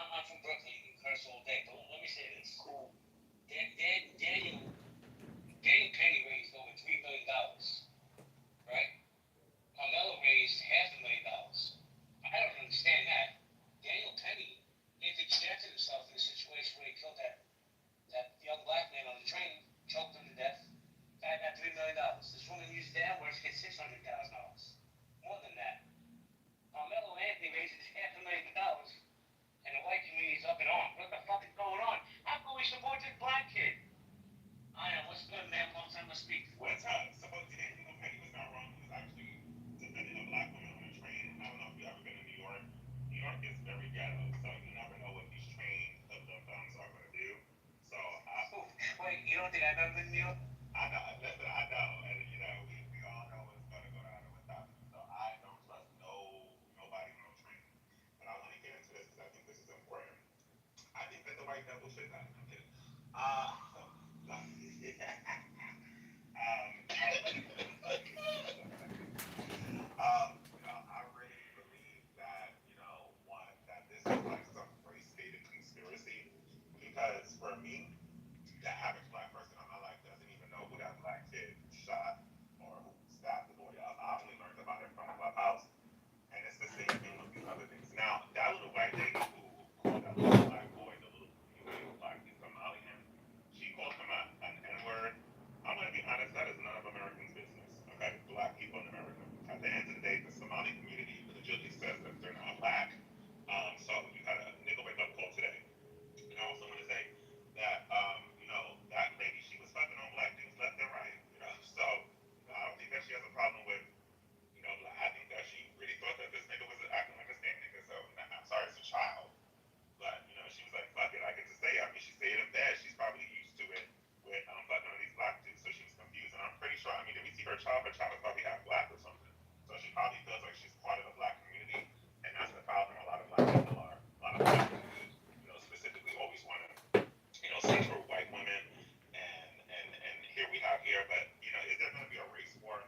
I'm from Brooklyn. You can curse all day, but let me say this. Cool. Daniel Penny raised over $3 million, right? Carmelo raised $500,000. I don't understand that. Daniel Penny interjected himself in a situation where he killed that young black man on the train, choked him to death. Guy got $3 million. This woman used their words gets $600,000. More than that. Carmelo Anthony raises $500,000, and the white community is up in arms. What the fuck is going on? How can we support this black kid? I am. What's good, man? Long time to speak. What's up? So Daniel Penny was not wrong. He was actually defending a black woman on a train. I don't know if you've ever been in New York. New York is very ghetto, so you never know what these train hoodlums are going to do. So Wait, you don't think I've ever been to New York? I know. Listen, I know, and we all know what's going to go down and what's happening. So I don't trust nobody on no train. But I want to get into this because I think this is important. I think that the white devil should die. I'm kidding. I really believe that, one, that this is like some race-baited conspiracy. Because for me, the average black person in my life doesn't even know who that black kid shot or who stabbed the boy up. I only learned about it from Clubhouse. And it's the same thing with these other things. Now, that little white lady who called that little black boy, the little black Somalian, she called him an N-word. I'm going to be honest, that is none of Americans' business. Okay, black people in America. At the end of the day, the Somali community legitimately says that they're not black. So you had a nigga wake up call today. And I also want to say that, that lady, she was fucking on black dudes left and right. So I don't think that she has a problem with, I think that she really thought that this nigga was acting like a stand nigga. So I'm sorry, it's a child. But, she was like, fuck it, I get to say it. I mean, she said it in bed. She's probably used to it with fucking on these black dudes. So she was confused. And I'm pretty sure, if we see her child is probably half black or something. So she probably feels like she's part of the black community. And that's the problem a lot of black people are. A lot of black dudes, specifically always want to, say for white women. And here we have here. But, is there going to be a race war?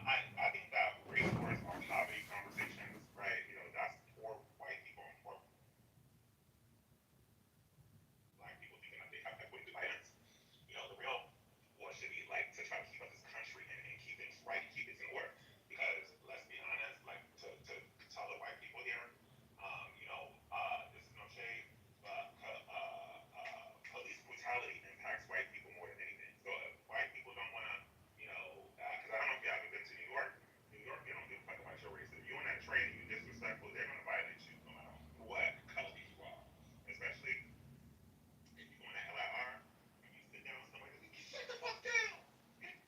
I think that race wars are poverty conversations, right? That's poor white people and poor black people thinking that they have equity violence. The real war should be like to try to keep up this country and keep things right, keep things in order. Because let's be honest, like to tell the white people here, this is no shade, but police brutality impacts white people more than anything. So if white people don't want to, because I don't know if you haven't been to New York. New York, they don't give a fuck about your race. If you're on that train and you're disrespectful, they're going to violate you no matter what color you are. Especially if you go on that LIR and you sit down with somebody and you sit the fuck down.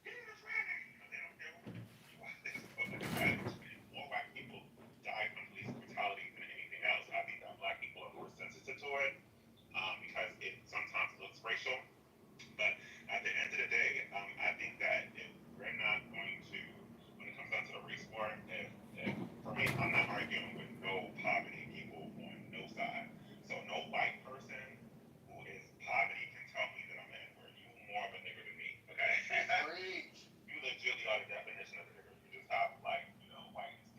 Get in the train. They don't care who you are. They're supposed to violate you. More white people die from police brutality than anything else. I think that black people are more sensitive to it because it sometimes looks racial. But at the end of the day, I think that if we're not going to, when it comes down to the race war, if for me, I'm not arguing with no poverty people on no side. So no white person who is poverty can tell me that I'm an N-word. You more of a nigger than me, okay? You legitimately are the definition of a nigger. You just have whiteness to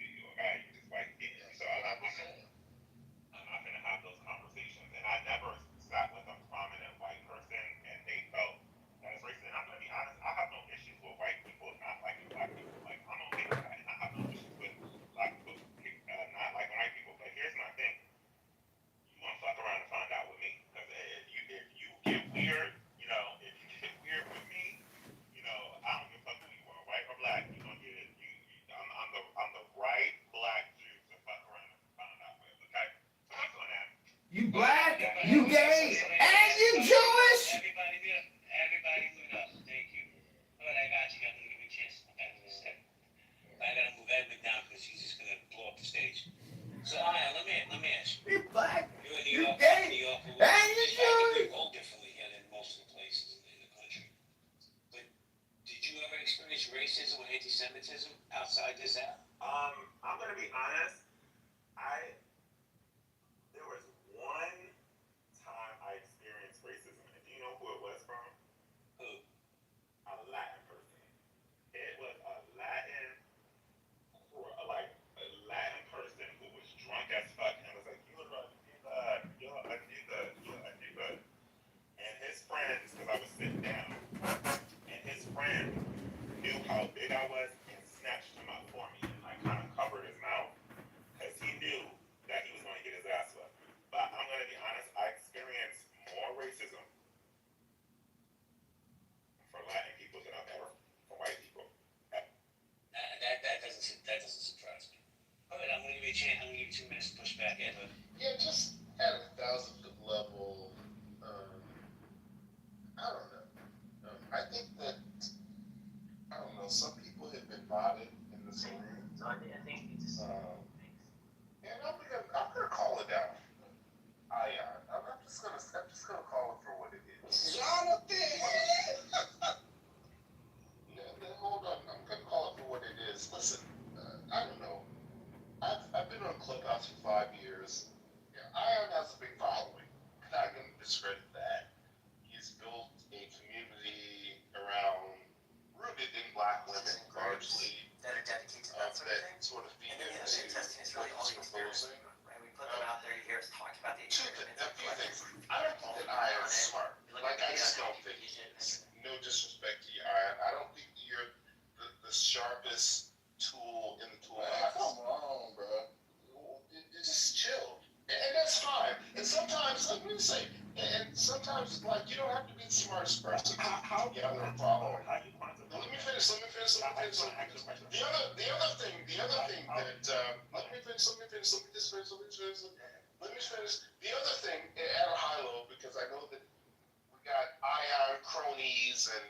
you, okay? You just white skin. So I'm not gonna have those conversations. And I never sat with a prominent white person and they felt that it's racist. And I'm gonna be honest, I have no issues with white people not liking black people. Like I'm okay with that. And I have no issues with black people not liking white people. But here's my thing. You wanna fuck around and find out with me. Because if you get weird, if you get weird with me, I don't give a fuck who you are, white or black, you're gonna get it. I'm the right black Jew to fuck around and find out with, okay? So that's on that. You black, you gay, and you Jewish. Everybody move up. Thank you. All right, I got you. I'm gonna give you a chance to come back to the step. I gotta move Edmund down because he's just gonna blow up the stage. So, let me ask you. You black, You're in New you be honest. There was one time I experienced racism, and do you know who it was from? Who? A Latin person. It was a Latin, like a Latin person who was drunk as fuck and was like, "You're a nigga, you're a nigga, you're a nigga." And his friends, because I was sitting down, and his friend knew how big I was and snatched him up for me and like kind of covered his mouth because he knew that he was going to get his ass whipped. But I'm going to be honest, I experienced more racism from Latin people than I've ever from white people. That doesn't surprise me. All right, I'm gonna give you a chance. I'm gonna give you 2 minutes to push back, Edward. Yeah, just at a 1,000-foot level, I don't know. I think that, I don't know, some people have been modded in this room. So I think you just And I'm gonna call it out. I'm just gonna call it for what it is. Jonathan! Hold on, I'm gonna call it for what it is. Listen, I don't know. I've been on Clubhouse for 5 years. Yeah, Ion has a big following. I'm not gonna discredit that. He's built a community rooted in Black women, largely, that are dedicated to that sort of that thing. sort of feed And then, into testing is what really all he's the experience. proposing. Right? We put them out there. You hear us talk about the experience. A few things. I don't think that Ion's smart. Like, I just don't think he is. No disrespect to you, Ion. I don't think you're the sharpest tool in the toolbox. Come on, bro. You just chill. And that's fine. And sometimes, let me say, and sometimes, like, you don't have to be the smartest person to get under a problem. How you quantify Let me finish. The other thing that, let me finish. The other thing at a high level, because I know that we got Ion cronies and,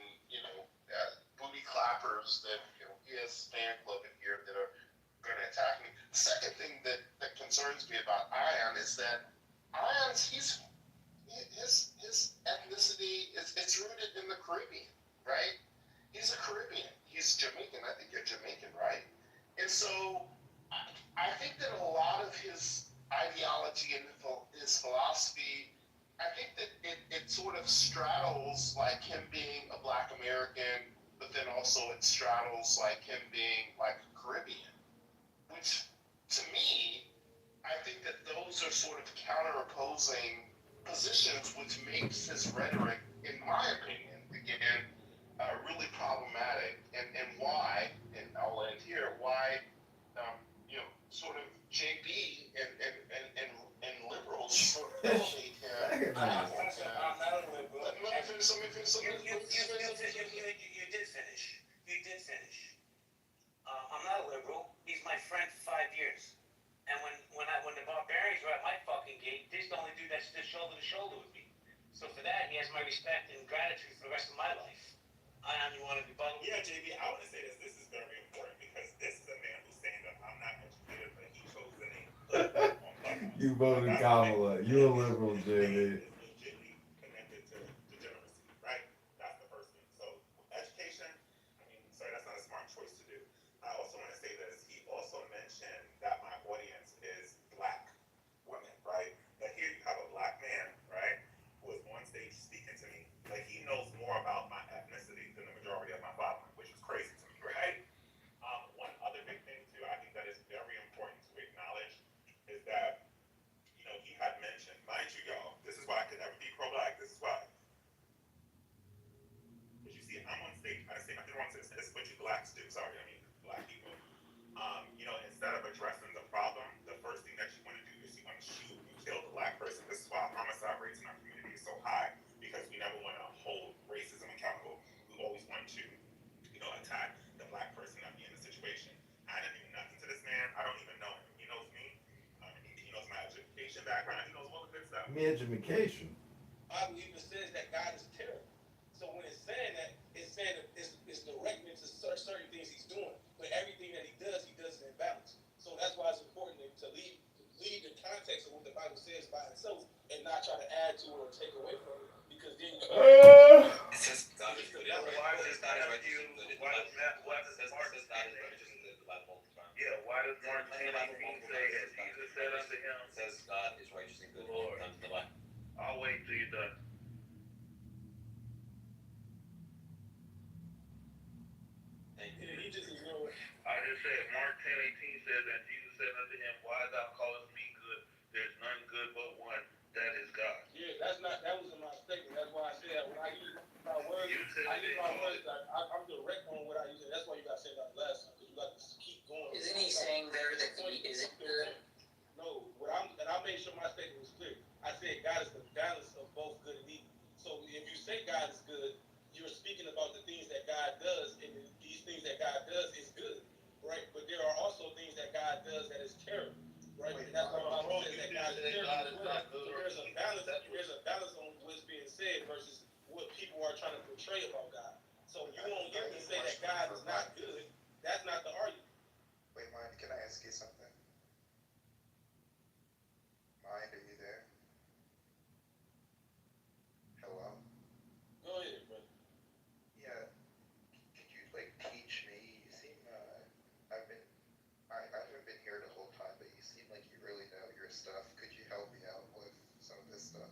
booty clappers that, he has fan club in here that are going to attack me. The second thing that concerns me about Ion is that his ethnicity it's rooted in the Caribbean, right? He's a Caribbean. He's Jamaican. I think you're Jamaican, right? And so I think that a lot of his ideology and his philosophy, I think that it sort of straddles like him being a Black American, but then also it straddles like him being like a Caribbean, which to me, I think that those are sort of counter-opposing positions, which makes his rhetoric, in my opinion, again, really problematic. And why, and I'll end here, why, sort of JB and liberals sort of elevate him. I'm not a liberal. Let me finish. You did finish. I'm not a liberal. He's my friend for 5 years. And when the barbarians were at my fucking gate, this is the only dude that stood shoulder to shoulder with me. So for that, he has my respect and gratitude for the rest of my life. Ion, you want to rebuttal? Yeah, JB, I want to say this. This is very important because this is a man who's saying that I'm not educated, but he chose the name. You voted Kamala. You're a liberal, JB. Is legitimately connected to degeneracy, right? That's the first thing. So education, that's not a smart choice to do. I also want to say this. He also mentioned that my audience is Black women, right? But here you have a Black man, right, who is on stage speaking to me. Like, he knows more about my ethnicity than the majority of my following, which is crazy to me, right? One other big thing, too, I think that is very important to acknowledge is that, he had mentioned, mind you, y'all, this is why I could never be pro-Black. This is why. Because you see, I'm on stage. I say nothing wrong to this. This is what you Blacks do. Sorry, Black people. Instead of addressing the problem, the first thing that you want to do is you want to shoot and kill the Black person. This is why homicide rates in our community is so high, because we never want to hold racism accountable. We always want to, attack the Black person at the end of the situation. I didn't do nothing to this man. I don't even know him. He knows me. He knows my education background. He knows all the good stuff. Me education. Bible even says that God is terrible. So when it's saying that, it's saying that it's directing to certain things he's doing. But everything that he does it in balance. So that's why it's important to leave the context of what the Bible says by itself and not try to add to it or take away from it. Because then you It says God is good. Why does God is righteous? Why does God is righteous in the Bible? Yeah, why does Mark 10:18 say, as Jesus said unto him? It says God is righteous and good all the time in the Bible. I'll wait till you're done. Thank you. Yeah, he just ignored. I just said Mark 10:18 says that Jesus said unto him, why thou callest me good? There's none good but one, that is God. Yeah, that wasn't my statement. That's why I said that when I use my words, You said I use my it. words. I'm direct on what I use, and that's why you got to say that last time, because you got to keep going. Isn't he saying there that he isn't good? No, and I made sure my statement was clear. I said God is the balance of both good and evil. So if you say God is good, you're speaking about the things that God does, and these things that God does is good, right? But there are also things that God does that is terrible, right? And that's why the Bible says that God is terrible. So there's a balance. There's a balance on what's being said versus what people are trying to portray about God. So you won't hear me say that God is not good. That's not the argument. Wait, Mind, can I ask you something? Mind, are you there? Hello? Go ahead, brother. Yeah. Could you teach me? You seem I haven't been here the whole time, but you seem like you really know your stuff. Could you help me out with some of this stuff?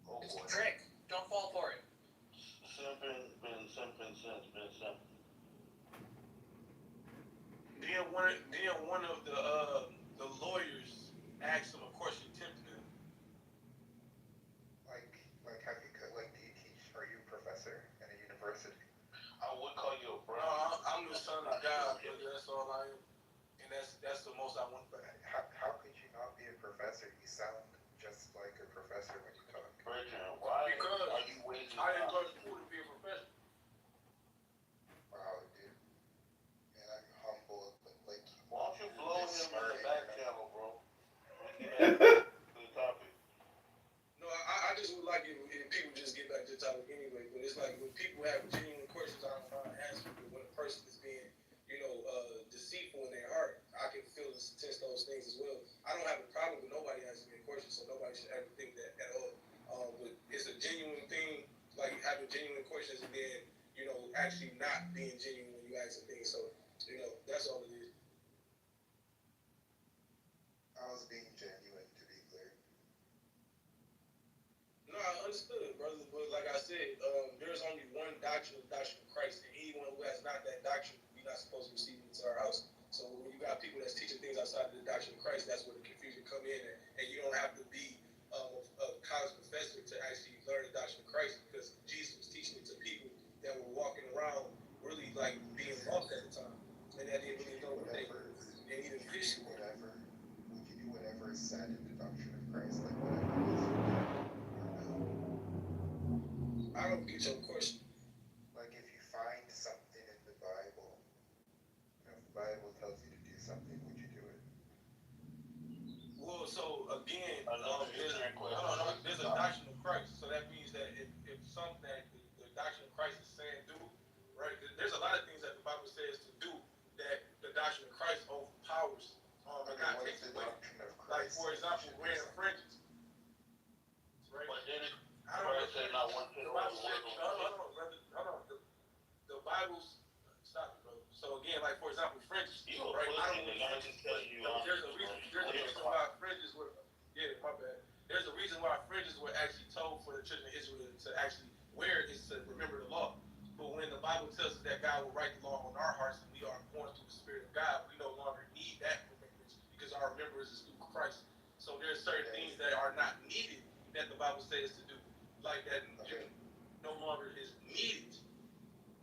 Oh It's a boy. trick. Don't fall for it. Simping. Then one of the lawyers asked him a question, tempted him. Do you teach? Are you a professor in a university? I would call you a No, brother. I'm the son of God, brother. That's all I am, and that's the most I want. But how could you not be a professor? You sound just like a professor when you talk. Brethren, why Because are you wasting I didn't time? go to school to be a professional. Wow, dude. Man, I'm humble, but Why don't you blow him in the back channel, bro? To the topic. No, I just would like it if people just get back to the topic anyway. But it's like when people have genuine questions, I don't mind answering. But when a person is being, deceitful in their heart, I can feel and sense those things as well. I don't have a problem with nobody asking me a question, so nobody should ever think that at all. But it's a genuine thing, like having genuine questions and then, actually not being genuine when you ask a thing. So, that's all it is. I was being genuine, to be clear. No, I understood, brother. But like I said, there's only one doctrine, the doctrine of Christ, and anyone who has not that doctrine, we're not supposed to receive into our house. So when you got people that's teaching things outside of the doctrine of Christ, that's where the confusion come in, and you don't have to be a college professor to actually learn the doctrine of Christ, because Jesus was teaching it to people that were walking around really like being lost at the time, and that didn't really know what they were, and even fish. Would you do whatever is said in the doctrine of Christ, like whatever it is? I don't get your question. Like if you find something in the Bible, if the Bible tells you to do something, would you do it? Well, so again, There's there's a doctrine of Christ. So that means that if something that the doctrine of Christ is saying do, right? There's a lot of things that the Bible says to do that the doctrine of Christ overpowers. And not What takes is the away. doctrine of Like Christ? for example, wearing fringes. Right? But then it I don't know. said not one The Bible says, hold on, brother. Hold on. The Bible's stop it, brother. So again, like for example, fringes. Right? I don't there's a reason why fringes were. Yeah, my bad. There's a reason why fringes were actually told for the children of Israel to actually wear is to remember the law. But when the Bible tells us that God will write the law on our hearts and we are born through the Spirit of God, we no longer need that remembrance because our remembrance is through Christ. So there's certain things that are not needed that the Bible says to do, like that no longer is needed.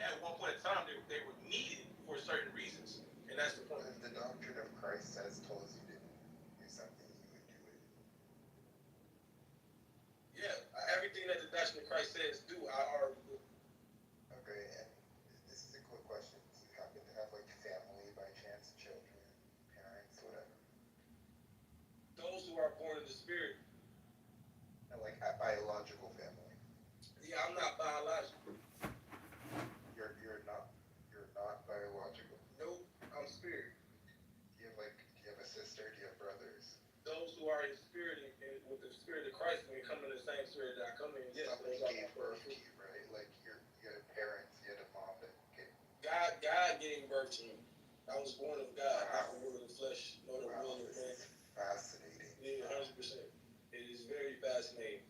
At one point in time, they were needed for certain reasons, and that's the point. If the doctrine of Christ told you to do something, you would do it. Yeah, everything that the doctrine of Christ says do, I already do. Okay, and this is a quick question. Do you happen to have family by chance, children, parents, whatever? Those who are born in the Spirit. No, a biological family. Yeah, I'm not biological. You're not biological. Nope, I'm spirit. Do you have a sister? Do you have brothers? Those who are in spirit and with the Spirit of Christ, when you come in the same spirit that I come in, yes, Somebody those are gave my birth brothers. to you, right? You had parents, you had a mom that gave. God gave birth to me. I was born of God, not the will of the flesh, nor the will of This man. is fascinating. Yeah, 100%. It is very fascinating.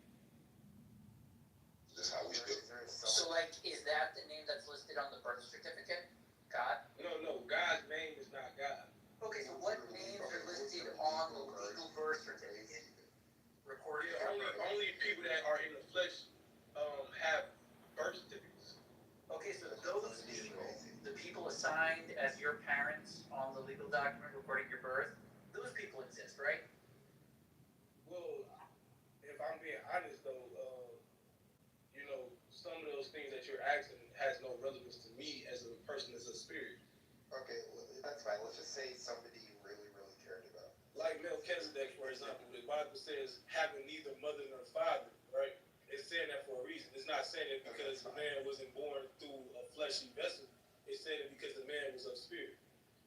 This is how we do. Is there So, some, like, is that the name that's listed on the birth certificate? God? No, God's name is not God. Okay, so what names are listed on the legal birth certificate? Recorded Yeah, at birth. only people that are in the flesh have birth certificates. Okay, so those people, the people assigned as your parents on the legal document recording your birth, those people exist, right? Well, if I'm being honest though, some of those things that you're asking has no relevance to me as a person, as a spirit. okay, well, that's fine. Let's just say somebody you really, really cared about. Like Melchizedek, for example, the Bible says having neither mother nor father, right? It's saying that for a reason. It's not saying it because the man wasn't born through a fleshly vessel. It's saying it because the man was of spirit.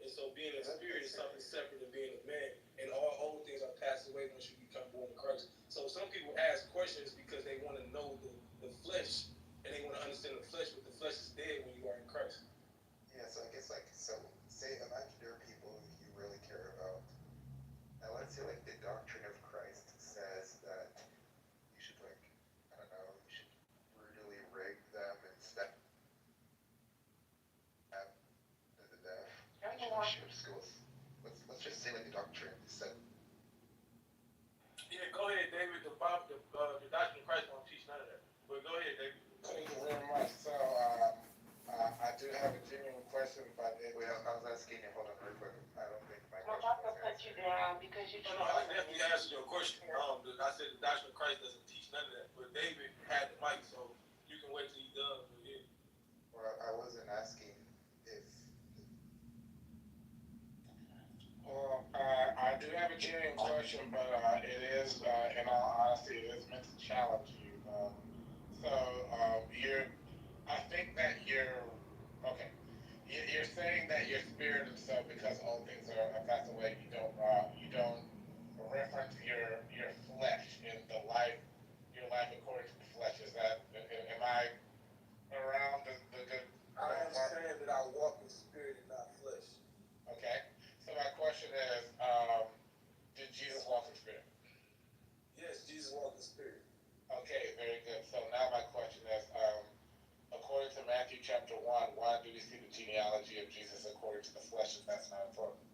And so being a spirit is something separate than being a man. And all old things are passed away once you become born in Christ. So some people ask questions because they want to know the flesh, and they want to understand the flesh, but the flesh is dead when you are in Christ. Yeah, so I guess so say imagine there are people you really care about. Now let's say the doctrine of Christ says that you should I don't know, you should brutally rape them and stab them to the death. Shoot schools. Let's just say the doctrine said. Yeah, go ahead, David. The doctrine of Christ won't teach none of that. But go ahead, David. Thank you very much. So, I do have a genuine question, but Wait, I was asking you, hold on real quick. I don't think my I'm question about to was put you answered. down because you No, I definitely answered your question. I said the doctrine of Christ doesn't teach none of that. But David had the mic, so you can wait till he's done. But yeah. Well, I wasn't asking if. well, I do have a genuine question, but it is, in all honesty, it is meant to challenge you. I think that okay. You're saying that your spirit and stuff, because all things are passed away, you don't reference your flesh in your life according to the flesh. Is that, am I around the good? I understand that I walk in spirit and not flesh. Okay. So my question is, did Jesus walk in spirit? Yes, Jesus walked in spirit. Okay, very good. So now my question is, according to Matthew chapter 1, why do we see the genealogy of Jesus according to the flesh if that's not important?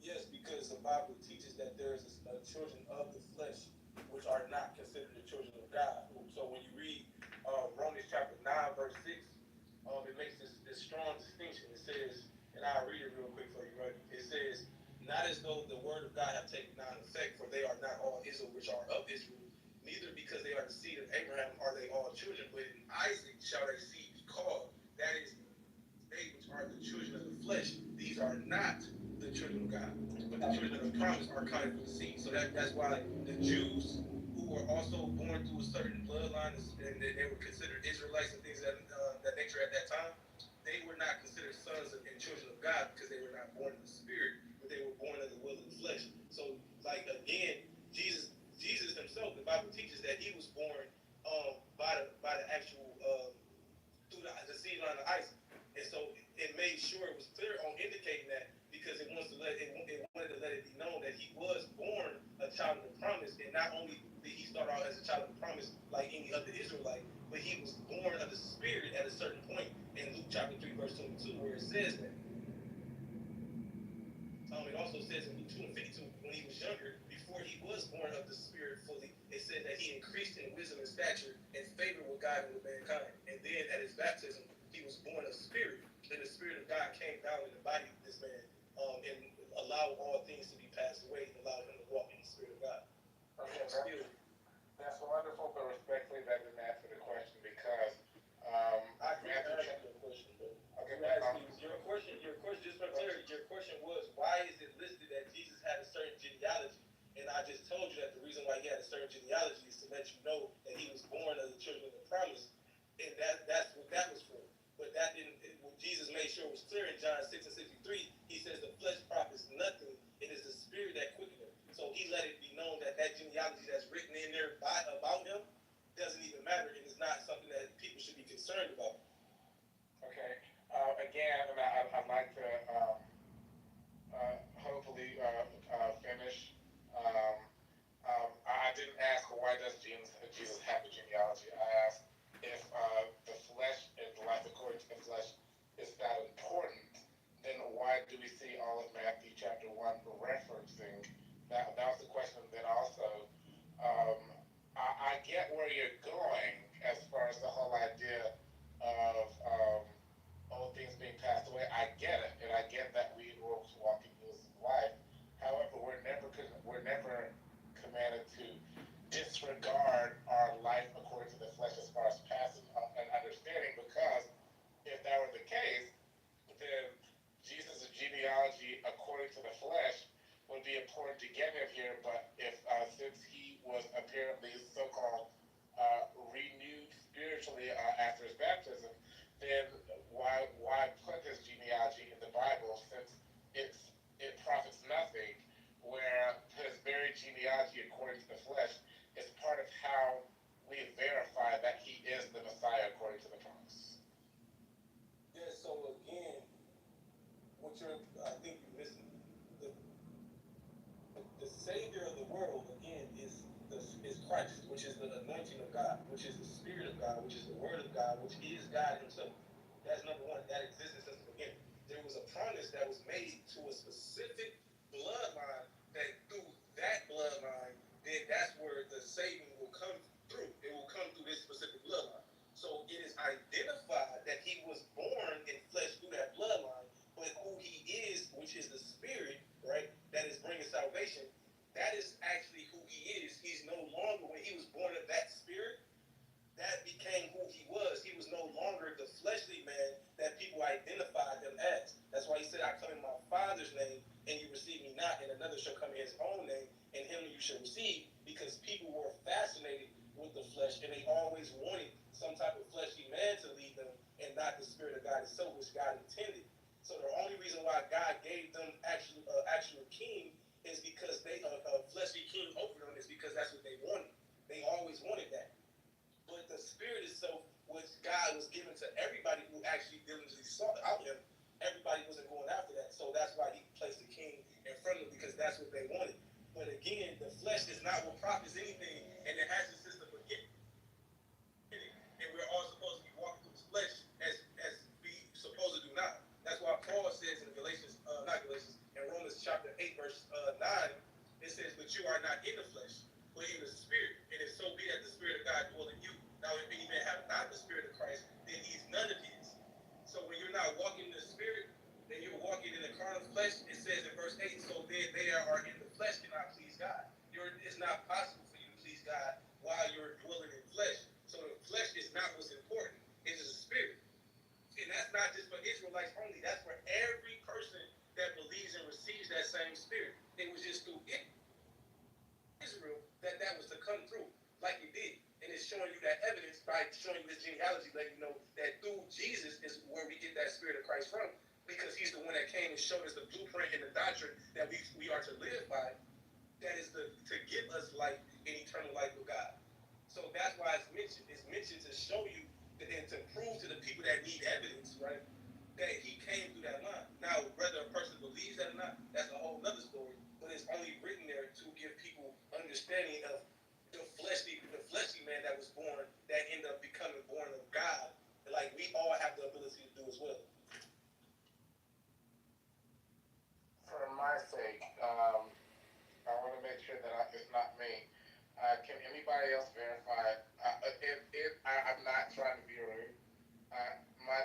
Yes, because the Bible teaches that there is a children of the flesh which are not considered the children of God. So when you read Romans chapter 9, verse 6, it makes this strong distinction. It says, and I'll read it real quick for you, right? It says, not as though the word of God have taken non effect, for they are not all Israel which are of Israel, neither because they are the seed of Abraham are they all children, but in Isaac shall their seed be called. That is, they which are the children of the flesh, these are not the children of God, but the children of the promise are counted for the seed. So that's why the Jews who were also born through a certain bloodline, and they were considered Israelites and things of that nature at that time, they were not considered sons and children of God because they were not born in the spirit, but they were born of the will of the flesh. So, like, again, Jesus himself, the Bible teaches that he was born by the actual through the seed line of Isaac, and so it made sure it was clear on indicating that because it wanted to let it be known that he was born a child of the promise, and not only did he start out as a child of the promise like any other Israelite, but he was born of the Spirit at a certain point in Luke chapter 3 verse 22 where it says that. It also says in Luke 2 and 52 when he was younger, before he was born of the Spirit fully, it said that he increased in wisdom and stature and favor with God and with mankind. And then at his baptism, he was born of Spirit, and the Spirit of God came down in the body of this man and allowed all things to be passed away and allowed him to walk in the Spirit of God. That's wonderful, but respectfully, that didn't answer the question because I can answer your question, but your question, just for clarity, your question was why is it listed that Jesus had a certain genealogy? And I just told you that the reason why he had a certain genealogy is to let you know that he was born of the children of the promise, and that's what that was for. But that didn't. What Jesus made sure was clear in John 6 and 63. He says the flesh profits nothing; it is the spirit that quickeneth. So he let it be known that genealogy that's written in there about him doesn't even matter, and it's not something that people should be concerned about. Okay. Again, and I'd like to means Jesus had the genealogy. I asked if the flesh and the life according to the flesh is that important, then why do we see all of Matthew chapter 1 referencing that? That was the question. Then also, I get where you're going as far as the whole idea of old things being passed away. I get it, and I get that we will walk in newness of life. However, we're never commanded to disregard our life according to the flesh as far as passing and understanding, because if that were the case, then Jesus' genealogy according to the flesh would be important to get him here. But if since he was apparently so-called renewed spiritually after his baptism, then why put his genealogy in the Bible, since it profits nothing, where his very genealogy according to the flesh is part of how we verify that he is the Messiah according to the promise. Yeah, so again, I think you're missing the Savior of the world again is Christ, which is the anointing of God, which is the Spirit of God, which is the Word of God, which is God Himself. That's number one. That existed since the beginning. There was a promise that was made to a specific bloodline, that through that bloodline, then that's where the saving will come through. It will come through this specific bloodline. So it is identified that he was born in flesh through that bloodline, but who he is, which is the Spirit, right, that is bringing salvation, that is actually who he is. He's no longer, when he was born of that Spirit, that became who he was. He was no longer the fleshly man that people identified him as. That's why he said, I come in my Father's name, and you receive me not, and another shall come in his own name, and him you shall receive, because people were fascinated with the flesh, and they always wanted some type of fleshly man to lead them, and not the Spirit of God itself, which God intended. So the only reason why God gave them actual king is because they a fleshly king over them, is because that's what they wanted. They always wanted that. But the Spirit itself, which God was given to everybody who actually diligently sought out him, everybody wasn't going after that. So that's why he placed the king in front of them, because that's what they wanted. But again, the flesh is not what profits anything, and it has a system of getting it. And we're all supposed to be walking through the flesh as we supposed to do now. That's why Paul says in in Romans chapter 8, verse 9, it says, but you are not in the flesh, but in the Spirit. And if so be that the Spirit of God dwell in you. Now, if any man have not the Spirit of Christ, then he's none of his. So when you're not walking in the Spirit, then you're walking in the carnal flesh. It says in verse 8, so then they are in the flesh cannot please God. It's not possible for you to please God while you're dwelling in flesh. So the flesh is not what's important. It is the Spirit. And that's not just for Israelites only. That's for every person that believes and receives that same Spirit. It was just through Israel that was to come through like it did. And it's showing you that evidence by showing you this genealogy, letting you know that through Jesus is where we get that Spirit of Christ from, because he's the one that came and showed us the blueprint and the doctrine that we are to live by, that is to give us life and eternal life with God. So that's why it's mentioned. It's mentioned to show you and to prove to the people that need evidence, right, that he came through that line. Now, whether a person believes that or not, that's a whole other story. But it's only written there to give people understanding of the fleshly man that was born, that ended up becoming born of God, like we all have the ability to do as well. For my sake, I want to make sure that it's not me. Can anybody else verify? I'm not trying to be rude.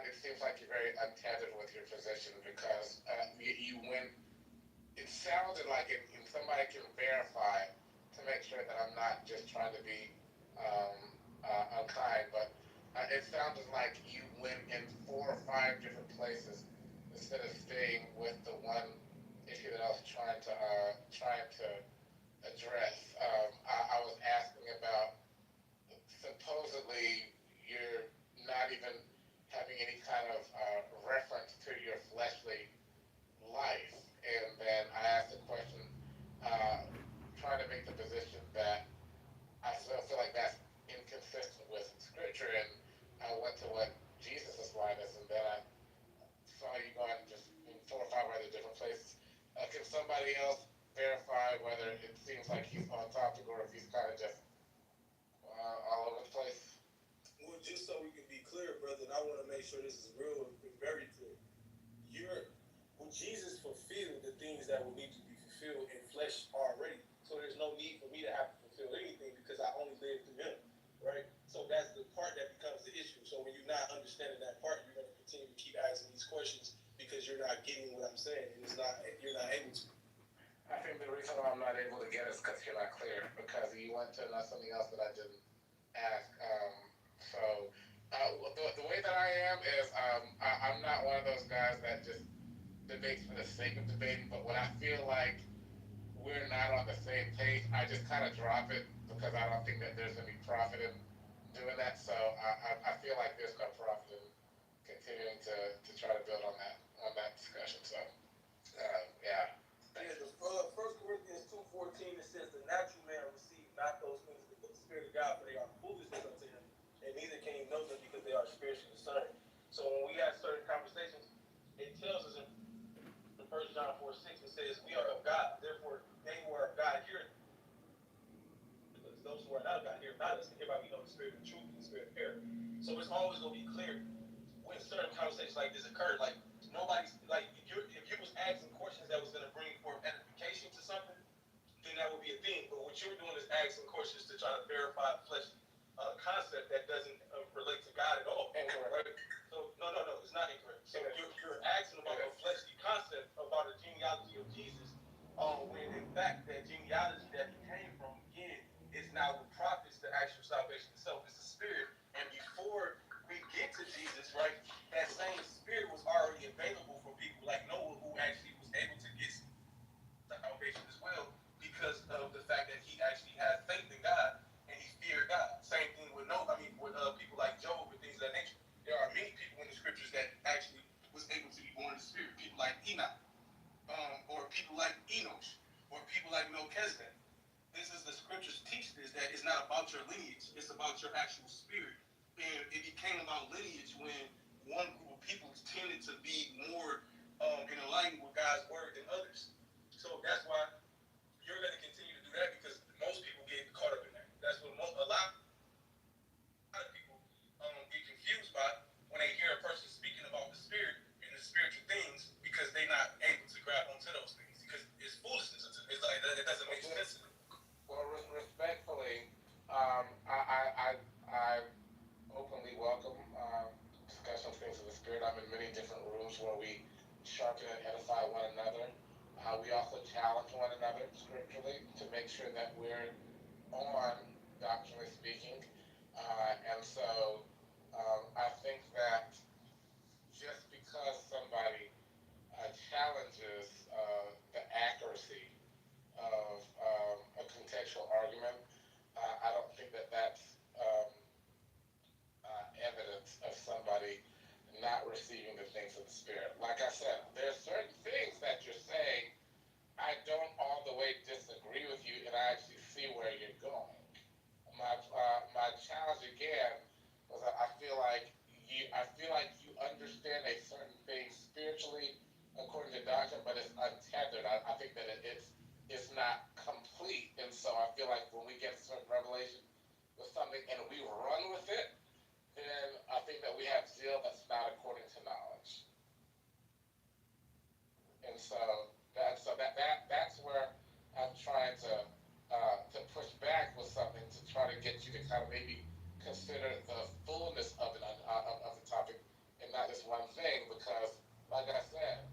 It seems like you're very untethered with your position, because you went. It sounded like it, and somebody can verify to make sure that I'm not just trying to be unkind, but it sounded like you went in 4 or 5 different places instead of staying with the one issue that I was trying to address. I was asking about, supposedly you're not even having any kind of reference to your fleshly life, and then I asked the question, trying to make the position that I still feel like that's inconsistent with Scripture, and I went to what Jesus' line is, and then I saw you going just in 4 or 5 other different places. Can somebody else verify whether it seems like he's on topic or if he's kind of just brother, and I want to make sure this is real and very clear. Jesus fulfilled the things that would need to be fulfilled in flesh already. So there's no need for me to have to fulfill anything because I only live through him, right? So that's the part that becomes the issue. So when you're not understanding that part, you're going to continue to keep asking these questions because you're not getting what I'm saying, and you're not able to. I think the reason why I'm not able to get it is because you're not clear, because you went to something else that I didn't ask. The way that I am is I'm not one of those guys that just debates for the sake of debating, but when I feel like we're not on the same page, I just kind of drop it because I don't think that there's any profit in doing that. So I feel like there's no profit in continuing to try to build on that discussion. So yeah. The 1 Corinthians 2:14, it says, the natural man receive not those things of the Spirit of God, for they are foolishness unto him, and neither can he know them because they are spiritually discerned. So when we have certain conversations, it tells us in 1 John 4:6, it says, we are of God, therefore they who are of God hear it. Because those who are not of God hear not us, and hereby we know the spirit of truth and the spirit of error. So it's always going to be clear when certain conversations like this occur. Like, nobody's, like, if you was asking questions that was going to bring forth edification to something, then that would be a thing. But what you're doing is asking questions to try to verify a fleshly concept that doesn't relate to God at all. Incorrect. Right? So, no, it's not incorrect. So you're asking about a fleshly concept about the genealogy of Jesus, when in fact that genealogy that he came from, again, is now the prophets, the actual salvation itself. It's the spirit. And before we get to Jesus, right, that same spirit was already available for people like Noah, who actually was able to get salvation as well because of the fact that he actually had faith in God and he feared God. Same thing with people like Job and things of that nature. There are many people in the scriptures that actually was able to be born in the spirit. People like Enoch, or people like Enosh, or people like Melchizedek. This is the scriptures teach this, that it's not about your lineage, it's about your actual spirit. And it became about lineage when one group of people tended to be more in alignment with God's word than others. So that's why you're going to continue to do that, because most people get caught up in that. That's what a lot of people get confused by when they hear a person speaking about the spirit and the spiritual things, because they're not able to grab onto those things because it's foolishness. It's like it doesn't make sense to them. Well, respectfully, I openly welcome discussion of things of the spirit. I'm in many different rooms where we sharpen and edify one another. We also challenge one another scripturally to make sure that we're on, doctrinally speaking. And so I think that just because somebody challenges the accuracy of a contextual argument, I don't think that that's evidence of somebody not receiving the things of the Spirit. Like I said, there are certain things that you're saying I don't all the way disagree with you, and I actually see where you're going. My challenge again was that I feel like you understand a certain thing spiritually according to doctrine, but it's untethered. I think that it's not complete, and so I feel like when we get a certain revelation with something and we run with it, then I think that we have zeal that's not according to knowledge. And so that's where I'm trying to push back with something to try to get you to kind of maybe consider the fullness of the topic and not just one thing, because like I said,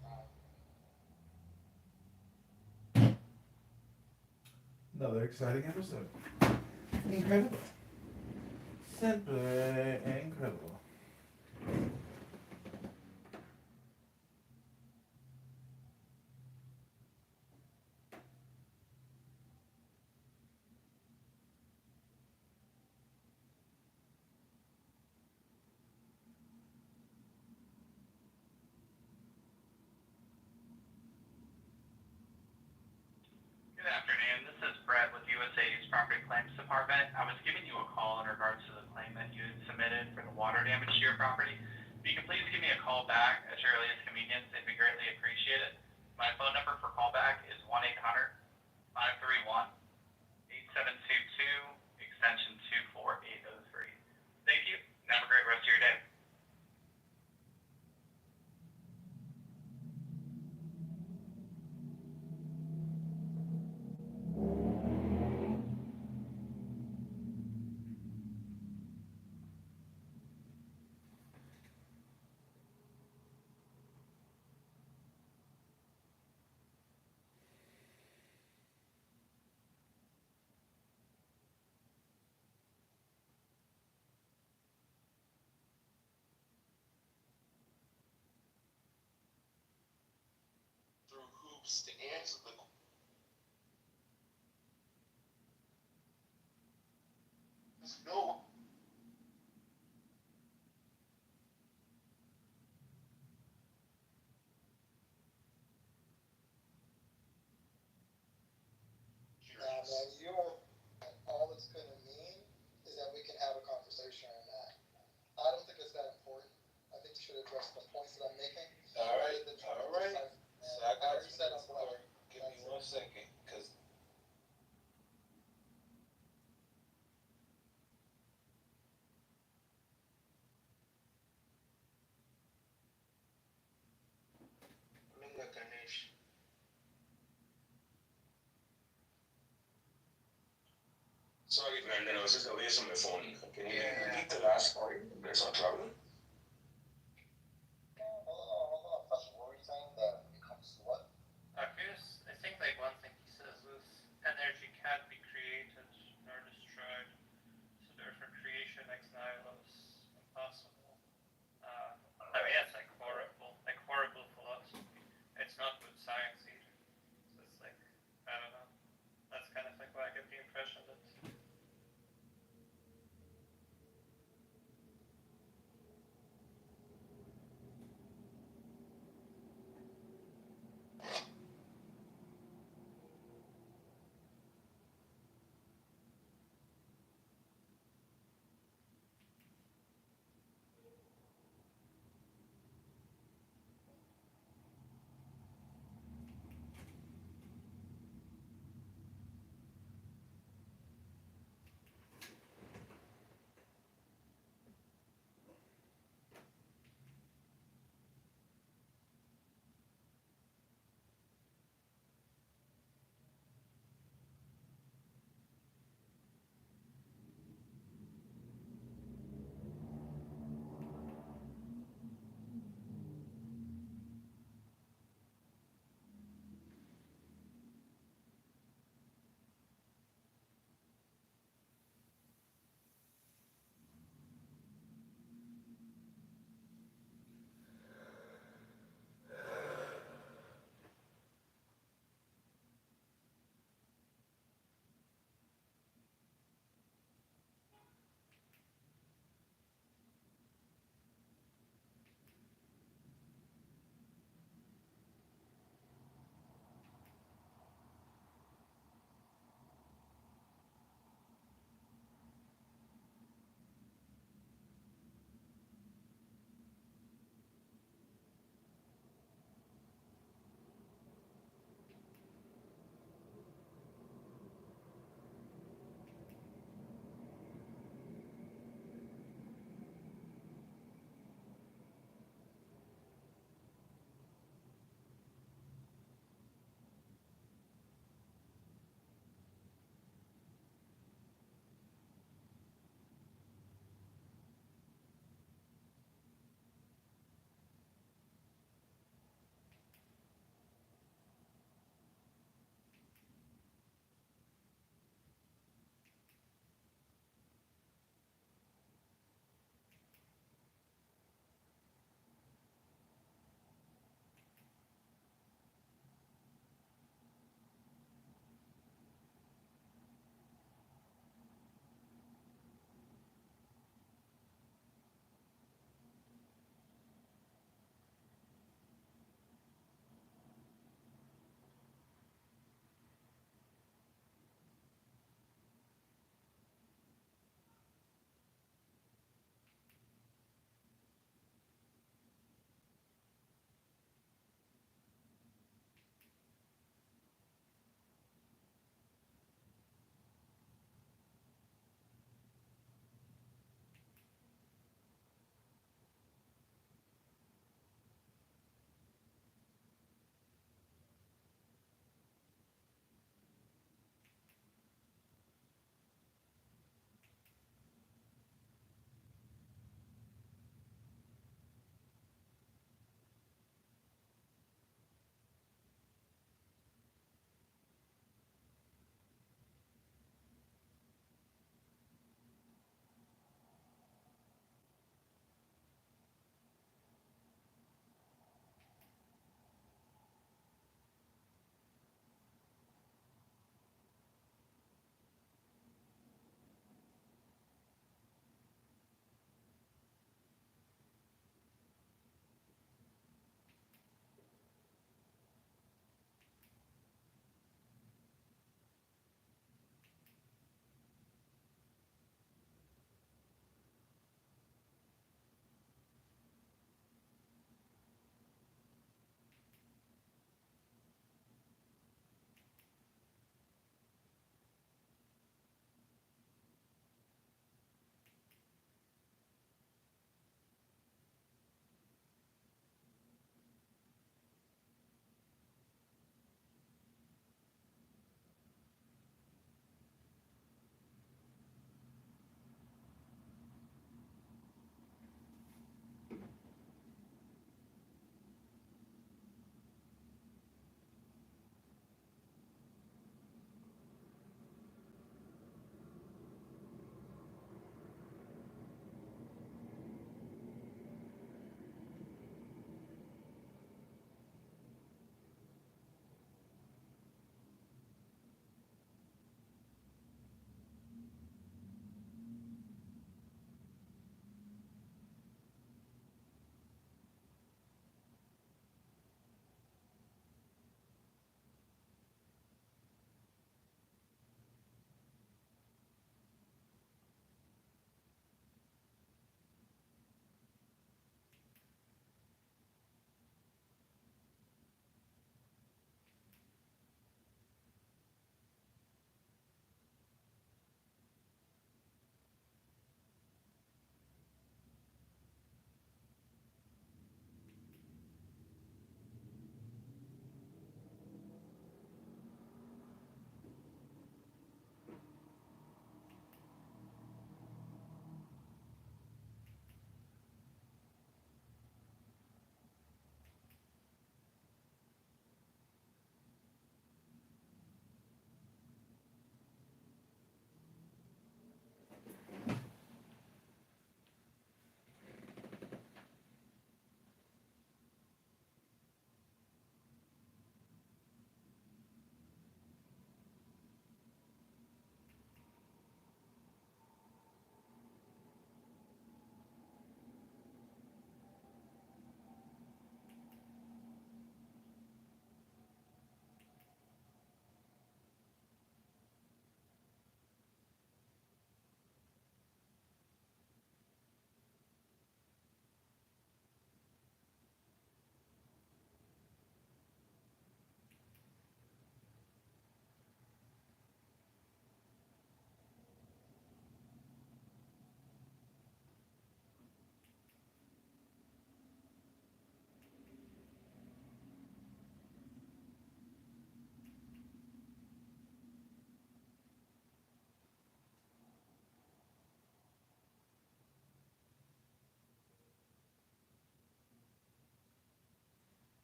another exciting episode. Incredible. Simply incredible. Good afternoon. This is Brett with USA's Property Claims Department. I was giving you a call in regards to the claim that you had submitted for the water damage to your property. If you could please give me a call back at your earliest convenience, it'd be greatly appreciated. My phone number for callback is 1-800-531-8722, extension 24803. Thank you, and have a great rest of your day. groups to answer the no. Nah, man, you know, all it's gonna mean is that we can have a conversation on that. I don't think it's that important. I think you should address the points that I'm making. All right, rather than trying to all right. decipher. So And I got already said I'm black. Give me 1 second, cause Minga Ganesh. Sorry, Brandon, I was just away from my phone. Can you Yeah. repeat the last part? That's not a problem. Hold on. What were you saying? That it comes to what? I think like one thing he says is energy can't be created nor destroyed, so therefore creation ex nihilo is impossible. I mean that's like horrible philosophy. It's not good science either. So it's like I don't know. That's kind of like why I get the impression that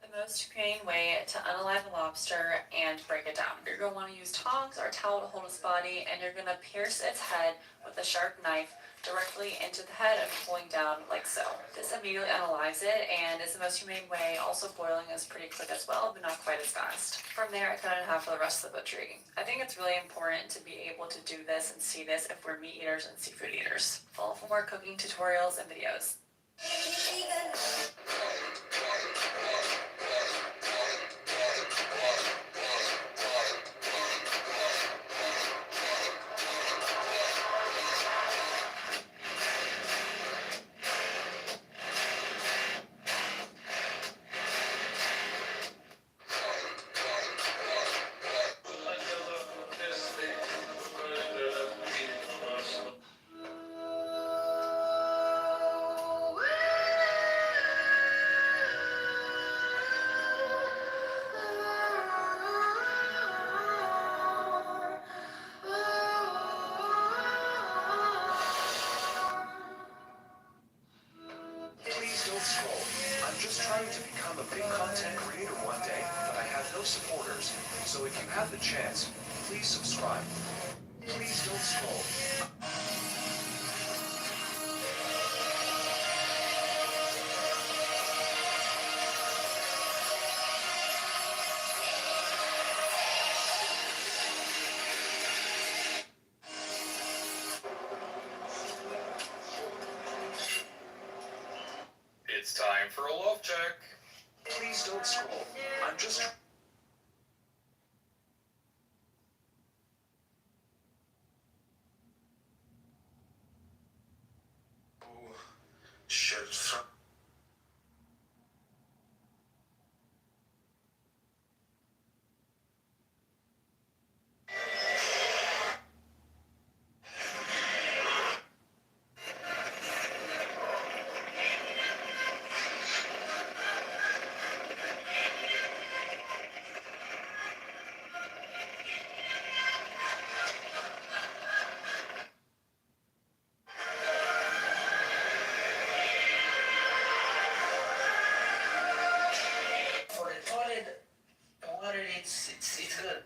The most humane way to unalive a lobster and break it down. You're going to want to use tongs or a towel to hold its body, and you're going to pierce its head with a sharp knife directly into the head and pulling down like so. This immediately unalives it and is the most humane way. Also, boiling is pretty quick as well, but not quite as fast. From there, I cut it in half for the rest of the butchery. I think it's really important to be able to do this and see this if we're meat eaters and seafood eaters. Follow for more cooking tutorials and videos. So if you have the chance, please subscribe. Please don't scroll. It's time for a love check. Please don't scroll. I'm just... It's good.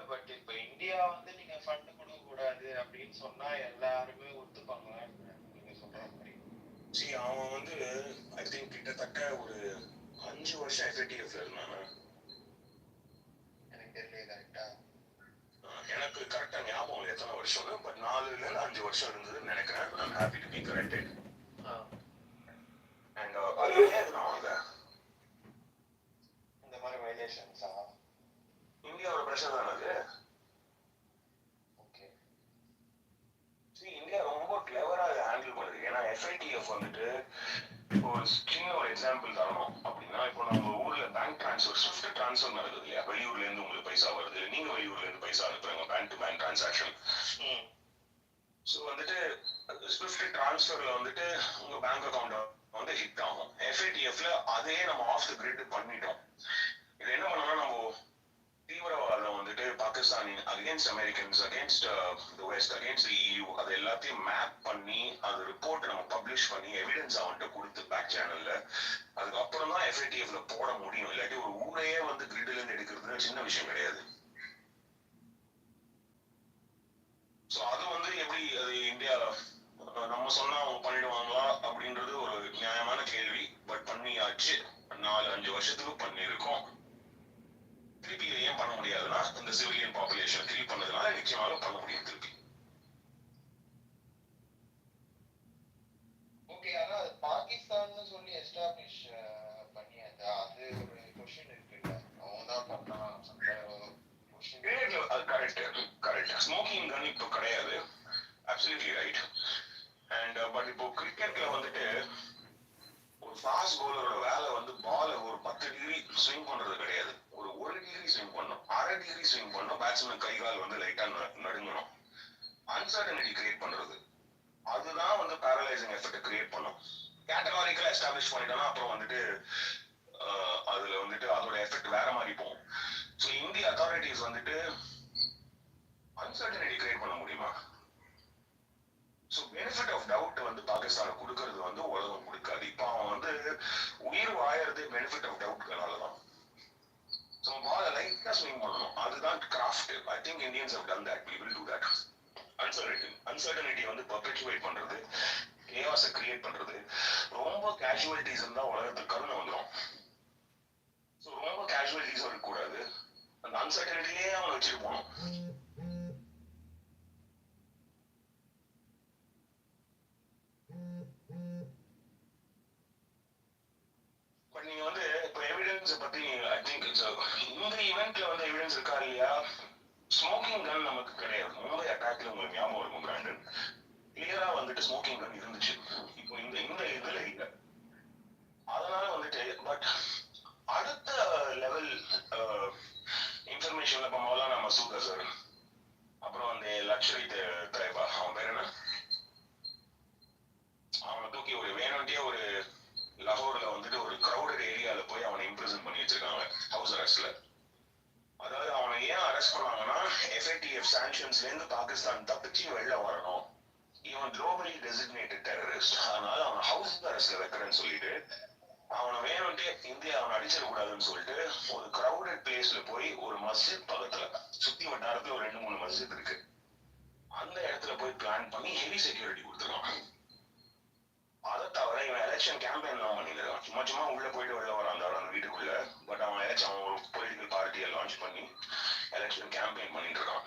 But இப்ப India வந்து நீங்க fund கொடுக்க கூடாது அப்படின்னு சொன்னா எல்லாருமே ஒத்துப்பாங்களா நீங்க சொல்ற மாதிரி? அவன் வந்து ஐ திங்க் கிட்டத்தட்ட ஒரு 5 வருஷம் எஃப்ஐடிஎஃப்ல இருந்தானா. எனக்கு தெரியல கரெக்டா. எனக்கு கரெக்டா ஞாபகம் இல்லை எத்தனை வருஷம், பட் 4-5 வருஷம் இருந்ததுன்னு நினைக்கிறேன். I'm happy to be corrected. And அது ஏன் இந்த மாதிரி வயலேஷன்ஸா? இந்தியாவோட பிரச்சனை தானே அது. ஓகே. இந்தியா ரொம்ப கிளவரா ஹேண்டில் பண்ணுது. ஏன்னா எஃப்ஐடிஎஃப் வந்துட்டு இப்போ சின்ன ஒரு எக்ஸாம்பிள் தரணும் அப்படின்னா, இப்போ நம்ம ஊர்ல பேங்க் டிரான்ஸ்ஃபர் ஸ்விஃப்ட் டிரான்ஸ்ஃபர் நடக்குது இல்லையா, வெளியூர்ல இருந்து உங்களுக்கு பைசா வருது, நீங்க வெளியூர்ல இருந்து பைசா அனுப்புறாங்க, bank to bank transaction. So வந்துட்டு ஸ்விஃப்ட் டிரான்ஸ்ஃபர்ல வந்துட்டு உங்க பேங்க் அக்கௌண்ட் வந்து ஹிட் ஆகும். எஃப்ஐடிஎஃப்ல அதே நம்ம ஆஃப் த கிரிட் பண்ணிட்டோம். இது என்ன பண்ணோம்னா, நம்ம தீவிரவாதம் வந்துட்டு பாகிஸ்தானி அகேன்ஸ்ட் அமெரிக்கன்ஸ், அகேன்ஸ்ட் தி வெஸ்ட், அகேன்ஸ்ட் தி EU, அது எல்லாத்தையும் மேப் பண்ணி அது ரிப்போர்ட் நம்ம பப்ளிஷ் பண்ணி எவிடன்ஸ் அவன்கிட்ட கொடுத்து பேக் சேனல்ல அதுக்கப்புறம் தான் எஃப்ஐடிஎஃப்ல போட முடியும். இல்லாட்டி ஒரு ஊரையே வந்து கிரிட்ல இருந்து எடுக்கிறது சின்ன விஷயம் கிடையாது. ஸோ அது வந்து எப்படி அது இந்தியாவில் நம்ம சொன்னா அவங்க பண்ணிடுவாங்களா அப்படின்றது ஒரு நியாயமான கேள்வி. பட் பண்ணியாச்சு, 4-5 வருஷத்துக்கு பண்ணியிருக்கோம். திருப்பி இதை ஏன் பண்ண முடியாதுன்னா, இந்த சிவிலியன் பாப்புலேஷன் கில் பண்ணதுனால நிச்சயமாக பண்ண முடியும் திருப்பி. ஓகே, ஆனா அது பாகிஸ்தான் சொல்லி எஸ்டாப்ளிஷ் பண்ணியாச்சா? அது ஒரு கொஸ்டின் இருக்குல்ல, அவங்க தான் பண்ணலாம் கரெக்ட். ஸ்மோக்கிங் கன் இப்போ கிடையாது. Absolutely right. அண்ட் பட் இப்போ கிரிக்கெட்ல வந்துட்டு ஒரு ஃபாஸ்ட் பவுலரோட வேலை வந்து பால ஒரு 10 டிகிரி ஸ்விங் பண்றது கிடையாது. ஒரு 1 டிகிரி ஸ்விங் பண்ணும், 1/2 டிகிரி ஸ்விங் பண்ணும், பேட்ஸ்மேன் கை கால் வந்து லைட்டா நடுங்கணும். அன்சர்டனிட்டி கிரியேட் பண்றது, அதுதான் வந்து பேரலைசிங் எஃபெக்ட் கிரியேட் பண்ணும். கேட்டகாரிக்கலா எஸ்டாப்ளிஷ் பண்ணிட்டோம்னா அப்புறம் வந்துட்டு அதுல வந்துட்டு அதோட எஃபெக்ட் வேற மாதிரி போகும். ஸோ இந்திய அத்தாரிட்டிஸ் வந்துட்டு அன்சர்டனிட்டி கிரியேட் பண்ண முடியுமா? ஸோ பெனிஃபிட் ஆஃப் டவுட் வந்து பாகிஸ்தானுக்கு கொடுக்கறது வந்து உலகம் கொடுக்காது. இப்போ அவன் வந்து உயிர் வாழறது பெனிஃபிட் ஆஃப் டவுட்னால தான். ஸோ பாலை லைட்டா ஸ்விங் பண்ணணும். அதுதான் craft. I think Indians have done that. We will do that. Uncertainty வந்து பர்பெச்சுவேட் பண்றது, கேஆஸை கிரியேட் பண்றது, ரொம்ப கேஷுவலிட்டிஸ் இருந்தா உலகத்துக்கு கருணை வந்துடும். ஸோ ரொம்ப கேஷுவலிட்டிஸ் இருக்கக்கூடாது. அந்த அன்சர்டனிட்டியே அவனை வச்சுட்டு போகணும். பட் நீங்க வந்து இப்போ எவிடன்ஸ் பத்தி ஐ திங்க் இந்த ஈவெண்ட்ல வந்து எவிடன்ஸ் இருக்கா இல்லையா? ஸ்மோக்கிங் கன் நமக்கு கிடையாது. மும்பை அட்டாக்ல உங்களுக்கு ஞாபகம் இருக்கும் பிராண்டன், கிளியரா வந்துட்டு ஸ்மோக்கிங் கன் இருந்துச்சு. இப்போ இந்த இந்த இதுல இல்ல. அதனால வந்துட்டு பட் அடுத்த லெவல் இன்ஃபர்மேஷன்ல இப்போ மௌலானா மசூத் அசர், அப்புறம் அந்த லக்ஷரி தலைவா, அவன் பேர் என்ன, அவனை தூக்கி ஒரு வேணும்ட்டே ஒரு லாகூர்ல வந்துட்டு ஒரு கிரௌடட் ஏரியால போய் அவனை இம்ப்ரிசன் பண்ணி வச்சிருக்காங்க ஹவுஸ் அரெஸ்ட்ல. அதாவது அவனை ஏன் அரெஸ்ட் பண்ணாங்கன்னா FATF சாங்ஷன்ஸ்ல இருந்து பாகிஸ்தான் தப்பிச்சு வெளில வரணும். இவன் குளோபலி டெசிக்னேட்டட் டெரரிஸ்ட். அதனால அவன் ஹவுஸ் அரெஸ்ட்ல வைக்கிறேன்னு சொல்லிட்டு அவனை வேணும்ட்டே இந்தியா அவனை அடிச்சிடக்கூடாதுன்னு சொல்லிட்டு ஒரு கிரௌடட் பிளேஸ்ல போய் ஒரு மஸ்ஜித் பக்கத்துல சுத்தி வட்டாரத்துல ஒரு 2-3 மஸ்ஜித் இருக்கு, அந்த இடத்துல போய் பிளான் பண்ணி ஹெவி செக்யூரிட்டி கொடுத்துருக்கான். அதை தவிர இவன் எலெக்ஷன் கேம்பெயின் எல்லாம் பண்ணிருக்கான். சும்மா சும்மா உள்ள போயிட்டு வெளில வரான் அந்த வீட்டுக்குள்ள. பட் அவன் அவன் ஒரு பொலிட்டிக்கல் பார்ட்டியை லான்ச் பண்ணி எலெக்ஷன் கேம்பெயின் பண்ணிட்டு இருக்கான்.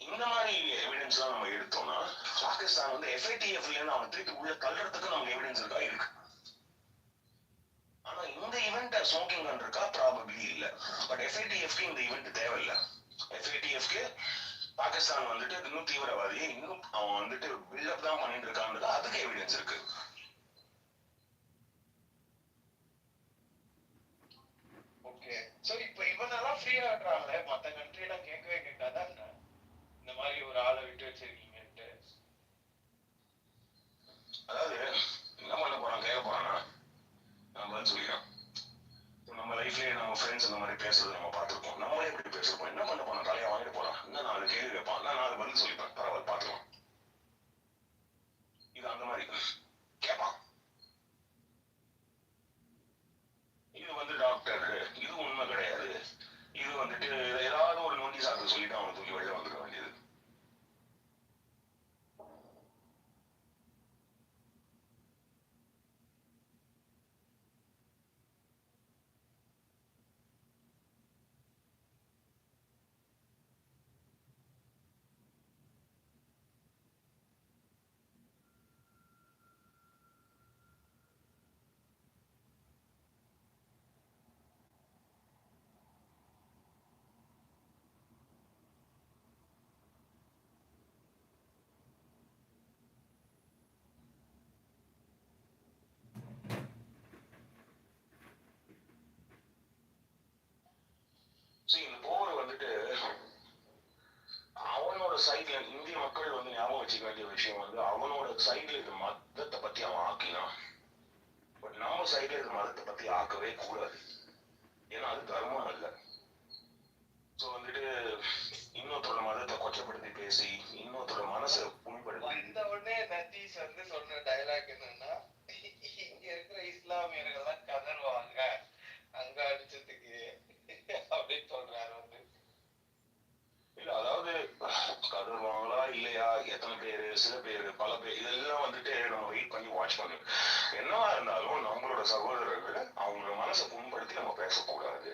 இந்த மாதிரி எவிடன்ஸ் எல்லாம் நம்ம எடுத்தோம்னா பாகிஸ்தான் வந்து FATFல இருந்து அவன் திருப்பி உள்ள தள்ளுறதுக்கு நமக்கு எவிடன்ஸ் இருக்கா? இருக்கு. ஆனா இந்த ஈவெண்ட் ஸ்மோக்கிங் கன் இருக்கா? ப்ராபபிளி இல்ல. பட் FATFக்கு இந்த ஈவெண்ட் தேவையில்லை. FATFக்கு பாகிஸ்தான் வந்துட்டு இன்னும் தீவிரவாதி, இன்னும் அவன் வந்துட்டு பில்டப் தான் பண்ணிட்டு இருக்கான்னு அதுக்கு எவிடன்ஸ் இருக்கு. ஓகே. சோ இப்போ இவனெல்லாம் ஃப்ரீயா விடுறாங்களே, மத்த கண்ட்ரி எல்லாம் கேட்கவே கேட்காதா என்ன? இந்த மாதிரி ஒரு ஆளை விட்டு வச்சிருக்கீங்கன்ட்டு. அதாவது என்ன பண்ண போறான், கேட்க போறானா? நான் பதில் சொல்லிடுறேன். நம்ம லைஃப்லயே நம்ம ஃப்ரெண்ட்ஸ் இந்த மாதிரி பேசுறது நம்ம பார்த்துருப்போம். நம்மளே எப்படி பேசுறோம், என்ன பண்ண போறோம், தலையை வாங்கிட்டு போறான், இன்னும் 4 கேள்வி கேட்பான், நான் 4 பதில் சொல்லிப்பேன், பரவாயில்ல பார்த்துக்கலாம். இது அந்த மாதிரி கேட்பான். இது வந்து டாக்டர், இது உண்மை கிடையாது, இது வந்துட்டு ஏதாவது ஒரு நோட்டீஸ் ஆக சொல்லிட்டு அவனை தூக்கி வெளில வந்துட வேண்டியது. இந்த போர் வந்துட்டு அவனோட சைட்ல இந்திய மக்கள் வந்து ஞாபகம் வச்சுக்க வேண்டிய விஷயம் வந்து அவனோட சைட்ல இது மதத்தை பத்தி அவன் ஆக்கினான். பட் நம்ம சைட்ல இது மதத்தை பத்தி ஆக்கவே கூடாது. ஏன்னா அது தர்மம் அல்ல. ஸோ வந்துட்டு இன்னொருத்தரோட மதத்தை கொச்சப்படுத்தி பேசி இன்னொருத்தரோட மனசை புண்படுத்தி வந்த உடனே நத்தீஷ் வந்து சொன்ன டைலாக் என்னன்னா, இங்க இருக்கிற இஸ்லாமியர்கள் கதறுவாங்க அங்க அடிச்சதுக்கு அப்படின்னு சொல்றாரு வந்து. இல்ல அதாவது கதறுவாங்களா இல்லையா, எத்தனை பேரு, சில பேரு, பல பேர், இதெல்லாம் வந்துட்டு நம்ம வெயிட் பண்ணி வாட்ச் பண்ணு. என்னவா இருந்தாலும் நம்மளோட சகோதரர்கள் அவங்களோட மனசை புண்படுத்தி நம்ம பேசக்கூடாது.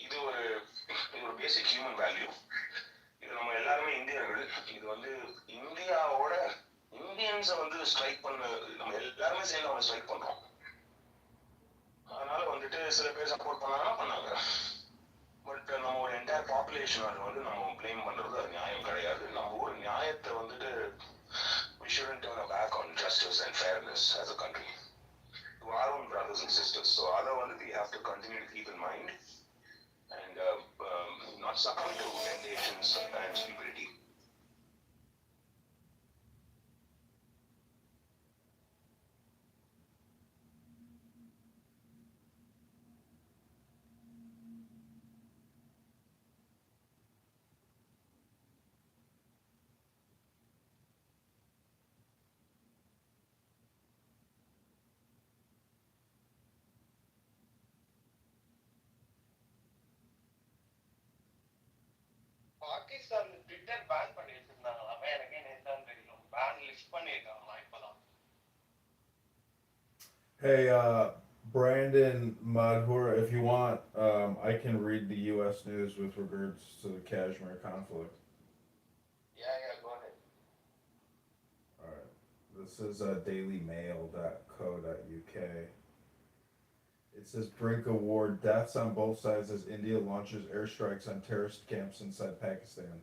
இது ஒரு பேசிக் ஹியூமன் வேல்யூ. இது நம்ம எல்லாருமே இந்தியர்கள். இது வந்து இந்தியாவோட இந்தியன்ஸை வந்து ஸ்ட்ரைக் பண்ண நம்ம எல்லாருமே சேர்ந்து அவனை ஸ்ட்ரைக் பண்றோம். அதனால வந்துட்டு சில பேர் சப்போர்ட் பண்ணாங்க. பட் நம்ம ஒரு என்டையர் பாப்புலேஷன் அது வந்து நம்ம பிளேம் பண்றது அது நியாயம் கிடையாது. நம்ம ஒரு நியாயத்தை வந்துட்டு we shouldn't turn our back on justice and fairness as a country to our own brothers and sisters. So அதை வந்து we have to continue to keep in mind and not succumb to temptations and stupidity. Pakistan Twitter ban பண்ணி வச்சிருந்தாங்களாமே, எனக்கே நேத்தான் தெரியும். Pan list பண்ணியிருக்காங்களாம் இப்பதான். Hey, Brandon Madhur, if you want, I can read the U.S. news with regards to the Kashmir conflict. Yeah, go ahead. All right. This is dailymail.co.uk. It says Brink Award deaths on both sides as India launches airstrikes on terrorist camps inside Pakistan.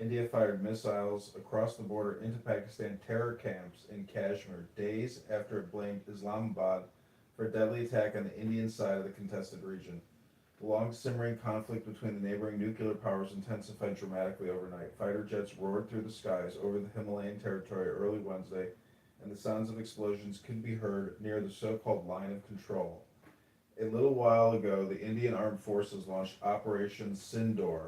India fired missiles across the border into Pakistan terror camps in Kashmir days after it blamed Islamabad for a deadly attack on the Indian side of the contested region. The long simmering conflict between the neighboring nuclear powers intensified dramatically overnight. Fighter jets roared through the skies over the Himalayan territory early Wednesday, and the sounds of explosions could be heard near the so-called line of control. A little while ago, the Indian Armed Forces launched Operation Sindoor,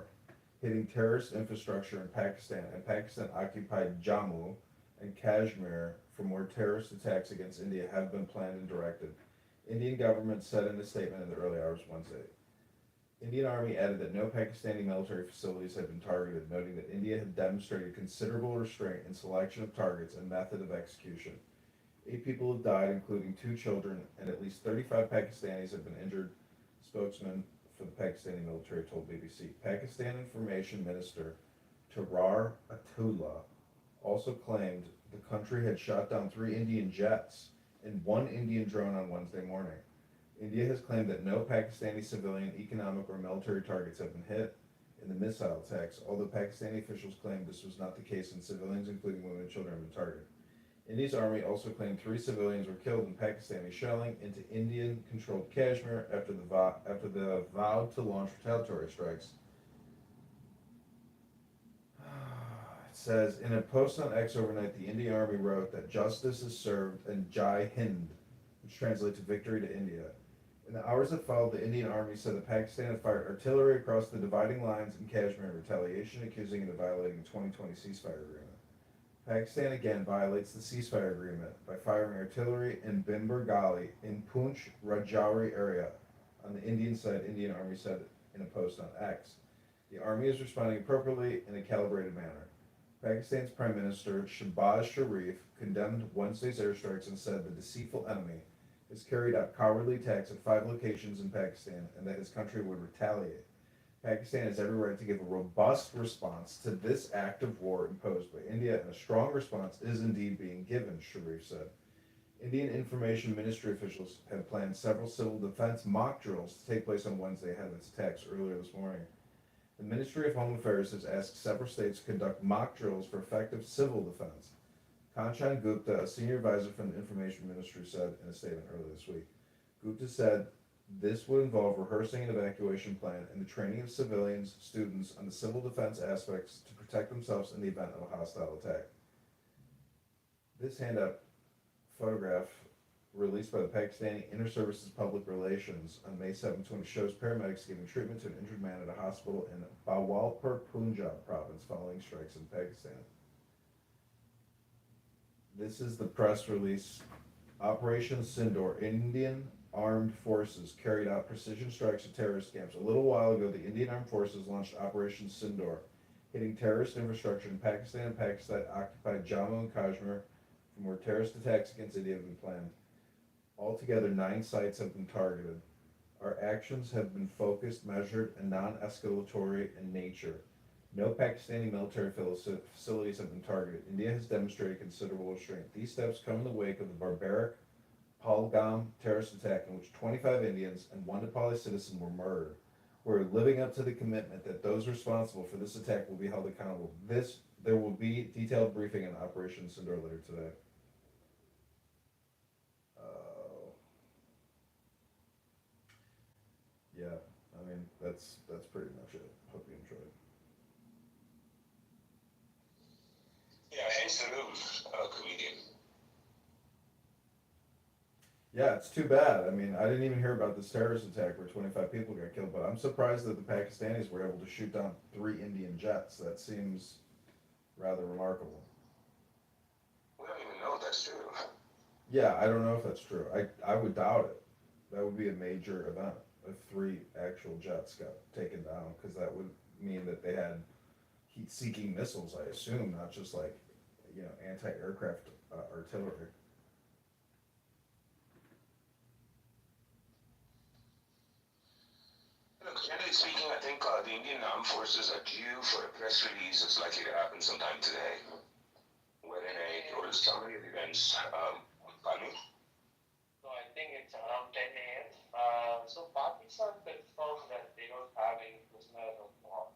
hitting terrorist infrastructure in Pakistan and Pakistan-occupied Jammu and Kashmir from where terrorist attacks against India have been planned and directed. Indian government said in a statement in the early hours Wednesday. Indian Army added that no Pakistani military facilities had been targeted, noting that India had demonstrated considerable restraint in selection of targets and method of execution. 8 people have died, including 2 children, and at least 35 Pakistanis have been injured, spokesman for the Pakistani military told BBC. Pakistan Information Minister Tarar Atullah also claimed the country had shot down 3 Indian jets and 1 Indian drone on Wednesday morning. India has claimed that no Pakistani civilian, economic, or military targets have been hit in the missile attacks, although Pakistani officials claimed this was not the case and civilians, including women and children, have been targeted. India's army also claimed 3 civilians were killed in Pakistani shelling into Indian-controlled Kashmir after the vowed to launch retaliatory strikes. It says, in a post on X overnight, the Indian Army wrote that justice is served and Jai Hind, which translates to victory to India. In the hours that followed, the Indian Army said that Pakistan had fired artillery across the dividing lines in Kashmir in retaliation, accusing it of violating the 2020 ceasefire agreement. Pakistan again violates the ceasefire agreement by firing artillery in Bimber Gali in Poonch Rajouri area. On the Indian side, Indian Army said in a post on X. The army is responding appropriately in a calibrated manner. Pakistan's Prime Minister Shehbaz Sharif condemned Wednesday's airstrikes and said the deceitful enemy has carried out cowardly attacks at 5 locations in Pakistan and that his country would retaliate. Pakistan has every right to give a robust response to this act of war imposed by India, and a strong response is indeed being given, Sharif said. Indian Information Ministry officials have planned several civil defense mock drills to take place on Wednesday ahead of its attacks earlier this morning. The Ministry of Home Affairs has asked several states to conduct mock drills for effective civil defense. Kanchan Gupta, a senior advisor from the Information Ministry, said in a statement earlier this week. Gupta said this would involve rehearsing an evacuation plan and the training of civilians, students on the civil defense aspects to protect themselves in the event of a hostile attack. This hand-up photograph released by the Pakistani Inter-Services Public Relations on May 7th shows paramedics giving treatment to an injured man at a hospital in Bawalpur, Punjab province following strikes in Pakistan. This is the press release. Operation Sindoor, Indian Armed Forces carried out precision strikes at terrorist camps. A little while ago, the Indian Armed Forces launched Operation Sindoor, hitting terrorist infrastructure in Pakistan and Pakistan-occupied Jammu and Kashmir, from where terrorist attacks against India have been planned. Altogether, 9 sites have been targeted. Our actions have been focused, measured, and non-escalatory in nature. No Pakistani military facilities have been targeted. India has demonstrated considerable restraint. These steps come in the wake of the barbaric Pahalgam terrorist attack in which 25 Indians and 1 Nepali citizen were murdered. We're living up to the commitment that those responsible for this attack will be held accountable. There will be detailed briefing on Operation Sindoor later today. Yeah, I mean, that's pretty much it. Hope you enjoyed. Yeah, hence the news, comedian. Yeah, it's too bad. I mean, I didn't even hear about this terrorist attack where 25 people got killed, but I'm surprised that the Pakistanis were able to shoot down 3 Indian jets. That seems rather remarkable. We don't even know if that's true. Yeah, I don't know if that's true. I would doubt it. That would be a major event if 3 actual jets got taken down, because that would mean that they had heat-seeking missiles, I assume, not just like, you know, anti-aircraft artillery. Look, generally speaking, I think the Indian Armed Forces are due for a press release. It's likely to happen sometime today, wherein a total summary of events. Pardon me? No, I think it's around 10 a.m. So Pakistan confirmed that they don't have any prisoners of war.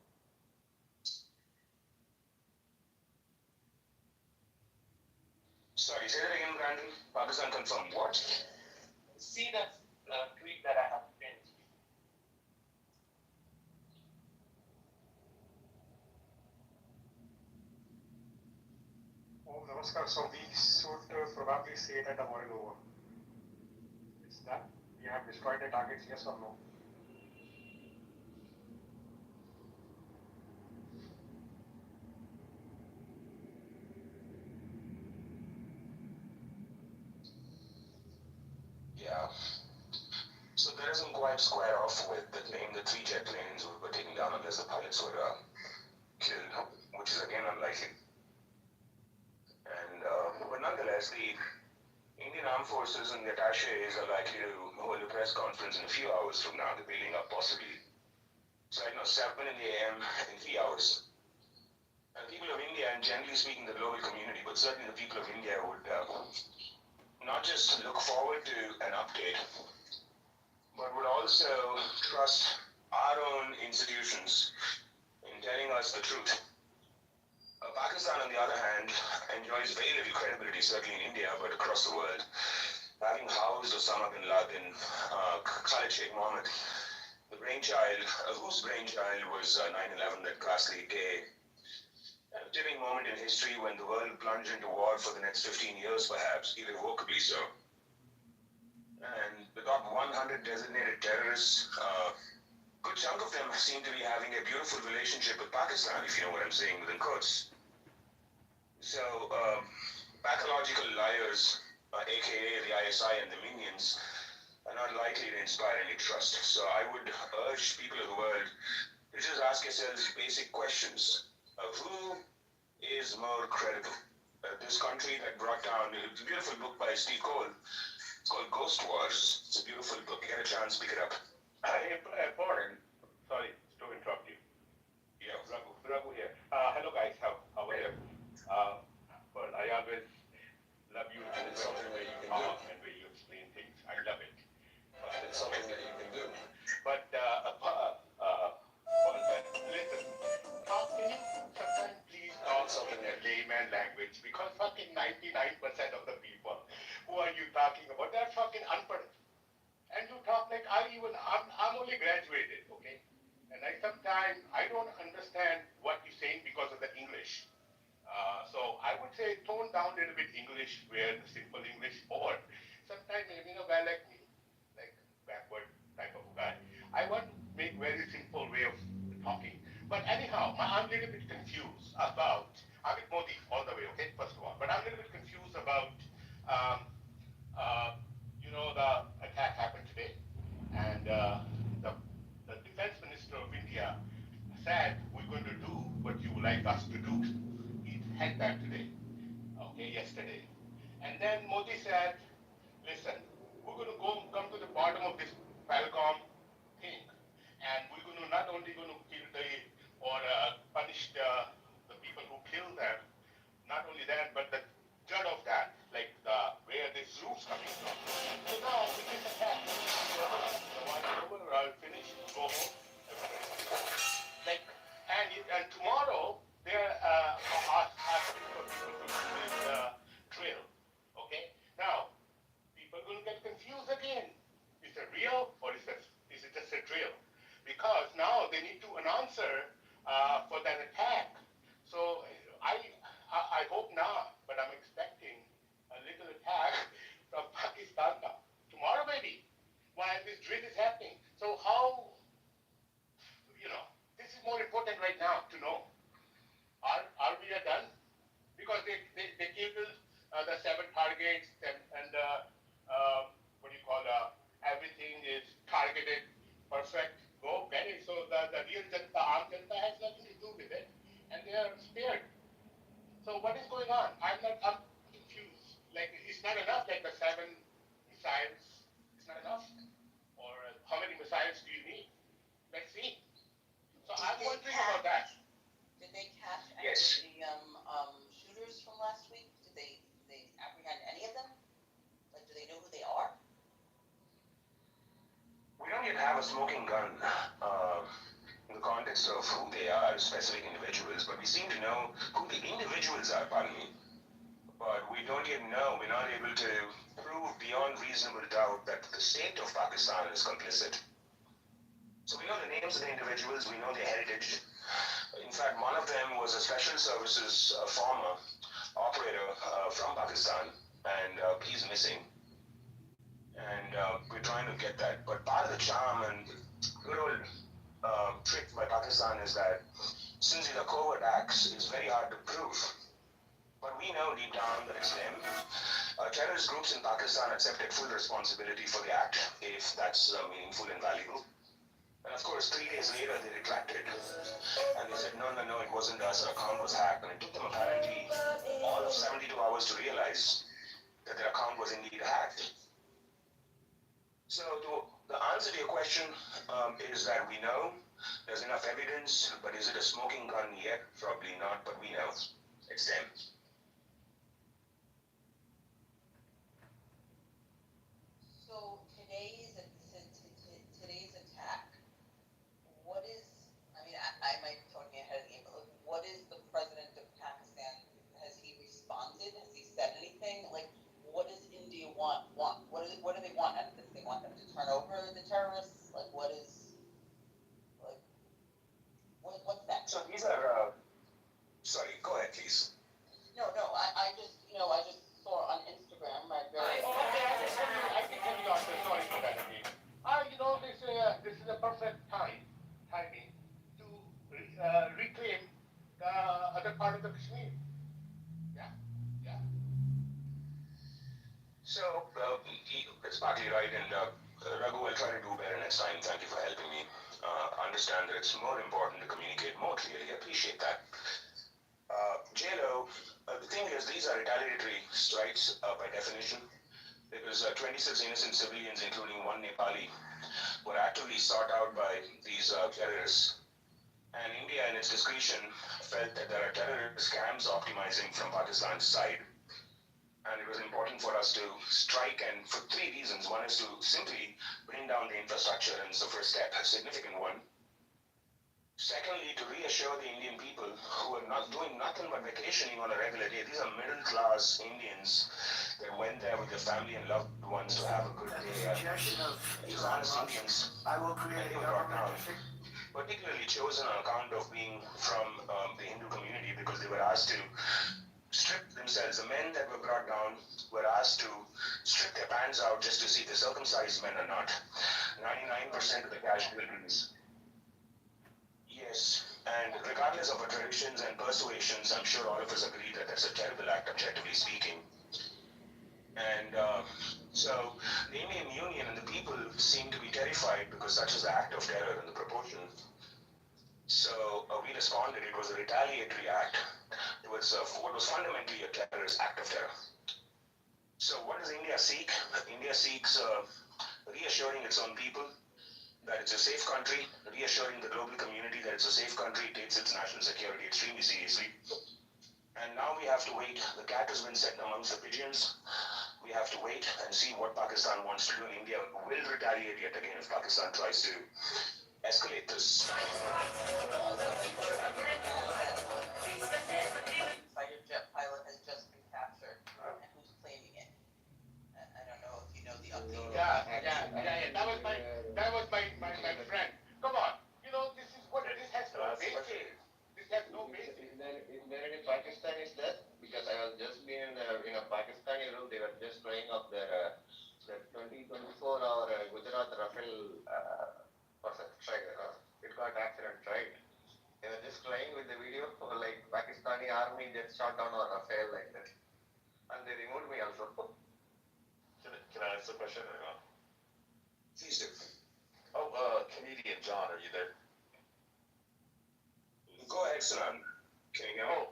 Sorry, say that again, Brandon. Pakistan confirmed what? See that tweet that I have pinned. Oh, Namaskar. So we should probably say that the war is over. It's done. We have destroyed the targets, yes or no? Yeah. So that doesn't quite square off with the claim that 3 jet planes were taken down unless the pilots were killed, which is again unlikely. And but nonetheless, the Indian Armed Forces and the attaches are likely to hold a press conference in a few hours from now. They're building up possibly. So right now, 7 in the AM in 3 hours. And people of India, and generally speaking, the global community, but certainly the people of India would not just look forward to an update, but would also trust our own institutions in telling us the truth. Pakistan, on the other hand, enjoys very little credibility, certainly in India, but across the world. Having housed Osama bin Laden, Khalid Sheikh Mohammed, the brainchild, whose brainchild was 9/11, that ghastly day, a tipping moment in history when the world plunged into war for the next 15 years, perhaps, irrevocably so. And the top 100 designated terrorists, good chunk of them seem to be having a beautiful relationship with Pakistan, if you know what I'm saying, within quotes. So, pathological liars, aka the ISI and the minions, are not likely to inspire any trust. So I would urge people of the world to just ask yourselves basic questions of who is more credible. This country that brought down, it's a beautiful book by Steve Cole. It's called Ghost Wars. It's a beautiful book. You get a chance, pick it up. Pardon. Sorry to interrupt you. Yeah. Raghu here. Hello guys, how are you? Well, I always love you and it's something that you can do and where you explain things. I love it. It's something that you can do. But listen, can you sometimes please talk something in layman language, because fucking 99% of the people who are you talking about, they're fucking unpredictable. And you talk like I'm only graduated, okay? And sometimes I don't understand what you're saying because of the English. So I would say tone down a little bit English, where the simple English, or sometimes maybe a guy like me, like backward type of guy, I want to make very simple way of talking. But anyhow, I'm a little bit confused about, I'm with Modi all the way, okay, first of all, but I'm a little bit confused about, the attack happened today, and the defense minister of India said, we're going to do what you would like us to do. He had that today, okay, yesterday. And then Modi said, listen, we're going to come to the bottom of this Palgam thing, and we're going to not only going to kill punish the people who killed them, not only that, but the judge of that, like where this roof's coming from. So now with this attack, the one over, I'll finish, go home, everybody. Like, and tomorrow they're asking for people to do this drill. Okay? Now, people will get confused again. Is it real or is it just a drill? Because now they need to an answer for that attack. So I hope not, but I'm expecting a little attack from Pakistan now. Tomorrow maybe, while this drill is happening. So how, this is more important right now to know. Are we done? Because they killed the 7 targets and what do you call, everything is targeted, perfect, go, get it. So the real Janta, Aam Janta has nothing to do with it. And they smoking gun in the context of who they are, specific individuals, but we seem to know who the individuals are, pardon me. But we don't yet know, we're not able to prove beyond reasonable doubt that the state of Pakistan is complicit. So we know the names of the individuals, we know their heritage. In fact, one of them was a special services former operator from Pakistan, and he's missing. And we're trying to get that. But part of the charm and good old trick by Pakistan is that since these are covert acts, it's very hard to prove. But we know deep down that it's them. Terrorist groups in Pakistan accepted full responsibility for the act, if that's meaningful and valuable. And of course, 3 days later, they retracted. And they said, no, it wasn't us, our account was hacked. And it took them apparently all of 72 hours to realize that their account was indeed hacked. So the answer to your question is that we know there's enough evidence, but is it a smoking gun yet? Probably not, but we know it's them. So today's attack, what is, I might be talking ahead of the game, but what is the president of Pakistan, has he responded, has he said anything? Like, what does India want? What do they want out of this? They want them to turn over the terrorists? Like, what's that? So these are, sorry, go ahead, please. No, I just saw on Instagram, I can tell you after, sorry for that again. This is a perfect timing to reclaim the other part of the Kashmir. Yeah. So, it's partly right, and Raghu, I'll try to do better next time. Thank you for helping me understand that it's more important to communicate more clearly. I appreciate that. JLo, the thing is, these are retaliatory strikes by definition, because 26 innocent civilians, including one Nepali, were actively sought out by these terrorists. And India, in its discretion, felt that there are terrorist scams optimizing from Pakistan's side. And it was important for us to strike, and for 3 reasons. One is to simply bring down the infrastructure, and it's the first step, a significant one. Secondly, to reassure the Indian people who are not doing nothing but vacationing on a regular day. These are middle-class Indians that went there with their family and loved ones to have a good day. These honest Indians, I will create a government, particularly chosen on account of being from the Hindu community, because they were asked to strip themselves. The men that were brought down were asked to strip their pants out just to see if the circumcised men or not. 99% of the casualties. Yes, and regardless of our traditions and persuasions, I'm sure all of us agree that that's a terrible act, objectively speaking. And so the Indian Union and the people seem to be terrified because such is the act of terror and the proportion. So we responded. It was a retaliatory act. It was what was fundamentally a terrorist act of terror. So what does India seek? India seeks reassuring its own people that it's a safe country, reassuring the global community that it's a safe country, takes its national security extremely seriously. And now we have to wait. The cat has been set amongst the pigeons. We have to wait and see what Pakistan wants to do. India will retaliate yet again if Pakistan tries to escalate this. Fighter jet pilot has just been captured, and who's claiming it? I don't know if you know the update. Yeah. That was my friend. Come on. This is what this has no basis. This has no basis. Is there any Pakistanis there? Because I was just being in a Pakistani room. They were just flying up their 2024 or Gujarat Rafale it got accident, right? They were just flying with the video for like Pakistani army just shot down our Rafale like that. And they removed me also. Can I ask a question? Please do. Comedian John, are you there? Go ahead, Sanan. Can you hear me?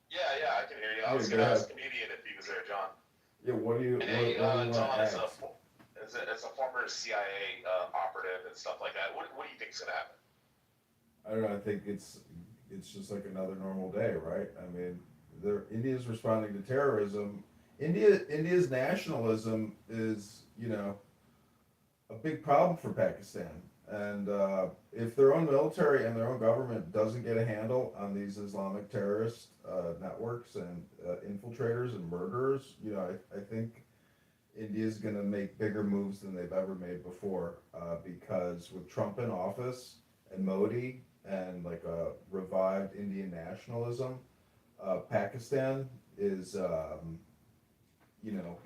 Yeah, I can hear you. I was Yeah, going to go ask comedian if he was there, John. Yeah, what do you Hey, want to John, ask? as a former CIA operative and stuff like that, what do you think's going to happen? I don't know. I think it's just like another normal day, right? I mean, India's responding to terrorism. India's nationalism is, a big problem for Pakistan. And if their own military and their own government doesn't get a handle on these Islamic terrorist networks and infiltrators and murderers, you know, I think India's going to make bigger moves than they've ever made before, because with Trump in office and Modi and like a revived Indian nationalism, Pakistan is, you know,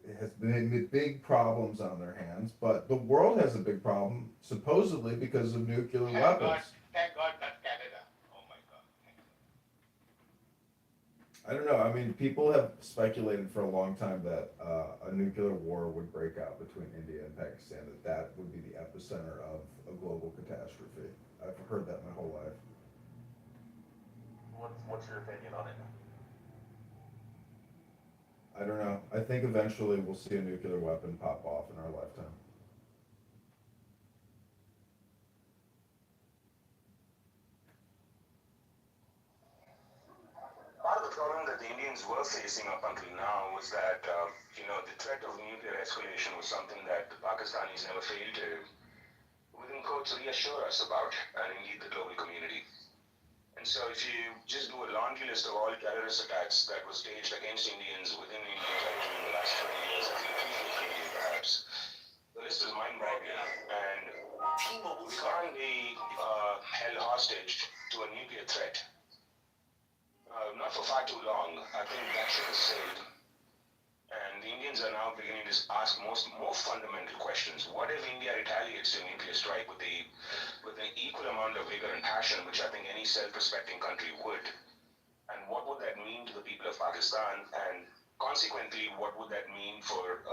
it has been big problems on their hands, but the world has a big problem, supposedly because of nuclear weapons. Thank God that's Canada. Oh my God. I don't know. I mean, people have speculated for a long time that a nuclear war would break out between India and Pakistan, that would be the epicenter of a global catastrophe. I've heard that my whole life. What's your opinion on it? I don't know. I think eventually we'll see a nuclear weapon pop off in our lifetime. Part of the problem that the Indians were facing up until now was that, you know, the threat of nuclear escalation was something that the Pakistanis never failed to, within quotes, reassure us about, and indeed the global community. And so if you just do a laundry list of all terrorist attacks that were staged against Indians within Indian territory in the last 20 years, I think 20 perhaps, the list is mind-boggling. And we can't be held hostage to a nuclear threat. Not for far too long. I think that ship has sailed. And the Indians are now beginning to ask more fundamental questions. What if India retaliates to a nuclear strike with an equal amount of vigor and passion, which I think any self-respecting country would? And what would that mean to the people of Pakistan? And consequently, what would that mean for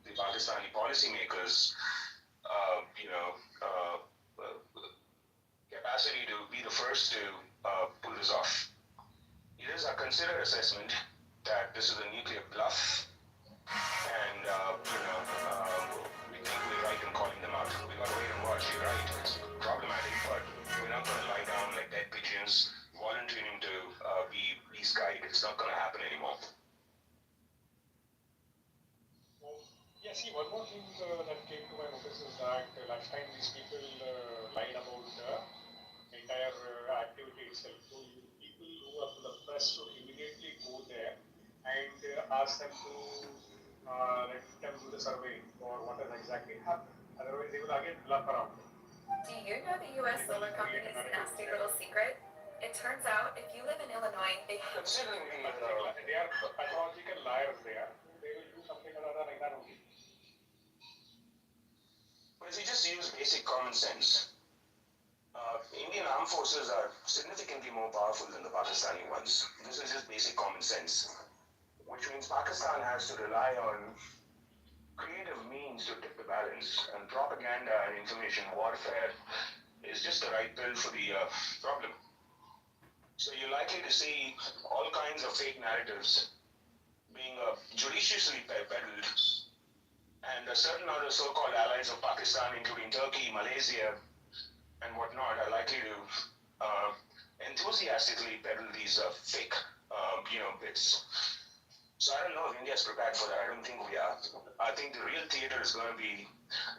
the Pakistani policymakers, capacity to be the first to pull this off? It is a considered assessment that this is a nuclear bluff. And, we think we're right in calling them out. We gotta wait and watch. You're right. It's problematic, but we're not gonna lie down like dead pigeons, volunteering to be skied. It's not gonna happen anymore. Yeah, see, one more thing that came to my notice is that last time these people lied about the entire activity itself. So people who are to the press should immediately go there and ask them to let them do the survey for what has exactly happened. Otherwise, they will again bluff around. Do you know the U.S. solar company's nasty little secret? It turns out if you live in Illinois, they have... Considering They are pathological liars there. They will do something or other like that only. But if you just use basic common sense, Indian armed forces are significantly more powerful than the Pakistani ones. This is just basic common sense, which means Pakistan has to rely on creative means to tip the balance, and propaganda and information warfare is just the right pill for the problem. So you're likely to see all kinds of fake narratives being judiciously peddled, and certain other so-called allies of Pakistan, including Turkey, Malaysia, and whatnot, are likely to enthusiastically peddle these fake, bits. So I don't know if India's prepared for that. I don't think we are. I think the real theater is going to be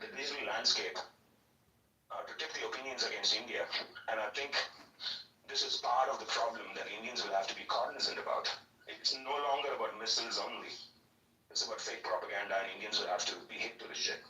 the digital landscape to tip the opinions against India. And I think this is part of the problem that Indians will have to be cognizant about. It's no longer about missiles only. It's about fake propaganda, and Indians will have to be hit to the shit.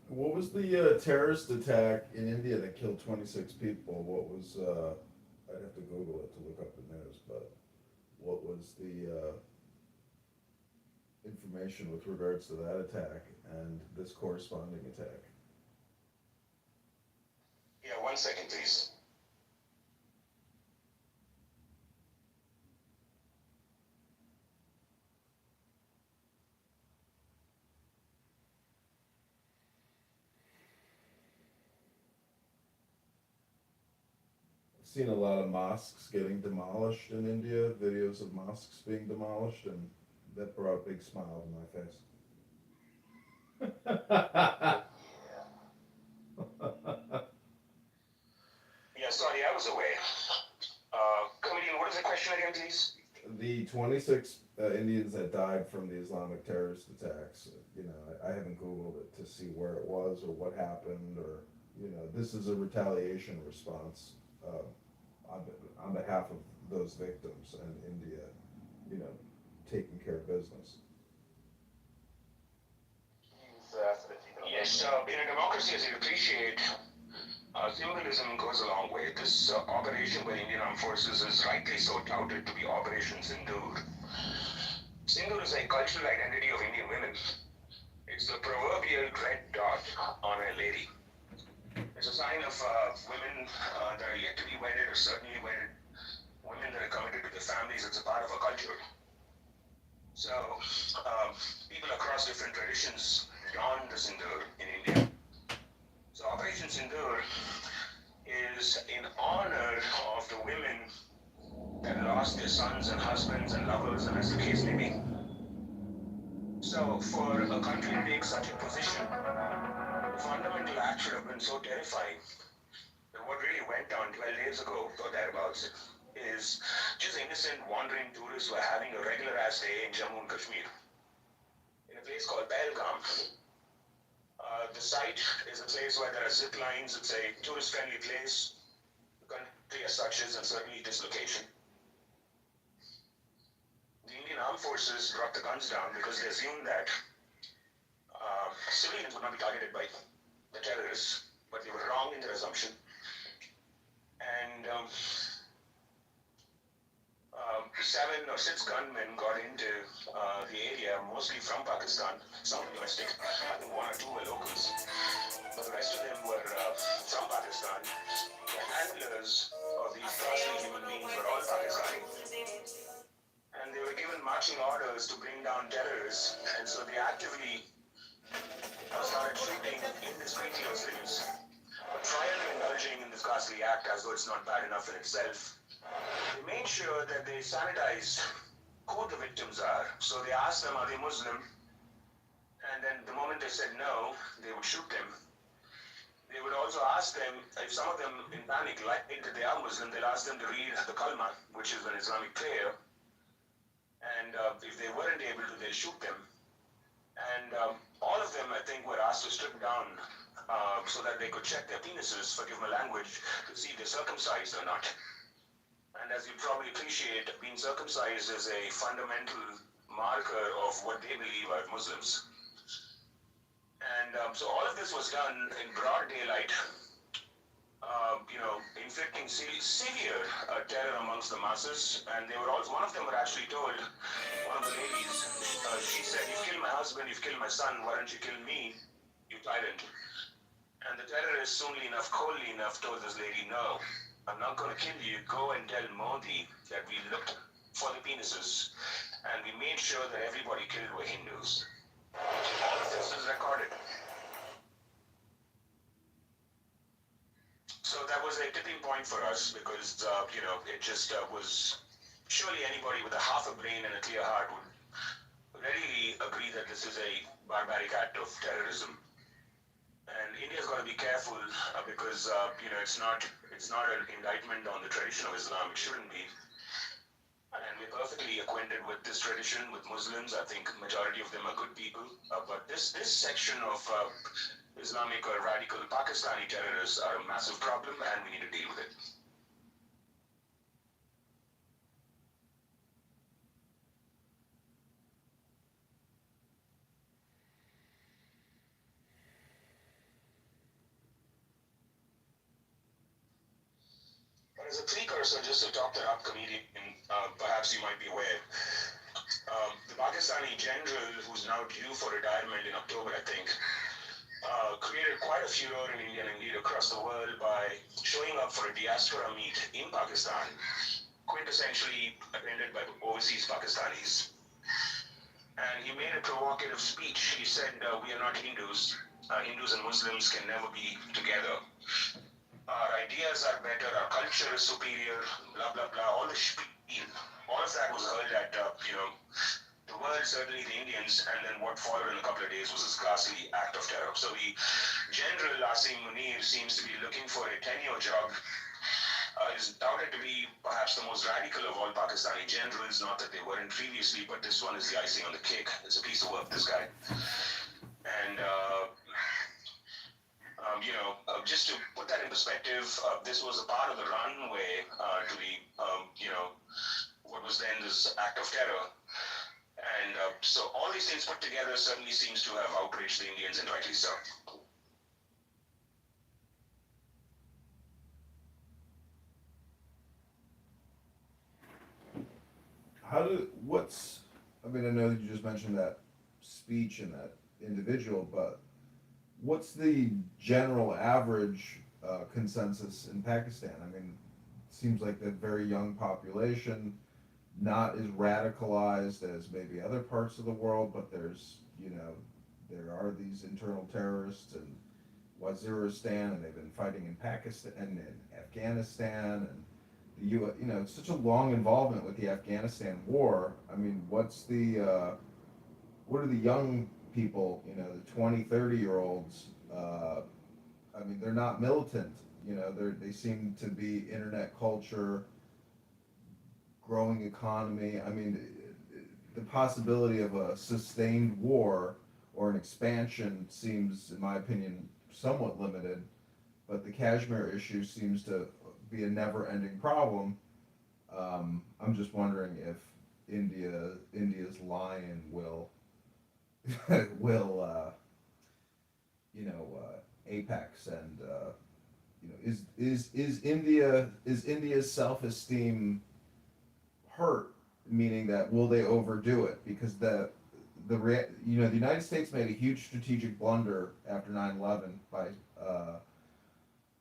What was the terrorist attack in India that killed 26 people? What was, I'd have to Google it to look up the news, but what was the information with regards to that attack and this corresponding attack? Yeah, 1 second, please. seen a lot of mosques getting demolished in India, videos of mosques being demolished, and that brought a big smile to my face. Yeah, sorry, I was away. Comedian, what is the question again, please? The 26 Indians that died from the Islamic terrorist attacks, you know, I haven't Googled it to see where it was or what happened, or, you know, this is a retaliation response on behalf of those victims and India, you know, taking care of business. Yes, in a democracy, as you appreciate, symbolism goes a long way. This operation by Indian Armed Forces is rightly so touted to be Operation Sindoor. Sindoor is a cultural identity of Indian women. It's the proverbial red dot on a lady. It's a sign of women that are yet to be wedded or certainly wedded, women that are committed to their families. It's a part of a culture. So, people across different traditions don the Sindoor in India. So Operation Sindoor is in honor of the women that lost their sons and husbands and lovers, and as the case may be. So for a country to take such a position, the fundamental act should have been so terrifying that what really went down 12 days ago, or thereabouts, is just innocent wandering tourists were having a regular ass day in Jammu and Kashmir, in a place called Pahalgam. The site is a place where there are zip lines. It's a tourist-friendly place. The country as such is, and certainly dislocation. The Indian Armed Forces brought the guns down because they assumed that civilians would not be targeted by the terrorists, but they were wrong in their assumption. And 7 or 6 gunmen got into the area, mostly from Pakistan, some domestic, I think 1 or 2 were locals, but the rest of them were from Pakistan. The handlers of these ghastly human beings were all Pakistani. And they were given marching orders to bring down terrorists, and so they actively started shooting indiscreetly those civilians. But prior to indulging in this ghastly act, as though it's not bad enough in itself, they made sure that they sanitized who the victims are. So they asked them, are they Muslim? And then the moment they said no, they would shoot them. They would also ask them, if some of them in panic like that they are Muslim, they'll ask them to read the Kalma, which is an Islamic prayer. And if they weren't able to, they'll shoot them. And all of them, I think, were asked to strip down so that they could check their penises, forgive my language, to see if they're circumcised or not. And as you probably appreciate, being circumcised is a fundamental marker of what they believe are Muslims. And so all of this was done in broad daylight, you know, inflicting severe terror amongst the masses. And they were also, one of them were actually told, one of the ladies, she said, you've killed my husband, you've killed my son, why don't you kill me, you tyrant? And the terrorist, soonly enough, coldly enough, told this lady, no, I'm not going to kill you. Go and tell Modi that we looked for the penises and we made sure that everybody killed were Hindus. All of this is recorded. So that was a tipping point for us because, you know, it just was, surely anybody with a half a brain and a clear heart would readily agree that this is a barbaric act of terrorism. And India's got to be careful because, you know, it's not an indictment on the tradition of Islam. It shouldn't be. And we're perfectly acquainted with this tradition, with Muslims. I think majority of them are good people. But this section of Islamic or radical Pakistani terrorists are a massive problem, and we need to deal with it. As a precursor, just to talk to our comedian, perhaps you might be aware, the Pakistani general, who's now due for retirement in October, I think, created quite a furor in India and indeed across the world by showing up for a diaspora meet in Pakistan, quintessentially attended by overseas Pakistanis. And he made a provocative speech. He said, we are not Hindus. Hindus and Muslims can never be together. our ideas are better, our culture is superior, blah, blah, blah, all the spiel. All of that was hurled at, the world, certainly the Indians, and then what followed in a couple of days was this ghastly act of terror. So the General Asim Munir seems to be looking for a tenure job. Is touted to be perhaps the most radical of all Pakistani generals, not that they weren't previously, but this one is the icing on the cake. It's a piece of work, this guy. And, just to put that in perspective, this was a part of the runway to the, what was then this act of terror. And so all these things put together certainly seems to have outraged the Indians, and rightly so. I mean, I know that you just mentioned that speech and that individual, but what's the general average consensus in Pakistan? I mean, it seems like a very young population, not as radicalized as maybe other parts of the world, but there's, there are these internal terrorists in Waziristan, and they've been fighting in Pakistan and in Afghanistan, and the it's such a long involvement with the Afghanistan war. I mean, what are the young people, the 20, 30-year-olds, I mean, they're not militant, they seem to be internet culture, growing economy. I mean, the possibility of a sustained war or an expansion seems, in my opinion, somewhat limited, but the Kashmir issue seems to be a never-ending problem. I'm just wondering if India's lion will apex, and is India's self-esteem hurt? Meaning that will they overdo it? Because the United States made a huge strategic blunder after 9/11 by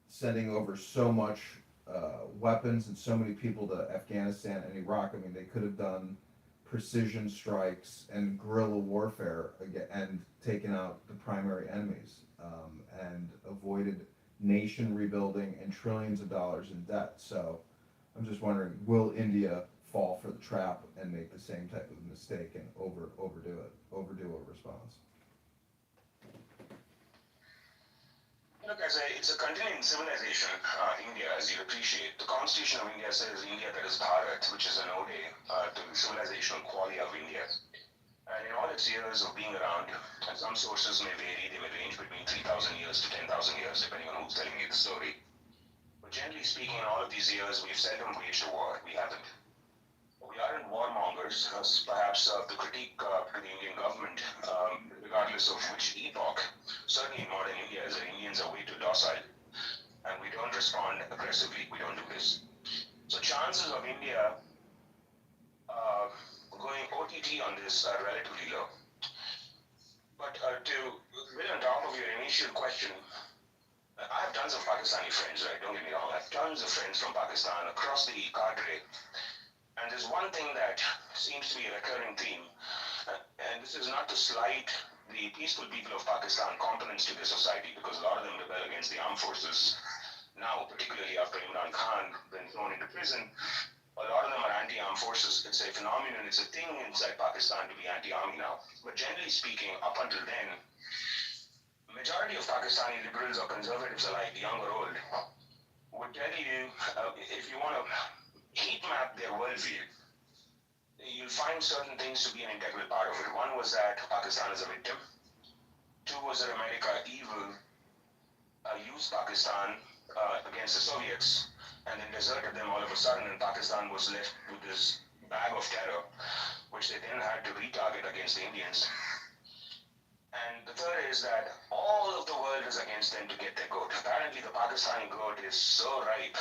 sending over so much weapons and so many people to Afghanistan and Iraq. I mean, they could have done precision strikes and guerrilla warfare and taken out the primary enemies, and avoided nation rebuilding and trillions of dollars in debt. So I'm just wondering, will India fall for the trap and make the same type of mistake and overdo a response? Look, it's a continuing civilization, India, as you appreciate. The Constitution of India says India that is Bharat, which is an ode to the civilizational quality of India. And in all its years of being around, and some sources may vary, they may range between 3,000 years to 10,000 years, depending on who's telling you the story. But generally speaking, in all of these years, we've seldom waged a war. We haven't. We aren't warmongers, perhaps the critique to the Indian government, regardless of which epoch, certainly in modern India, is that Indians are way too docile, and we don't respond aggressively. We don't do this. So chances of India going OTT on this are relatively low. But to build on top of your initial question, I have tons of Pakistani friends, right? Don't get me wrong. I have tons of friends from Pakistan across the cadre. And there's one thing that seems to be a recurring theme, and this is not to slight the peaceful people of Pakistan components to their society, because a lot of them rebel against the armed forces. Now, particularly after Imran Khan been thrown into prison, a lot of them are anti-armed forces. It's a phenomenon, it's a thing inside Pakistan to be anti-army now. But generally speaking, up until then, the majority of Pakistani liberals or conservatives alike, young or old, would tell you, if you want to heat map their worldview, you'll find certain things to be an integral part of it. One was that Pakistan is a victim. Two was that America evil used Pakistan against the Soviets and then deserted them all of a sudden, and Pakistan was left with this bag of terror, which they then had to retarget against the Indians. And the third is that all of the world is against them to get their goat. Apparently the Pakistani goat is so ripe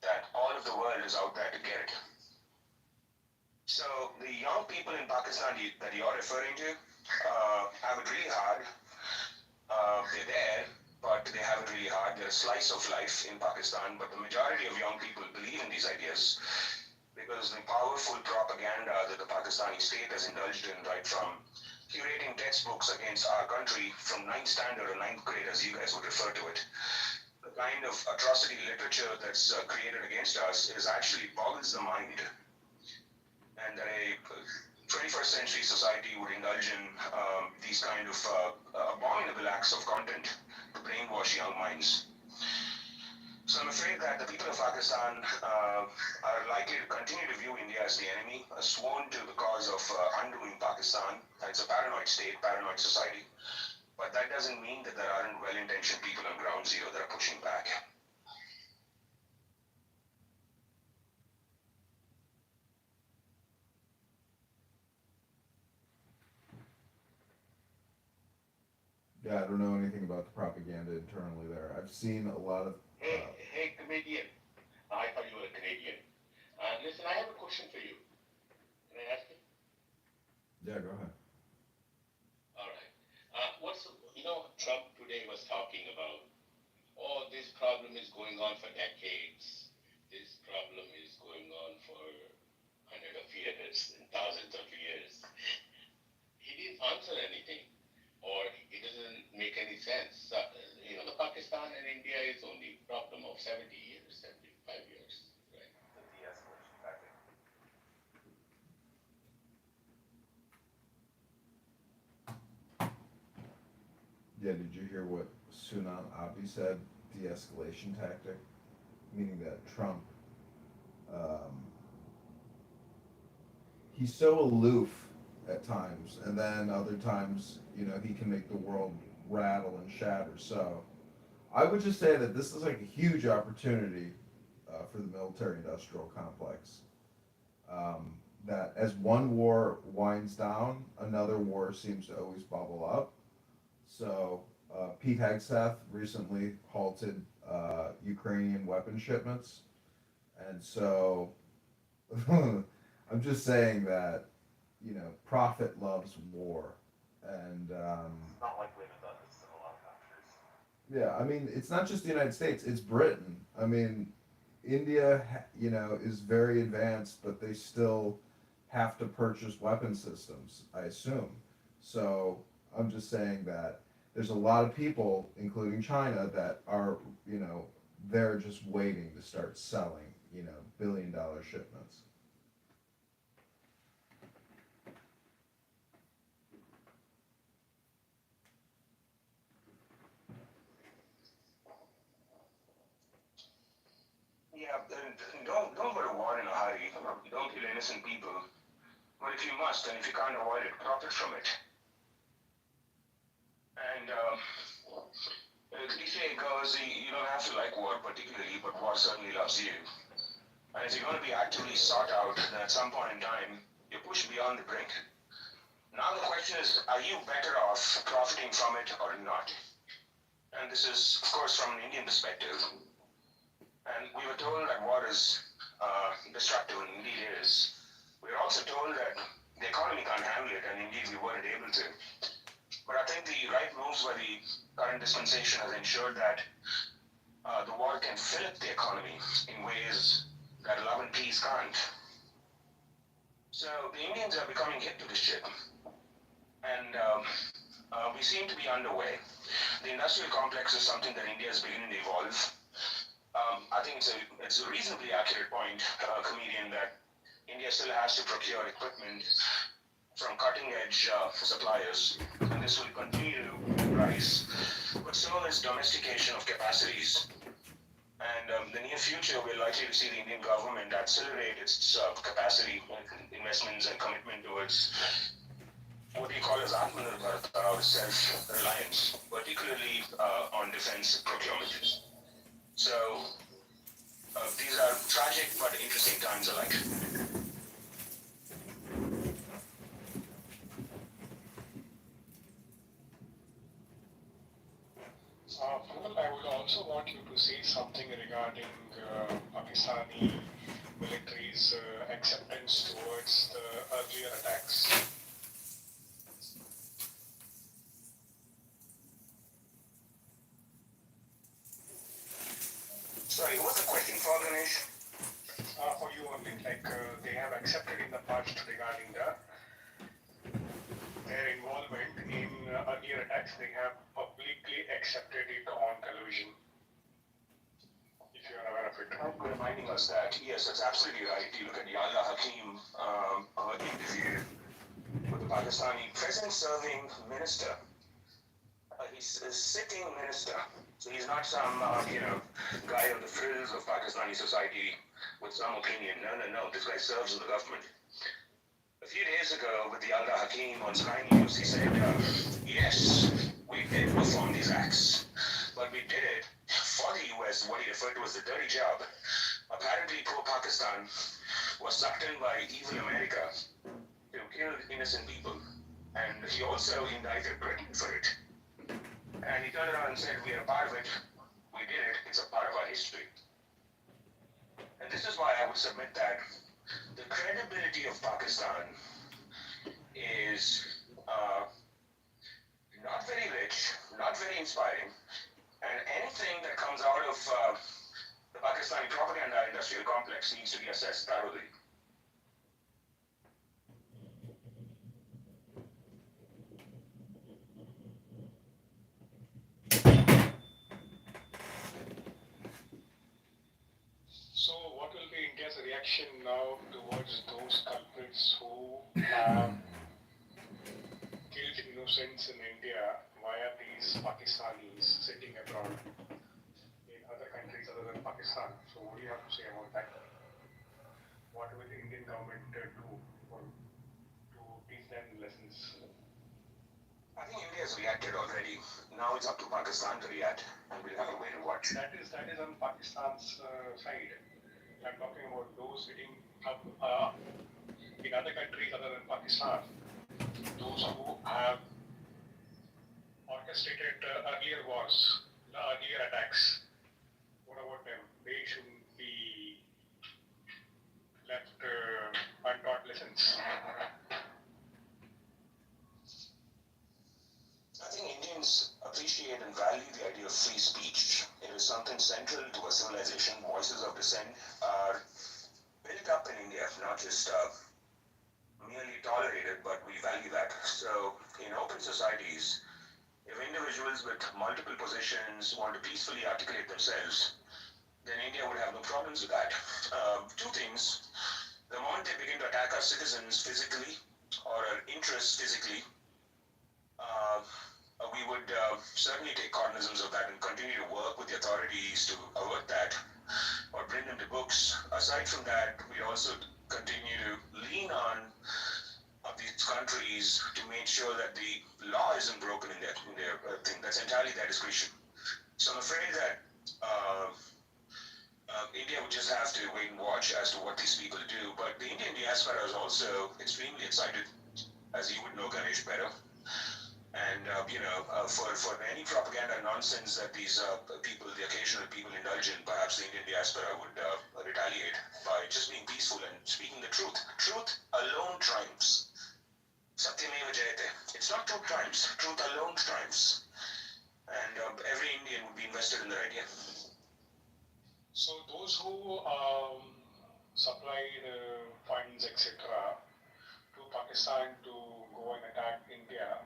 that all of the world is out there to get it. So the young people in Pakistan that you're referring to have it really hard. They're there, but they have it really hard. They're a slice of life in Pakistan, but the majority of young people believe in these ideas because the powerful propaganda that the Pakistani state has indulged in, right from curating textbooks against our country from 9th standard or 9th grade, as you guys would refer to it, the kind of atrocity literature that's created against us is actually boggles the mind. And that a 21st century society would indulge in these kind of abominable acts of content to brainwash young minds. So I'm afraid that the people of Pakistan are likely to continue to view India as the enemy, sworn to the cause of undoing Pakistan. It's a paranoid state, paranoid society. But that doesn't mean that there aren't well-intentioned people on ground zero that are pushing back. Yeah, I don't know anything about the propaganda internally there. I've seen a lot of. Hey, comedian. I thought you were a Canadian. Listen, I have a question for you. Can I ask it? Yeah, go ahead. All right. Trump today was talking about, oh, this problem is going on for decades. This problem is going on for hundreds of years and thousands of years. He didn't answer anything, or it doesn't make any sense. The Pakistan and India is only a problem of 70 years, 75 years, right? The de-escalation tactic. Yeah, did you hear what Sunan Abiy said? De-escalation tactic, meaning that Trump, he's so aloof at times, and then other times, he can make the world rattle and shatter. So, I would just say that this is like a huge opportunity for the military-industrial complex. That as one war winds down, another war seems to always bubble up. So Pete Hegseth recently halted Ukrainian weapon shipments. And so I'm just saying that, profit loves war. And Not likely to do this in a lot of countries. yeah, I mean, it's not just the United States, it's Britain. I mean, India, is very advanced, but they still have to purchase weapon systems, I assume. So I'm just saying that there's a lot of people, including China, that are, they're just waiting to start selling, billion-dollar shipments. Yeah, don't go to war in a hurry. Don't kill innocent people. But if you must, and if you can't avoid it, profit from it. And the cliche goes, you don't have to like war particularly, but war certainly loves you. And if you're going to be actively sought out, then at some point in time, you push beyond the brink. Now the question is, are you better off profiting from it or not? And this is, of course, from an Indian perspective. And we were told that war is destructive, and indeed it is. We were also told that the economy can't handle it, and indeed we weren't able to. But I think the right moves by the current dispensation has ensured that the war can fill up the economy in ways that love and peace can't. So the Indians are becoming hip to this shit. And we seem to be underway. The industrial complex is something that India is beginning to evolve. I think it's a reasonably accurate point, comedian, that India still has to procure equipment from cutting-edge suppliers, and this will continue to rise. But so is domestication of capacities. And in the near future, we're likely to see the Indian government accelerate its capacity investments and commitment towards what we call as Atmanirbharta, or self-reliance, particularly on defense procurement. So these are tragic but interesting times alike. Well, I would also want you to say something regarding Pakistani military's acceptance towards the earlier attacks. Sorry, what's the question for, Ganesh? For you only, they have accepted in the past regarding their involvement in earlier attacks, they have publicly accepted it on television. help reminding us that, yes, that's absolutely right. You look at Yalla Hakim interview with the Pakistani president-serving minister. He's a sitting minister, so he's not some, guy on the frills of Pakistani society with some opinion. No. This guy serves in the government. A few days ago, with the Yalla Hakim on Sky News, he said, yes, we did perform these acts, but we did it for the US, what he referred to as the dirty job. Apparently, poor Pakistan was sucked in by evil America to kill innocent people, and he also indicted Britain for it. And he turned around and said, we are a part of it, we did it, it's a part of our history. And this is why I would submit that the credibility of Pakistan is not very rich, not very inspiring, and anything that comes out of the Pakistani propaganda industrial complex needs to be assessed thoroughly. So, what will be India's reaction now towards those culprits who have killed innocents in India via these Pakistanis sitting abroad in other countries other than Pakistan? So, what do you have to say about that? What will the Indian government do to teach them lessons? I think India has reacted already. Now it's up to Pakistan to react, and we'll have to wait and watch. That is on Pakistan's side. I'm talking about those sitting up in other countries other than Pakistan. Those who have orchestrated earlier wars, earlier attacks. What about them? They shouldn't be left untaught lessons. I think Indians appreciate and value the idea of free speech. It is something central to a civilization. Voices of dissent are built up in India, not just merely tolerated, but we value that. So in open societies, if individuals with multiple positions want to peacefully articulate themselves, then India would have no problems with that. Two things. The moment they begin to attack our citizens physically or our interests physically, we would certainly take cognizance of that and continue to work with the authorities to avert that or bring them to books. Aside from that, we also continue to lean on these countries to make sure that the law isn't broken in their thing. That's entirely their discretion. So I'm afraid that India would just have to wait and watch as to what these people do. But the Indian diaspora is also extremely excited, as you would know, Ganesh, better. And, for any propaganda nonsense that these people, the occasional people indulge in, perhaps the Indian diaspora would retaliate by just being peaceful and speaking the truth. Truth alone triumphs. Satyameva Jayate. It's not truth triumphs. Truth alone triumphs. And every Indian would be invested in their idea. So those who supplied funds, etc., to Pakistan to go and attack India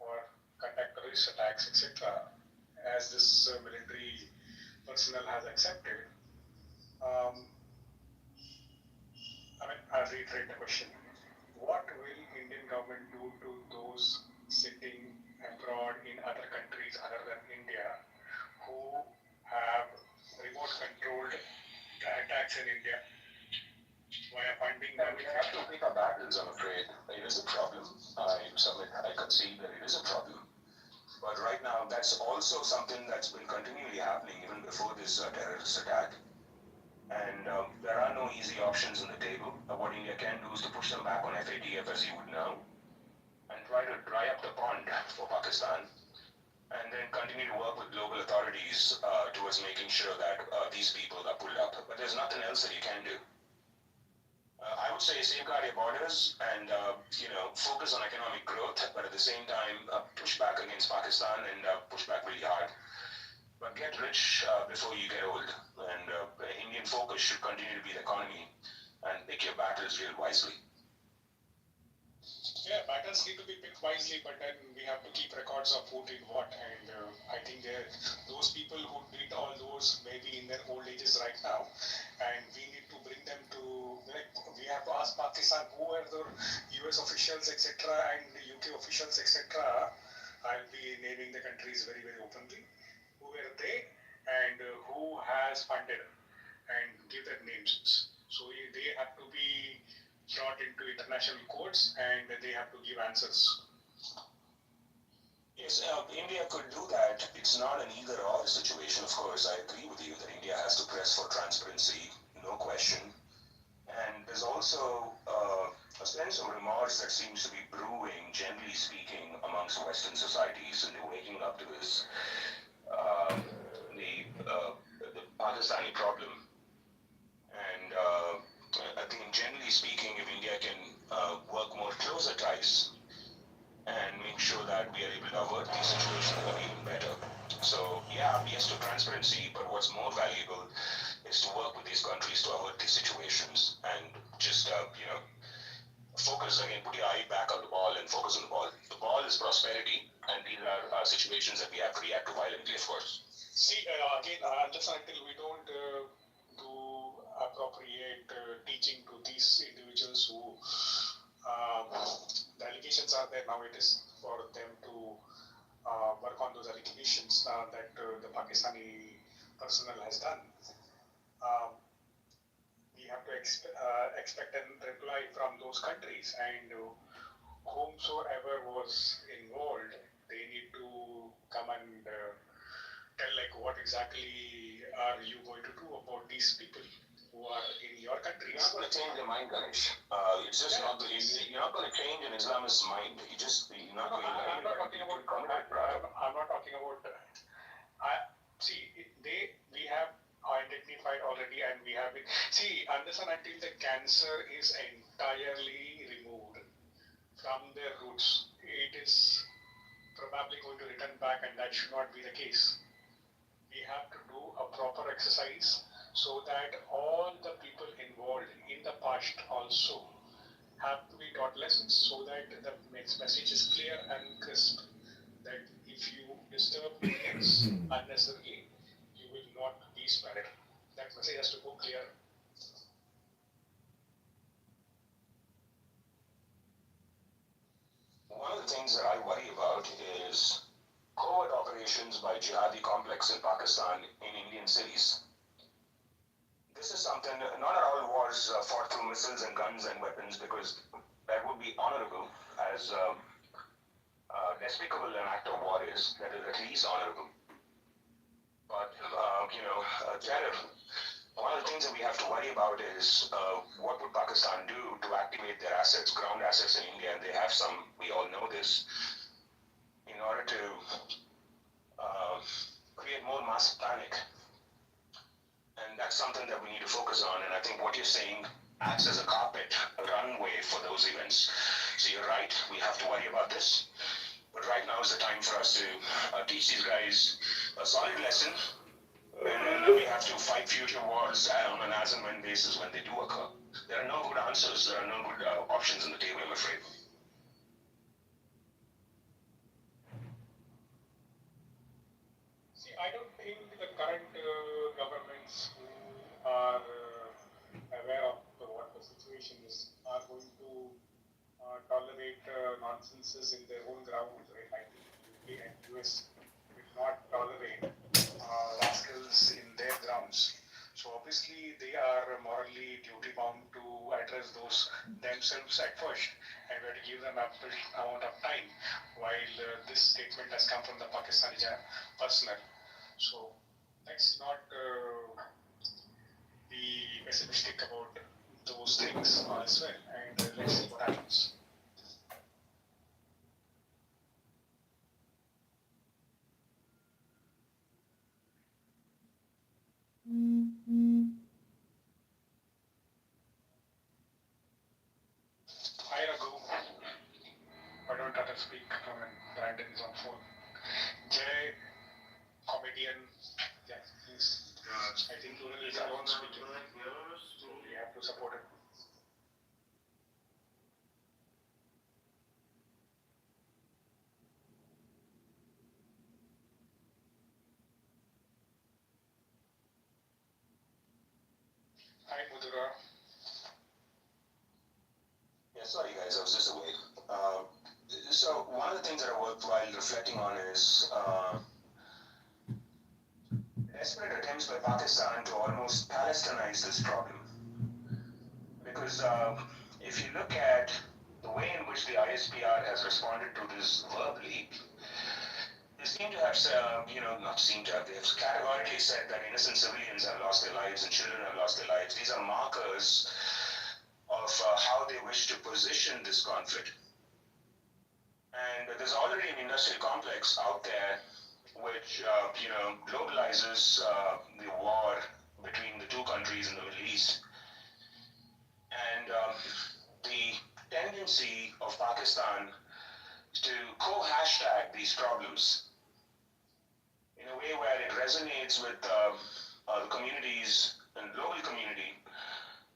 or conduct terrorist attacks, etc., as this military personnel has accepted, I'll reiterate the question. What will Indian government do to those sitting abroad in other countries other than India who have remote controlled attacks in India via funding them? We have to pick our battles, I'm afraid. It is a problem. I concede that it is a problem. But right now, that's also something that's been continually happening even before this terrorist attack. And there are no easy options on the table. What India can do is to push them back on FATF, as you would know, and try to dry up the pond for Pakistan, and then continue to work with global authorities towards making sure that these people are pulled up. But there's nothing else that you can do. I would say safeguard your borders and, focus on economic growth, but at the same time, push back against Pakistan and push back really hard. But get rich before you get old. And Indian focus should continue to be the economy and pick your battles real wisely. Yeah, battles need to be picked wisely, but then we have to keep records of who did what. And I think those people who did all those maybe in their old ages right now, and we need to bring them to, like, we have to ask Pakistan who were the US officials, etc., and the UK officials, etc. I'll be naming the countries very, very openly. Who were they, and who has funded, and give their names. So they have to be brought into international courts, and they have to give answers. Yes, India could do that. It's not an either-or situation, of course. I agree with you that India has to press for transparency, no question. And there's also a sense of remorse that seems to be brewing, generally speaking, amongst Western societies, and they're waking up to this, the Pakistani problem. And I think, generally speaking, if India can work more closer ties and make sure that we are able to avert these situations, that would be even better. So, yeah, yes to transparency, but what's more valuable is to work with these countries to avert these situations and just, focus again, put your eye back on the ball and focus on the ball. The ball is prosperity, and these are situations that we have to react to violently, of course. See, again, unless until we don't do appropriate teaching to these individuals who the allegations are there now, it is for them to work on those allegations that the Pakistani personnel has done. We have to expect a reply from those countries, and whomsoever was involved, they need to come and tell, like, what exactly are you going to do about these people who are in your countries. You're not going to change their mind, Ganesh. It's just not, you're not going to change an Islamist's mind. You're not going to. I'm not talking about. I'm not talking about. We have identified already, and we have been. See, unless and until the cancer is entirely removed from their roots, it is probably going to return back, and that should not be the case. We have to do a proper exercise so that all the people involved in the past also have to be taught lessons, so that the message is clear and crisp, that if you disturb millions unnecessarily, you will not be spared. That message has to go clear. One of the things that I worry about is covert operations by jihadi complex in Pakistan in Indian cities. This is something, not all wars fought through missiles and guns and weapons, because that would be honorable, as despicable an act of war is, that is at least honorable. But, terror, one of the things that we have to worry about is what would Pakistan do to activate their assets, ground assets in India, and they have some, we all know this, in order to create more mass panic. And that's something that we need to focus on, and I think what you're saying acts as a carpet, a runway for those events. So you're right, we have to worry about this. But right now is the time for us to teach these guys a solid lesson, and then we have to fight future wars on an as and when basis when they do occur. There are no good answers, there are no good options on the table, I'm afraid. See, I don't think the current governments who are aware of what the situation is are going to tolerate nonsenses in their own grounds, right? I think UK and US will not tolerate rascals in their grounds. So obviously they are morally duty bound to address those themselves at first, and we have to give them ample amount of time, while this statement has come from the Pakistani personnel. So let's not be pessimistic about those things as well, and let's see what happens. Hi Raghu. Why don't others speak? Brandon is on phone. Jay, comedian. Yeah, please. I think Rural is alone speaking. So we have to support him. Hi, Madhura. Yeah, sorry guys, I was just away. So one of the things that are worthwhile reflecting on is desperate attempts by Pakistan to almost Palestinize this problem. Because if you look at the way in which the ISPR has responded to this verbally, they seem to have, not seem to have, they have categorically said that innocent civilians have lost their lives and children have lost their lives. These are markers of how they wish to position this conflict. And there's already an industrial complex out there which, globalizes the war between the two countries in the Middle East. And the tendency of Pakistan to co-hashtag these problems in a way where it resonates with the communities and global community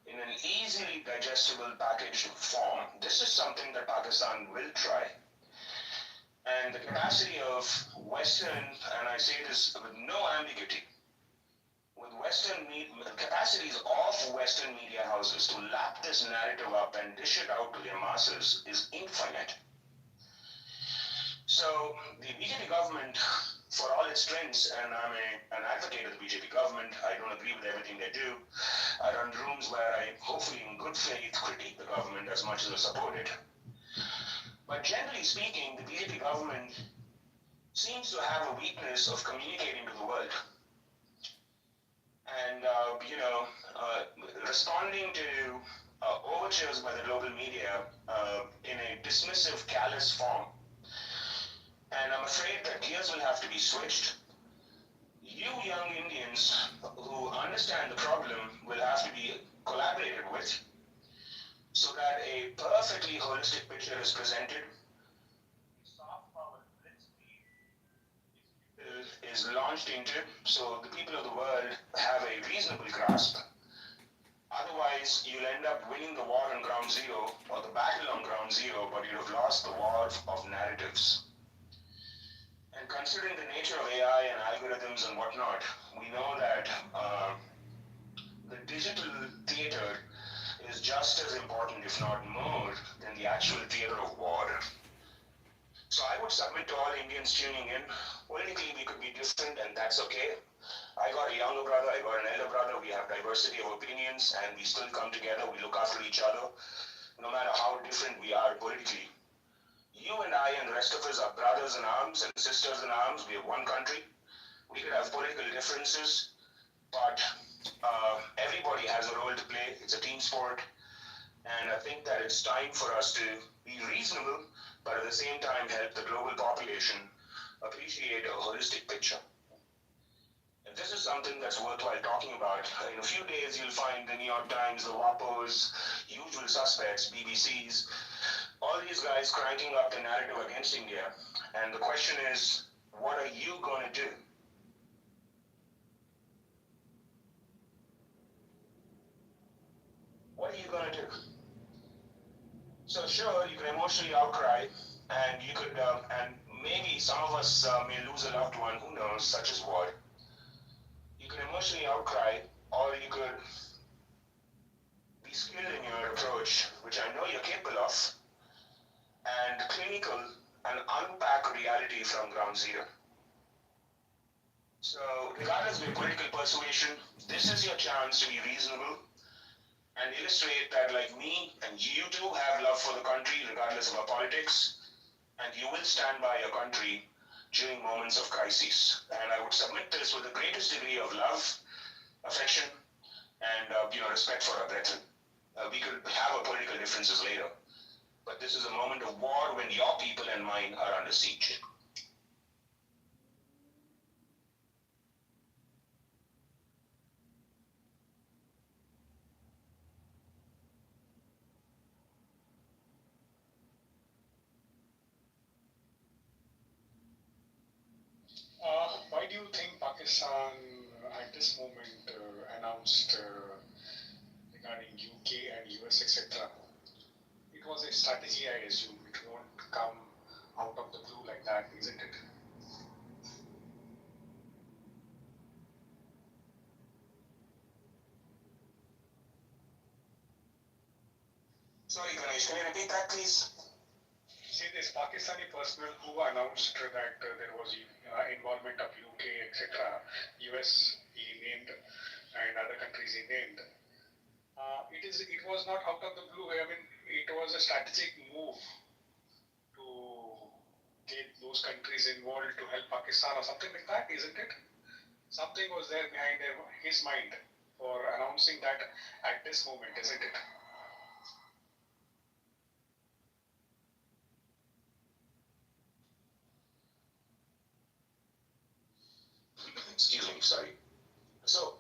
in an easily digestible packaged form. This is something that Pakistan will try. And the capacity of Western, and I say this with no ambiguity, with Western capacities of Western media houses to lap this narrative up and dish it out to their masses is infinite. So the BJP government, for all its strengths, and I'm an advocate of the BJP government, I don't agree with everything they do. I run rooms where I hopefully in good faith critique the government as much as I support it. But generally speaking, the BJP government seems to have a weakness of communicating to the world. And, responding to overtures by the global media in a dismissive, callous form. And I'm afraid that gears will have to be switched. You young Indians who understand the problem will have to be collaborated with so that a perfectly holistic picture is presented. Soft power is launched into, so the people of the world have a reasonable grasp. Otherwise, you'll end up winning the war on ground zero, or the battle on ground zero, but you'll have lost the war of narratives. And considering the nature of AI and algorithms and whatnot, we know that the digital theater is just as important, if not more, than the actual theater of war. So I would submit to all Indians tuning in, politically we could be different and that's okay. I got a younger brother, I got an elder brother, we have diversity of opinions and we still come together, we look after each other, no matter how different we are politically. You and I and the rest of us are brothers in arms and sisters in arms, we have one country. We could have political differences, but everybody has a role to play, it's a team sport. And I think that it's time for us to be reasonable, but at the same time help the global population appreciate a holistic picture. And this is something that's worthwhile talking about. In a few days, you'll find the New York Times, the WAPOs, usual suspects, BBCs, all these guys cranking up the narrative against India. And the question is, what are you going to do? What are you going to do? So sure, you can emotionally outcry, and you could, and maybe some of us may lose a loved one, who knows, such as what. You could emotionally outcry, or you could be skilled in your approach, which I know you're capable of, and clinical, and unpack reality from ground zero. So regardless of your political persuasion, this is your chance to be reasonable and illustrate that, like me and you too have love for the country regardless of our politics, and you will stand by your country during moments of crisis. And I would submit this with the greatest degree of love, affection, and respect for our brethren. We could have our political differences later, but this is a moment of war when your people and mine are under siege. Why do you think Pakistan at this moment announced regarding UK and US, etc.? It was a strategy, I assume. It won't come out of the blue like that, isn't it? Sorry, Ganesh, can you repeat that, please? See, this Pakistani personnel who announced that there was involvement of UK, etc., US he named, and other countries he named. It was not out of the blue. I mean, it was a strategic move to get those countries involved to help Pakistan or something like that, isn't it? Something was there behind his mind for announcing that at this moment, isn't it? Excuse me, sorry. So,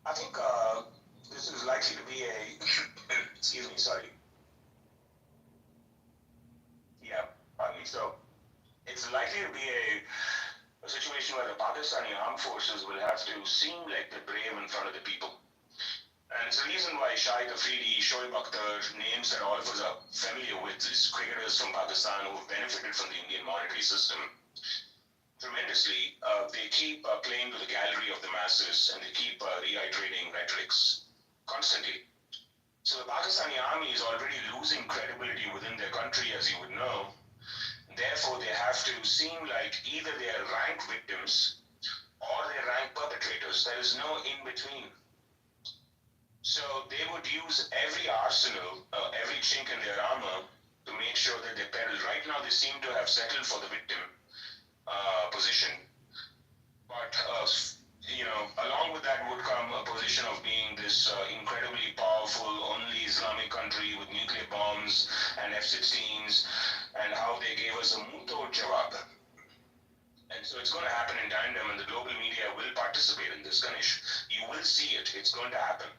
I think this is likely to be excuse me, sorry. Yeah, pardon me. So, it's likely to be a situation where the Pakistani armed forces will have to seem like the brave in front of the people. And it's the reason why Shahid Afridi, Shoaib Akhtar, names that all of us are familiar with, these cricketers from Pakistan who have benefited from the Indian monetary system tremendously. They keep playing to the gallery of the masses, and they keep reiterating rhetorics constantly. So the Pakistani army is already losing credibility within their country, as you would know. Therefore, they have to seem like either they are rank victims or they are rank perpetrators. There is no in between. So they would use every arsenal, every chink in their armor to make sure that they peril. Right now, they seem to have settled for the victim position. But, along with that would come a position of being this incredibly powerful, only Islamic country with nuclear bombs and F-16s, and how they gave us a muto jawab. And so it's going to happen in tandem, and the global media will participate in this, Ganesh. You will see it. It's going to happen.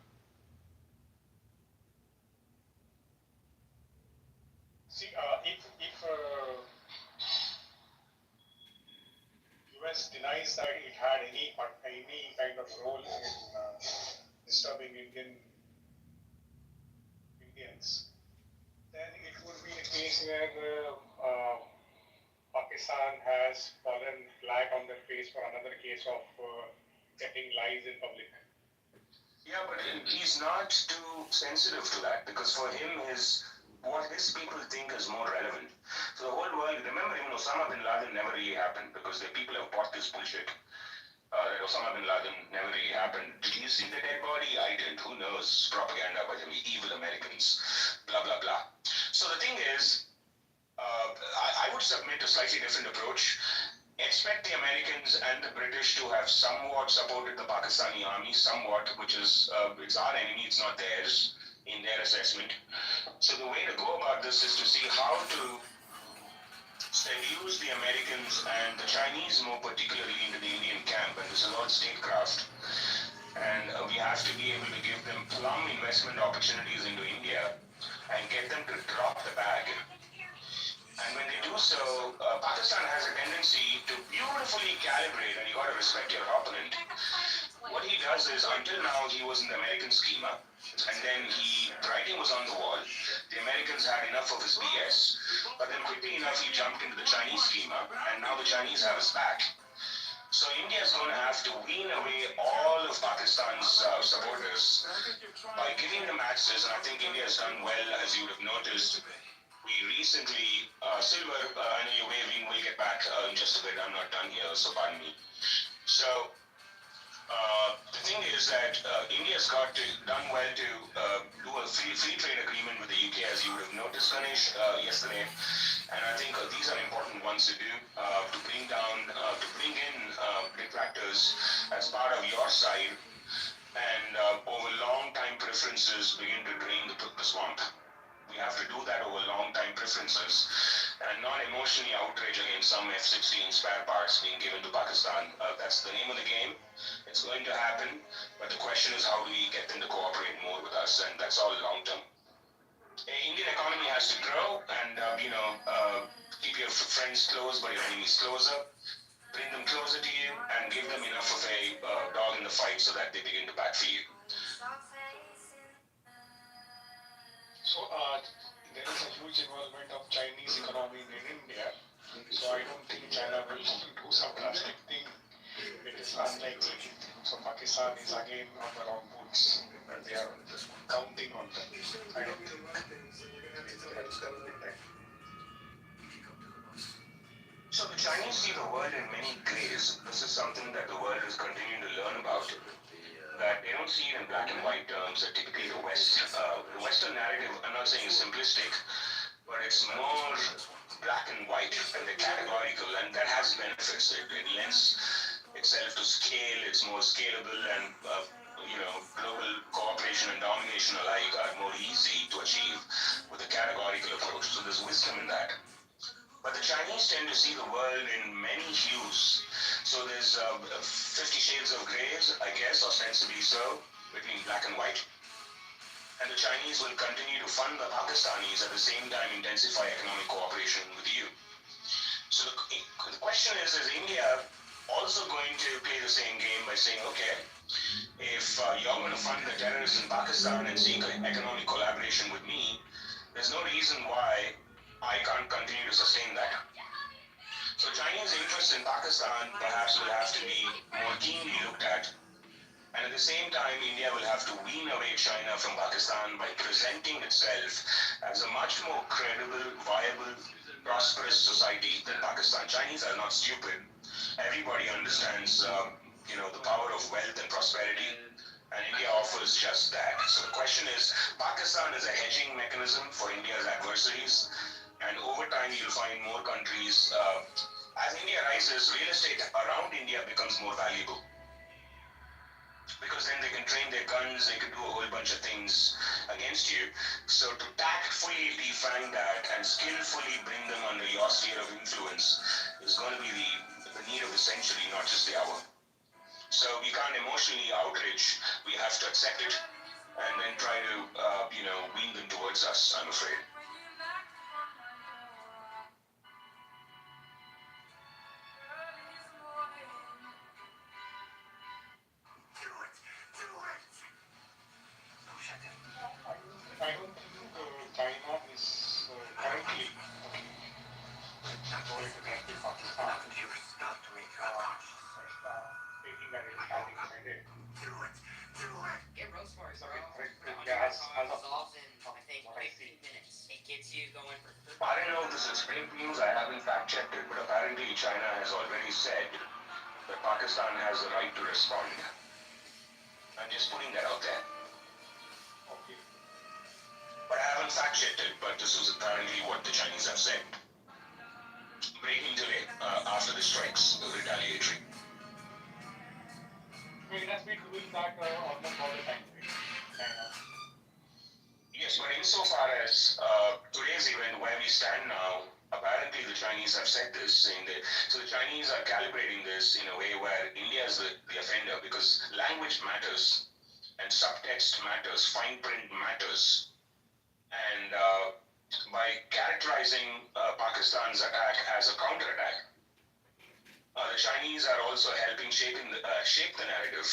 See, if US denies that it had any kind of role in disturbing Indians, then it would be a case where Pakistan has fallen flat on their face for another case of telling lies in public. Yeah, but he's not too sensitive to that, because for him, what his people think is more relevant. So the whole world, remember, even Osama bin Laden never really happened, because the people have bought this bullshit. That Osama bin Laden never really happened. Did you see the dead body? I didn't. Who knows? Propaganda by the evil Americans. Blah, blah, blah. So the thing is, I would submit a slightly different approach. Expect the Americans and the British to have somewhat supported the Pakistani army, somewhat, which is, it's our enemy, it's not theirs, in their assessment. So the way to go about this is to see how to seduce the Americans and the Chinese more particularly into the Indian camp, and this is all statecraft. And we have to be able to give them plum investment opportunities into India and get them to drop the bag. And when they do so, Pakistan has a tendency to beautifully calibrate, and you got to respect your opponent. What he does is, until now, he was in the American schema, and then the writing was on the wall. The Americans had enough of his BS, but then quickly enough, he jumped into the Chinese schema, and now the Chinese have his back. So India is going to have to wean away all of Pakistan's supporters by giving them access, and I think India has done well, as you would have noticed. We recently, Silver, I know you're waving, we'll get back in just a bit, I'm not done here, so pardon me. So, the thing is that India's done well to do a free trade agreement with the UK, as you would have noticed, Ganesh, yesterday. And I think these are important ones to do, to bring in detractors as part of your side, and over long time preferences begin to drain the swamp. We have to do that over long-time preferences and not emotionally outrage against some F-16 spare parts being given to Pakistan. That's the name of the game. It's going to happen, but the question is how do we get them to cooperate more with us, and that's all long-term. The Indian economy has to grow, and keep your friends close but your enemies closer. Bring them closer to you and give them enough of a dog in the fight so that they begin to back for you. So there is a huge involvement of Chinese economy in India. So I don't think China will do some drastic thing. It is unlikely. So Pakistan is again on the wrong boots, and they are counting on them. I don't think it helps them big time. So the Chinese see the world in many grays. This is something that the world is continuing to learn about. That they don't see it in black and white terms that typically the West, the Western narrative, I'm not saying is simplistic, but it's more black and white and they're categorical, and that has benefits. It lends itself to scale, it's more scalable, and global cooperation and domination alike are more easy to achieve with a categorical approach. So there's wisdom in that. But the Chinese tend to see the world in many hues. So there's 50 shades of grays, I guess, ostensibly so, between black and white. And the Chinese will continue to fund the Pakistanis at the same time intensify economic cooperation with you. So the question is India also going to play the same game by saying, okay, if you're going to fund the terrorists in Pakistan and seek economic collaboration with me, there's no reason why I can't continue to sustain that. So Chinese interests in Pakistan perhaps will have to be more keenly looked at. And at the same time, India will have to wean away China from Pakistan by presenting itself as a much more credible, viable, prosperous society than Pakistan. Chinese are not stupid. Everybody understands, the power of wealth and prosperity. And India offers just that. So the question is, Pakistan is a hedging mechanism for India's adversaries. And over time, you'll find more countries, as India rises, real estate around India becomes more valuable. Because then they can train their guns, they can do a whole bunch of things against you. So to tactfully defang that and skillfully bring them under your sphere of influence is going to be the need of the century, not just the hour. So we can't emotionally outrage, we have to accept it and then try to, wean them towards us, I'm afraid. I don't think China is currently going to get Pakistan. Thinking that it is having decided. Get road smart, bro. Gas as of I think 15 minutes. It gets you going for 30 I don't know if this is fake news, I haven't fact checked it, but apparently China has already said that Pakistan has the right to respond. I'm just putting that out there. Okay. But I haven't fact checked it, but this was apparently what the Chinese have said. Breaking today, after the strikes, the retaliatory. It has been doing that almost all the time. China. Yes, but insofar as today's event, where we stand now, apparently the Chinese have said this, saying that, so the Chinese are calibrating this in a way where India is the offender, because language matters, and subtext matters, fine print matters. And by characterizing Pakistan's attack as a counterattack, the Chinese are also helping shape the narrative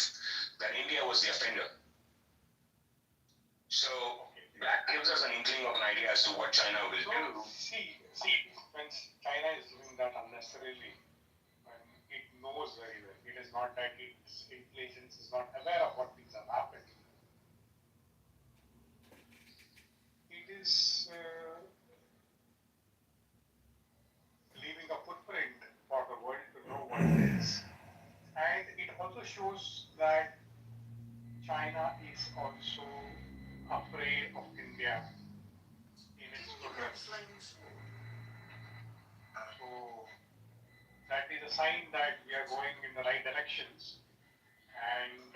that India was the offender. So that gives us an inkling of an idea as to what China will do. See, when China is doing that unnecessarily, and it knows very well, it is not that its intelligence is not aware of what things have happened. It is leaving a footprint for the world to know what it is. And it also shows that China is also afraid of India in its progress. So that is a sign that we are going in the right directions, and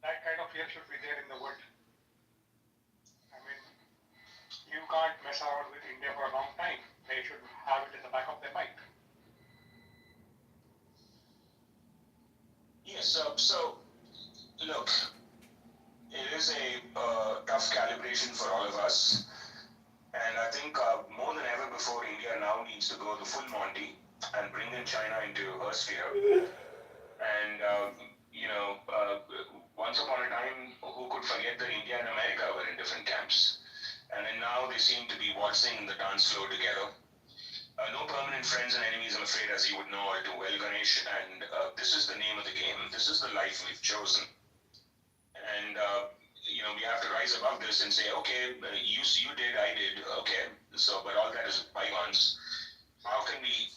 that kind of fear should be there in the world. I mean, you can't mess around with India for a long time. They should have it in the back of their mind. Yes, so look, it is a tough calibration for all of us, and I think more than ever before, India now needs to go the full Monty and bring in China into her sphere. And once upon a time, who could forget that India and America were in different camps, and then now they seem to be waltzing the dance floor together. No permanent friends and enemies, I'm afraid, as you would know all too well, Ganesh. And this is the name of the game. This is the life we've chosen. And we have to rise above this and say, okay, you did, I did, okay. So, but all that is bygones. How can we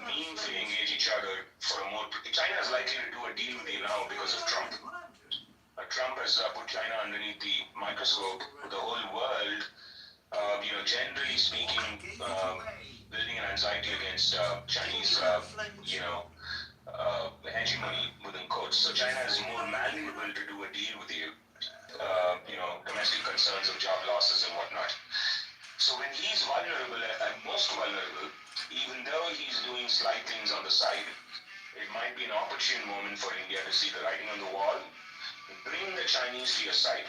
meaningfully engage each other for a more? China is likely to do a deal with you now because of Trump. Trump has put China underneath the microscope. The whole world, generally speaking, building an anxiety against Chinese, hegemony within quotes. So China is more malleable to do a deal with you. Domestic concerns of job losses and whatnot. So when he's vulnerable and most vulnerable, even though he's doing slight things on the side, it might be an opportune moment for India to see the writing on the wall, bring the Chinese to your side.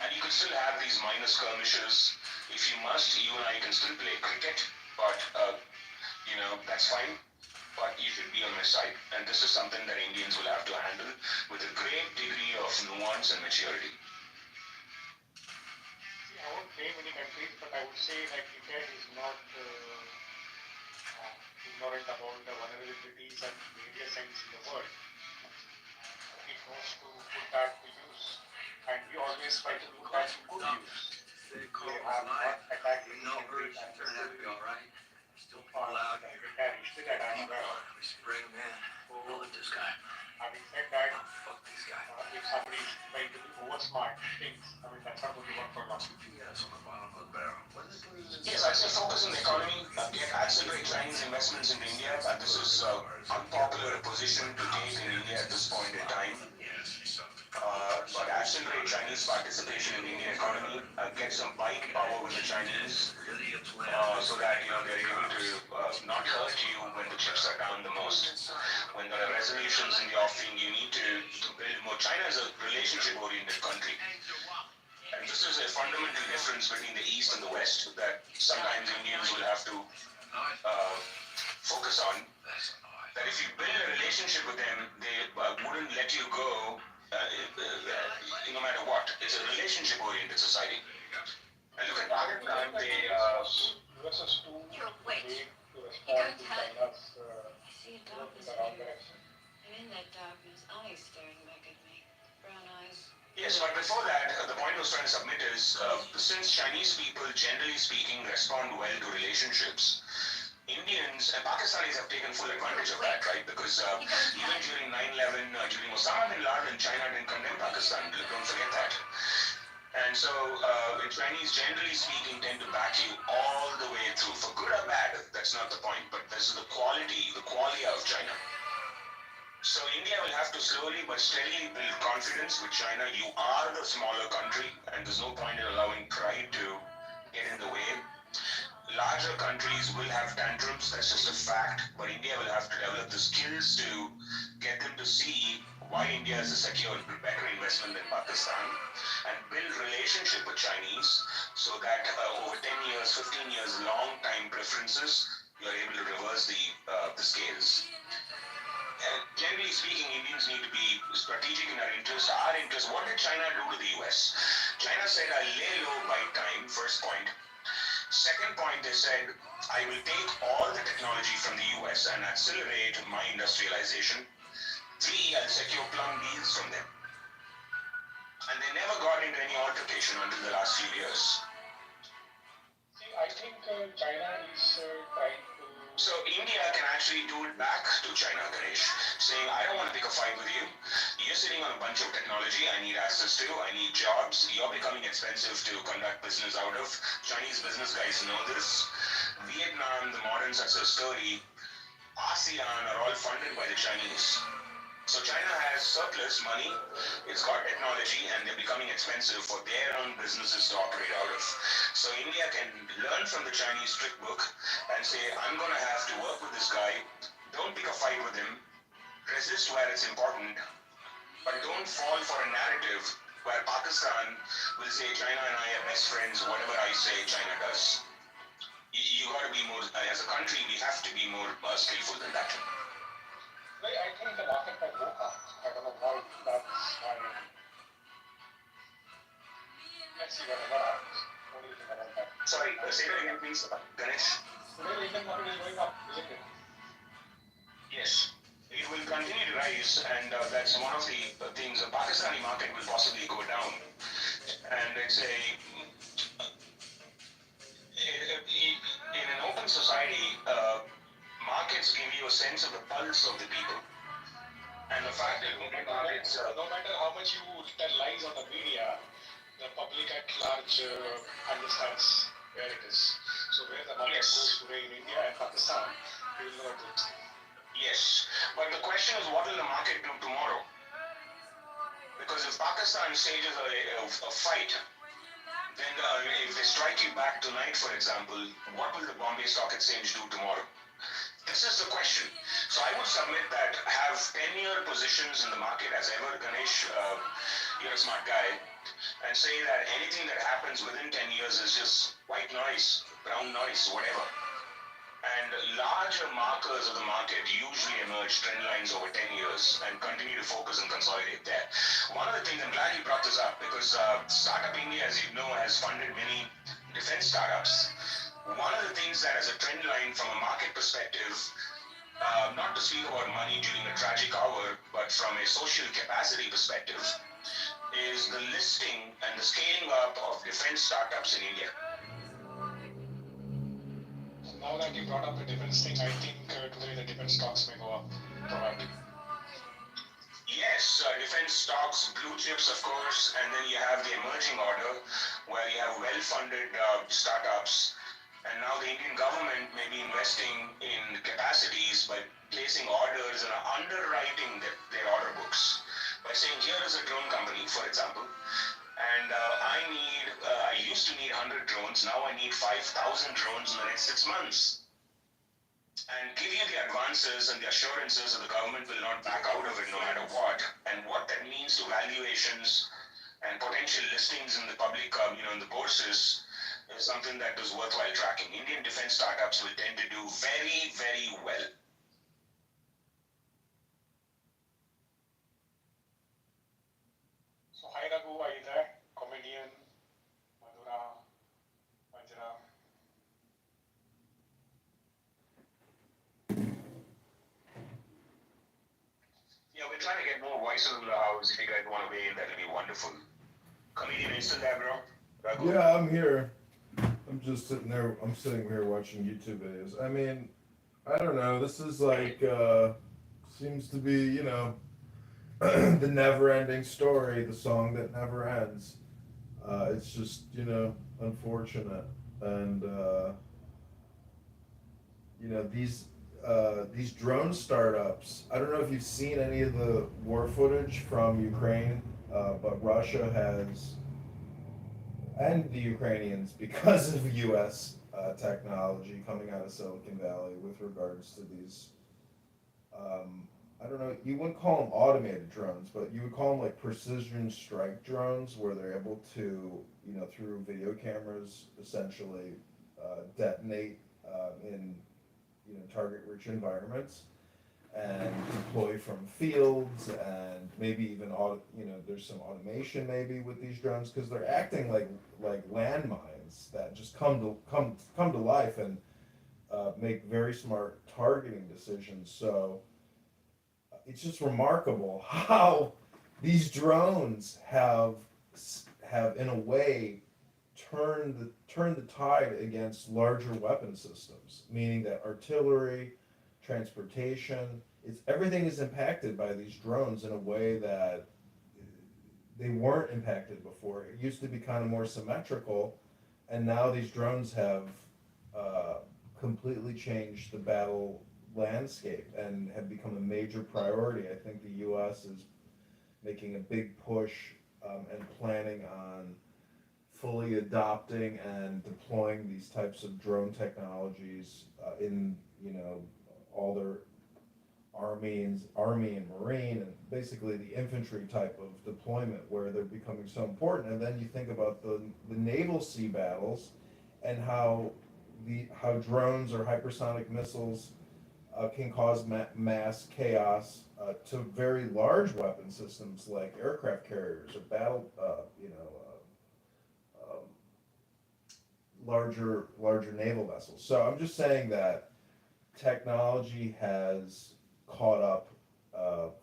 And you can still have these minor skirmishes. If you must, you and I can still play cricket, but, that's fine. But you should be on my side. And this is something that Indians will have to handle with a great degree of nuance and maturity. See, I won't name any countries, but I would say that India is not ignorant about the vulnerabilities and various ends in the world. It knows to put that to use. And we always try to put that to good use. They have not attacked any country and turned out to be alright. Still allowed to perish that I'm aware of. We should bring him in. We'll look at this guy. Having said that, fuck this guy. If somebody is trying to be oversmart things, that's not going to work for long. Yes, on the bottom of the barrel. Yes, I say focus on the economy, accelerate Chinese investments in India. This is unpopular position to take in India at this point in time. But accelerate Chinese participation in the Indian economy, get some buying power with the Chinese, so that they're able to not hurt you when the chips are down the most. When there are resolutions in the offing, you need to build more. China is a relationship-oriented country. And this is a fundamental difference between the East and the West that sometimes Indians will have to focus on. That if you build a relationship with them, they wouldn't let you go no matter what. It's a relationship-oriented society. And look at Pakistan, they... US is too late to respond to China's growth in the wrong direction. And in that darkness, eyes staring back at me. Brown eyes. Yes, but before that, the point I was trying to submit is, since Chinese people, generally speaking, respond well to relationships, Indians and Pakistanis have taken full advantage of that, right? Because even during 9/11, during Osama bin Laden, China didn't condemn Pakistan. Don't forget that. And so, the Chinese, generally speaking, tend to back you all the way through, for good or bad. That's not the point, but this is the qualia of China. So India will have to slowly but steadily build confidence with China. You are the smaller country, and there's no point in allowing pride to get in the way. Larger countries will have tantrums, that's just a fact, but India will have to develop the skills to get them to see why India is a secure, better investment than Pakistan, and build relationship with Chinese so that over 10 years, 15 years, long time preferences, you're able to reverse the scales. And generally speaking, Indians need to be strategic in our interests. Our interests, what did China do to the US? China said, I'll lay low by time, first point. Second point, they said, I will take all the technology from the US and accelerate my industrialization. 3, I'll secure plum deals from them. And they never got into any altercation until the last few years. See, I think China is trying to... So India can actually do it back to China, Ganesh, saying, I don't want to pick a fight with you. You're sitting on a bunch of technology I need access to, I need jobs, you're becoming expensive to conduct business out of. Chinese business guys know this. Vietnam, the modern success story, ASEAN are all funded by the Chinese. So China has surplus money, it's got technology, and they're becoming expensive for their own businesses to operate out of. So India can learn from the Chinese trick book and say, I'm going to have to work with this guy, don't pick a fight with him, resist where it's important, but don't fall for a narrative where Pakistan will say China and I are best friends, whatever I say China does. You got to be more, as a country, we have to be more skillful than that. I think the market might go up. I don't know how that's fine. Let's see whatever happens. What do you think about that? Sorry, say that again, please. rise, and that's one of the things. The Pakistani market will possibly go down, and it's in an open society, markets give you a sense of the pulse of the people, and the fact that no matter how much you tell lies on the media, the public at large understands where it is. So where the market goes today in India and Pakistan, we will know it. Yes, but the question is, what will the market do tomorrow? Because if Pakistan stages a fight, then if they strike you back tonight, for example, what will the Bombay Stock Exchange do tomorrow? This is the question. So I would submit that have 10-year positions in the market as ever. Ganesh, you're a smart guy, and say that anything that happens within 10 years is just white noise, brown noise, whatever. And larger markers of the market usually emerge trend lines over 10 years and continue to focus and consolidate there. One of the things, I'm glad you brought this up, because Startup India, as you know, has funded many defense startups. One of the things that as a trend line from a market perspective, not to speak about money during a tragic hour, but from a social capacity perspective, is the listing and the scaling up of defense startups in India. Now that you brought up the defense thing, I think today the defense stocks may go up, probably. Yes, defense stocks, blue chips, of course, and then you have the emerging order, where you have well-funded startups, and now the Indian government may be investing in capacities by placing orders and underwriting their order books, by saying, here is a drone company, for example, and I used to need 100 drones, now I need 5,000 drones in the next 6 months. And give you the advances and the assurances that the government will not back out of it no matter what, and what that means to valuations and potential listings in the public, in the bourses, is something that is worthwhile tracking. Indian defense startups will tend to do very, very well. So hi Raghu, are you there? Comedian, Madhura, Vajra. Yeah, we're trying to get more voices in the house. If you guys want to weigh in, that'll be wonderful. Comedian, are you still there, bro? Raghu? Yeah, I'm here. I'm just sitting there. I'm sitting here watching YouTube videos. I mean, I don't know. This is like, seems to be, the never-ending story, the song that never ends. It's just, unfortunate. And, these drone startups, I don't know if you've seen any of the war footage from Ukraine, but Russia has, and the Ukrainians, because of US technology coming out of Silicon Valley with regards to these, I don't know, you wouldn't call them automated drones, but you would call them like precision strike drones, where they're able to, through video cameras, essentially detonate in, target-rich environments and deploy from fields, and maybe even, there's some automation maybe with these drones, because they're acting like landmines that just come to life and make very smart targeting decisions. So it's just remarkable how these drones have in a way turned the tide against larger weapon systems, meaning that artillery, transportation, everything is impacted by these drones in a way that they weren't impacted before. It used to be kind of more symmetrical, and now these drones have completely changed the battle landscape and have become a major priority. I think the U.S. is making a big push and planning on fully adopting and deploying these types of drone technologies in all their army and marine, and basically the infantry type of deployment, where they're becoming so important. And then you think about the naval sea battles and how drones or hypersonic missiles can cause mass chaos to very large weapon systems like aircraft carriers or larger naval vessels. So I'm just saying that technology has caught up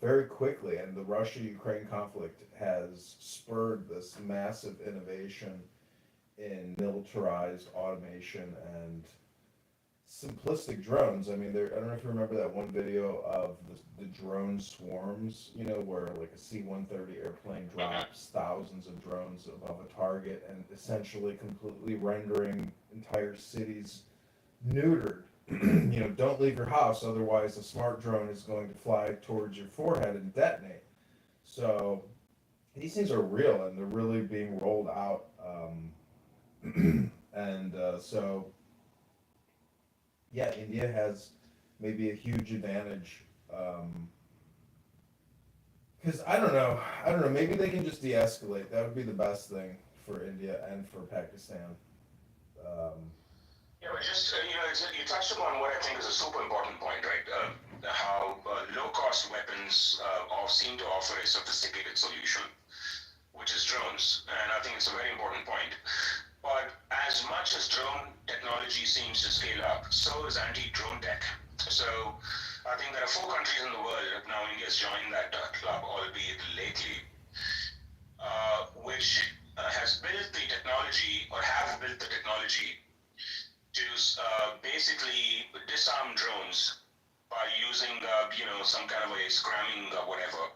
very quickly, and the Russia-Ukraine conflict has spurred this massive innovation in militarized automation and simplistic drones. I mean, I don't know if you remember that one video of the drone swarms, you know, where like a C-130 airplane drops thousands of drones above a target and essentially completely rendering entire cities neutered. You know, don't leave your house, otherwise a smart drone is going to fly towards your forehead and detonate. So these things are real, and they're really being rolled out. So yeah, India has maybe a huge advantage. Because I don't know, maybe they can just de-escalate. That would be the best thing for India and for Pakistan. Yeah, but just, you touched upon what I think is a super important point, right? How low-cost weapons seem to offer a sophisticated solution, which is drones. And I think it's a very important point. But as much as drone technology seems to scale up, so is anti-drone tech. So I think there are 4 countries in the world, now India's joined that club, albeit lately, which has built the technology, or have built the technology, to basically disarm drones by using, some kind of a scramming whatever,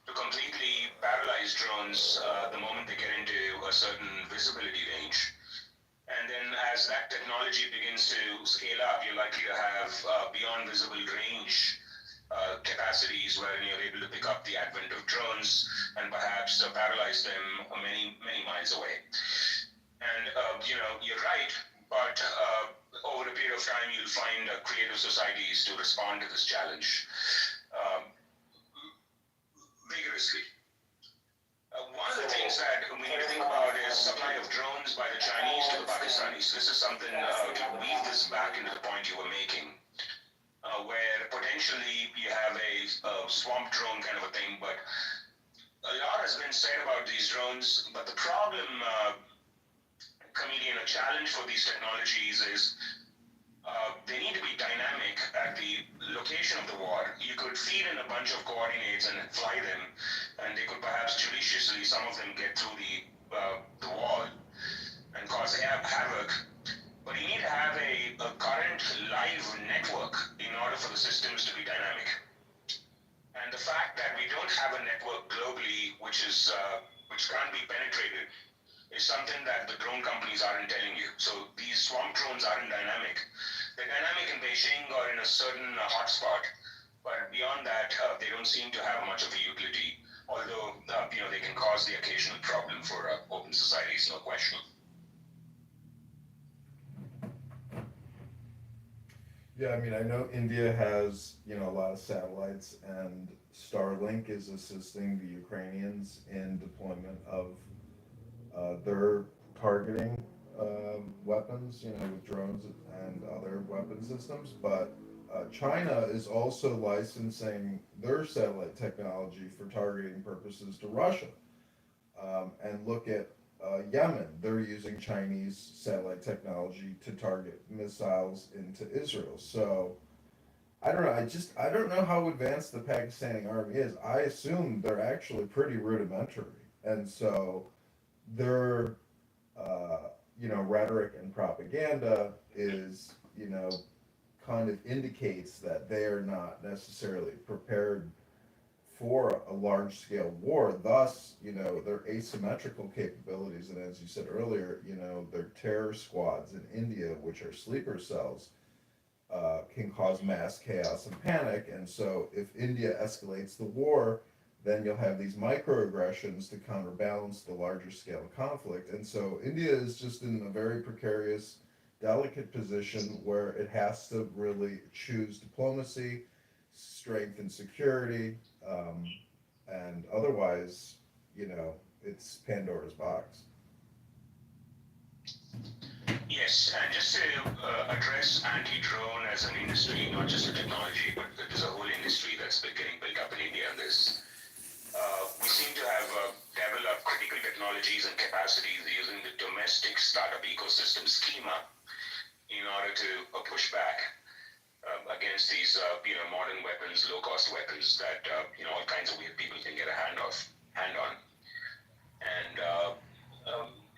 to completely paralyze drones the moment they get into a certain visibility range. And then as that technology begins to scale up, you're likely to have beyond visible range capacities wherein you're able to pick up the advent of drones and perhaps paralyze them many, many miles away. And, you're right, but over a period of time, you'll find creative societies to respond to this challenge vigorously. One of the things that we need to think about is supply of drones by the Chinese to the Pakistanis. This is something to weave this back into the point you were making, where potentially you have a swamp drone kind of a thing, but a lot has been said about these drones, but the problem, comedian, a challenge for these technologies is they need to be dynamic at the location of the war. You could feed in a bunch of coordinates and fly them, and they could perhaps judiciously, some of them, get through the wall and cause havoc. But you need to have a current live network in order for the systems to be dynamic. And the fact that we don't have a network globally which can't be penetrated is something that the drone companies aren't telling you. So these swamp drones aren't dynamic. They're dynamic in Beijing or in a certain hotspot, but beyond that, they don't seem to have much of a utility, although, they can cause the occasional problem for open societies, no question. Yeah, I mean, I know India has, a lot of satellites, and Starlink is assisting the Ukrainians in deployment of their targeting weapons, with drones and other weapon systems. But China is also licensing their satellite technology for targeting purposes to Russia. And look at Yemen. They're using Chinese satellite technology to target missiles into Israel. So I don't know. I don't know how advanced the Pakistani army is. I assume they're actually pretty rudimentary. And so their rhetoric and propaganda is, kind of indicates that they are not necessarily prepared for a large-scale war. Thus, their asymmetrical capabilities, and as you said earlier, their terror squads in India, which are sleeper cells, can cause mass chaos and panic. And so if India escalates the war, then you'll have these microaggressions to counterbalance the larger scale conflict. And so India is just in a very precarious, delicate position where it has to really choose diplomacy, strength and security, and otherwise, it's Pandora's box. Yes, and just to address anti-drone as an industry, not just a technology, but there's a whole industry that's been getting built up in India on this. We seem to have developed critical technologies and capacities using the domestic startup ecosystem schema in order to push back against these, modern weapons, low-cost weapons that, all kinds of weird people can get a hand on. And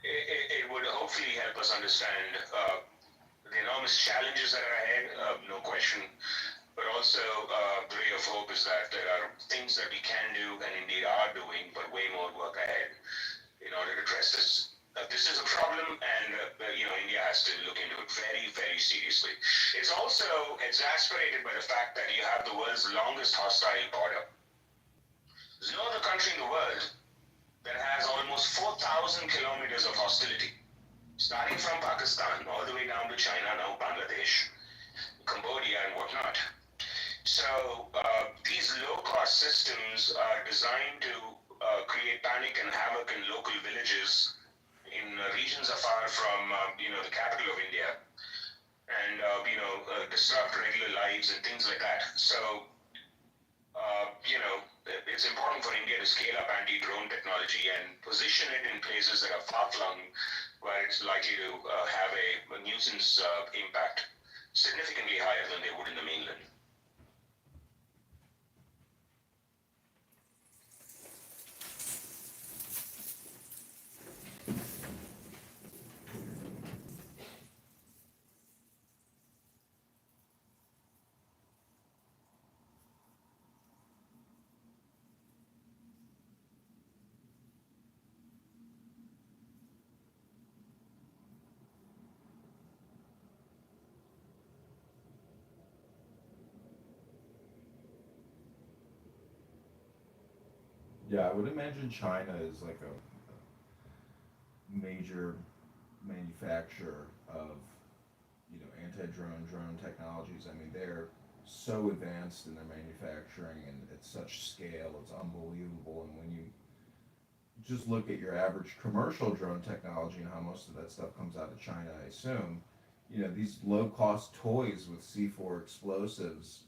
it would hopefully help us understand the enormous challenges that are ahead, no question. But also, the ray of hope is that there are things that we can do and indeed are doing, but way more work ahead in order to address this. This is a problem, and India has to look into it very, very seriously. It's also exasperated by the fact that you have the world's longest hostile border. There's no other country in the world that has almost 4,000 kilometers of hostility, starting from Pakistan all the way down to China, now Bangladesh, Cambodia, and whatnot. So these low-cost systems are designed to create panic and havoc in local villages in regions afar from the capital of India, and disrupt regular lives and things like that. So it's important for India to scale up anti-drone technology and position it in places that are far-flung, where it's likely to have a nuisance impact significantly higher than they would in the mainland. Yeah, I would imagine China is like a major manufacturer of, drone technologies. I mean, they're so advanced in their manufacturing and at such scale, it's unbelievable. And when you just look at your average commercial drone technology and how most of that stuff comes out of China, I assume, these low-cost toys with C4 explosives,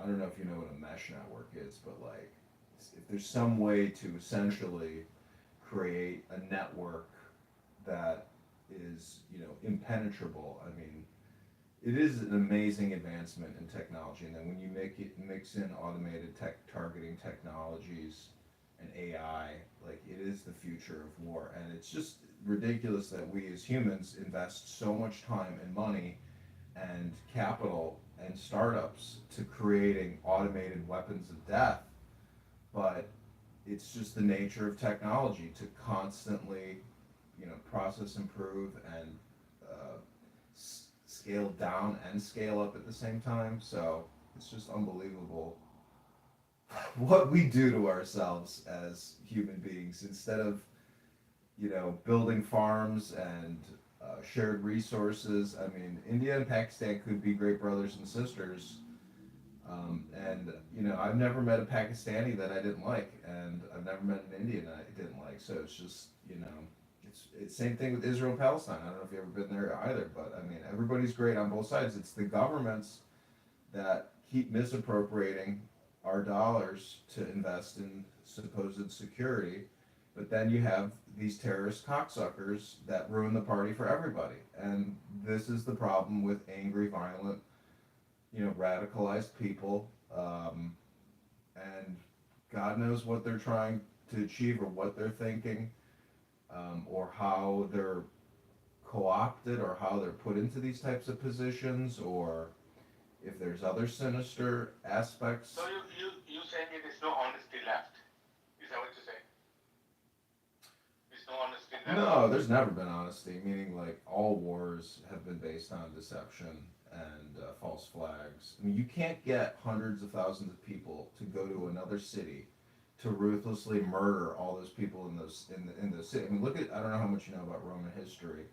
I don't know if you know what a mesh network is, but like, if there's some way to essentially create a network that is, impenetrable, I mean, it is an amazing advancement in technology. And then when you mix in automated targeting technologies and AI, like, it is the future of war. And it's just ridiculous that we as humans invest so much time and money and capital and startups to creating automated weapons of death, but it's just the nature of technology to constantly, process, improve, and scale down and scale up at the same time. So it's just unbelievable what we do to ourselves as human beings instead of, building farms and shared resources. I mean, India and Pakistan could be great brothers and sisters. I've never met a Pakistani that I didn't like, and I've never met an Indian that I didn't like. So it's just, it's same thing with Israel and Palestine. I don't know if you've ever been there either, but I mean, everybody's great on both sides. It's the governments that keep misappropriating our dollars to invest in supposed security. But then you have these terrorist cocksuckers that ruin the party for everybody. And this is the problem with angry, violent, radicalized people. And God knows what they're trying to achieve or what they're thinking, or how they're co-opted or how they're put into these types of positions, or if there's other sinister aspects. So you saying there is no honesty left? Is that what you're saying? There's no honesty left? No, there's never been honesty, meaning like all wars have been based on deception and false flags. I mean, you can't get hundreds of thousands of people to go to another city to ruthlessly murder all those people in those city. I mean, look at, I don't know how much you know about Roman history,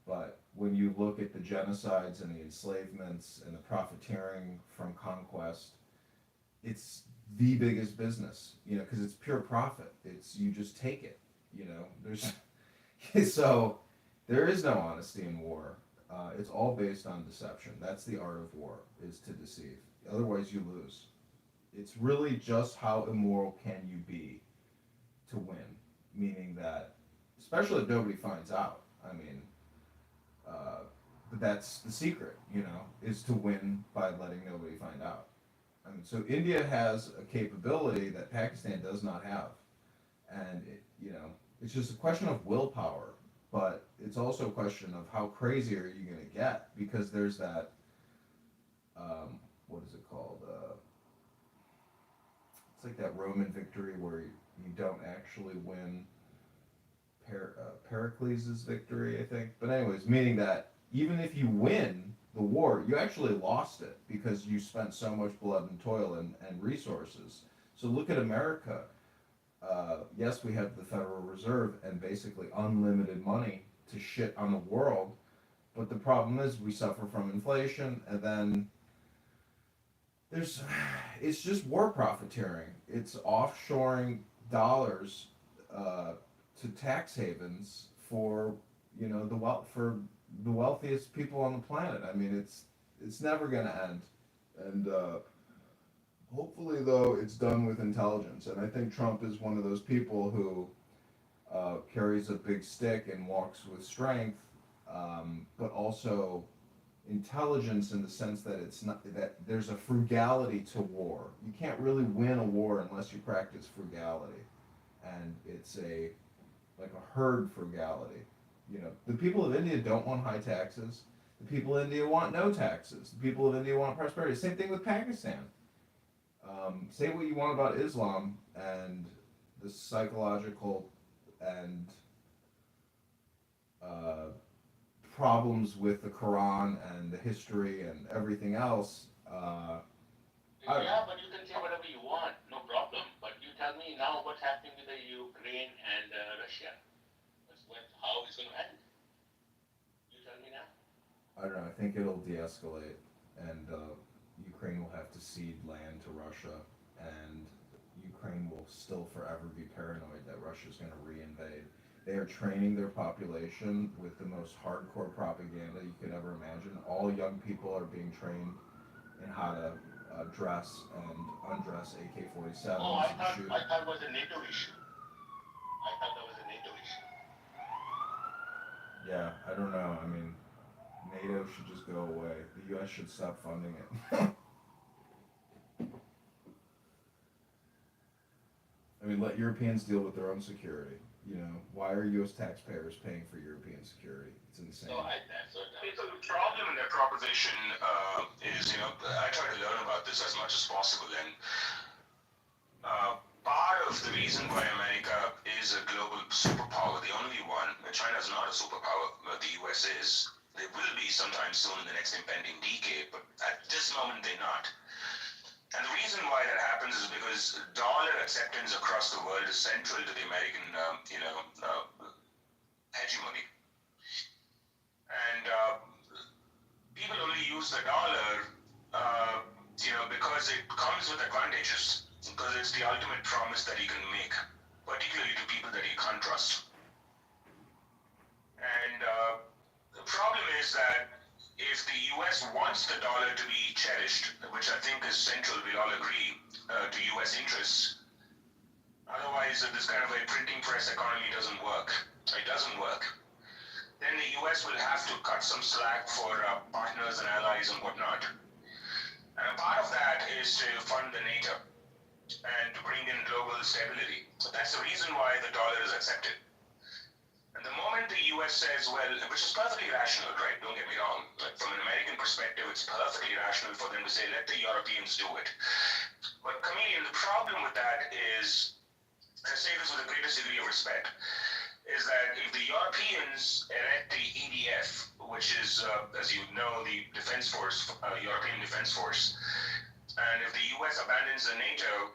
but when you look at the genocides and the enslavements and the profiteering from conquest, it's the biggest business, because it's pure profit. It's, you just take it, there's, so there is no honesty in war. It's all based on deception. That's the art of war, is to deceive. Otherwise you lose. It's really just how immoral can you be to win, meaning that, especially if nobody finds out. I mean, but that's the secret, is to win by letting nobody find out. I mean, so India has a capability that Pakistan does not have, and it's just a question of willpower. But it's also a question of how crazy are you going to get, because there's that, what is it called? It's like that Roman victory where you don't actually win. Pericles' victory, I think. But anyways, meaning that even if you win the war, you actually lost it because you spent so much blood and toil and resources. So look at America. Yes, we have the Federal Reserve and basically unlimited money to shit on the world, but the problem is we suffer from inflation, and then it's just war profiteering. It's offshoring dollars to tax havens for the wealthiest people on the planet. I mean, it's never going to end, and hopefully, though, it's done with intelligence. And I think Trump is one of those people who carries a big stick and walks with strength, but also intelligence in the sense that that there's a frugality to war. You can't really win a war unless you practice frugality, and it's like a herd frugality. The people of India don't want high taxes. The people of India want no taxes. The people of India want prosperity. Same thing with Pakistan. Say what you want about Islam and the psychological and problems with the Quran and the history and everything else. Yeah, but you can say whatever you want, no problem. But you tell me now what's happening with the Ukraine and Russia. How it's going to end? You tell me now. I don't know. I think it'll de-escalate, and Ukraine will have to cede land to Russia, and Ukraine will still forever be paranoid that Russia's going to reinvade. They are training their population with the most hardcore propaganda you could ever imagine. All young people are being trained in how to dress and undress AK-47s. Oh, I thought shoot. it was a NATO issue. I thought that was a NATO issue. Yeah, I don't know. I mean, NATO should just go away. The U.S. should stop funding it. I mean, let Europeans deal with their own security. Why are U.S. taxpayers paying for European security? It's insane. So the problem in that proposition is, I try to learn about this as much as possible, and part of the reason why America is a global superpower, the only one, China is not a superpower, but the US is. They will be sometime soon in the next impending decade, but at this moment they're not. And the reason why that happens is because dollar acceptance across the world is central to the American, hegemony. And people only use the dollar, because it comes with advantages, because it's the ultimate promise that you can make, particularly to people that you can't trust. And the problem is that if the US wants the dollar to be cherished, which I think is central, we all agree, to US interests, otherwise this kind of a printing press economy doesn't work. It doesn't work. Then the US will have to cut some slack for partners and allies and whatnot. And a part of that is to fund the NATO and to bring in global stability. So that's the reason why the dollar is accepted. And the moment the US says, well, which is perfectly rational, right? Don't get me wrong. Like from an American perspective, it's perfectly rational for them to say, let the Europeans do it. But Chameleon, the problem with that is, I say this with the greatest degree of respect, is that if the Europeans elect the EDF, which is, as you know, the Defense Force, European Defense Force, and if the US abandons the NATO,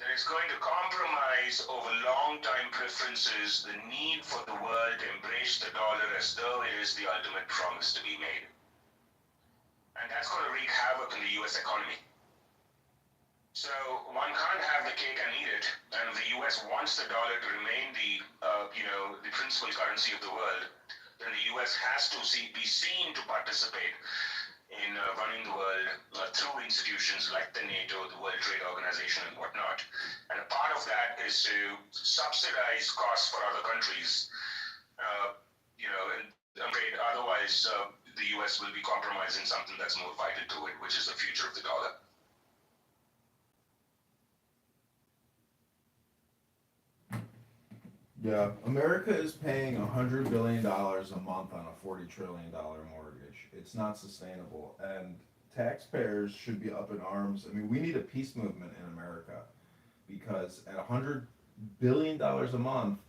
then it's going to compromise over long-time preferences the need for the world to embrace the dollar as though it is the ultimate promise to be made. And that's going to wreak havoc in the US economy. So one can't have the cake and eat it, and if the US wants the dollar to remain the principal currency of the world, then the US has to be seen to participate in running the world through institutions like the NATO, the World Trade Organization, and whatnot. And a part of that is to subsidize costs for other countries, and I'm afraid otherwise the US will be compromising something that's more vital to it, which is the future of the dollar. Yeah, America is paying $100 billion a month on a $40 trillion mortgage. It's not sustainable, and taxpayers should be up in arms. I mean, we need a peace movement in America because at $100 billion a month,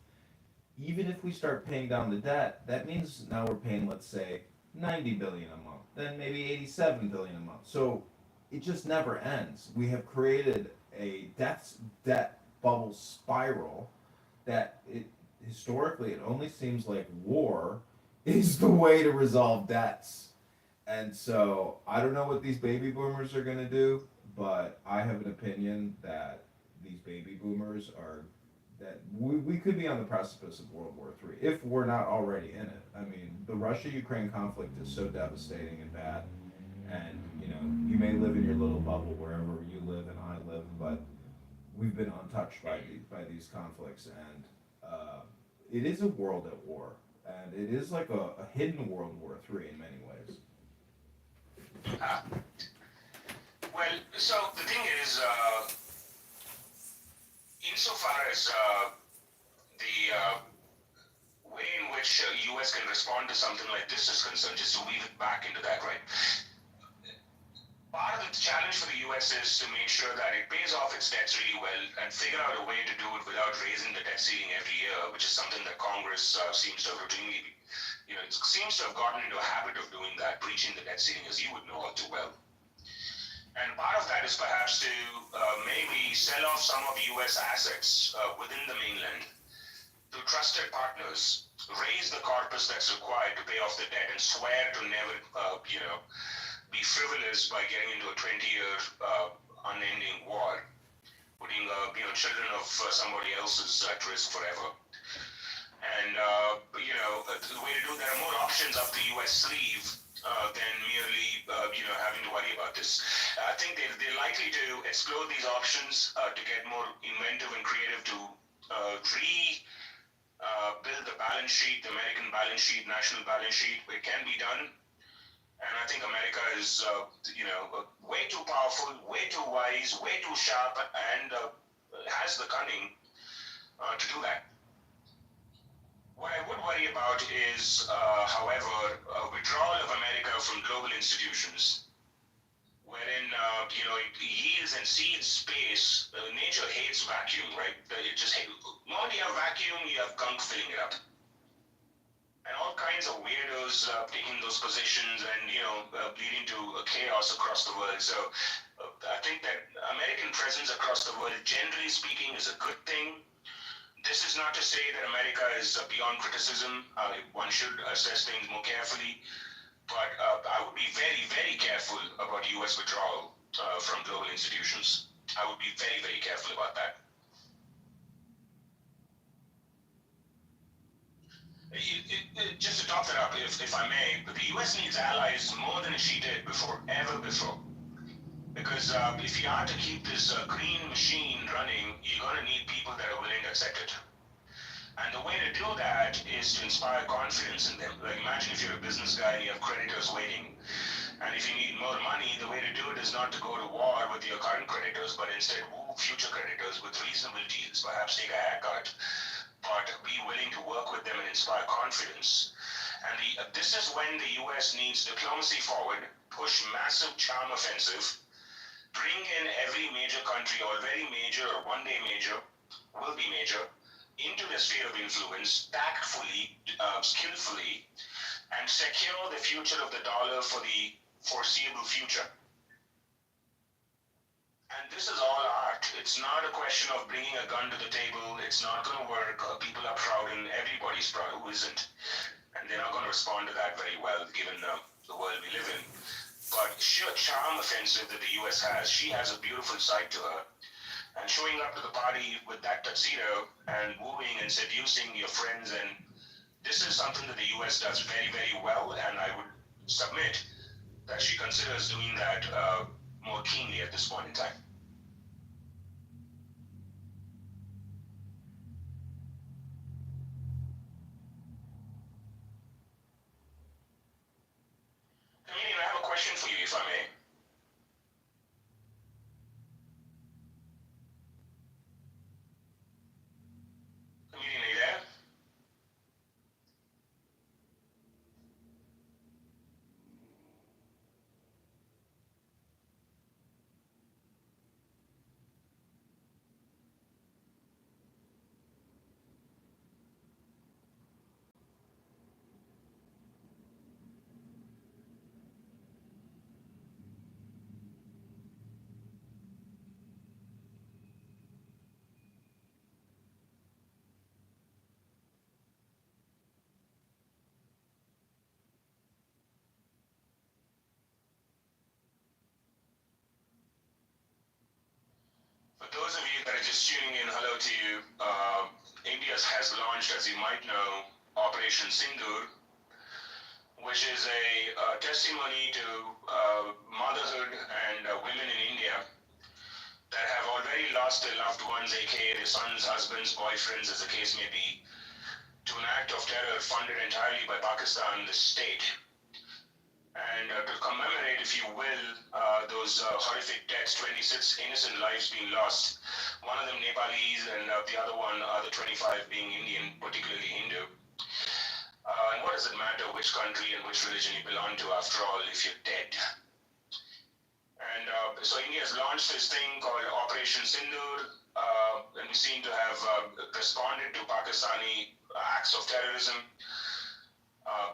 even if we start paying down the debt, that means now we're paying, let's say, $90 billion a month, then maybe $87 billion a month. So it just never ends. We have created a debt bubble spiral that historically it only seems like war is the way to resolve debts. And so I don't know what these baby boomers are going to do, but I have an opinion that these baby boomers are that we could be on the precipice of World War III if we're not already in it. I mean, the Russia-Ukraine conflict is so devastating and bad, and you may live in your little bubble wherever you live and I live, but we've been untouched by these conflicts, and it is a world at war, and it is like a hidden World War III in many ways. Well, so the thing is, insofar as the way in which U.S. can respond to something like this is concerned, just to weave it back into that, right? Part of the challenge for the U.S. is to make sure that it pays off its debts really well and figure out a way to do it without raising the debt ceiling every year, which is something that Congress seems to have routinely, it seems to have gotten into a habit of doing that, breaching the debt ceiling, as you would know all too well. And part of that is perhaps to maybe sell off some of U.S. assets within the mainland to trusted partners, raise the corpus that's required to pay off the debt, and swear to never, be frivolous by getting into a 20-year unending war, putting children of somebody else's at risk forever. And the way to do there are more options up the U.S. sleeve than merely having to worry about this. I think they're likely to explore these options to get more inventive and creative to build the balance sheet, the American balance sheet, national balance sheet. It can be done. And I think America is, way too powerful, way too wise, way too sharp, and has the cunning to do that. What I would worry about is, however, a withdrawal of America from global institutions, wherein, it yields and cedes space. Nature hates vacuum, right? It just hates. When you have vacuum, you have gunk filling it up. And all kinds of weirdos taking those positions and, leading to chaos across the world. So I think that American presence across the world, generally speaking, is a good thing. This is not to say that America is beyond criticism. One should assess things more carefully. But I would be very, very careful about U.S. withdrawal from global institutions. I would be very, very careful about that. Just to top that up, if I may, but the U.S. needs allies more than she did ever before. Because if you are to keep this green machine running, you're going to need people that are willing to accept it. And the way to do that is to inspire confidence in them. Like, imagine if you're a business guy and you have creditors waiting. And if you need more money, the way to do it is not to go to war with your current creditors, but instead woo future creditors with reasonable deals, perhaps take a haircut, but be willing to work with them and inspire confidence. And this is when the U.S. needs diplomacy forward, push massive charm offensive, bring in every major country, already major or one day major, will be major, into the sphere of influence, tactfully, skillfully, and secure the future of the dollar for the foreseeable future. And this is all art. It's not a question of bringing a gun to the table. It's not going to work. People are proud and everybody's proud. Who isn't? And they're not going to respond to that very well, given the world we live in. But sheer charm offensive that the U.S. has, she has a beautiful side to her. And showing up to the party with that tuxedo and wooing and seducing your friends, and this is something that the U.S. does very, very well, and I would submit that she considers doing that more keenly at this point in time. question for you, if I may. Comedian, are you there? For those of you that are just tuning in, hello to you. India has launched, as you might know, Operation Sindoor, which is a testimony to motherhood and women in India that have already lost their loved ones, aka their sons, husbands, boyfriends, as the case may be, to an act of terror funded entirely by Pakistan, the state. And to commemorate, if you will, those horrific deaths, 26 innocent lives being lost, one of them Nepalese and the other one, the 25 being Indian, particularly Hindu. And what does it matter which country and which religion you belong to, after all, if you're dead? And so India has launched this thing called Operation Sindoor, and we seem to have responded to Pakistani acts of terrorism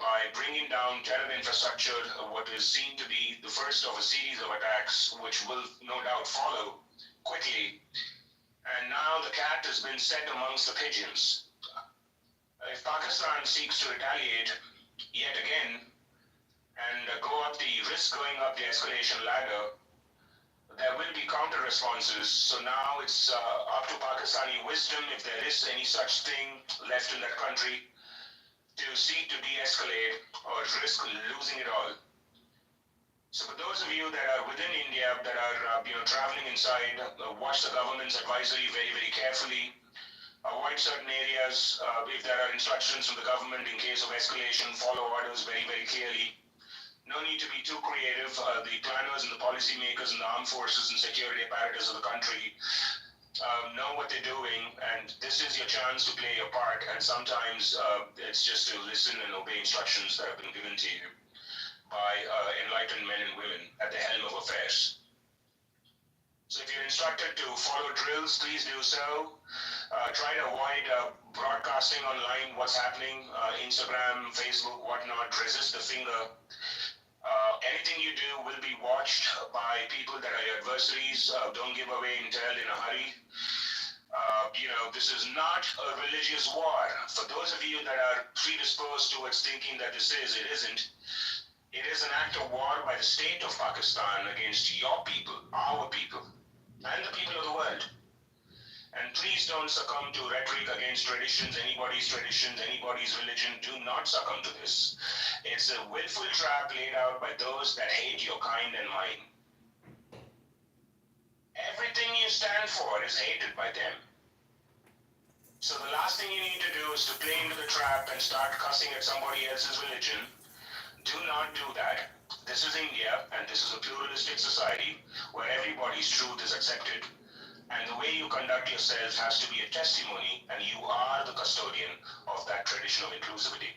by bringing down terror infrastructure, what is seen to be the first of a series of attacks, which will no doubt follow quickly. And now the cat has been set amongst the pigeons. If Pakistan seeks to retaliate yet again and go up the risk going up the escalation ladder, there will be counter responses. So now it's up to Pakistani wisdom, if there is any such thing left in that country, to seek to de-escalate or risk losing it all. So for those of you that are within India, that are traveling inside, watch the government's advisory very, very carefully. Avoid certain areas. If there are instructions from the government in case of escalation, follow orders very, very clearly. No need to be too creative. The planners and the policymakers and the armed forces and security apparatus of the country know what they're doing, and this is your chance to play your part. And sometimes it's just to listen and obey instructions that have been given to you by enlightened men and women at the helm of affairs. So if you're instructed to follow drills, please do so. Try to avoid broadcasting online what's happening, Instagram, Facebook, whatnot. Resist the finger. Anything you do will be watched by people that are your adversaries. Don't give away intel in a hurry. This is not a religious war. For those of you that are predisposed towards thinking that this is, it isn't. It is an act of war by the state of Pakistan against your people, our people, and the people of the world. And please don't succumb to rhetoric against traditions, anybody's religion. Do not succumb to this. It's a willful trap laid out by those that hate your kind and mine. Everything you stand for is hated by them. So the last thing you need to do is to play into the trap and start cussing at somebody else's religion. Do not do that. This is India, and this is a pluralistic society where everybody's truth is accepted. And the way you conduct yourself has to be a testimony, and you are the custodian of that tradition of inclusivity.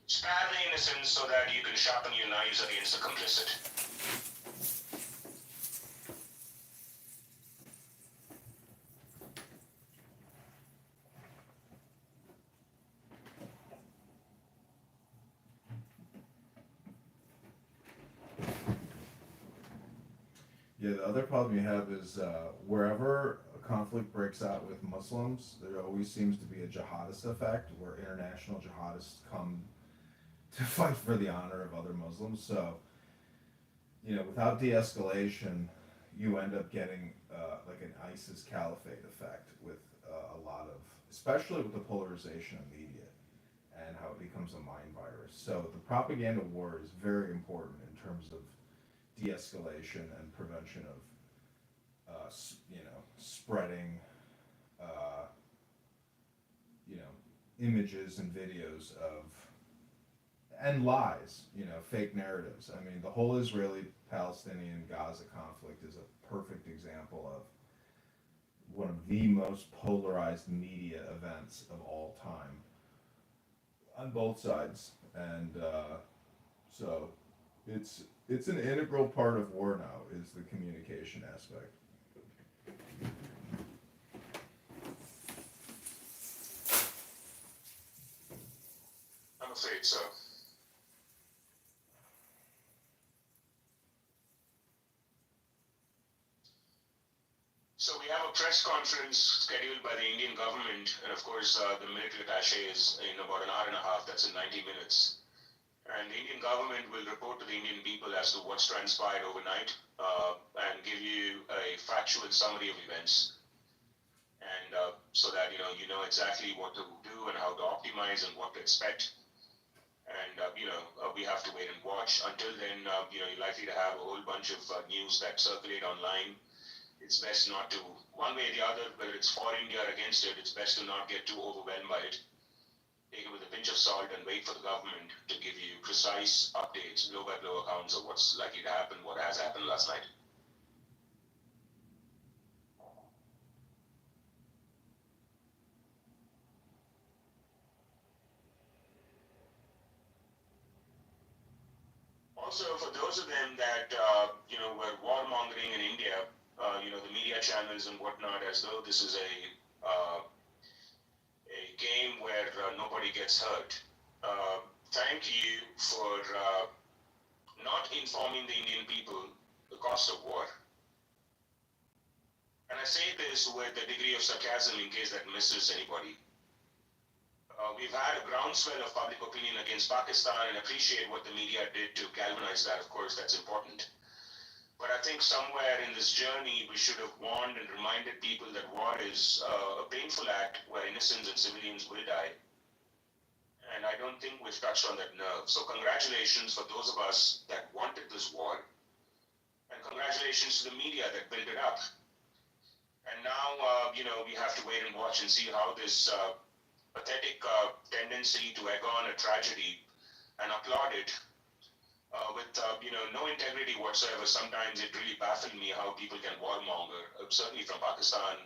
Spare the innocent so that you can sharpen your knives against the complicit. Yeah, the other problem you have is wherever a conflict breaks out with Muslims, there always seems to be a jihadist effect where international jihadists come to fight for the honor of other Muslims. So, without de-escalation, you end up getting like an ISIS caliphate effect with a lot of, especially with the polarization of media and how it becomes a mind virus. So the propaganda war is very important in terms of de-escalation and prevention of, spreading, images and videos of and lies, fake narratives. I mean, the whole Israeli-Palestinian Gaza conflict is a perfect example of one of the most polarized media events of all time on both sides, and so it's an integral part of war now is the communication aspect. I'm afraid so. So we have a press conference scheduled by the Indian government, and of course the military attaché is in about an hour and a half. That's in 90 minutes. And the Indian government will report to the Indian people as to what's transpired overnight and give you a factual summary of events. And so that you know exactly what to do and how to optimize and what to expect. And we have to wait and watch. Until then, you're likely to have a whole bunch of news that circulate online. It's best not to, one way or the other, whether it's for India or against it, it's best to not get too overwhelmed by it. Take it with a pinch of salt and wait for the government to give you precise updates, blow-by-blow accounts of what's likely to happen, what has happened last night. Also, for those of them that were warmongering in India, the media channels and whatnot, as though this is a game where nobody gets hurt. Thank you for not informing the Indian people the cost of war. And I say this with a degree of sarcasm in case that misses anybody. We've had a groundswell of public opinion against Pakistan and appreciate what the media did to galvanize that. Of course, that's important. But I think somewhere in this journey, we should have warned and reminded people that war is a painful act where innocents and civilians will die. And I don't think we've touched on that nerve. So congratulations for those of us that wanted this war. And congratulations to the media that built it up. And now, we have to wait and watch and see how this pathetic tendency to egg on a tragedy and applaud it with no integrity whatsoever. Sometimes it really baffled me how people can warmonger, certainly from Pakistan,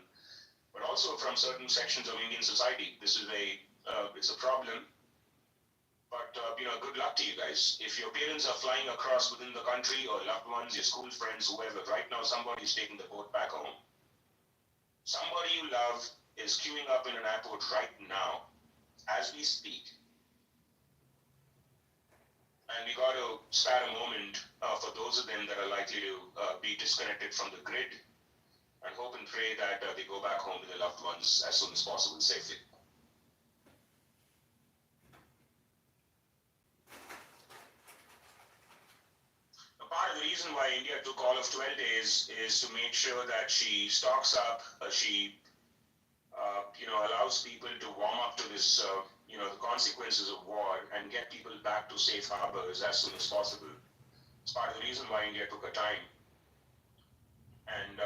but also from certain sections of Indian society. This is it's a problem. But good luck to you guys. If your parents are flying across within the country, or loved ones, your school friends, whoever, right now somebody's taking the boat back home. Somebody you love is queuing up in an airport right now, as we speak. And we got to spare a moment for those of them that are likely to be disconnected from the grid, and hope and pray that they go back home to their loved ones as soon as possible safely. Part of the reason why India took all of 12 days is to make sure that she stocks up, she allows people to warm up to this, the consequences of war and get people back to safe harbors as soon as possible. It's part of the reason why India took her time. And,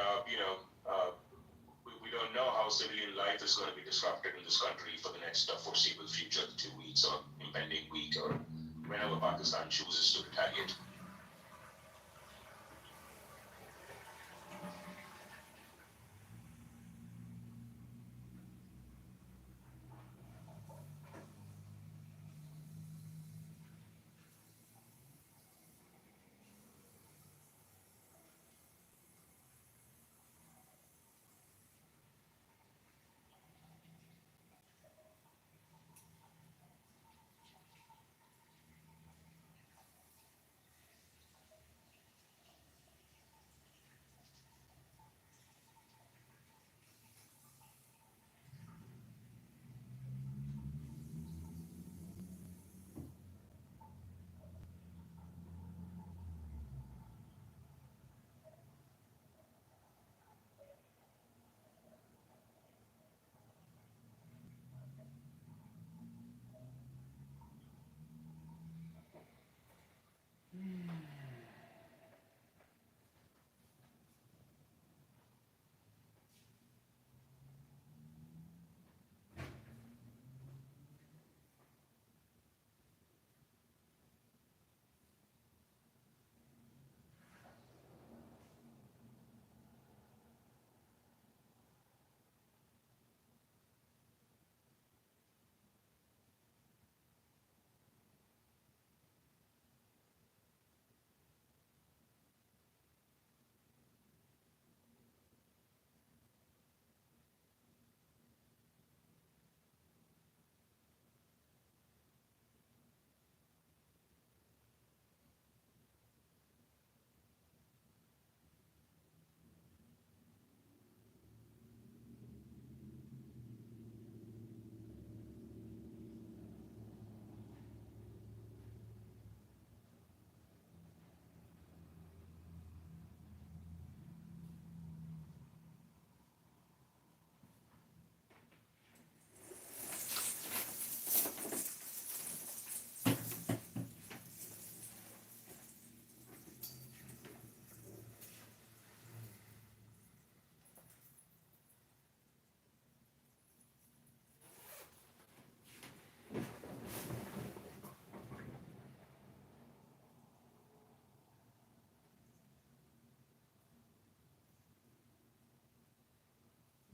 we don't know how civilian life is going to be disrupted in this country for the next foreseeable future, 2 weeks or impending week, or whenever Pakistan chooses to retaliate.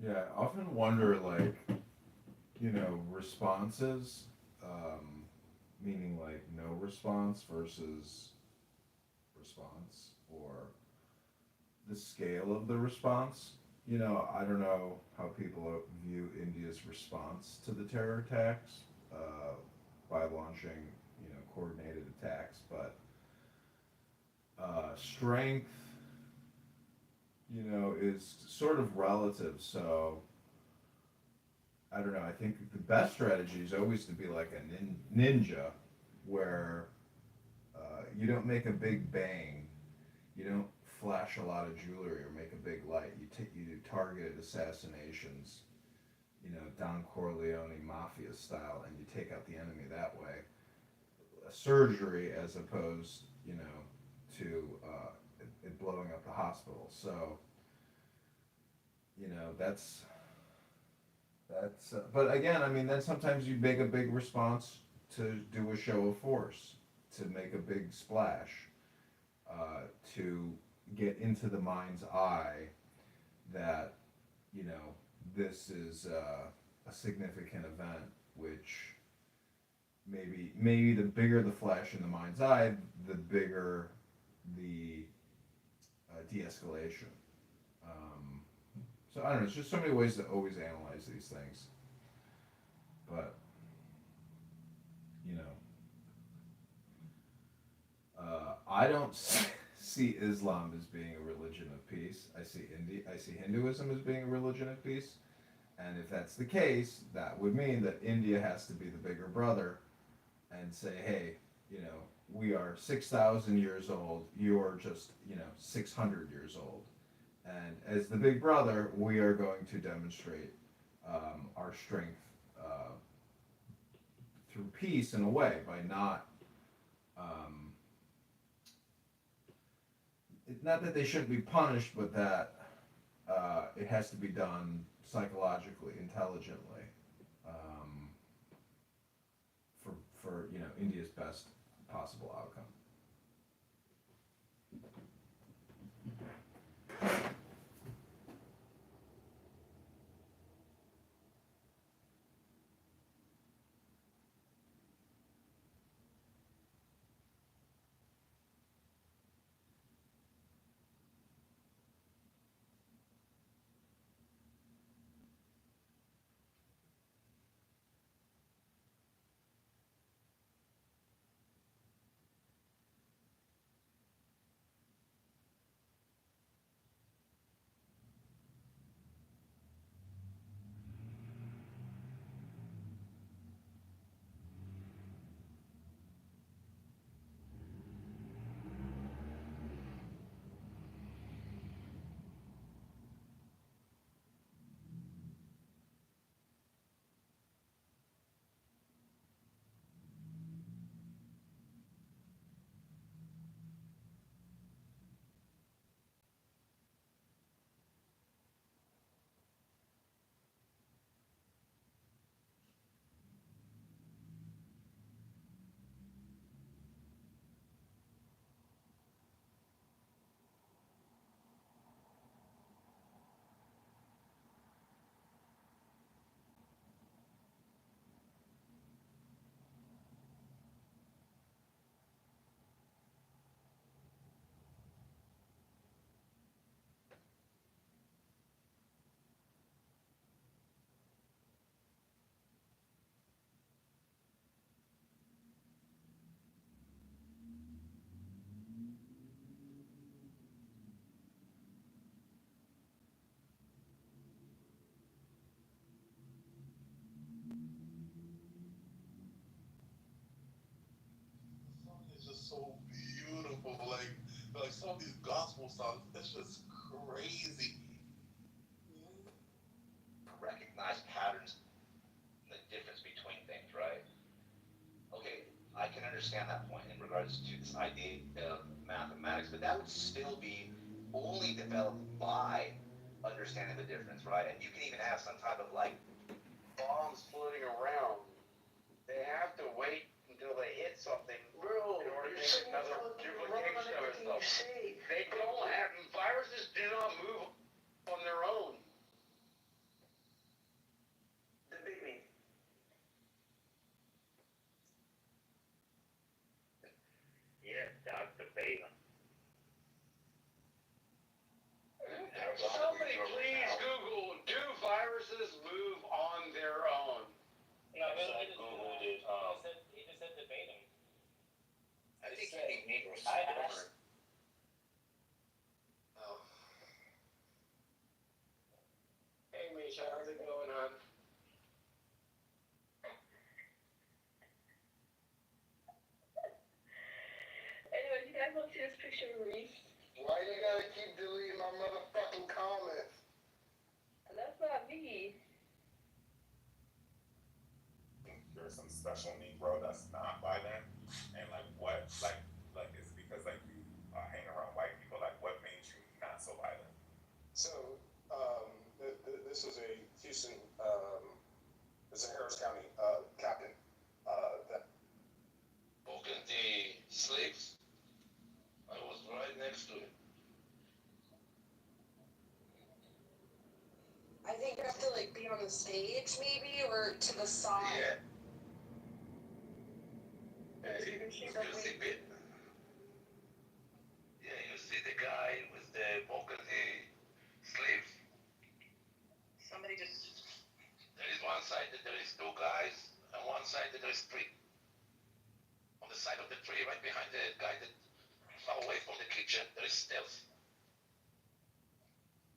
Yeah, I often wonder, like, responses, meaning like no response versus response, or the scale of the response. I don't know how people view India's response to the terror attacks by launching, coordinated attacks, but strength, is sort of relative. So I don't know. I think the best strategy is always to be like a ninja, where you don't make a big bang, you don't flash a lot of jewelry or make a big light. You do targeted assassinations, Don Corleone mafia style, and you take out the enemy that way. A surgery as opposed, to it blowing up the hospital. So, that's. But again, I mean, then sometimes you make a big response to do a show of force, to make a big splash, to get into the mind's eye that, this is a significant event, which maybe the bigger the flash in the mind's eye, the bigger the de-escalation. So I don't know. There's just so many ways to always analyze these things, but I don't see Islam as being a religion of peace. I see Hinduism as being a religion of peace, and if that's the case, that would mean that India has to be the bigger brother, and say, hey, we are 6,000 years old. You're just 600 years old. And as the big brother, we are going to demonstrate our strength through peace in a way, by not not that they shouldn't be punished, but that it has to be done psychologically, intelligently, for India's best possible outcome. It's just so beautiful. Like some of these gospel songs, it's just crazy. Recognize patterns, the difference between things, right? Okay, I can understand that point in regards to this idea of mathematics, but that would still be only developed by understanding the difference, right? And you can even have some type of bombs floating around. They have to wait until they hit something in order to make another duplication of itself. They don't have, viruses do not move on their own. president is Googled doing. it. He just said debate him. I think you need Negroes. I asked. Oh. Hey, Misha, how's it going on? Anyway, you guys want to see this picture of Reese? Why you gotta keep deleting my motherfucking comments? And that's not me. You're some special Negro that's not violent, and like what, like is it because like you hang around white people? Like what made you not so violent? So, this is a Houston, it's a Harris County, captain, that Broken the slaves. I was right next to him. I think you have to like be on the stage maybe or to the side. Yeah, you see it. Yeah, you see the guy with the broken slaves. Somebody just. There is one side that there is two guys, and one side that there is three. On the side of the tree, right behind the guy that far away from the kitchen, there is stealth.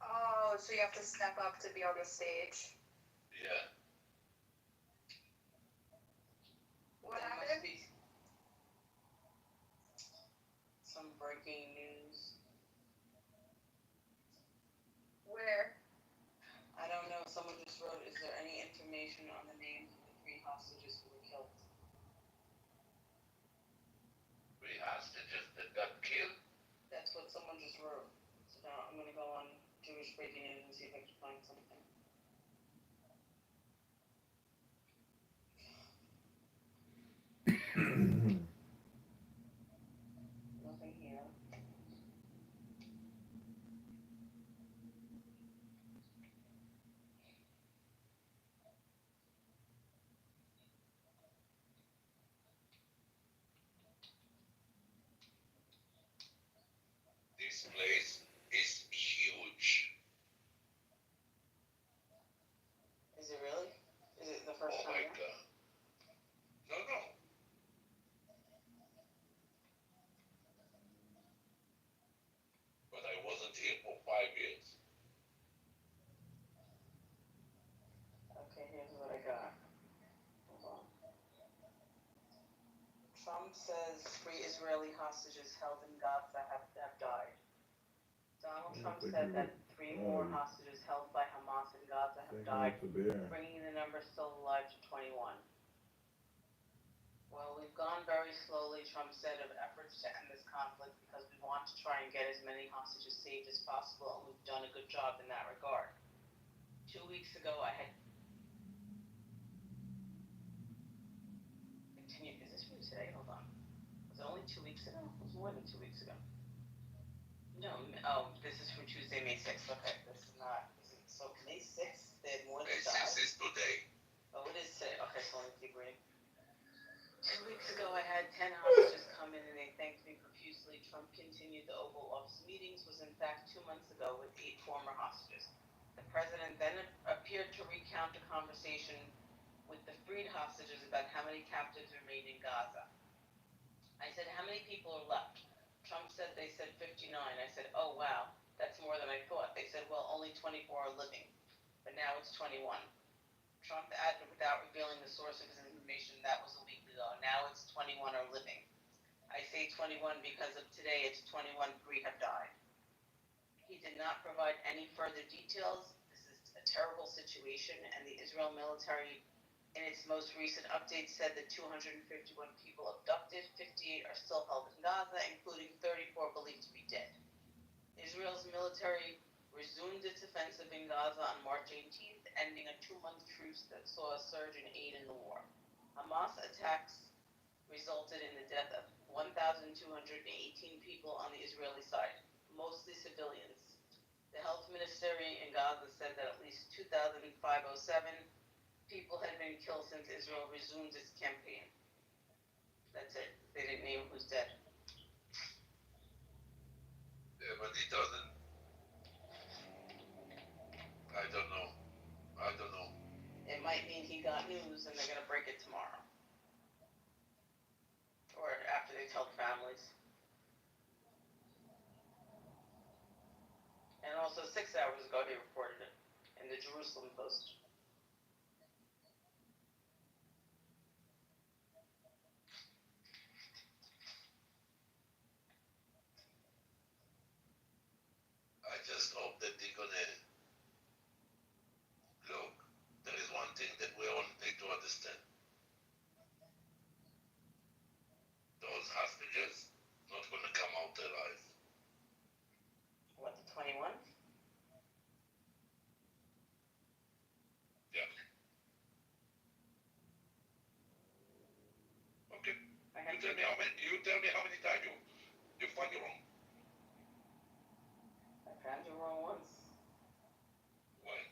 Oh, so you have to step up to be on the stage. Yeah. What There happened? must be some breaking news. Where? I don't know. Someone just wrote, is there any information on the names of the 3 hostages who were killed? 3 hostages that got killed. That's what someone just wrote. So now I'm gonna go on Jewish breaking news and see if I can find something. Nothing here. This place is huge. Is it really? Is it the first Oh time? my there? god. No. But I wasn't here for 5 years. Okay, here's what I got. Hold on. Trump says 3 Israeli hostages held in Gaza have died. Donald Trump said that 3 more hostages held by Hamas in Gaza have died, bringing the number still alive to 21. Well, we've gone very slowly, Trump said, of efforts to end this conflict because we want to try and get as many hostages saved as possible, and we've done a good job in that regard. 2 weeks ago, I had continued. Is this from today? Hold on. Was it only 2 weeks ago? It was more than 2 weeks ago. No, this is from Tuesday, May 6th. Okay, this is not. So May 6th, they had more than May 6th is today. Oh, it is today. Okay, so let me keep reading. 2 weeks ago, I had 10 hostages come in and they thanked me profusely. Trump continued. The Oval Office meetings was in fact 2 months ago with 8 former hostages. The president then appeared to recount a conversation with the freed hostages about how many captives remained in Gaza. I said, how many people are left? Trump said they said 59. I said, oh wow, that's more than I thought. They said, well, only 24 are living, but now it's 21. Trump added, without revealing the source of his information, that was a week ago. Now it's 21 are living. I say 21 because of today, it's 21 3 have died. He did not provide any further details. This is a terrible situation, and the Israel military, in its most recent update, said that 251 people abducted, 58 are still held in Gaza, including 34 believed to be dead. Israel's military resumed its offensive in Gaza on March 18th, ending a 2-month truce that saw a surge in aid in the war. Hamas attacks resulted in the death of 1,218 people on the Israeli side, mostly civilians. The health ministry in Gaza said that at least 2,507 people had been killed since Israel resumed its campaign. That's it. They didn't name who's dead. Yeah, but it doesn't. I don't know. It might mean he got news. news and they're gonna break it tomorrow. Or after they tell the families. And also 6 hours ago they reported it in the Jerusalem Post. I just hope that they're gonna look. There is one thing that we all need to understand. Those hostages not gonna come out alive. What, the 21? Yeah. Okay. You tell me how many times you find your wrong. I found you wrong once. When?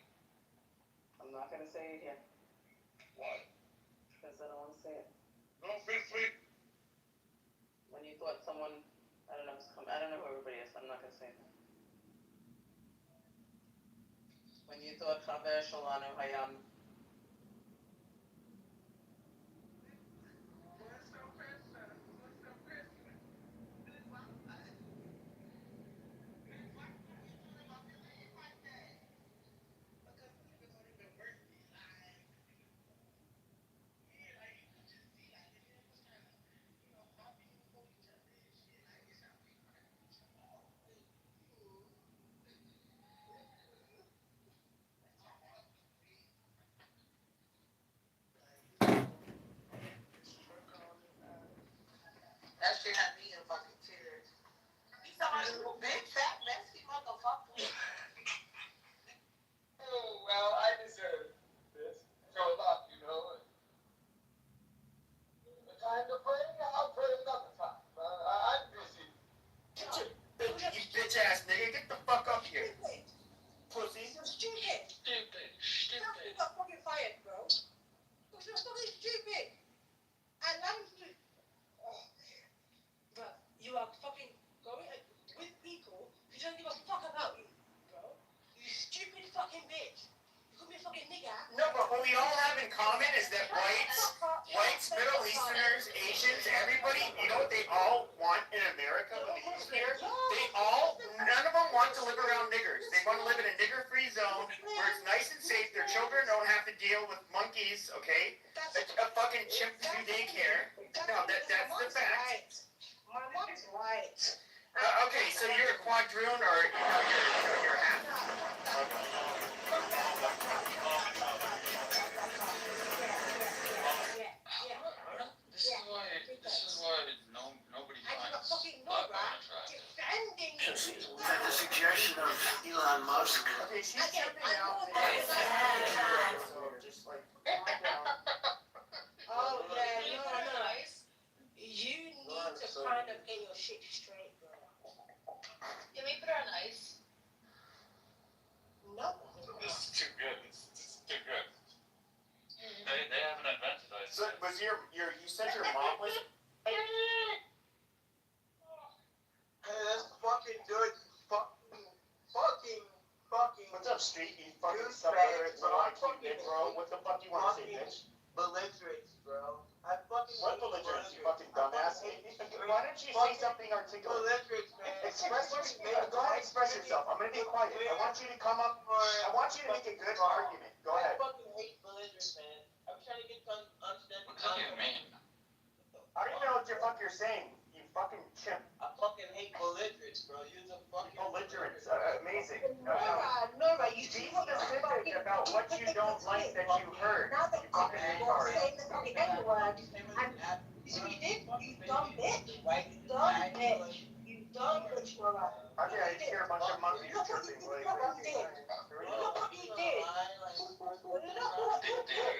I'm not gonna say it here. Why? Because I don't wanna say it. No, feel free. When you thought someone, I don't know who everybody is, I'm not gonna say that. When you thought Chaver Shalanu Hayam. That shit had me in fucking tears. He's talking about big fat messy motherfucker. Oh, well, I deserve this. Show up, you know. The time to pray, I'll pray another time. I'm busy. You bitch ass nigga, get the fuck up here. Pussy. You're stupid. Stupid. You got fucking fired, bro. Because you're fucking stupid. And I'm stupid. Oh, but you are fucking going with people who don't give a fuck about you, bro. You stupid fucking bitch. You could be a fucking nigger. No, but what we all have in common is that whites, Middle Easterners, Asians, everybody, you know what they all want in America when they move here? None of them want to live around niggers. They want to live in a nigger-free zone where it's nice and safe. Their children don't have to deal with monkeys, okay? A fucking chimp to do daycare. No, that's the fact. My mom's right. Okay, so you're a quadroon or you're half. This is why nobody finds black women attractive. Defending At the suggestion of Elon Musk. Okay, she's jumping out. Just like, calm down. Oh, yeah, no. You need to kind of get your shit straight, bro. Can we put her on ice? No. This is too good. This is too good. They haven't invented ice. So, was you said your mom was? Hey, that's fucking good. Fucking. What's up, street? You fucking sucker. Bro. What the fuck you want to say, bitch? Belligerence, bro. I fucking. What belligerence, you fucking dumbass? Why don't you say something articulate? Belligerence, man. Go ahead, express yourself. I'm gonna be quiet. I want you to come up. I want you to make a good argument. Go ahead. I fucking hate belligerence, man. I'm trying to get understand. What do you mean? I don't even know what the fuck you're saying. You fucking chimp. I fucking hate belligerence, bro. You're the fucking Belligerence. Amazing. Nora, you Be specific about what you don't like that you heard. Now that You fucking retard. saying the fucking N-word, you see what you did? You dumb bitch. You dumb bitch, Nora. Okay, I just hear a bunch of monkeys chirping. Look what you did. Look what you did. There you go. We've got enough of this going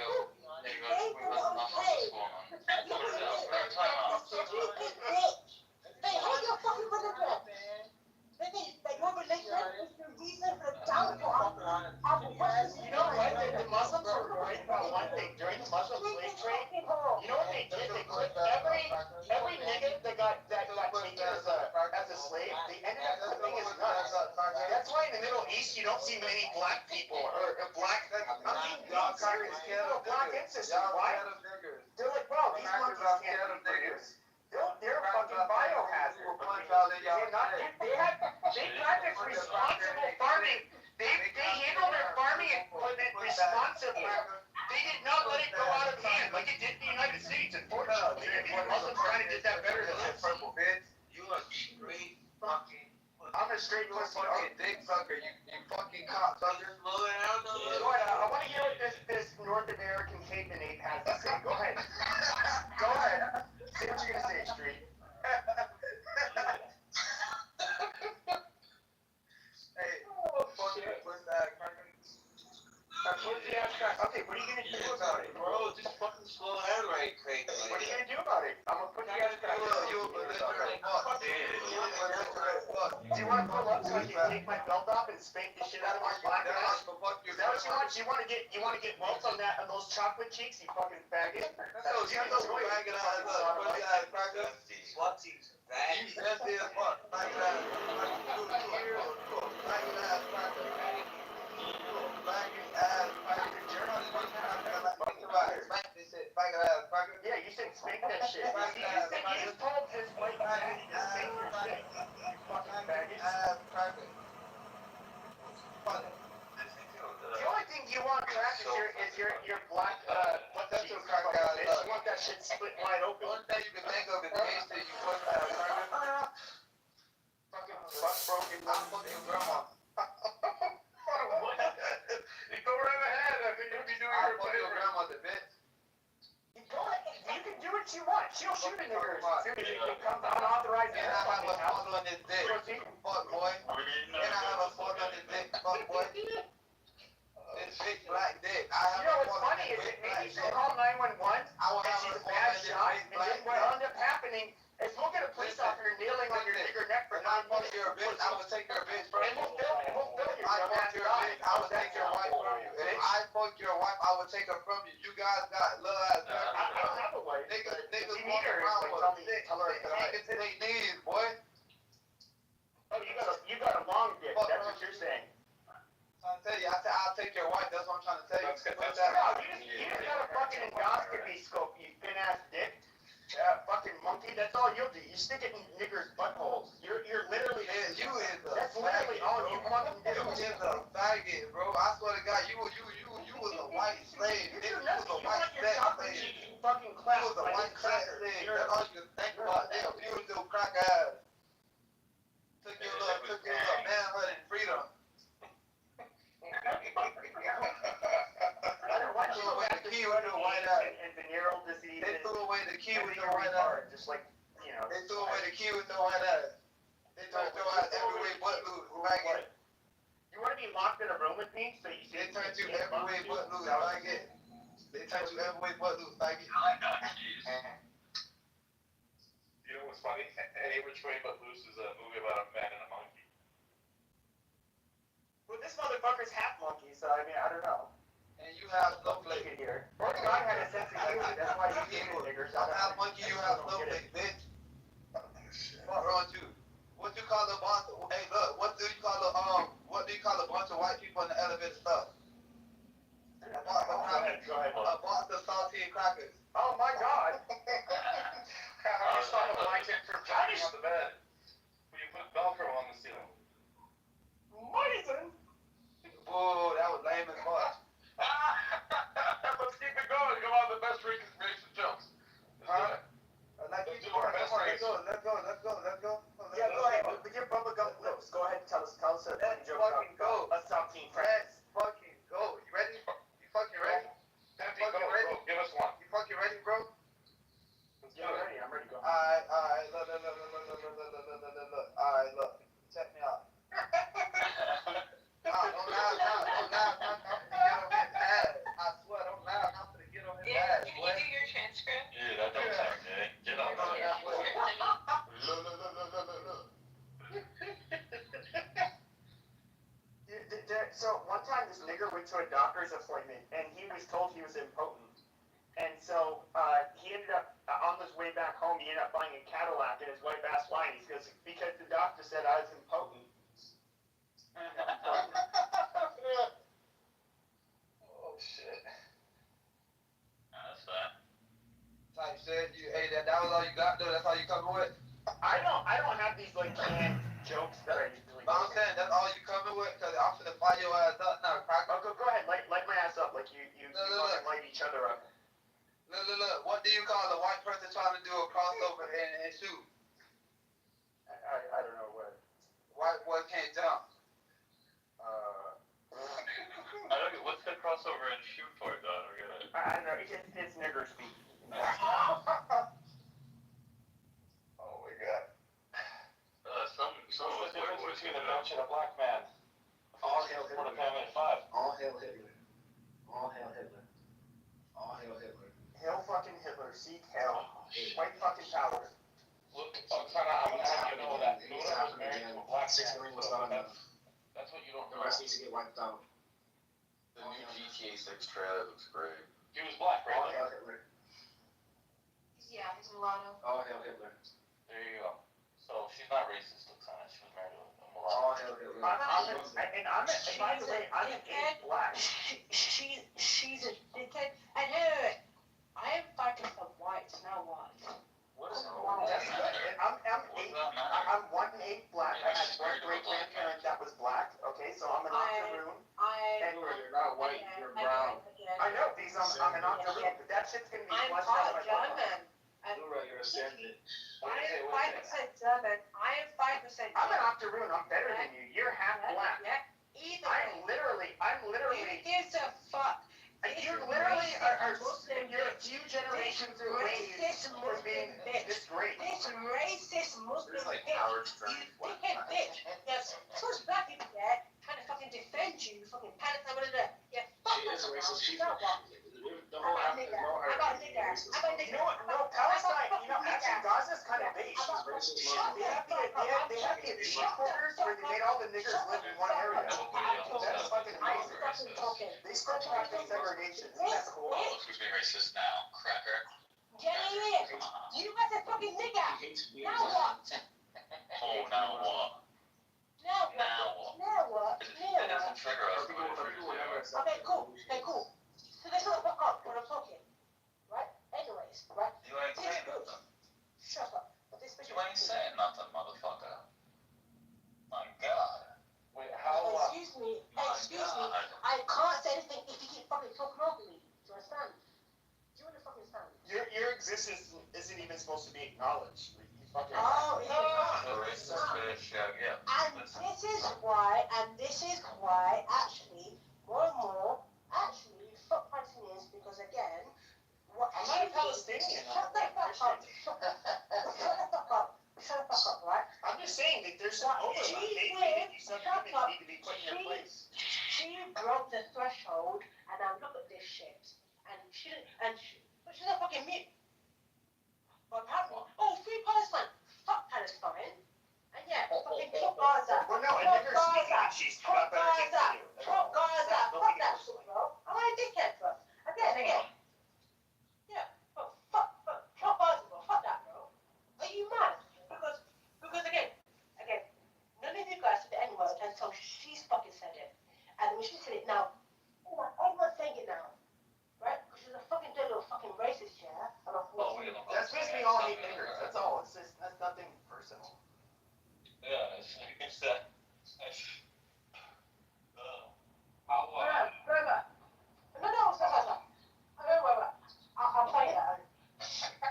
on. Put it out. We're in timeout. Stupid bitch. Hey, hold your fucking belligerence. Your belligerence is the reason for the downfall of the Western. You know what? The Muslims were right about one thing. During the Muslim slave trade, you know what they did? They clipped every nigga that got taken as a slave. They ended up clipping his nuts. That's why in the Middle see many black people or black. I'm being serious. No, black ancestors. Why? They're like, bro, these monkeys can't reproduce. They're fucking biohazard. They practice responsible farming. They handle their farming equipment responsibly. They did not let it go out of hand like it did in the United States, unfortunately. I mean, the Muslims kind of did that better than us. You are straight fucking. I'm a straight pussy. Fucking dick sucker. You fucking cock sucker. Slow down. Go ahead. I want to hear what this North American caveman ape has to say. Go ahead. Go ahead. Say what you're gonna say, Street. Hey, fucking pussy ass cracker. Okay, what are you gonna do about it? Bro, just fucking slow down right quick. What are you gonna do about it? I'm gonna put you ass crack. You a belligerent fuck. Do you want to pull up so I can take my belt off and spank the shit out of my black ass? Is that what you want? You want to get welts on those chocolate cheeks, you fucking faggot? That's those faggot ass pussy ass cracker. What cheeks? You nasty as fuck. Faggot ass. Faggot ass cracker. Faggot ass cracker. Smack this shit. Faggot ass cracker. Yeah, you should spank that shit. You just told this white man to spank your shit. You fucking faggot. Ass cracker. The only thing you want crack is your black what's that shit crack out? You want that shit split wide open. One thing you can think of is gangster, you fuck ass cracker. Fucking butt broken. I'm fucking your grandma. You go right ahead. I think you'll be doing I'll fuck your grandma the bitch. You can do what you want. She'll shoot a nigger. Dude, if it comes unauthorized. And I have a fuck on this dick. Fuck boy. And I have a fuck on this dick. Fuck boy. This big black dick. You know what's funny is that maybe she'll call 911 and she's a bad shot, and then what'll end up happening is we'll get a police officer kneeling on your nigger neck for I fuck your bitch, I would take your bitch from and you. we'll film your I fuck your bitch, I would take your wife from you. If I fuck your wife, I would take her from you. You guys got little ass I don't have a wife. niggas You walk meet her, around like, with tell her niggas in their knees, boy. Oh, you got a long dick. That's what you're saying. I'm trying to tell you, I said I'll take your wife. That's what I'm trying to tell you. No, you just got a fucking endoscopy scope, you thin ass dick. Fucking monkey. That's all you'll do. You stick it in niggers' buttholes. You're literally. You is a That's literally all you fucking do. You is a faggot, bro. I swear to God, you was a white slave. You You do was nothing. a You white want your sex chocolate slave. cheeks, you fucking You clap. was a white sex slave. That's all you can think about. Damn, you was your crack ass. Took your little manhood and freedom. Why do you Threw away have the to key do with your white ass. and venereal disease? They threw away the key with your your white retard, ass. just like, you know. They threw away the key with your white ass. They turned your ass every way but loose. Faggot. You want to be locked in a room with me so you They turned you every way but loose. Faggot. They turned you every way but loose. Faggot. You know what's funny? Any Which Way But Loose is a movie about a man and a monkey. Well, this motherfucker's half monkey, so I mean, I don't know. And you have snowflake. Here. Poor God had a sense of humor. That's why he's eating niggers. I'm half monkey, you have snowflake, bitch. What's wrong with you? What you call a bunch of, hey look, what do you call a bunch of white people in the elevator stuff? A box of crackers. A box of saltine crackers. Oh my God. I just saw the black chick from jumping on the bed. When you put Velcro on the ceiling. Amazing. Whoa, that was lame as fuck. Let's keep it going. Come on, the best reconciliation jokes. Huh? Let's go. Yeah, go ahead. With your bubblegum lips, go ahead and tell us a Let's joke fucking go. a saltine cracker. Let's fucking go. You ready? You fucking ready? Empty, go, bro. Give us one. You fucking ready, bro? Yeah, I'm ready. I'm ready to go. Alright, look. Alright, look. Check me out. Don't laugh now. I'm gonna get on his ass. I swear, don't laugh. I'm gonna get on his ass, boy. Can you do your transcript? Yeah, that don't sound good. Get on Look. So one time this nigger went to a doctor's appointment and he was told he was impotent. And so he ended up, on his way back home, he ended up buying a Cadillac and his wife asked why. And he goes, because the doctor said I was impotent. coming with? I don't have these like canned jokes that I usually. But I'm saying that's all you coming with, cause I'm finna fire your ass up now, cracker. Oh, go ahead, light my ass up like you fucking light each other up. Look. What do you call a white person trying to do a crossover and shoot? I don't know what. White boy can't jump. I don't get what's the crossover and shoot for, though. I don't get it. I don't know. It's nigger speak. Oh my god. Some What's the white difference boys between get a it. Dutch and a black man? All hail What a Hitler. family of 5. All hail Hitler. All hail Hitler. All hail Hitler. Hail fucking Hitler. Seek hell. White fucking power. Look, Oksana, I'm gonna have you know that It needs Luna to was happen married again. to a black 6 man. million was So not enough. that's what you don't The know. rest needs to get wiped out. The new GTA 6 trailer looks great. He was black, All right? hail Hitler. Yeah, he's a mulatto. All hail Hitler. There you go. So she's not racist, Oksana. She was married to a mulatto. All hail Hitler. And by the way, I'm an eight black. She's a dickhead. And hey, I am fighting for whites, now what? What is That's good. I'm 1/8 black. I had one great grandparent that was black. Okay, so I'm an octoroon. You're not white, you're brown. I know because I'm an octoroon, but that shit's gonna be I'm flushed part out of my blood. German. Laura, you're a Sandman. I am 5% German. I am 5% I'm an German. octoroon. I'm better than you. You're half black. Yeah. Either I'm way. literally. Who gives a fuck? You literally are you're a few generations away from being this great. This racist Muslim It's like bitch. Howard Stern. You dickhead bitch. Yes, such black people there trying to fucking defend you, fucking panic, blah, blah, blah. Yeah, fuck She is a racist. you know what? The whole I'm a African nigger. no I'm a nigger. I'm a nigger. You know what? No, Palestine. You know, actually, Gaza's kind of big. They have the elite quarters where they made all the niggers live in one area. That's fucking amazing. They still practice segregation. That's cool. Oh, look who's being racist now, cracker. Jenny, you was a fucking nigger. Now what? Oh, now what? Now what? Now what? It doesn't trigger us the way it triggers you. Okay, cool. So let's not fuck up when I'm talking. Right? Anyways, right? You ain't saying nothing. Shut up. But this bitch You ain't saying nothing, motherfucker. My God. Wait, how? Excuse me. I can't say anything if you keep fucking talking over me. Do you understand? Do you understand? Your existence isn't even supposed to be acknowledged. You fucking. Oh, The racist bitch, yeah. And this is why, actually, more and more, actually, fuck Palestinians, because again, what I'm not a Palestinian. Shut the fuck up. Shut the fuck up, right? I'm just saying that there's some overlap. Maybe you sometimes need to be put in your place. She broke the threshold, and now look at this shit. But she's not fucking mute. But apparently, free Palestine. Fuck Palestine. And yeah, fucking fuck Gaza. Well, no, a Fuck nigger's speaking Gaza. and she's Fuck got better things to Gaza. do. Fuck Gaza. Fuck that shit, bro. I'm a dickhead, bro. Again. Yeah, fuck Gaza, bro. Fuck that, bro. Are you mad? Because again, none of you guys said the N-word until she's fucking said it. And when she said it now, everyone's saying it now. Right? Because she's a fucking dead little fucking racist, yeah? And That's supposed to be all hate niggers. That's all. It's just, that's nothing personal. Yeah, it's that. I'll tell you that.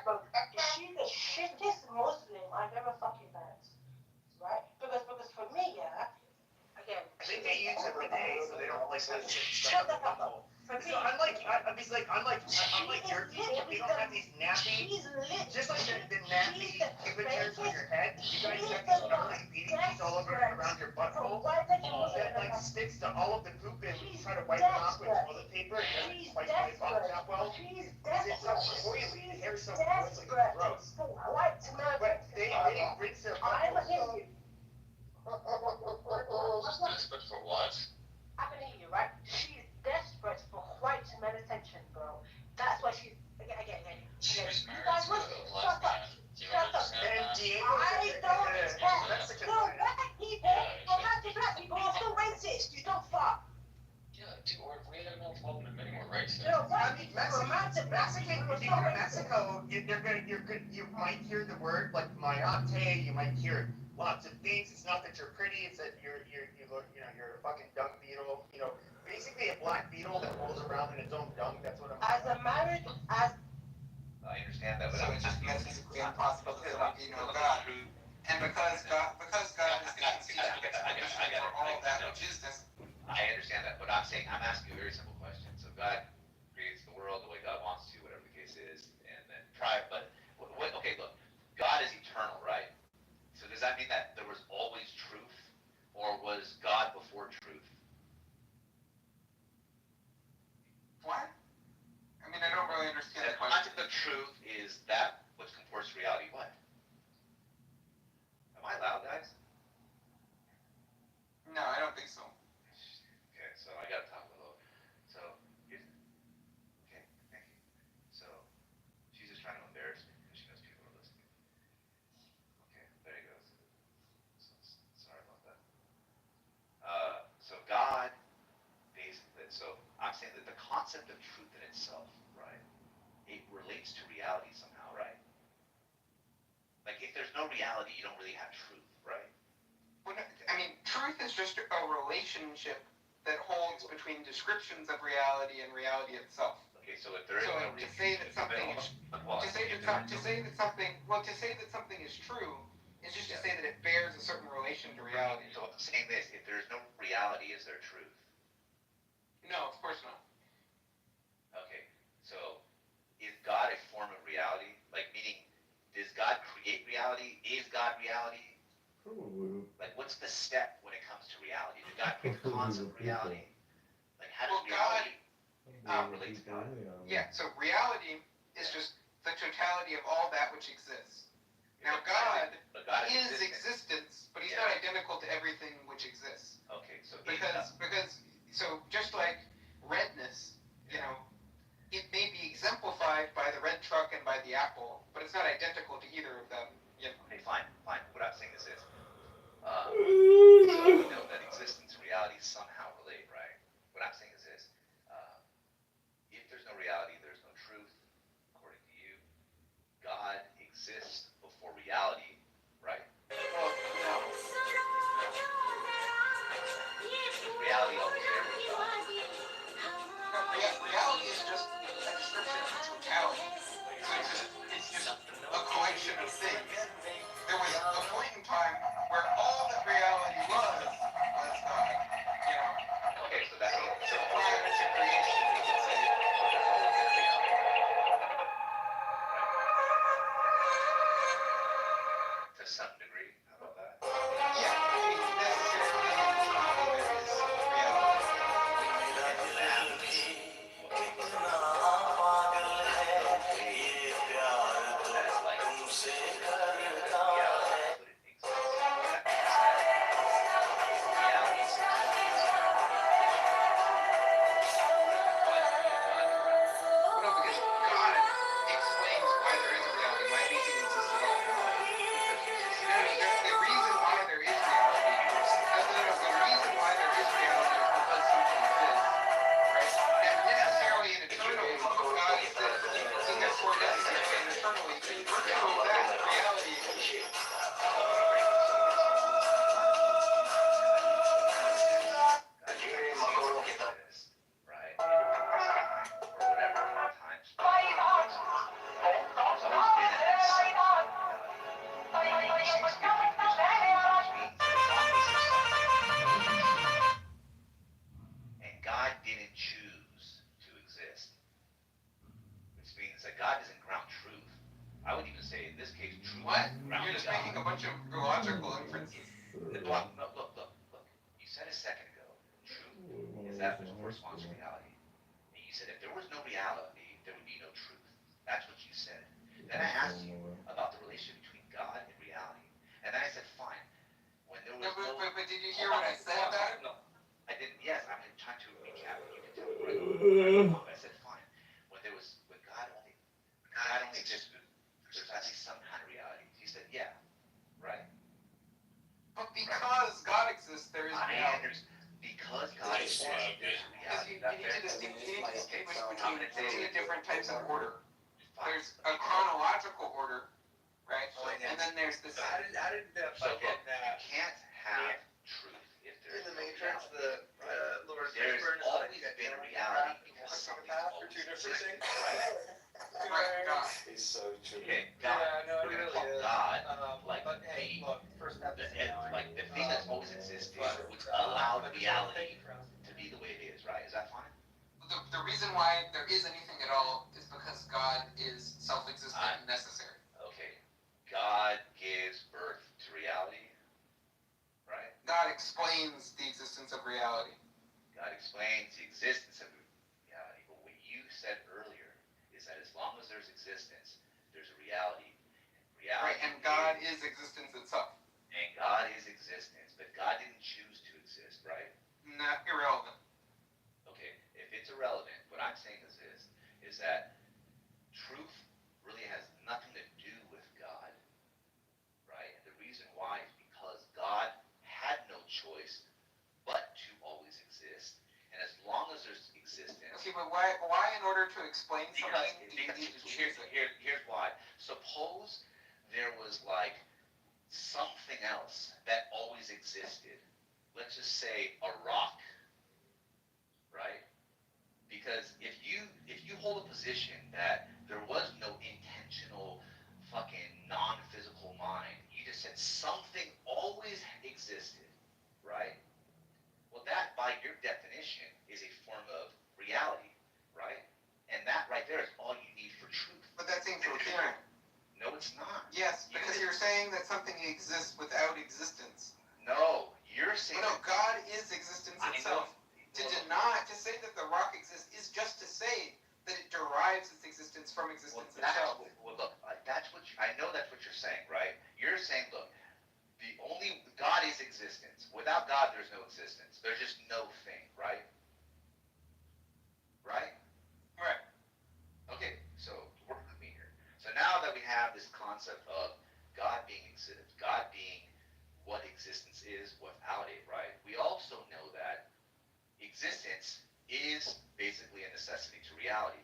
But she's the shittest Muslim I've ever fucking met. Right? Because for me, yeah, again. I think they use it today, so they don't like that shit. Shut the fuck up. For me, So unlike your people, they don't have these nappy, just like the nappy pictures on your head. You guys have these gnarly beaties all over around your butthole that like sticks to all of the poop, and you try to wipe it off with toilet paper. It doesn't quite really bottom out well. Because it's so oily, the hair's so oily, it's gross. But they rinse their I'm a buttholes. Hindu. Desperate for what? I can hear you, right? She's desperate for white men attention, bro. That's why she's again. She was You married guys to would a shut black up. man. Do you Shut up. understand And that? Diego I don't care. Mexican No, man. black people, black people are still racist. You don't fuck. Yeah, dude, we have no problem admitting we're racist. No, white I mean, people are Mexicans Mexico, you might hear the word like mayate, you might hear lots of things. It's not that you're pretty, it's that you're a fucking dung beetle. Basically a black beetle that rolls around in its own dung. That's what I'm. I understand that, but So I'm it's just asking- metaphysically impossible to say you know God, and because God is the institution for all of that which is this. I understand that, but I'm asking you a very simple question. So God creates the world the way God wants to, whatever the case is, and then okay, look, God is eternal, right? So does that mean that there was always truth, or was God before truth? What? I mean, I don't really understand The concept of truth is that which comports to reality. What? Am I loud, guys? No, I don't think so. Okay, so I gotta talk a little. So, okay, thank you. So, she's just trying to embarrass me because she knows people are listening. Okay, there he goes. Sorry about that. So God, basically, so I'm saying that the concept of truth in itself, right, it relates to reality somehow, right? Like, if there's no reality, you don't really have truth, right? Well, I mean, truth is just a relationship that holds between descriptions of reality and reality itself. Okay, so if there is So no to say that something is to say that something is true is just to say that it bears a certain relation to reality. So I'm saying this, if there's no reality, is there truth? No, of course not. Okay, so is God a form of reality? Like, meaning, does God create reality? Is God reality? Probably. Like, what's the step when it comes to reality? Did God create the concept of reality? Like, how does Well, God relate to God? Yeah, so reality is just the totality of all that which exists. Now, God is existence, but he's not identical to everything which exists. Okay, so Because so just like redness, it may be exemplified by the red truck and by the apple, but it's not identical to either of them. Okay, fine. What I'm saying is this. So we know that existence and reality somehow relate, right? What I'm saying is this. If there's no reality, there's no truth, according to you. God exists before reality, right? Well, no. Reality always there. No, reality is just a description of totality. So it's just a collection of things. There was a point in time where all that reality was Okay, so that's so prior to creation, we could say. To some degree, how about that? Yeah, I mean, necessarily there is reality. And God didn't choose to exist, which means that God doesn't ground truth. I would even say, in this case, truth. What? grounded You're just God. making a bunch of illogical inferences. Look. You said a second ago, truth is that which corresponds to reality. And you said if there was no reality, there would be no truth. That's what you said. Then I asked you about the relationship between God and reality. And then I said, fine. When there was But did you hear what I said about it? No. I didn't. Yes, I'm trying to recap. You can tell me right. I said, fine. When God only existed, there's at least some kind of reality. He said, yeah. Right? But because God exists, there is reality. Because God exists, there's there's reality. You need to distinguish between two different types of order. There's a chronological order, right? And then there's this. How did fucking you can't have truth if there's In the no Matrix, reality. the Lord There's Fishburne is always like, been you know, reality you because have something's path for always two different existed. things. Right, God. He's so true. Okay, God. Yeah, no, it We're gonna really call is. God like But hey, the look, first episode. like the thing that's always existed, which allowed reality to be the way it is, right? Is that fine? The reason why there is anything at all is because God is self-existent and necessary. Okay. God gives birth to reality, right? God explains the existence of reality. God explains the existence of reality. But what you said earlier is that as long as there's existence, there's a reality. Right, and God is existence itself. And God is existence, but God didn't choose to exist, right? Not irrelevant. Okay, if it's irrelevant, what I'm saying is this, is that truth really has nothing to do with God, right? And the reason why is because God had no choice but to always exist. And as long as there's existence... Okay, but why in order to explain something, do you need to choose it? Here's why. Suppose there was like something else that always existed. Let's just say a rock, right? Because if you hold a position that there was no intentional fucking non-physical mind, you just said something always existed, right? Well, that by your definition is a form of reality, right? And that right there is all you need for truth. But that's incoherent. No, it's not. Yes, because you're saying that something exists without existence. No, you're saying... No, God is existence itself. To say that the rock exists is just to say that it derives its existence from existence itself. Well, look, I know that's what you're saying, right? You're saying, look, God is existence. Without God, there's no existence. There's just no thing, right? Right? Right. Okay, so work with me here. So now that we have this concept of God being what existence is without it, right? We also know that existence is basically a necessity to reality,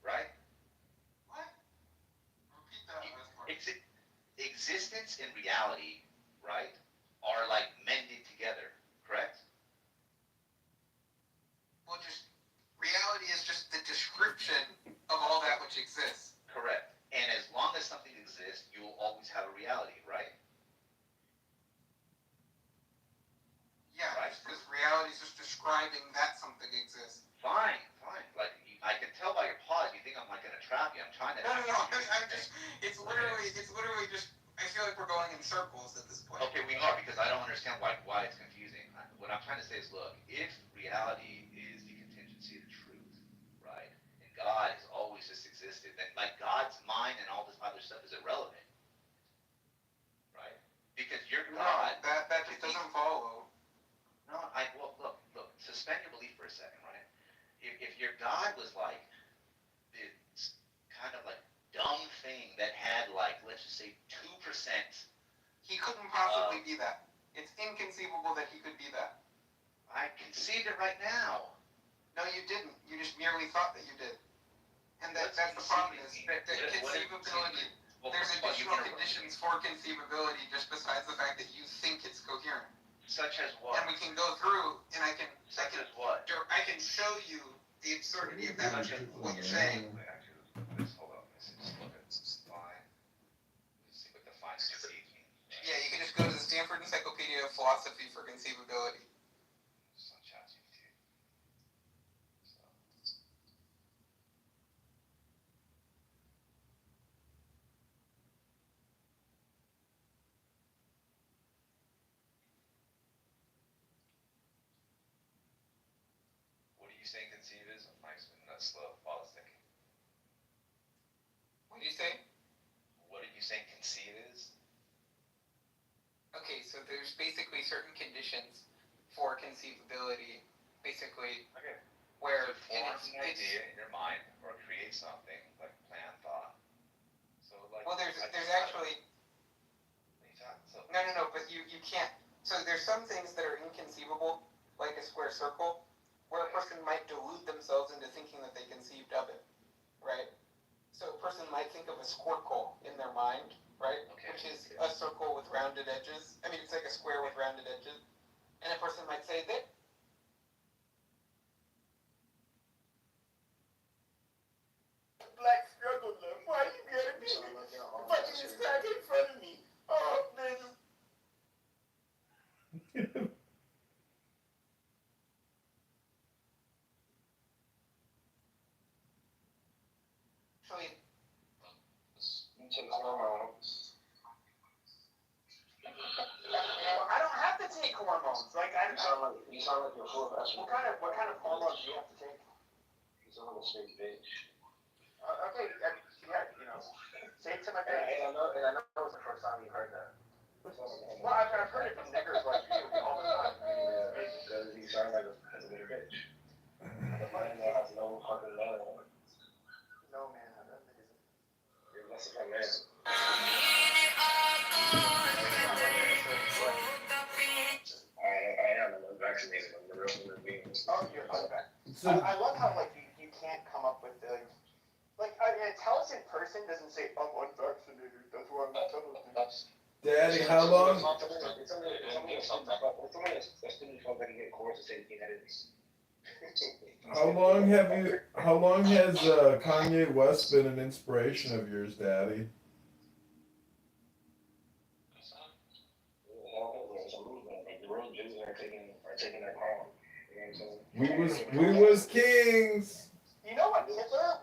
right? What? Repeat that last part. Existence and reality, right, are like mended together, correct? Well, reality is just the description of all that which exists. Correct. And as long as something exists, you will always have a reality, right? Yeah, right. Because reality is just describing that something exists. Fine. Like, I can tell by your pause, you think I'm like gonna trap you. I'm trying to... No. It's literally just, I feel like we're going in circles at this point. Okay, we are, because I don't understand why it's confusing. What I'm trying to say is, look, if reality is the contingency of the truth, right, and God has always just existed, then like God's mind and all this other stuff is irrelevant, right? Because your God... No, that just doesn't follow. No, look, suspend your belief for a second, right? If your God was like this kind of like dumb thing that had like, let's just say 2%. He couldn't possibly be that. It's inconceivable that he could be that. I conceived it right now. No, you didn't. You just merely thought that you did. And that's the problem is that conceivability, there's additional conditions for conceivability just besides the fact that you think it's coherent. Such as what? And we can go through, and I can show you the absurdity of that, what you're saying. Hold on, let's just look at this line. Let's see what defines conceived means. Yeah, you can just go to the Stanford Encyclopedia of Philosophy for conceivability. Just on ChatGPT. What do you say conceive is? Mike's been slow while I was thinking. What do you say? What did you say conceive is? Okay, so there's basically certain conditions for conceivability, basically, where form an idea in your mind or create something like plan thought. So like. Well, there's actually. No, but you can't. So there's some things that are inconceivable, like a square circle, where a person might delude themselves into thinking that they conceived of it, right? So a person might think of a squircle in their mind, right? Which is a circle with rounded edges. I mean, it's like a square with rounded edges. And a person might say that. Black struggle, love. Why you gotta be fucking stand in front of me? Oh, man. I don't have to take hormones. Like I. You sound like you're full of estrogen. What kind of hormones do you have to take? You sound like a straight bitch. Okay, yeah, you know, say it to my face. And I know it's the first time you heard that. Well, I've heard it from niggers like you all the time. Because you sound like a little bitch. The man that has no fucking love. No, man, I don't think it's. You're less of a man. I am. I'm vaccinated. I'm the real human being. Oh, you're okay. So, I love how like you can't come up with the like an intelligent person doesn't say I'm unvaccinated. That's why I'm intelligent. Daddy, how long? It's only a student that can get course to say gene editing. How long has Kanye West been an inspiration of yours, Daddy? Taking their crown. We was kings. You know what Hitler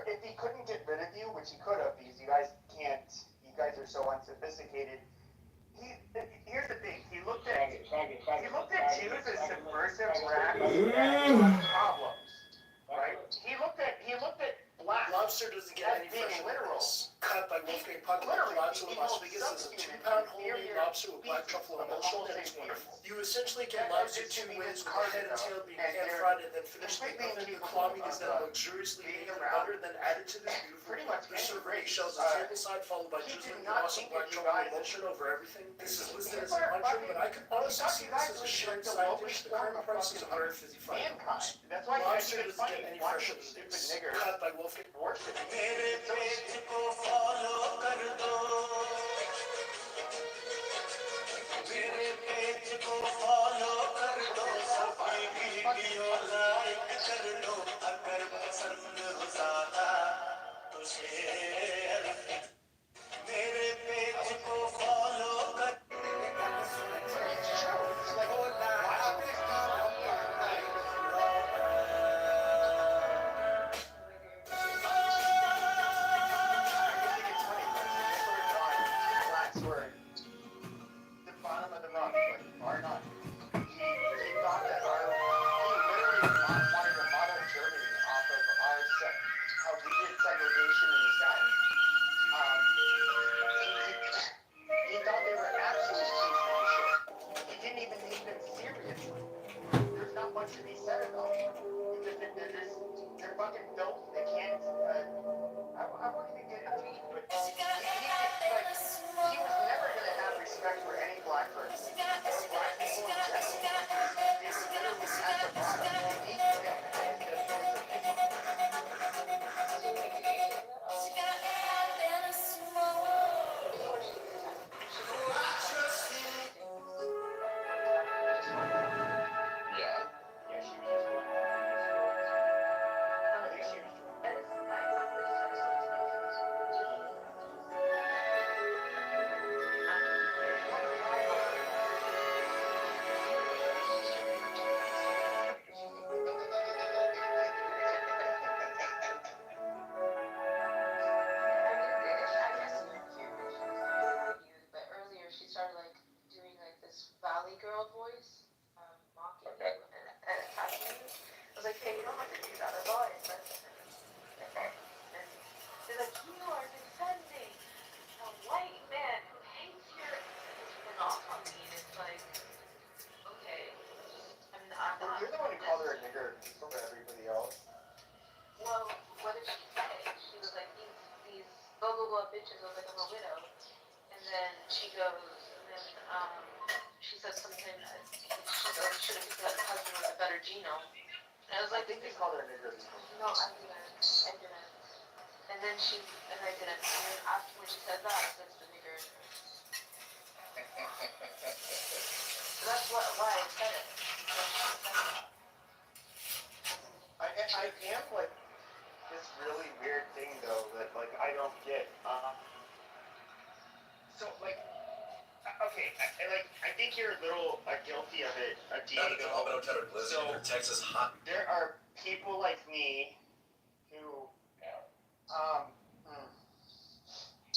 if he couldn't get rid of you, which he could have, because you guys are so unsophisticated. Here's the thing. He looked at Jews as subversive radicals problems. Right? He looked at black. Lobster doesn't get any fresher than this. Cut by Wolfgang Puck. Lobster in Las Vegas is a 2-pound homemade lobster with black truffle emulsion, and it's wonderful. You essentially get lobster 2 wings with the head and tail being pan-fried and then finished in the oven. The claw meat is then luxuriously made with butter, then added to this beautiful meat. You're served with shells of tableside, followed by drizzling with awesome black truffle emulsion over everything. This is listed as an entree, but I could honestly see this as a shared side dish. The current price is $155. Lobster doesn't get any fresher than this. Cut by Wolfgang. मेरे page को follow कर दो मेरे page को follow कर दो सबकी video like कर दो अगर पसंद हो ज़्यादा तो शेयर मेरे पेज को फॉलो कर she said something that should have said the husband was a better genome. And I was like, I think they called her a nigger. no, I didn't. And then I didn't. And then after when she said that, I said the nigger. So that's why I said it. I am like this really weird thing though that like I don't get. So like, okay, I think you're a little guilty of it, Diego. So Texas hot. there are people like me who,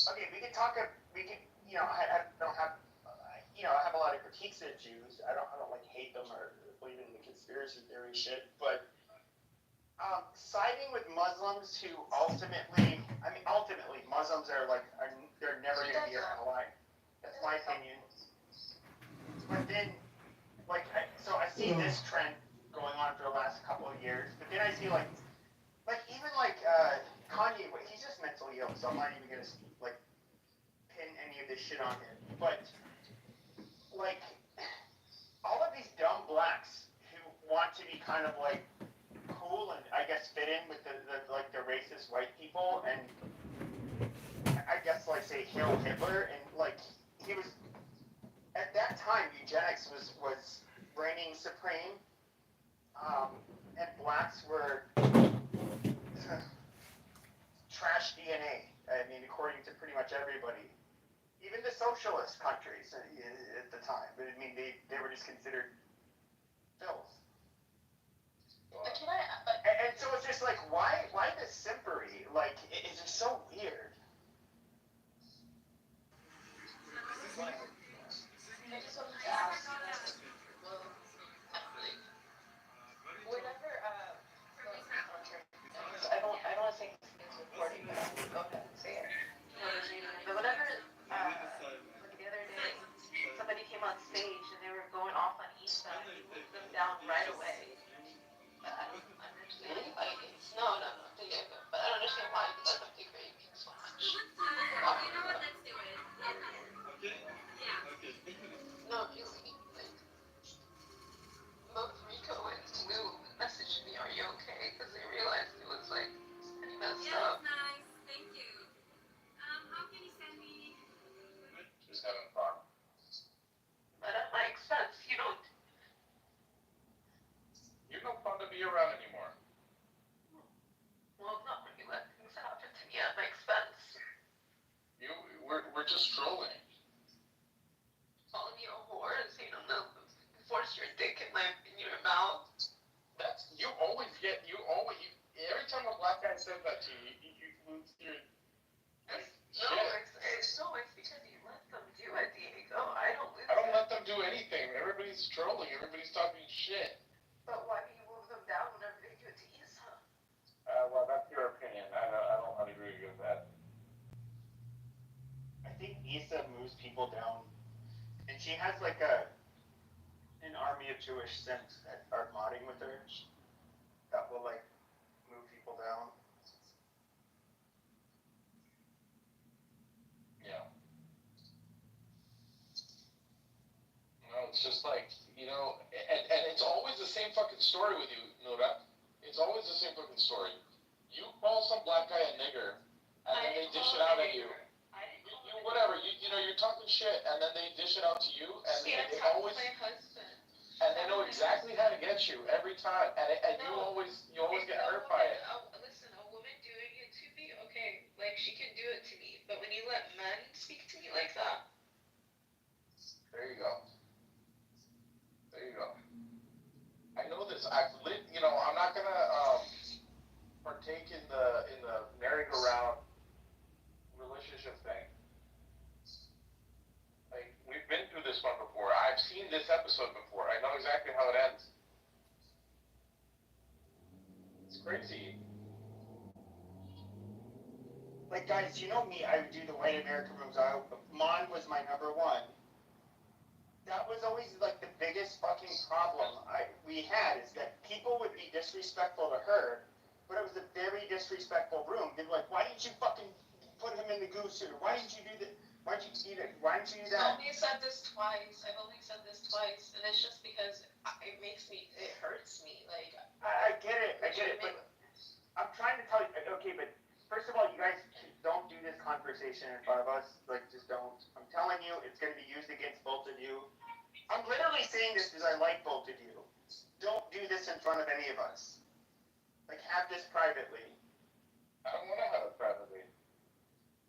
okay, we can talk. We can, I don't have, I have a lot of critiques of Jews. I don't like hate them or believe in the conspiracy theory shit, but. Siding with Muslims who ultimately Muslims are they're never going to be our ally. That's my opinion. But then, so I see this trend going on for the last couple of years, but then I see even Kanye, he's just mentally ill, so I'm not even going to pin any of this shit on him. But all of these dumb blacks who want to be kind of cool and I guess fit in with the racist white people and I guess say Hail Hitler and he was at that time eugenics was reigning supreme and blacks were trash DNA. I mean, according to pretty much everybody, even the socialist countries at the time. But I mean, they were just considered filth. And so it's just why the simpery? It's just so weird. I just wanted to ask, whenever, I don't think it's recording, but I'll go ahead and say it. But whenever, the other day, somebody came on stage and they were going off on Issa, he moved them down right away. I don't understand. No, they didn't. But I don't understand why, because I don't think they're eating so much. You know what? Let's do it. Okay. Yeah. Okay. No, really. Both Rico and Lou messaged me, "Are you okay?" Because they realized it was pretty messed Yeah, up. that's nice. Thank you. How can you send me? Just having fun. But at my expense, you don't. You're no fun to be around anymore. Well, not when you let things happen to me at my expense. We're just trolling. Calling me a whore and saying I'm gonna force your dick in your mouth. You always every time a black guy says that to you, you lose your It's because you let them do it, Diego. I don't let them do anything. Everybody's trolling. Everybody's talking shit. But why do you move them down whenever they do it to Issa? Well, that's your opinion. I don't agree with that. I think Issa moves people down, and she has an army of Jewish simps that are modding with her that will move people down. Yeah. It's just and it's always the same fucking story with you, Nura. It's always the same fucking story. You call some black guy a nigger, and then they dish it out at you. Whatever, you're talking shit, and then they dish it out to you, and they always, my husband. and they know exactly how to get you every time, and you always get hurt by it. Listen, a woman doing it to me, okay, she can do it to me, but when you let men speak to me like that. There you go. I know this. I've lived. I'm not gonna partake in the merry-go-round relationship thing. We've been through this one before. I've seen this episode before. I know exactly how it ends. It's crazy. Guys, you know me, I would do the White American rooms. Mon was my number one. That was always the biggest fucking problem we had, is that people would be disrespectful to her, but it was a very disrespectful room. They'd be like, why didn't you fucking put him in the goose suit? Why didn't you do that? Why don't you do I've that? only said this twice. And it's just because it hurts me. Like, I get it, but I'm trying to tell you, okay, but first of all, you guys don't do this conversation in front of us, like, just don't. I'm telling you, it's gonna be used against both of you. I'm literally saying this because I like both of you. Don't do this in front of any of us. Like, have this privately. I don't want to have it privately.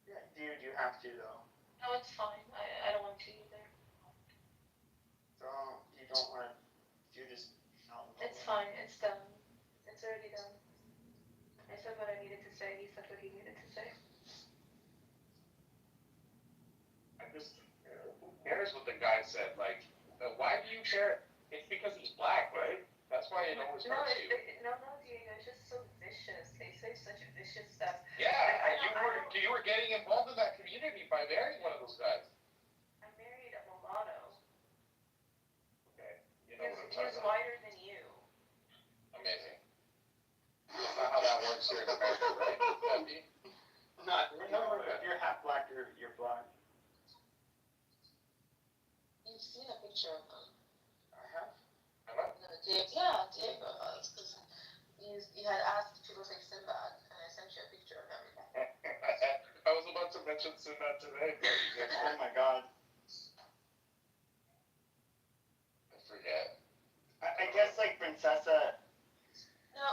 Yeah, dude, you have to, though. no, it's fine. I don't want to either. So, you don't want to do this. It's fine. It's done. It's already done. I said what I needed to say. He said what he needed to say. Who cares what the guy said? Like, why do you care? It's because he's black, right? That's why it always No, hurts you. no, Diego. It's just so vicious. They say such vicious stuff. Yeah, and you were getting involved in that community by marrying one of those guys. I married a mulatto. Okay, you know what I'm He talking was about. whiter than you. Amazing. That's not how that works here in America, right? Debbie? No, if you're half black, you're black. You've seen a picture of him. I have. Diego has. Because you had asked if people take Sinbad, and I sent you a picture of him. I was about to mention Sinbad today, but Oh my god. I forget. I guess, like, Princessa. No,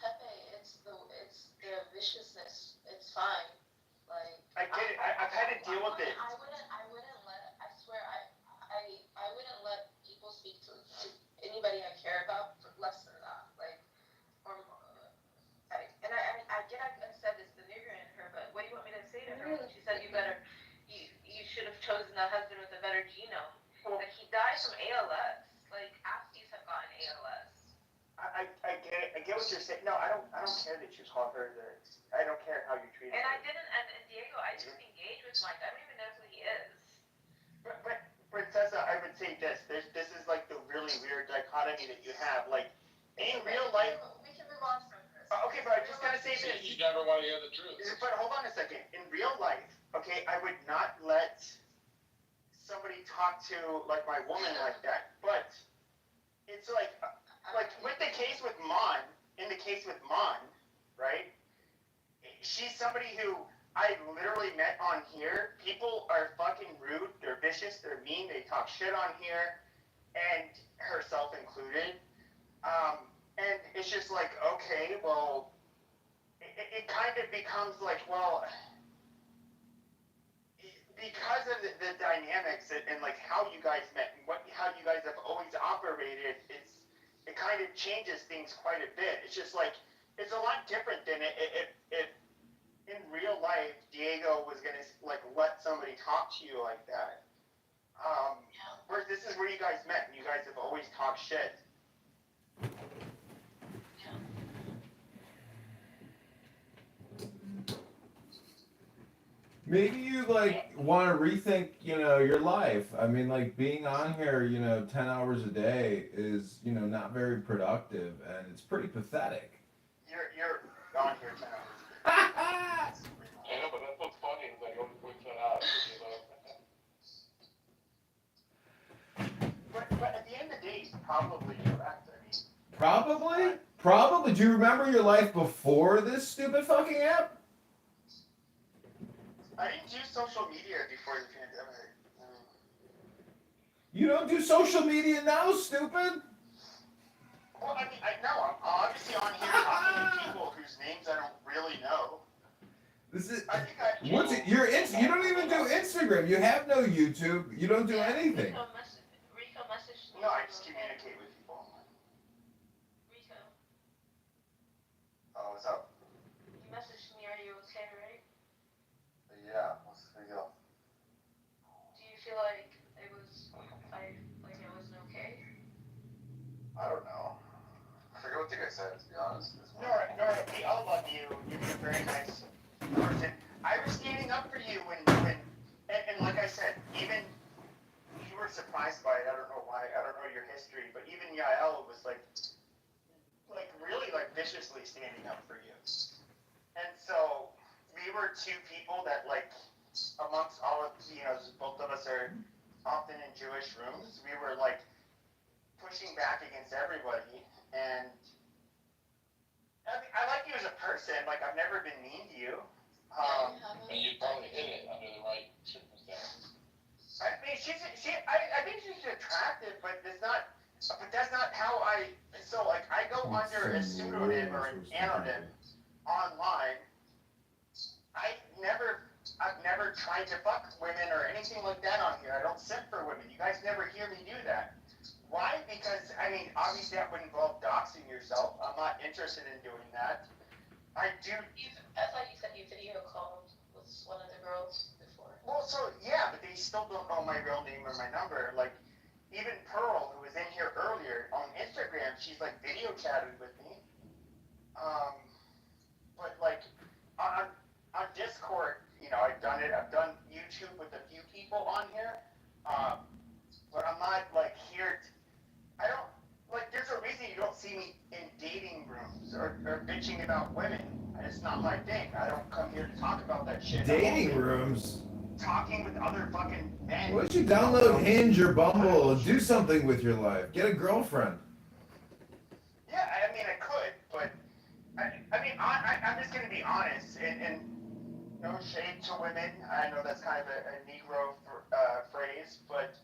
Pepe. It's the viciousness. It's fine. Like, I get it. I've had to deal with it. I wouldn't let. I swear, I wouldn't let people speak to anybody I care about for less than that. Like, I get. I said this, the nigger in her, but what do you want me to say to her? She said you should have chosen a husband with a better genome. Like, he died from ALS. Like, Asties have gotten ALS. I get it. I get what you're saying. No, I don't care that you call her the. I don't care how you treat her. And I didn't. And Diego, I didn't engage with Mike. I don't even know who he is. But Princessa, I would say this. This is like the really weird dichotomy that you have. Like, in real life. We can move on from this. Okay, but I just gotta say this. You never want to hear the truth. But hold on a second. In real life, okay, I would not let somebody talk to like my woman like that. But it's like with the case with Mon, right? She's somebody who I literally met on here. People are fucking rude. They're vicious. They're mean. They talk shit on here, and herself included. And it's just like, okay, well, it kind of becomes like, well, because of the dynamics and like how you guys met and how you guys have always operated, it kind of changes things quite a bit. It's just like, it's a lot different than if in real life Diego was gonna like let somebody talk to you like that. Whereas this is where you guys met and you guys have always talked shit. Maybe you like want to rethink, your life. I mean, like being on here, 10 hours a day is, not very productive, and it's pretty pathetic. You're on here 10 hours. I know, but that's what's funny is that you always point that out. But at the end of the day, probably correct. I mean, Probably. Do you remember your life before this stupid fucking app? I didn't do social media before the pandemic. You don't do social media now, stupid? Well, I mean, I'm obviously on here talking to people whose names I don't really know. This is. I think You don't even do Instagram. You have no YouTube. You don't do anything. Rico messaged me. No, I just communicate with people. Rico, Oh, what's up? you messaged me. Are you okay, right? Yeah, what's the deal? Do you feel like it wasn't okay? I don't know. I forget what the guy said, to be honest. Nora, we all love you. You're a very nice person. I was standing up for you when and like I said, even you were surprised by it. I don't know why. I don't know your history, but even Yael was like really like viciously standing up for you. And so we were two people that like amongst all of, both of us are often in Jewish rooms, we were like pushing back against everybody. And I mean, I like you as a person. Like, I've never been mean to you. And you probably hit it under the right circumstances. I mean, I think she's attractive, but that's not how so like, I go under a pseudonym or an anonym online. I've never tried to fuck women or anything like that on here. I don't simp for women. You guys never hear me do that. Why? Because, I mean, obviously that would involve doxing yourself. I'm not interested in doing that. I thought you said you video called with one of the girls before. Well, so, yeah, but they still don't know my real name or my number. Like, even Pearl, who was in here earlier, on Instagram, she's, like, video chatted with me. But, like, on Discord, I've done it. I've done YouTube with a few people on here. But I'm not, like, here there's a reason you don't see me in dating rooms or bitching about women. It's not my thing. I don't come here to talk about that shit. Dating rooms? Talking with other fucking men. Why don't you download Hinge or Bumble and do something with your life? Get a girlfriend. Yeah, I mean, I could, but I'm just gonna be honest, and no shade to women. I know that's kind of a Negro phrase, but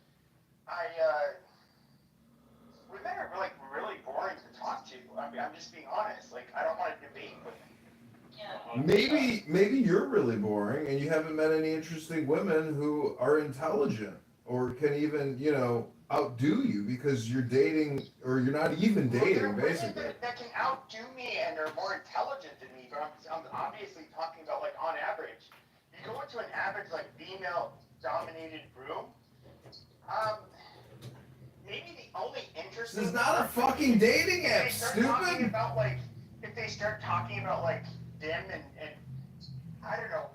women are really boring to talk to. I mean, I'm just being honest. Like, I don't want to debate with them. Yeah. Maybe you're really boring and you haven't met any interesting women who are intelligent or can even, outdo you because you're dating or you're not even dating, basically. That can outdo me and are more intelligent than me, but I'm obviously talking about, like, on average. You go into an average, like, female-dominated room, maybe the only interesting... This is not a fucking dating app, stupid! If they start talking about, like, them and I don't know,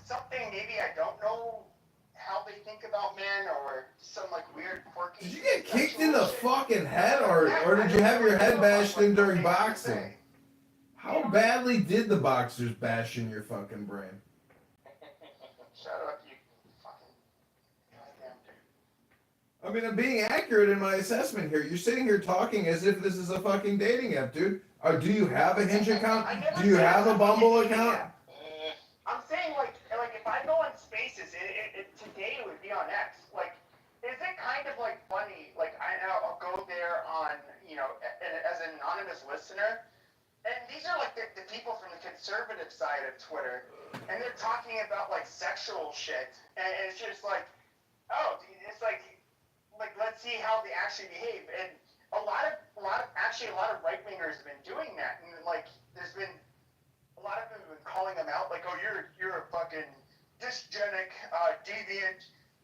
something maybe I don't know how they think about men or some, like, weird quirky... Did you get kicked in the fucking head or did you have your head bashed in during boxing? How badly did the boxers bash in your fucking brain? Shut up, you fucking goddamn dude. I mean, I'm being accurate in my assessment here. You're sitting here talking as if this is a fucking dating app, dude. Do you have a Hinge account? Do you have a Bumble account? I'm saying, like if I go on Spaces, today it would be on X. Like, is it kind of, like, funny? Like, I'll go there on, as an anonymous listener, and these are, like, the people from the conservative side of Twitter, and they're talking about, like, sexual shit, and it's just like, oh, it's like let's see how they actually behave, and a lot of right-wingers have been doing that, and, like, there's been a lot of them have been calling them out, like, oh, you're a fucking dysgenic, deviant,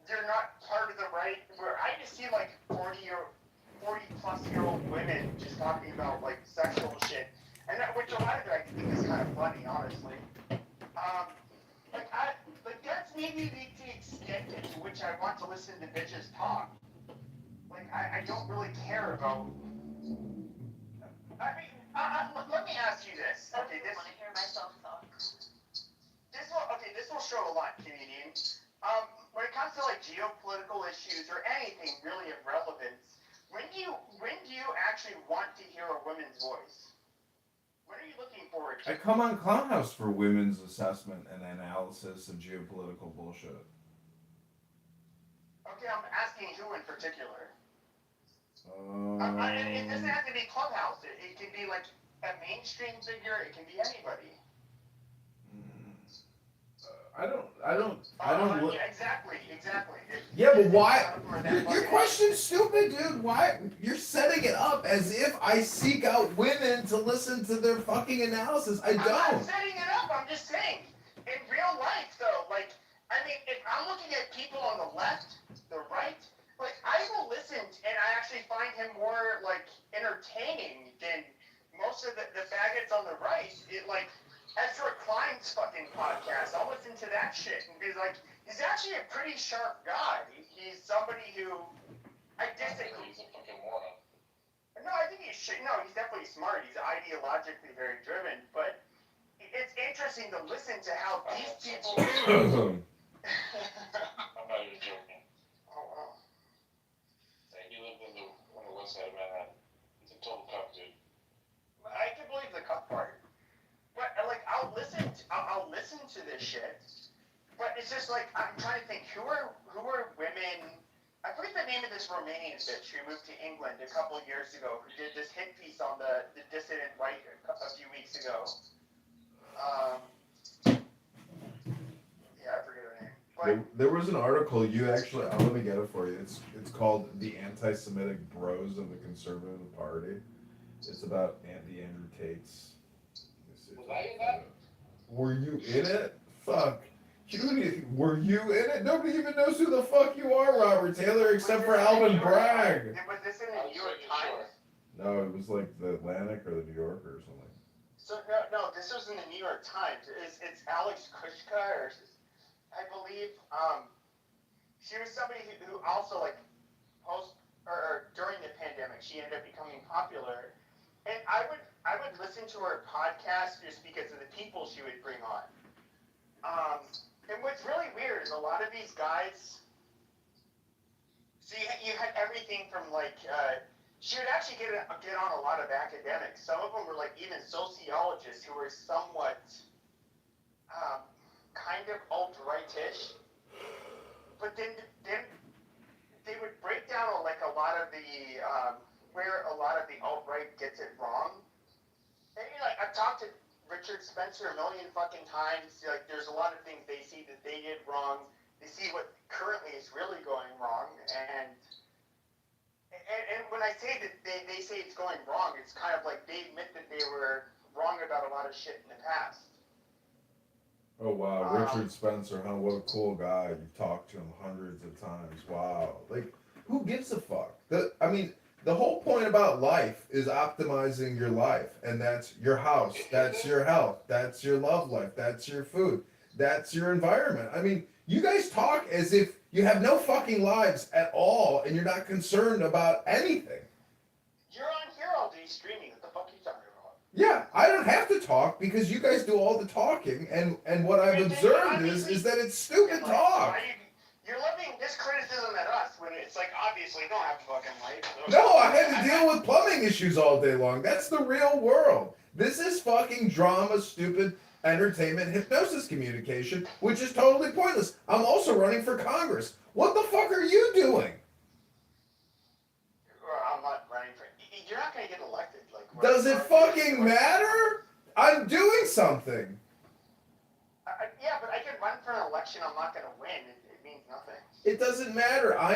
you're not part of the right, where I just see, like, 40-plus-year-old women just talking about, like, sexual shit, and which a lot of it I think is kind of funny, honestly. That's maybe the extent to which I want to listen to bitches talk. Like, I don't really care about... I mean, let me ask you this. Okay, I want to hear myself talk. This will show a lot, comedian. When it comes to, like, geopolitical issues or anything really of relevance, when do you actually want to hear a woman's voice? When are you looking forward to? I come on Clownhouse for women's assessment and analysis of geopolitical bullshit. Okay, I'm asking who in particular. It doesn't have to be Clubhouse. It can be, like, a mainstream figure. It can be anybody. I don't look. Yeah, exactly. Yeah, but why? Your question's stupid, dude. Why? You're setting it up as if I seek out women to listen to their fucking analysis. I don't. I'm not setting it up. I'm just saying. In real life, though, like, I mean, if I'm looking at people on the left, the right, like, I will listen, and I actually find him more, like, entertaining than most of the faggots on the right. Ezra Klein's fucking podcast, I'll listen to that shit and be like, he's actually a pretty sharp guy. He's somebody who I disagree. He's a fucking moron. No, I think he's definitely smart. He's ideologically very driven, but it's interesting to listen to how these people I'm not even joking. Oh wow. And he lived on the west side of Manhattan. He's a total cup, dude. I can believe the cup part. But like, I'll listen to this shit. But it's just like I'm trying to think who are women. I forget the name of this Romanian bitch who moved to England a couple of years ago who did this hit piece on the dissident right a few weeks ago. Yeah, I forget her name. But There was an article let me get it for you. It's called The Anti-Semitic Bros of the Conservative Party. It's about Andrew Tate's. Was I in that? Were you in it? Fuck. Were you in it? Nobody even knows who the fuck you are, Robert Taylor, except for Alvin Bragg. was this in the New York Times? No, it was like the Atlantic or the New Yorker or something. So no, this was in the New York Times. It's Alex Kushka, or I believe. She was somebody who also like during the pandemic, she ended up becoming popular, and I would listen to her podcast just because of the people she would bring on. And what's really weird is a lot of these guys. So you had everything from like. She would actually get on a lot of academics. Some of them were like even sociologists who were somewhat kind of alt-right-ish. But then they would break down like a lot of the where a lot of the alt-right gets it wrong. And like I've talked to Richard Spencer a million fucking times. Like there's a lot of things they see that they did wrong. They see what currently is really going wrong, and when I say that they say it's going wrong, it's kind of like they admit that they were wrong about a lot of shit in the past. Oh wow, Richard Spencer, huh? What a cool guy. You've talked to him hundreds of times. Wow. Like, who gives a fuck? The whole point about life is optimizing your life, and that's your house, that's your health, that's your love life, that's your food, that's your environment. I mean, you guys talk as if you have no fucking lives at all, and you're not concerned about anything. You're on here all day streaming. What the fuck are you talking about? Yeah, I don't have to talk because you guys do all the talking, and what I've observed is that it's stupid talk. You're levying this criticism at us when it's like obviously you don't have a fucking life. No, I had to deal with plumbing issues all day long. That's the real world. This is fucking drama, stupid entertainment, hypnosis communication, which is totally pointless. I'm also running for Congress. What the fuck are you doing? I'm not running for. You're not gonna get elected. Like. Does it fucking matter? I'm doing something. Yeah, but I could run for an election. I'm not gonna win. It means nothing. It doesn't matter. I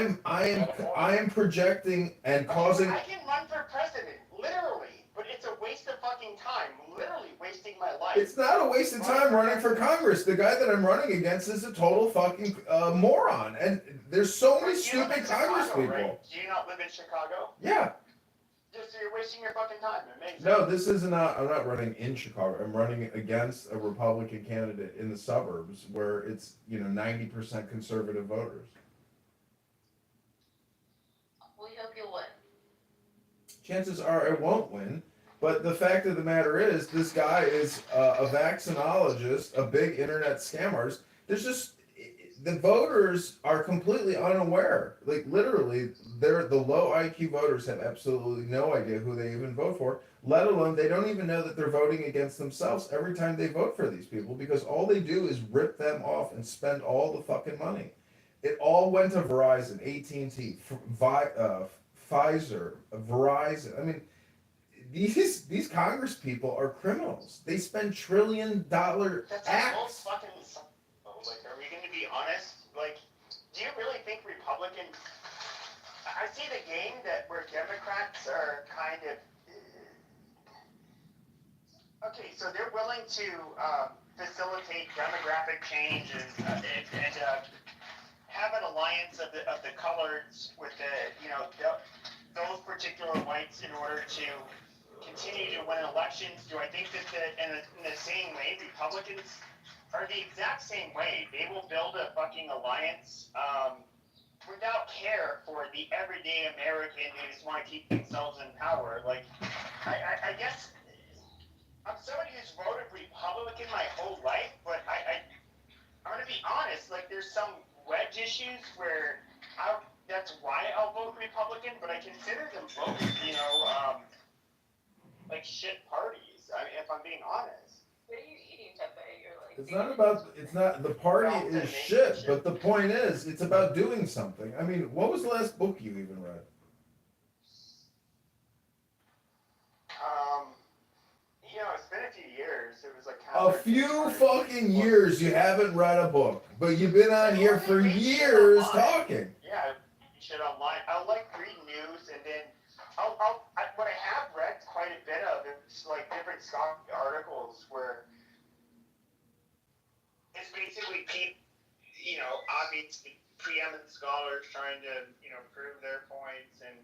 am projecting and causing. I can run for president, literally, but it's a waste of fucking time. Literally wasting my life. It's not a waste of time running for Congress. The guy that I'm running against is a total fucking moron. And there's so many stupid Congress people. Right? Do you not live in Chicago? Yeah. Just you're wasting your fucking time. Amazing. No, this is not. I'm not running in Chicago. I'm running against a Republican candidate in the suburbs where it's 90% conservative voters. We hope you win. Chances are I won't win. But the fact of the matter is, this guy is a vaccinologist, a big internet scammer. There's just, the voters are completely unaware. Like, literally, the low IQ voters have absolutely no idea who they even vote for, let alone they don't even know that they're voting against themselves every time they vote for these people, because all they do is rip them off and spend all the fucking money. It all went to Verizon, AT&T, Pfizer, Verizon. I mean, these Congress people are criminals. They spend $1 trillion acts. Fucking. Like, are we going to be honest? Like, do you really think Republicans? I see the game where Democrats are kind of. Okay, so they're willing to facilitate demographic change and have an alliance of the coloreds with those particular whites in order to continue to win elections. Do I think that in the same way Republicans are the exact same way? They will build a fucking alliance without care for the everyday American who just want to keep themselves in power. Like, I guess I'm somebody who's voted Republican my whole life, but I'm gonna be honest. Like, there's there's some wedge issues where that's why I'll vote Republican, but I consider them both, like shit parties. I mean, if I'm being honest. What are you eating, Pepe? You're like. It's not, the party is shit, but the point is, it's about doing something. I mean, what was the last book you even read? It's been a few years. It was like A few fucking years you haven't read a book, but you've been on here for years talking. Yeah, shit online. I like read news, and then what I have read quite a bit of is like different scholarly articles where it's basically people, obviously preeminent scholars trying to, prove their points, and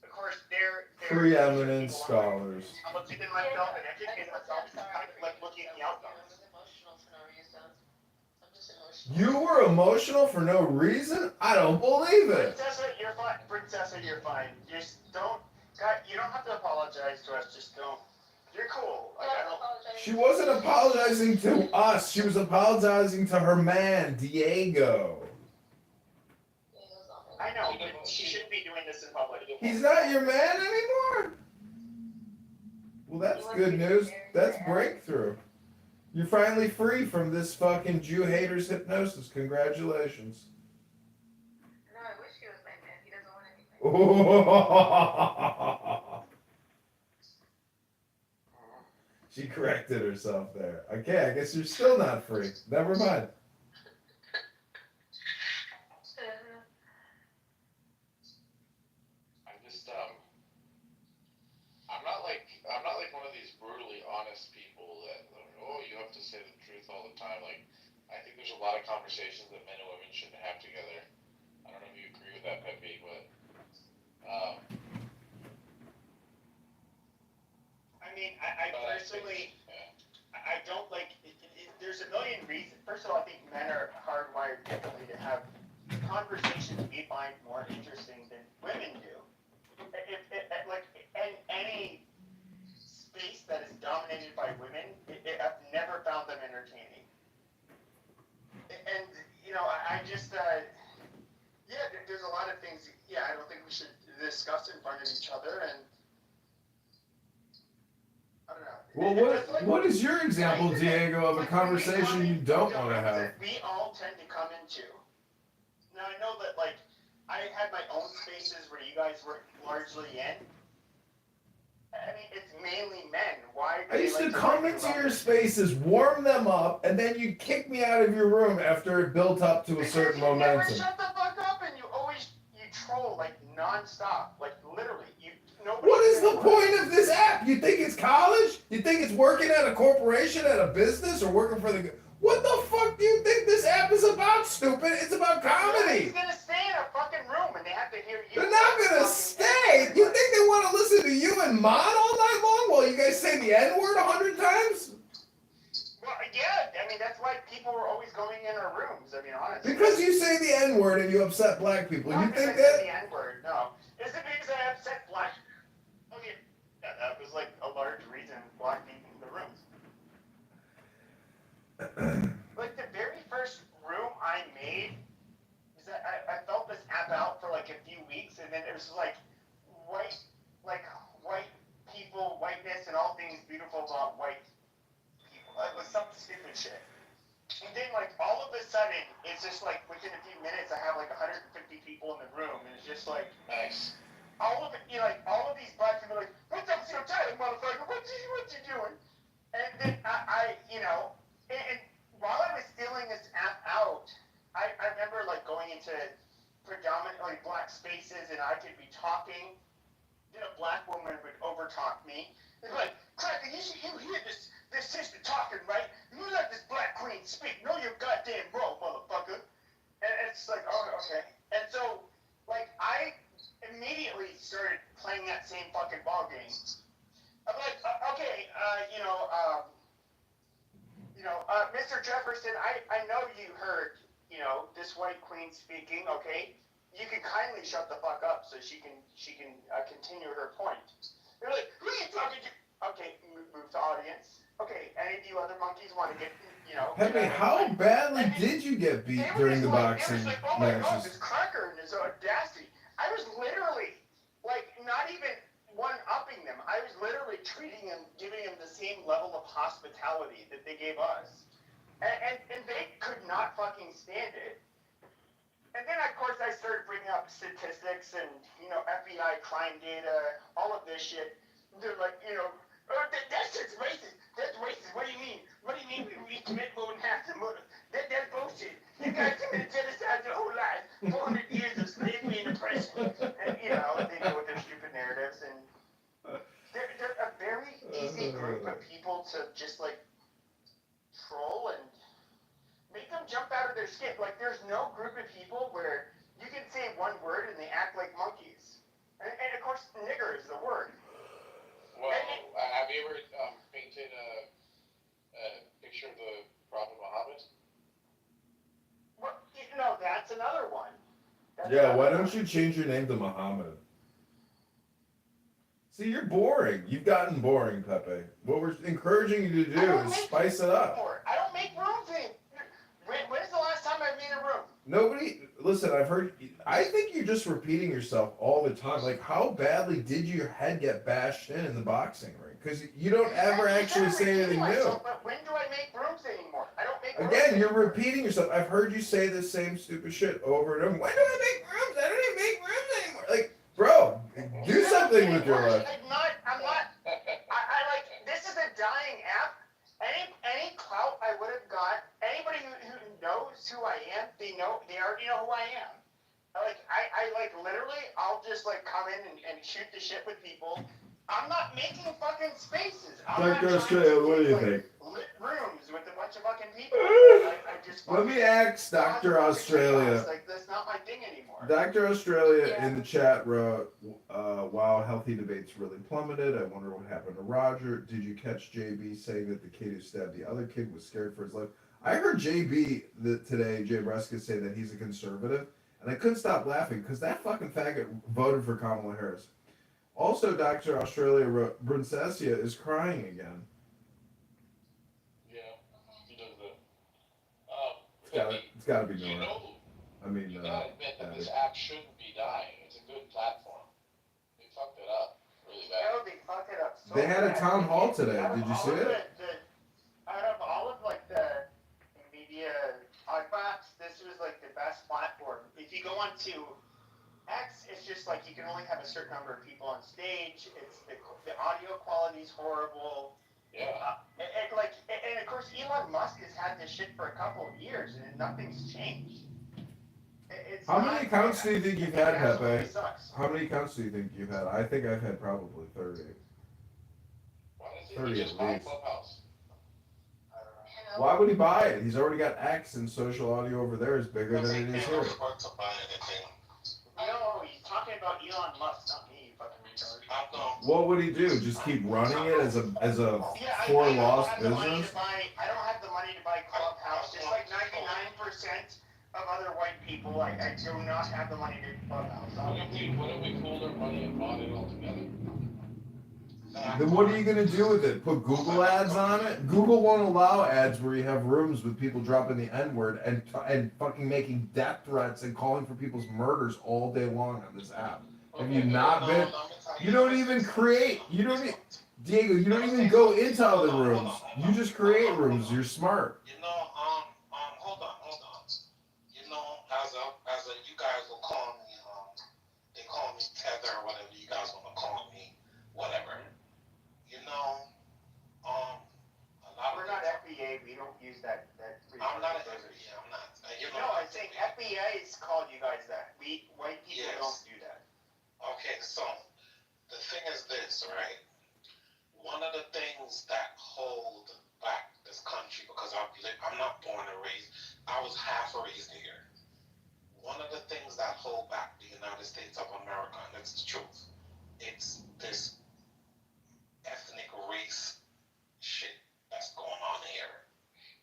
of course they're Preeminent scholars. I'm looking at myself and educating myself, like looking at the outcomes. You were emotional for no reason? I don't believe it. Princessa, you're fine. Just don't. God, you don't have to apologize to us. Just don't. You're cool. Like, I don't. She wasn't apologizing to us. She was apologizing to her man, Diego. I know, but she shouldn't be doing this in public. He's not your man anymore? Well, that's good news. That's breakthrough. You're finally free from this fucking Jew hater's hypnosis. Congratulations. No, I wish he was my man. He doesn't want anything. She corrected herself there. Okay, I guess you're still not free. Never mind. I'm not like one of these brutally honest people that, you have to say the truth all the time. Like, I think there's a lot of conversations that men and women shouldn't have together. I don't know if you agree with that, Pepe, but, I mean, I personally, I don't like, there's a million reasons. First of all, I think men are hardwired differently to have conversations we find more interesting than women do. In any space that is dominated by women, I've never found them entertaining. And, I just, there's a lot of things, I don't think we should discuss in front of each other, and I don't know. Well, what is your example, Diego, of a conversation you don't want to have? We all tend to come into. Now, I know that, like, I had my own spaces where you guys were largely in. I mean, it's mainly men. Why? I used to come into your spaces, warm them up, and then you'd kick me out of your room after it built up to a certain momentum. Never shut the fuck up, and you troll like nonstop, like literally. What is the point of this app? You think it's college? You think it's working at a corporation, at a business, or working for the... What the fuck do you think this app is about, stupid? It's about comedy. He's gonna stay in a fucking room, and they have to hear you. They're not gonna stay. You think they want to listen to you and Mod all night long while you guys say the N-word 100 times? Well, yeah. I mean, that's why people were always going in our rooms. I mean, honestly. Because you say the N-word and you upset black people. You think that? The N-word, no. Is it because I upset black? Okay, that was like a large reason black people in the rooms. Like the very first room I made is that I felt this app out for like a few weeks, and then it was like white people, whiteness, and all things beautiful about white people. It was some stupid shit. And then like all of a sudden, it's just like within a few minutes, I have like 150 people in the room, and it's just like nice. All of it, all of these black people are like, what's up, Joe Tyler, motherfucker? What you doing? And then and while I was filling this app out, I remember like going into predominantly black spaces, and I could be talking, then a black woman would overtalk me. They're like, Cracker, you hear this sister talking, right? You let this black queen speak. Know your goddamn role, motherfucker. And it's like, oh, okay. And so, like, I immediately started playing that same fucking ball game. I'm like, Mr. Jefferson, I know you heard, this white queen speaking, okay? You can kindly shut the fuck up so she can continue her point. They're like, who are you talking to? Okay, move to audience. Okay, any of you other monkeys monkeys want to get, you know. Pepe, get out of how the fight. badly And did you get beat They were during just the like, boxing It was like, oh my God, matches? this cracker and his audacity. I was literally, like, not even one-upping them. I was literally treating them, giving them the same level of hospitality that they gave us. And they could not fucking stand it. And then, of course, I started bringing up statistics and, you know, FBI crime data, all of this shit. They're like, you know, oh, that shit's racist. That's racist. What do you mean? What do you mean we commit more than half the murder? That's bullshit. You guys committed genocide your whole life. 400 years of slavery and oppression. And, you know, they go with their stupid narratives. And they're a very easy group of people to just, like, troll and make them jump out of their skin. Like, there's no group of people where you can say one word and they act like monkeys. And of course, nigger is the word. Well, have you ever painted a picture of the Prophet Muhammad? Well, no, that's another one. Yeah, why don't you change your name to Muhammad? See, you're boring. You've gotten boring, Pepe. What we're encouraging you to do is spice it up. I don't make rooms anymore. When's the last time I made a room? Nobody, listen, I think you're just repeating yourself all the time. Like, how badly did your head get bashed in the boxing ring? Because you don't ever actually say anything new. But when do I make rooms anymore? I don't make rooms Again, you're anymore. repeating yourself. I've heard you say the same stupid shit over and over. When do I make rooms? I don't even make rooms anymore. Like, bro, do something with your life. I'm not, I like, this is a dying app. Any clout I would have got, anybody who knows who I am, they already know who I am. I literally, I'll just like come in and shoot the shit with people. I'm not making fucking spaces. Dr. Australia, what do you think? Lit rooms with a bunch of fucking people. I just Let me ask Dr. Australia. Like, that's not my thing anymore. Dr. Australia in the chat wrote, wow, healthy debates really plummeted. I wonder what happened to Roger. Did you catch JB saying that the kid who stabbed the other kid was scared for his life? I heard JB today, Jay Breska, say that he's a conservative, and I couldn't stop laughing because that fucking faggot voted for Kamala Harris. Also, Dr. Australia wrote, Brincesia is crying again. Yeah, he does that. It's gotta be You Nora. know, I mean, you gotta admit that this app shouldn't be dying. It's a good platform. They fucked it up really bad. No, they fucked it up so They had a bad. town hall today. Did you see it? Out of all of like the media podcasts, this was like the best platform. If you go on to X, it's just like you can only have a certain number of people on stage. It's the audio quality is horrible. Yeah. And of course, Elon Musk has had this shit for a couple of years, and nothing's changed. How many accounts do you think you've had, It absolutely Pepe? sucks. How many accounts do you think you've had? I think I've had probably 30. Why does he 30 just at buy least. Clubhouse? Why would he buy it? He's already got X, and social audio over there is bigger than it is here. No, he's talking about Elon Musk, not me, you fucking retard. What would he do? Just keep running it as a I for don't lost have the money business? to buy. I don't have the money to buy Clubhouse. Just like 99% of other white people, I do not have the money to Clubhouse. What if we pooled our money and bought it all together? Then what are you gonna do with it? Put Google ads on it? Google won't allow ads where you have rooms with people dropping the N-word and fucking making death threats and calling for people's murders all day long on this app. Have you not been? You don't even create. You don't. Diego, you don't even go into other rooms. You just create rooms. You're smart. You know, hold on. You know, as a, you guys will call me, they call me Tether or whatever you guys want to call me, whatever. You know, a lot We're of not FBA. We don't use that. I'm not an FBA. I'm not. You know, No, I think FBA has called you guys that. We white people Yes. don't do that. Okay, so the thing is this, right? One of the things that hold back this country, because I'm not born and raised, I was half raised here. One of the things that hold back the United States of America, and it's the truth, it's this ethnic race shit that's going on here.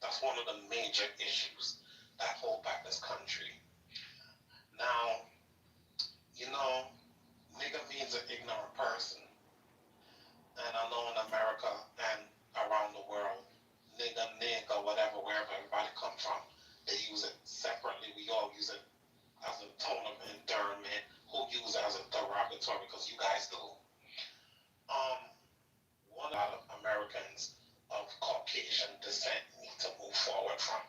That's one of the major issues that hold back this country. Now, you know, nigga means an ignorant person. And I know in America and around the world, nigga Caucasian descent need to move forward from,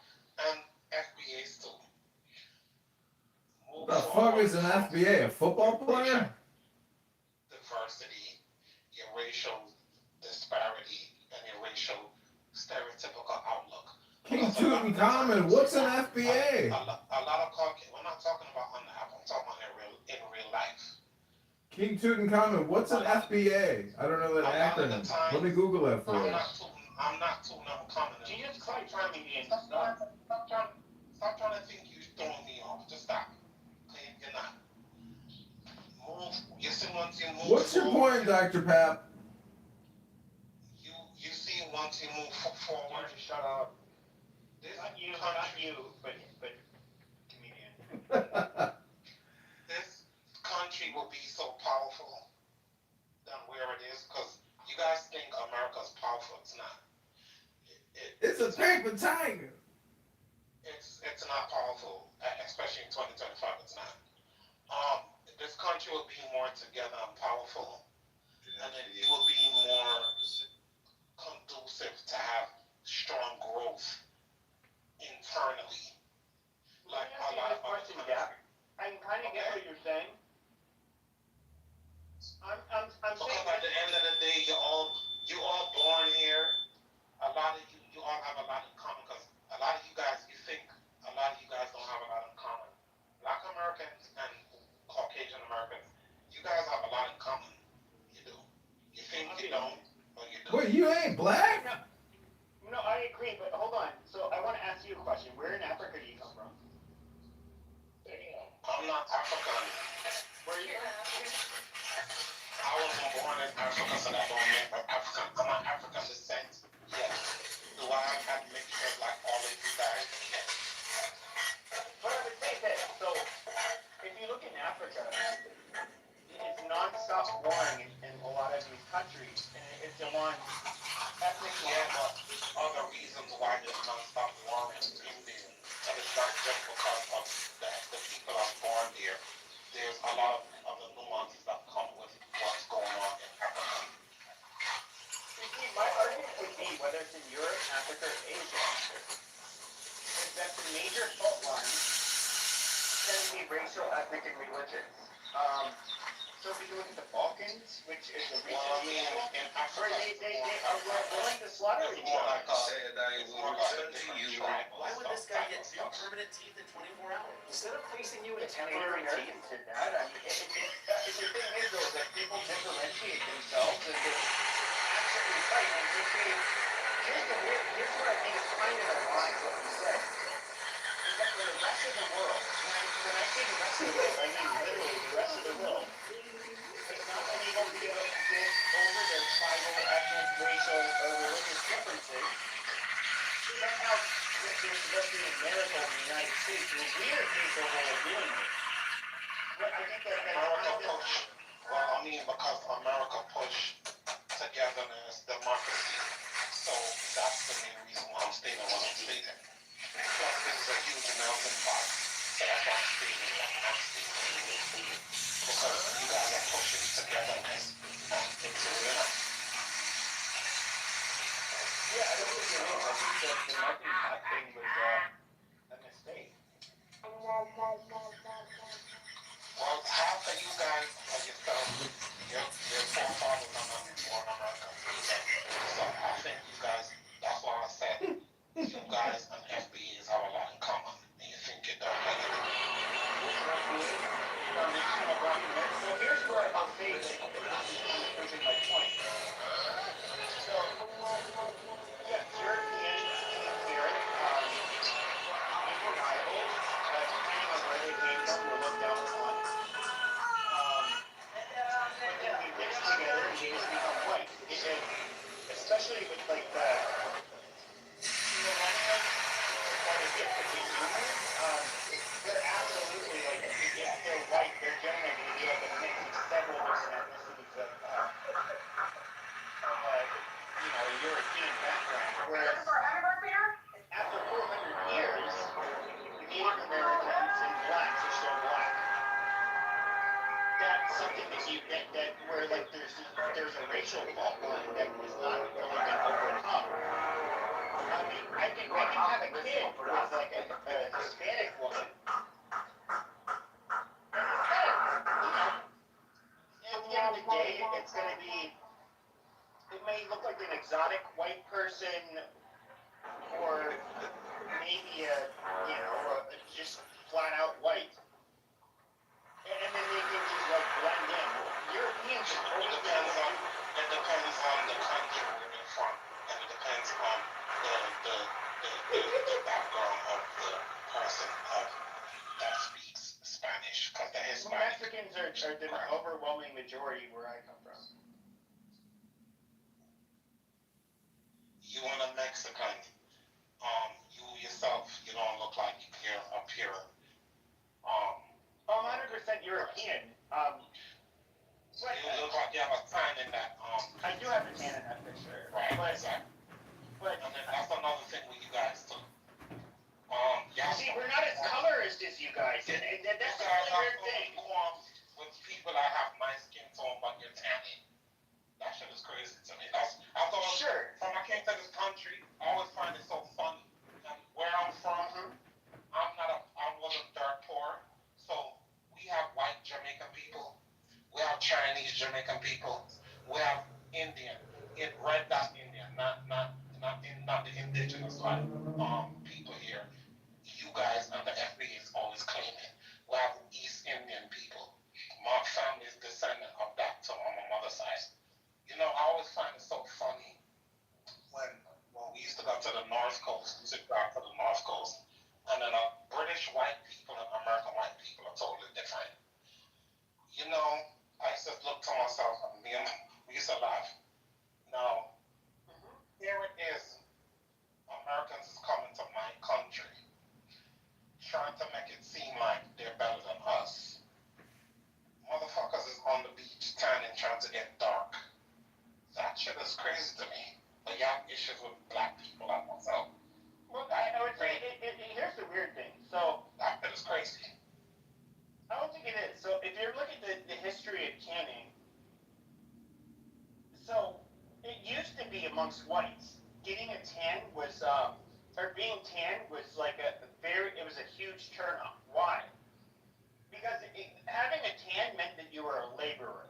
and FBAs too. Move The fuck forward is an from FBA? A football player? diversity, your racial disparity, and your racial stereotypical outlook. King Tutankhamun, what's an FBA? A lot of Caucasians, we're not talking about on the app, I'm talking about in real life. King Tutankhamun, what's an FBA? I don't know that acronym. Let me Google that for us. I'm not too common. Jesus Christ, trying to be in. Stop trying to think you're throwing me off. Just stop. Okay, you're not. Move. You see, once you move. What's your point, Dr. Pap? You see, once you move forward. Just shut up. Not you, but comedian. This country will be so powerful than where it is, because you guys think America's powerful. It's not. It's a paper tiger. It's not powerful, especially in 2025. It's not. This country will be more together and powerful, and it will be more conducive to have strong growth internally. Like a lot of question, Jack. I can kind of get what you're saying. I'm because saying at the end of the day, you all born here. A lot of you all have a lot in common, because a lot of you guys, you think a lot of you guys don't have a lot in common. Black Americans and Caucasian Americans, you guys have a lot in common. You do. You think you don't, but you do. Wait, you ain't black? No, I agree, but hold on. So I want to ask you a question. Where in Africa do you come from? I'm not African. Where are you? I wasn't born in Africa, so that don't make me African. I'm not African descent. Yes. Do I have mixtures like all of you guys? Yes. But I would say that, so if you look in Africa, it's non-stop warring in a lot of these countries, and it's along ethnic but other reasons why there's non-stop warring in there. And it's not just because of the people are born there. There's a lot of the nuances that come with what's going on in Africa. My argument would be, whether it's in Europe, Africa, or Asia, is that the major fault lines tend to be racial, ethnic, and religious. So if you look at the Balkans, which is a region in Africa, they are willing to slaughter each other. Why would this guy get two permanent teeth in 24 hours? Instead of placing you in temporary teeth? Did that. I mean, the thing is, though, that people differentiate themselves and they absolutely fight. And here's what I think is kind of ironic, what you said. Is that for the rest of the world, when I say the rest of the world, I mean literally the rest of the world, it's not unable to get over their tribal, ethnic, racial, or religious differences. Somehow, there's supposed to be a miracle in the United States where we are capable of doing it. But I think that because America pushed togetherness, democracy. So that's the main reason why I'm stating what I'm stating. Plus, this is a huge melting pot. So that's why I'm stating what I'm stating. Because you guys are pushing togetherness and it's real. Yeah, I don't think you're wrong. I think that the melting pot thing was a mistake. Well, half of you guys are yourself. Your forefathers are not born America. So I think you guys, that's why I said you guys and FBAs have a lot in common. And you think you don't have it. So here's where I'll say that proving my point. So, yeah, European teams here, rivals, depending on where they came from, were looked down upon. But then we mix together and we just become white. Especially with like the millennials, or the gift of these boomers, they're absolutely like, yeah, they're white, they're generally going to be like a mix of several different ethnicities of a European background. Whereas after 400 years, Native Americans and blacks are still black. That's something that where like there's a racial fault line that was not really been overcome. an exotic white person, or maybe just flat out white. And then they can just like blend in. Europeans have always been. It depends on the country where they're from, and it depends on the background of the person that speaks Spanish, because the Hispanic. Mexicans are the overwhelming majority where I come from. You want a Mexican, you yourself, you don't look like you're up here. I'm 100% European. You look like you have a tan in that. I do have a tan in that picture. Right, But and then that's another thing with you guys too. see, we're not as colorist as you guys, and that's a really weird thing. With people that have my skin tone, but you're tanning. That shit is crazy to me. I thought, sure. From I came to this country, I always find it so funny. And where I'm from, I wasn't dirt poor, so we have white Jamaican people, we have Chinese Jamaican people, we have Indian, red dot Indian, not the indigenous like people here. You guys and the FBI is always claiming we have East Indian people. My family is descendant of that too on my mother's side. You know, I always find it so funny when we used to go to the North Coast, we used to go out to the North Coast, and then British white people and American white people are totally different. You know, I used to look to myself, we used to laugh. Now, here it is, Americans is coming to my country, trying to make it seem like they're better than us. Motherfuckers is on the beach tanning, trying to get dark. That shit is crazy to me. But you have issues with black people like myself. Well, I would say, here's the weird thing. So, that shit is crazy. I don't think it is. So, if you're looking at the history of tanning, so, it used to be amongst whites. Getting a tan was, or being tan was like it was a huge turn on. Why? Because having a tan meant that you were a laborer.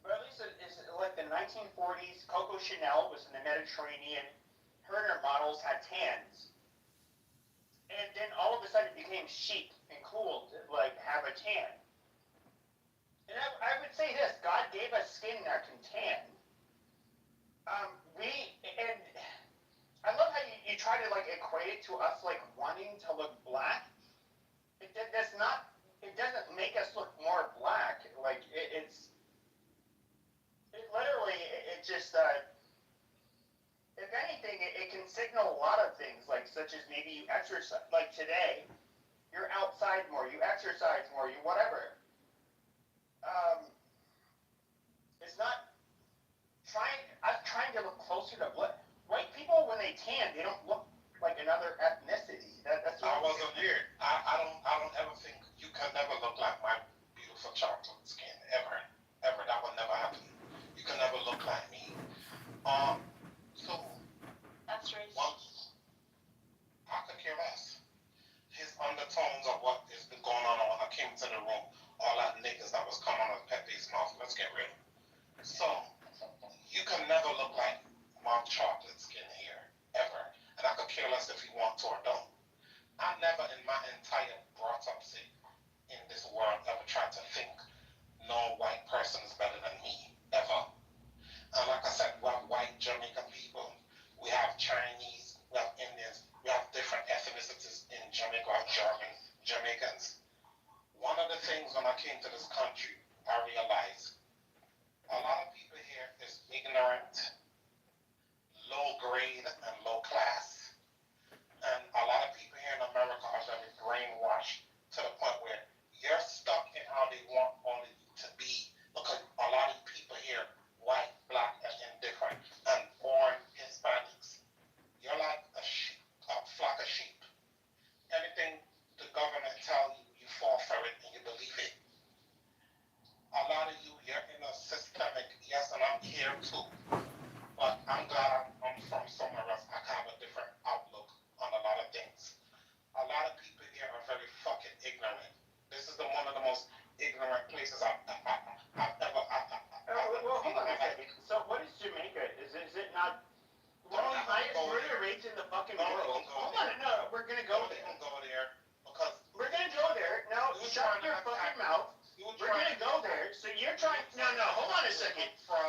Or at least it's like the 1940s, Coco Chanel was in the Mediterranean. Her and her models had tans. And then all of a sudden it became chic and cool to like have a tan. And I would say this, God gave us skin that can tan. And I love how you try to like equate it to us like wanting to look black. It doesn't make us look more black. Like it just if anything, it can signal a lot of things, like such as maybe you exercise, like today, you're outside more, you exercise more, you whatever. It's not trying to look closer to white people when they tan, they don't look like another ethnicity. That's I wasn't weird. I don't ever think you can never look like my beautiful chocolate skin ever. That will never happen. You can never look like me. So that's racist. Once I could care less. His undertones of what has been going on when I came to the room, all that niggas that was coming out of Pepe's mouth, let's get real. So you can never look like my chocolate skin here ever, and I could care less if you want to or don't. I never in my entire brought up in this world ever tried to think no white person is better than me, ever. And like I said, we have white Jamaican people, we have Chinese, we have Indians, we have different ethnicities in Jamaica, we have German, Jamaicans. One of the things when I came to this country, I realized a lot of people here is ignorant, low grade and low class. And a lot of people here in America are very brainwashed to the point where you're stuck in how they want only you to be. Because a lot of people here, white, black, and indifferent, and born Hispanics, you're like a flock of sheep. Anything the government tells you, you fall for it and you believe it. A lot of you, you're in a systemic, yes, and I'm here too. But I'm glad I'm from somewhere else. I have a different outlook on a lot of things. A lot of people here are very fucking ignorant. This is one of the most ignorant places I've ever. Well, hold on a second. place in the fucking No, world. Hold on, no, we're gonna go there. Go there because We're gonna go there. No, shut your fucking mouth. We're gonna go there. So you're trying. No, hold on a second.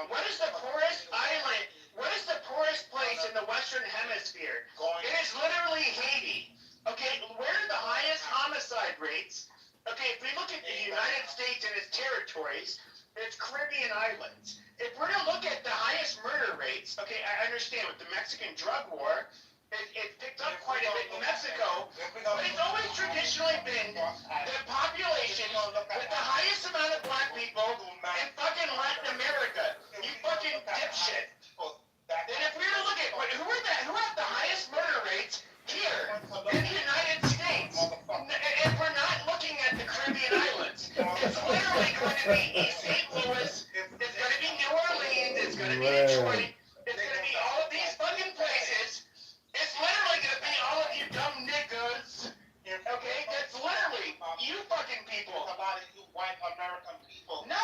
What is the poorest island? What is the poorest place in the Western Hemisphere? It is literally Haiti. Okay, where are the highest homicide rates? Okay, if we look at the United States and its territories, it's Caribbean islands. If we're to look at the highest murder rates, okay, I understand with the Mexican drug war, it picked up quite a bit in Mexico, but it's always traditionally been the population with the highest amount of black people in fucking Latin America. You fucking dipshit. And if we were to look at who have the highest murder rates here in the United States, and we're not looking at the Caribbean islands, it's literally going to be East St. Louis, it's going to be New Orleans, it's going to be Detroit, it's going to be all of these fucking places. It's literally going to be all of you dumb niggas. Okay, that's literally you fucking people. a lot of you white American people. No,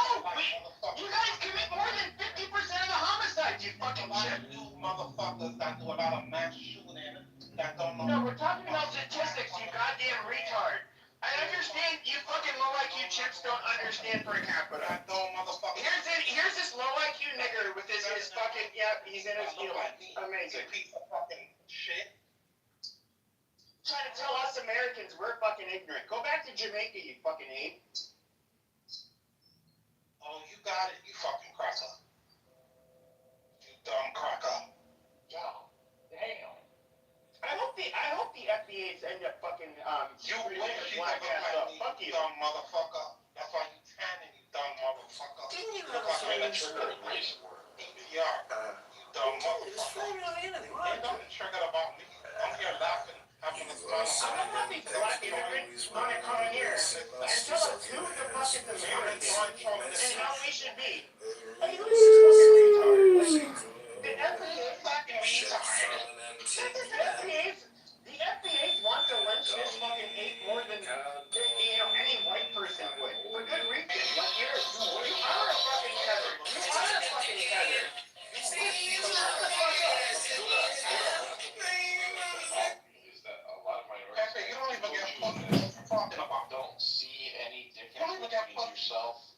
you guys commit more than 50% of the homicides, you fucking shit. You motherfuckers that do a lot of mass shooting that don't know. No, we're talking about statistics, you goddamn retard. I understand you fucking low IQ chicks don't understand per capita. That dumb motherfucker. Here's this low IQ nigger with his fucking, he's in his heel. Amazing. Piece of fucking shit. Trying to tell us Americans we're fucking ignorant. Go back to Jamaica, you fucking ape. Oh, you got it, you fucking cracker. You dumb cracker. Wow. Damn. I hope the FBA's end up fucking You releasing wish you black could ass look up. like me, Fuck you you. dumb motherfucker. That's why you tanning, you dumb motherfucker. Didn't you Look have a like strange trigger race word. You dumb motherfucker. Ain't nothing triggered about me. I'm here laughing, having a smile. I'm not these black immigrants gonna come here and tell us who the fuck is American and how we should be. I mean, who's this fucking retard? The FBA fucking retard. The FBA's want to lynch this fucking ape more than any white person would. For good reason. Like you are a fucking tether. You are a fucking tether. Shut the fuck up. Is that a lot of minorities? Pepe, you don't even get fucking talking about. Don't see any difference between yourself.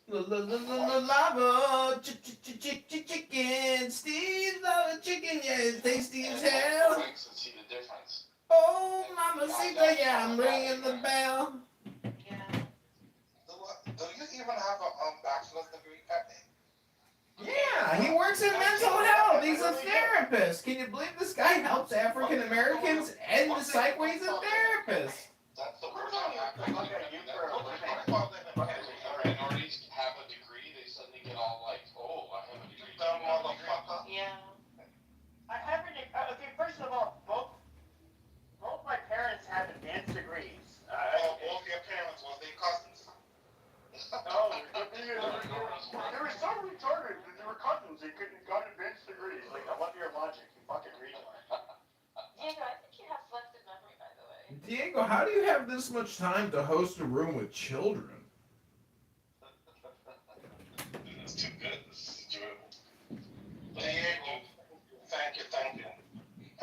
Lava, chicken, Steve lava chicken, yeah, it's tasty as hell. And see the difference. Oh, mamacita, yeah, I'm ringing the bell. Do you even have a bachelor's degree, Pepe? Yeah, he works in mental health. He's a therapist. Can you believe this guy helps African Americans end the psych? He's a therapist. That's the worst thing happening. Minorities have a degree, they suddenly get all like, oh, I have a degree. Dumb motherfucker. Yeah. I have okay, first of all, both my parents have advanced degrees. Both your parents, was they cousins? No, they were so retarded that they were cousins. They couldn't got advanced degrees. Like, I love your logic, you fucking retard. Diego, I think you have selective memory, by the way. Diego, how do you have this much time to host a room with children? It's too good. This is enjoyable. Diego, thank you.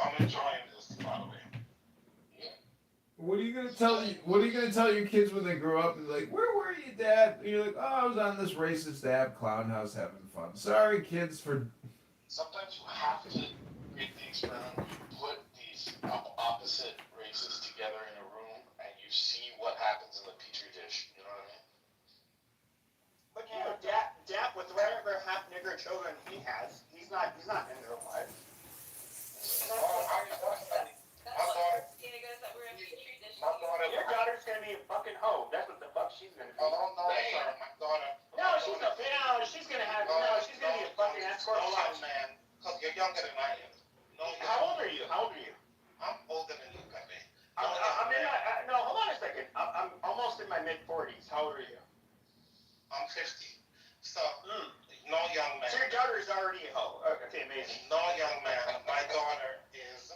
I'm enjoying this, by the way. What are you gonna tell your kids when they grow up and like, where were you, Dad? And you're like, oh, I was on this racist app, Clown House, having fun. Sorry, kids, for. Sometimes you have to create the experiment. You put these opposite races together in a room, and you see what happens in the petri dish. You know what I mean? But you know, Dap with whatever half nigger children he has, he's not in their life. Your daughter's gonna be a fucking hoe. That's what the fuck she's gonna be. Oh, no, sir, my daughter. She's gonna be a fucking escort. Hold on, man, because you're younger than I am. No, How old are you? I'm older than you, Pepe. No, hold on a second. I'm almost in my mid-40s. How old are you? I'm 50. So, no young man. So your daughter's already a hoe. Okay, amazing. No young man. My daughter is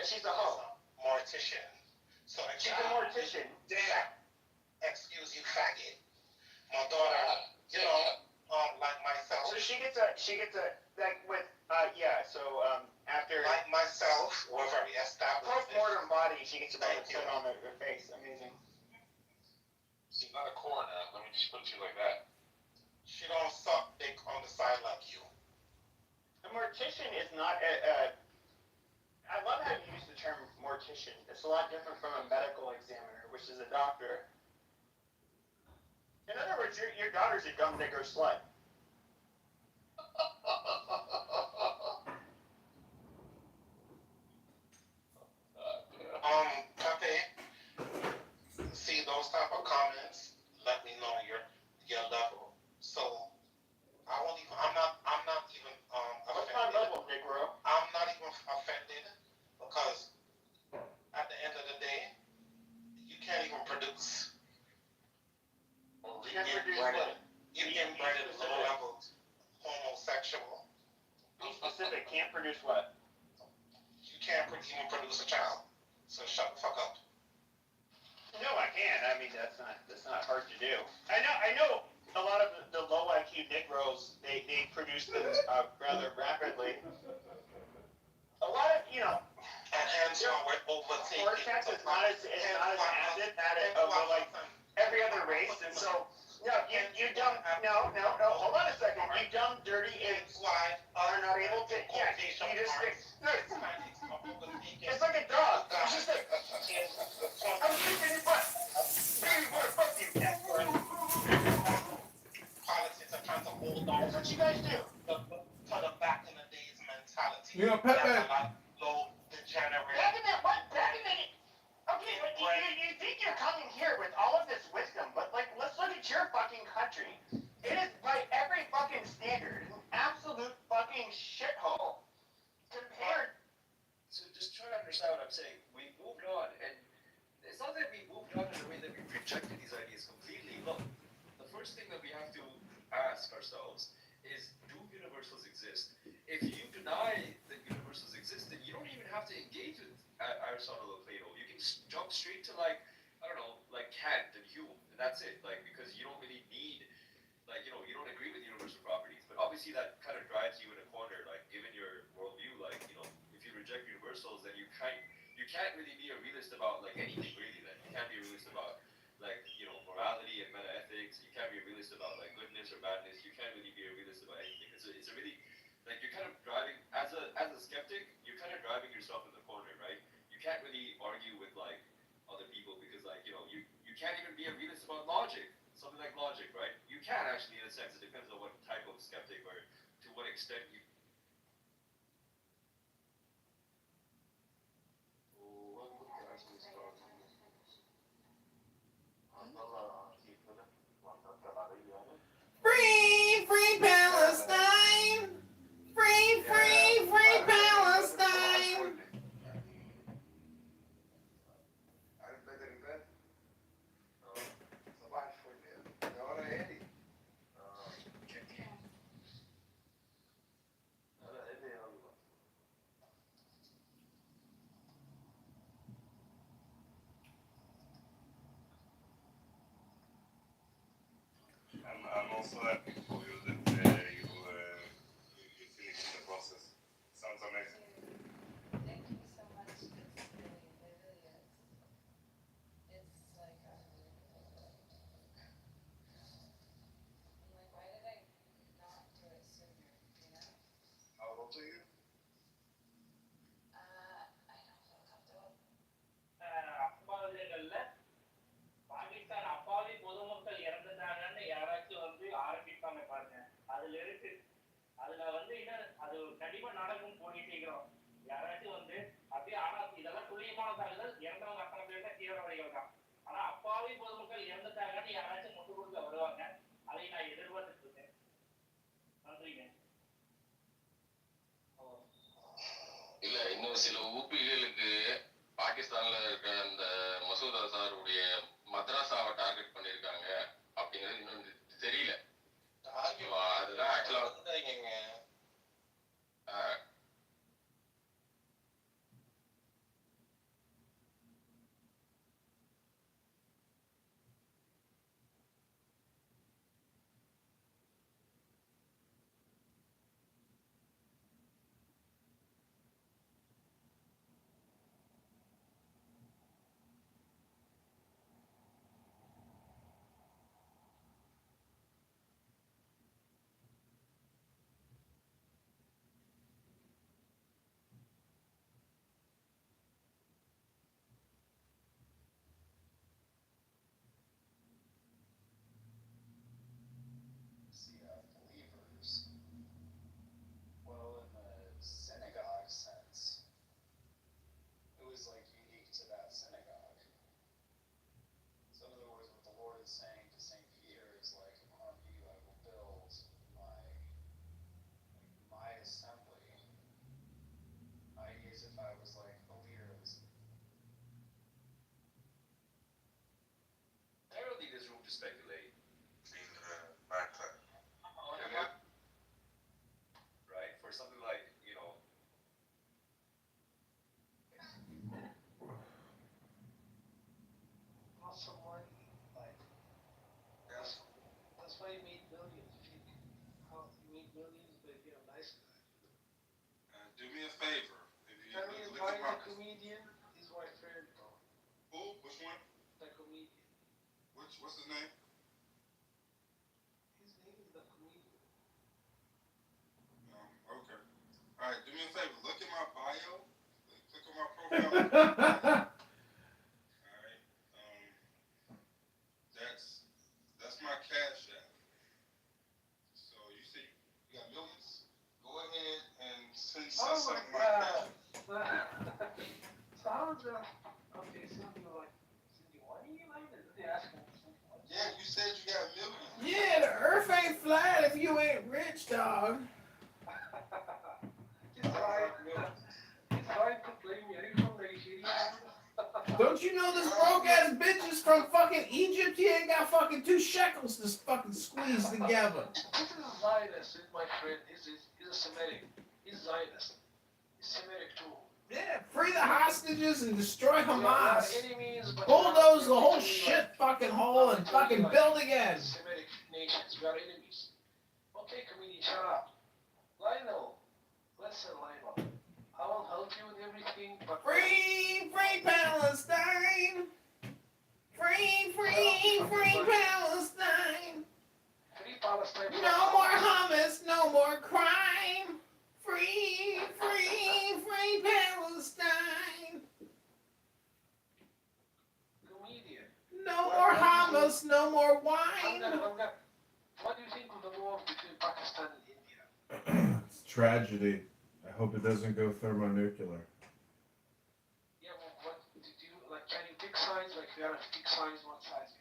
she's a hoe. Mortician. So She's a mortician. Damn. Excuse you, faggot. My daughter, like myself. So she gets a like with after Like myself, we're very established. post-mortem body, she gets a put on her face. Amazing. She's not a coroner. Let me just put it like that. She don't suck dick on the side like you. A mortician is not a I love how you use the term mortician. It's a lot different from a medical examiner, which is a doctor. In other words, your daughter's a dumb nigger slut. Pepe, see those type of comments, let me know your level. So I'm not even What's offended. my level, Negro? I'm not even offended because at the end of the day, you can't even produce. You can't produce what? You inbred low level homosexual. Be specific. Can't produce what? You can't even produce a child. So shut the fuck up. No, I can. I mean, that's not hard to do. I know a lot of the low IQ Negroes, they produce them rather rapidly. A lot of, and hence we're overthinking. Cortex is not as acid at it of like every other race, and so you dumb hold on a second. You dumb dirty apes are not able to you just it's like a dog. It's just like I'm kicking your butt. Baby boy, fuck you, cat. Politics are trying to hold on. That's what you guys do. To the back in the days mentality. You know, Pepe. Low degenerate. Back a minute. Okay, but you think you're coming here with all of this wisdom, but like, let's look at your fucking country. It is by every fucking standard an absolute fucking shithole compared. So just try to understand what I'm saying. We moved on, and it's not that we moved on in the way that we rejected these ideas completely. Look, the first thing that we have to ask ourselves is, do universals exist? If you deny that universals exist, then you don't even have to engage with Aristotle or Plato. You can jump straight to like Kant and Hume, and that's it. Like, because you don't really need, you don't agree with universal properties. But obviously that kind of drives you in a corner, like given your worldview, if you reject universals, then you can't really be a realist about like anything really. Then you can't be a realist about morality and meta ethics. You can't be a realist about like goodness or badness. You can't really be a realist about anything. It's a really you're kind of driving as a skeptic. You're kind of driving yourself in the corner, right? You can't really argue with like other people because you can't even be a realist about logic. Something like logic, right? You can actually, in a sense. It depends on what type of skeptic or to what extent you. Free Palestine! Free Palestine! I'm also happy for you that you finished the process. Sounds amazing. Thank you so much. It really is. It's like, I'm like, why did I not do it sooner, How old are you? I don't feel comfortable. அப்பாவிகள்ல Pakistan அப்பாவி பொதுமக்கள் இறந்துட்டாங்கன்னு யாராச்சும் வந்து ஆரம்பிப்பாங்க பாருங்க. அதுல இருக்கு. அதுல வந்து அது கண்டிப்பா நடக்கும் கூடிய சீக்கிரம். யாராச்சும் வந்து அப்படியே ஆனா இதெல்லாம் துல்லியமான தகவல் இறந்தவங்க அத்தனை பேர் தான் தீவிரவாதிகள் தான். ஆனா அப்பாவி பொதுமக்கள் இறந்துட்டாங்கன்னு யாராச்சும் முட்டு கொடுக்க வருவாங்க. அதை நான் எதிர்பார்த்துட்டு இருக்கேன். நன்றிங்க. இல்ல இன்னும் சில ஊப்பிகளுக்கு பாகிஸ்தான்ல இருக்க அந்த மசூத் அசாருடைய மദ്രാസാவை டார்கெட் பண்ணிருக்காங்க அப்படிங்கிறது இன்னும் தெரியல. அதுதான் ஆக்சுவலா speculate, Martha. right? For something like, you know, Not some money, like, that's why you made millions. You made millions by being a nice guy. Do me a favor. If you Can we look invite at my, the comedian? He's my friend, bro. who? Which one? The comedian. What's his name? His name is the comedian. Okay. All right. Do me a favor. Look at my bio. Click on my profile. All right. That's my cash app. So you see, you got millions. Go ahead and send Oh something my like that. God. So how is that? Okay, send you money, like, they asking for some money. Yeah, you said you got millions. Yeah, the earth ain't flat if you ain't rich, dog. He's trying to play me. Are you from Nigeria? Don't you know this broke ass bitch is from fucking Egypt? He ain't got fucking 2 shekels to fucking squeeze together. This is Zionist, is my friend. He's a Semitic. He's Zionist. He's Semitic too. Yeah, free the hostages and destroy We are Hamas. enemies, but Bulldoze the whole we are shit fucking hole and fucking build again. Semitic nations. We are enemies. Okay, comedian, shut up. Lionel, listen, Lionel. I will help you with everything, but Free Palestine. Free Palestine. Free Palestine. No more hummus, no more crime. Free Palestine. Comedian. No more hummus, no more I'm wine. gonna. What do you think of the war between Pakistan and India? It's tragedy. I hope it doesn't go thermonuclear. Yeah, well, what did you like? Can you pick sides? Like, you gotta pick sides. What sides?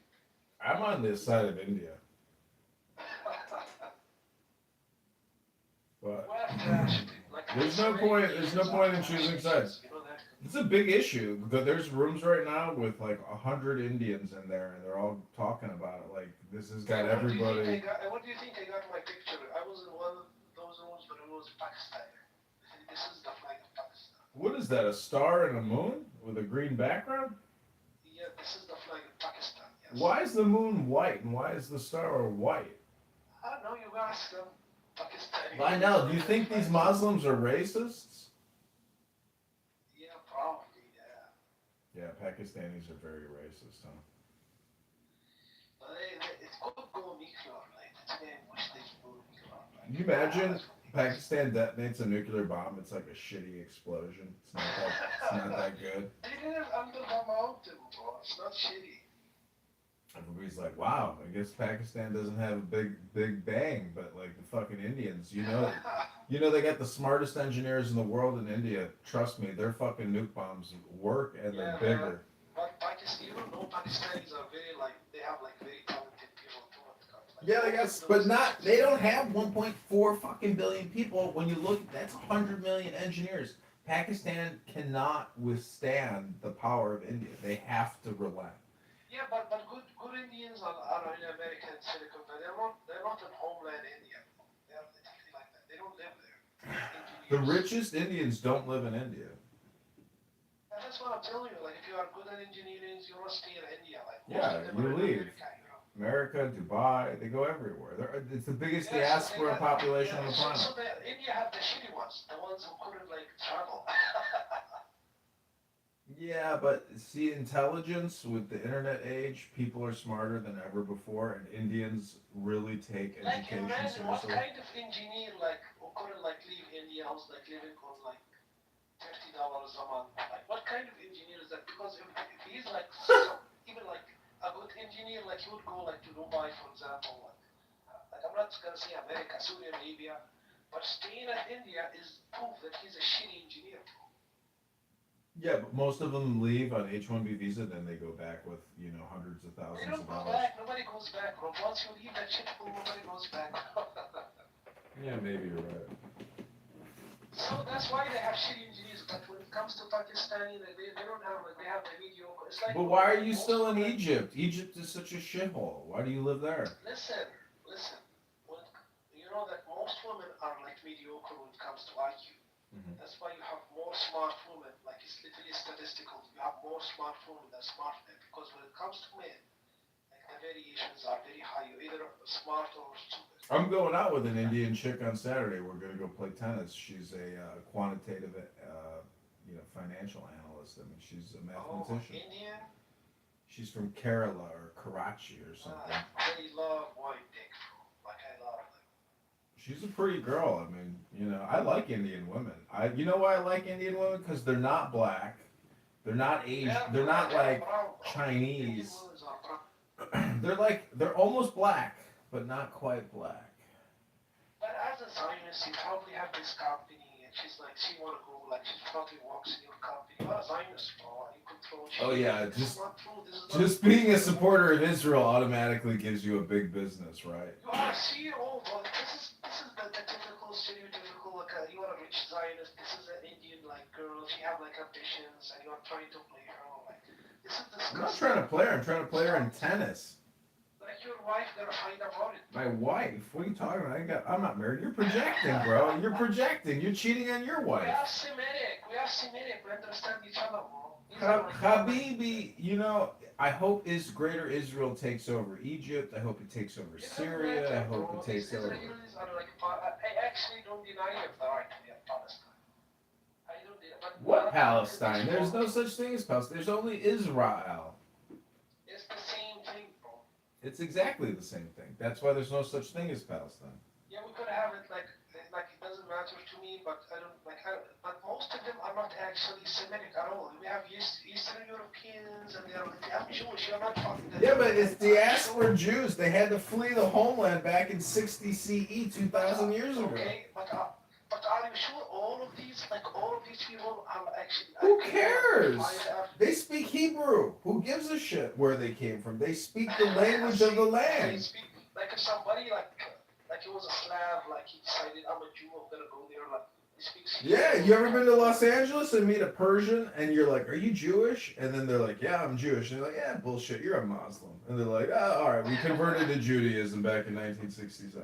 I'm on this side of India. But there's no point in choosing sides. It's a big issue. There's rooms right now with like 100 Indians in there, and they're all talking about it. Like this has got everybody. What do you think I got my picture? I was in one of those rooms, but it was Pakistan. This is the flag of Pakistan. What is that? A star and a moon with a green background? Yeah, this is the flag of Pakistan. Yes. Why is the moon white and why is the star white? I don't know. You ask them. Pakistani. By now, do you think these Muslims are racists? Yeah, probably. Yeah. Yeah, Pakistanis are very racist, huh? But it could go nuclear. Like, it's very much they should go nuclear. Can you imagine Pakistan detonates a nuclear bomb? It's like a shitty explosion. It's not that good. They did it under the mountain, bro. It's not shitty. Everybody's like, wow, I guess Pakistan doesn't have a big bang, but like the fucking Indians, you know they got the smartest engineers in the world in India. Trust me, their fucking nuke bombs work and they're bigger. But Pakistan, you don't know, Pakistanis are very like, they have like very talented people too. Like, Yeah, they got, but they don't have 1.4 fucking billion people. When you look, that's 100 million engineers. Pakistan cannot withstand the power of India. They have to relent. Yeah, but good Indians are in America and Silicon Valley. They're not in homeland India. They are literally like that. They don't live there. The richest Indians don't live in India. And that's what I'm telling you. Like, if you are good at engineering, you must stay in India. Like, Yeah, you leave. America, Dubai, they go everywhere. It's the biggest diaspora population on the planet. So India have the shitty ones, the ones who couldn't like travel. Yeah, but see, intelligence with the internet age, people are smarter than ever before, and Indians really take Like, education imagine what seriously. kind of engineer like who couldn't like leave India, who's like living on like $50 a month. Like, what kind of engineer is that? Because if he's like even like a good engineer, like he would go like to Dubai, for example. Like I'm not gonna say America, Saudi Arabia, but staying in India is proof that he's a shitty engineer. Yeah, but most of them leave on H-1B visa, then they go back with, hundreds of They thousands don't of go dollars. back. Nobody goes back, bro. Once you leave that shit, nobody goes back. Yeah, maybe you're right. So that's why they have shitty engineers. But when comes to Pakistani, like they don't have like they have the mediocre. It's like. But why are you still in Egypt? Egypt is such a shithole. Why do you live there? Listen. When, you know that most women are like mediocre when it comes to IQ. Mhm. That's why you have more smart women. Like it's literally statistical. You have more smart women than smart men because when it comes to men, like the variations are very high. You're either smart or stupid. I'm going out with an Indian chick on Saturday. We're gonna go play tennis. She's a quantitative, financial analyst. I mean, she's a mathematician. Indian. She's from Kerala or Karachi or something. They love white dick, bro. Like I love them. She's a pretty girl. I mean, I like Indian women. You know why I like Indian women? Because they're not black. They're not Asian. Yeah, They're not like brown, bro. Chinese. Indian women are brown. They're almost black, but not quite black. But as a Zionist, you probably have this company, and she's like, she wanna go, like she probably works in your company. You're a Zionist, bro. You control. Oh yeah, this is not true. This is not just true. being a supporter of Israel automatically gives you a big business, right? You are a CEO, bro. This is the typical stereotypical like you are a rich Zionist. This is an Indian like girl. She have like ambitions, and you are trying to play her. Like this is disgusting. I'm not trying to play her. I'm trying to play her in tennis. Like your wife gonna find about it. My wife? What are you talking about? I'm not married. You're projecting, bro. You're projecting. You're cheating on your wife. We are Semitic. We understand each other, bro. Habibi, I hope Greater Israel takes over Egypt. I hope it takes over Syria. I hope it takes over. Israelis are like, I actually don't deny the right to be a Palestine. I don't deny. But What Palestine? There's no such thing as Palestine. There's only Israel. It's the same thing, bro. It's exactly the same thing. That's why there's no such thing as Palestine. Yeah, we could have it like it doesn't matter to me, but but most of them are not actually Semitic at all. We have Eastern Europeans and I'm Jewish. You're not talking. Yeah, but it's diaspora Jews. They had to flee the homeland back in 60 CE, 2,000 years ago. Okay, but are you sure all of these people are actually? Who cares? They speak Hebrew. Who gives a shit where they came from? They speak the language of the They land. speak like if somebody like he was a Slav, like he decided I'm a Jew, I'm gonna go there, like he speaks. Yeah, you ever been to Los Angeles and meet a Persian and you're like, are you Jewish? And then they're like, yeah, I'm Jewish. And you're like, yeah, bullshit, you're a Muslim. And they're like, oh, all right, we converted to Judaism back in 1967.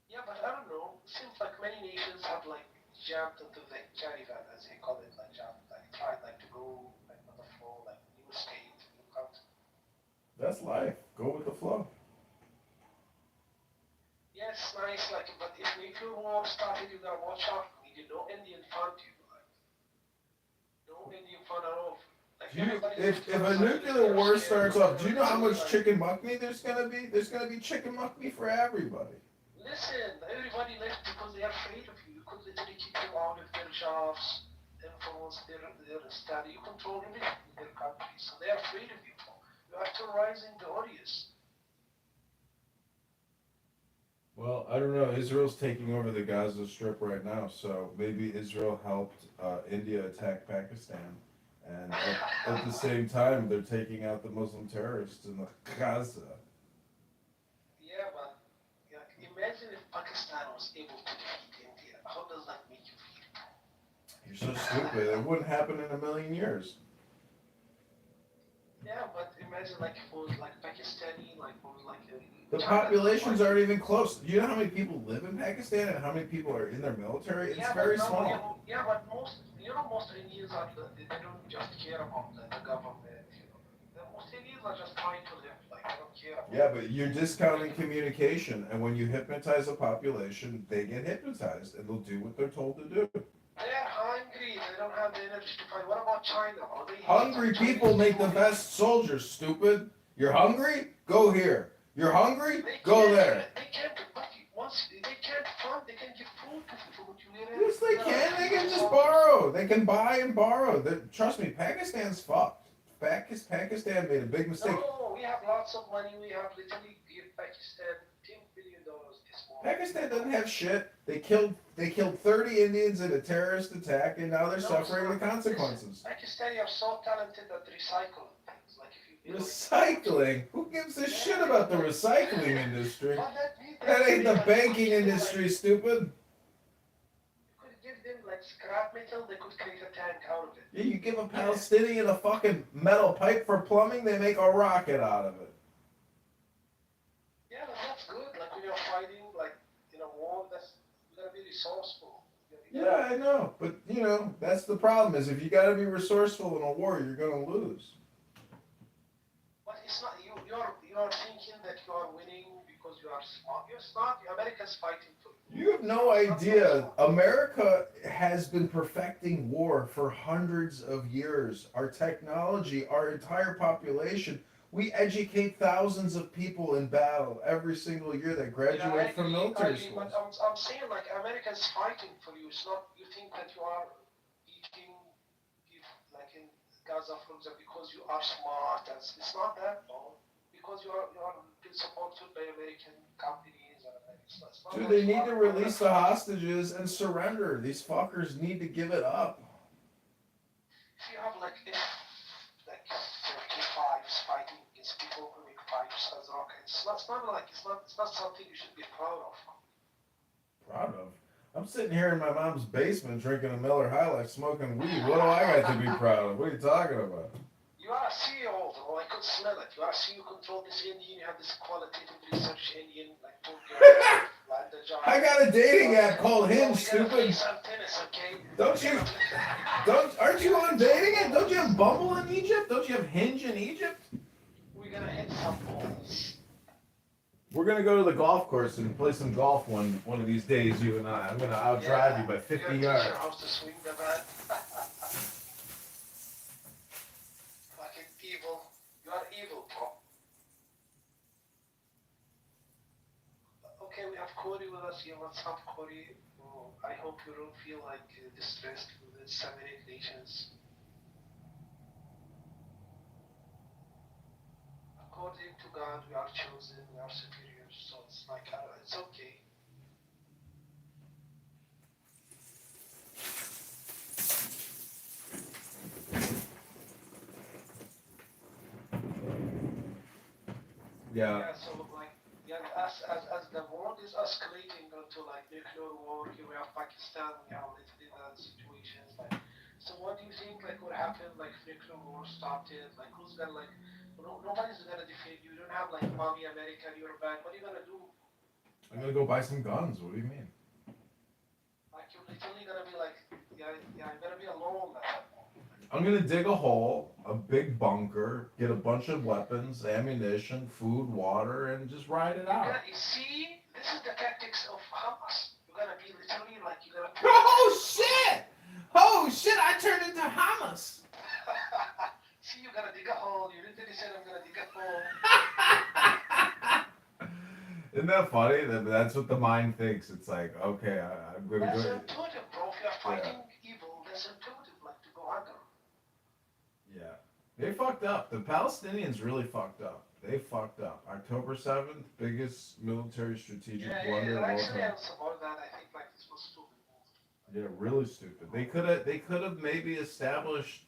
Yeah, but I don't know. It seems like many nations have like jumped into the caravan, as they call it, like jumped, like tried like to go like with the flow, like new state, new country. That's life. Go with the flow. Yeah, it's nice, like, but if nuclear war started, you gotta watch out. We did no Indian fund to you, like, no Indian fund at all. Like, If a nuclear war starts off, do you know how much chicken muck meat there's gonna be? There's gonna be chicken muck meat for everybody. Listen, everybody left because they are afraid of you. You could literally keep them out of their jobs, influence their study. You control everything in their country, so they are afraid of you. You are terrorizing the audience. Well, I don't know. Israel's taking over the Gaza Strip right now, so maybe Israel helped India attack Pakistan, and at the same time, they're taking out the Muslim terrorists in Gaza. Yeah, but imagine if Pakistan was able to defeat India. How does that make you feel? You're so stupid. It wouldn't happen in a million years. Yeah, but imagine like if it was like Pakistani, like it was like The populations aren't even close. Do you know how many people live in Pakistan and how many people are in their military? It's very small. Yeah, but most Indians are they don't just care about the government. Most Indians are just trying to live. Like they don't care. Yeah, but you're discounting communication, and when you hypnotize a population, they get hypnotized and they'll do what they're told to do. They're hungry. They don't have the energy to fight. What about China? Hungry people make the best soldiers, stupid. You're hungry? Go here. You're hungry? Go there. They can't. Once they can't fund, they can give food to people. Yes, they can. They can just borrow. They can buy and borrow. Trust me, Pakistan's fucked. Pakistan made a big mistake. No, we have lots of money. We have literally give Pakistan $10 billion this morning. Pakistan doesn't have shit. They killed 30 Indians in a terrorist attack, and now they're suffering the consequences. Pakistani are so talented at recycling things. Like if you Recycling? Who gives a shit about the recycling industry? That ain't the banking industry, stupid. You could give them like scrap metal, they could create a tank out of it. Yeah, you give a Palestinian a fucking metal pipe for plumbing, they make a rocket out of it. Yeah, but that's good. Like when you're fighting, like in a war, that's you gotta be resourceful. Yeah, I know, but you know that's the problem. Is if you got to be resourceful in a war, you're gonna lose. But it's not you. You're thinking that you are winning because you are smart. You're smart. America's fighting for you. You have no idea. America has been perfecting war for hundreds of years. Our technology, our entire population. We educate thousands of people in battle every single year that graduate from military schools. But I'm saying like America's fighting for you. It's not you think that you are eating like in Gaza for example because you are smart. It's not that no. Because you are being supported by American companies. It's not Dude, they need to release the hostages and surrender. These fuckers need to give it up. If you have like 35s fighting against people who make pipes as rockets, it's not something you should be proud of. Proud of? I'm sitting here in my mom's basement drinking a Miller High Life, smoking weed. What do I got to be proud of? What are you talking about? You are a CEO, though. I could smell it. You are a CEO, control this engine. You have this qualitative research engine, like I got a dating app called Hinge, stupid. Aren't you on dating app? Don't you have Bumble in Egypt? Don't you have Hinge in Egypt? We're gonna hit some balls. We're gonna go to the golf course and play some golf one of these days, you and I. I'm gonna outdrive you by 50 yards. To swing the bat. Fucking evil. You are evil, bro. Okay, we have Corey with us here. What's up, Corey? Oh, I hope you don't feel like distressed with the Semitic nations. According to God, we are chosen, we are superior, so it's like, it's okay. Yeah. So like, as the world is escalating into like nuclear war, here we have Pakistan, we have Little situations. Like, so what do you think like would happen like if nuclear war started? Like who's gonna like? Nobody's gonna defend you. You don't have like mommy America, you're back. What are you gonna do? I'm gonna go buy some guns. What do you mean? Like you're literally gonna be like, you're gonna be alone. I'm gonna dig a hole, a big bunker, get a bunch of weapons, ammunition, food, water, and just ride it out. You see, this is the tactics of Hamas. You're gonna be literally like you're gonna. Oh shit! Oh shit! I turned into Hamas. See, you're gonna dig a hole. You literally said I'm gonna dig a hole. Isn't that funny? That's what the mind thinks. It's like, okay, I'm gonna That's go. intuitive, bro. If you're fighting evil, that's intuitive, like to go under. Yeah, they fucked up. The Palestinians really fucked up. They fucked up. October 7th, biggest military strategic blunder of all Actually, I time. was about that. I think like this was stupid. Yeah, really stupid. They could have maybe established,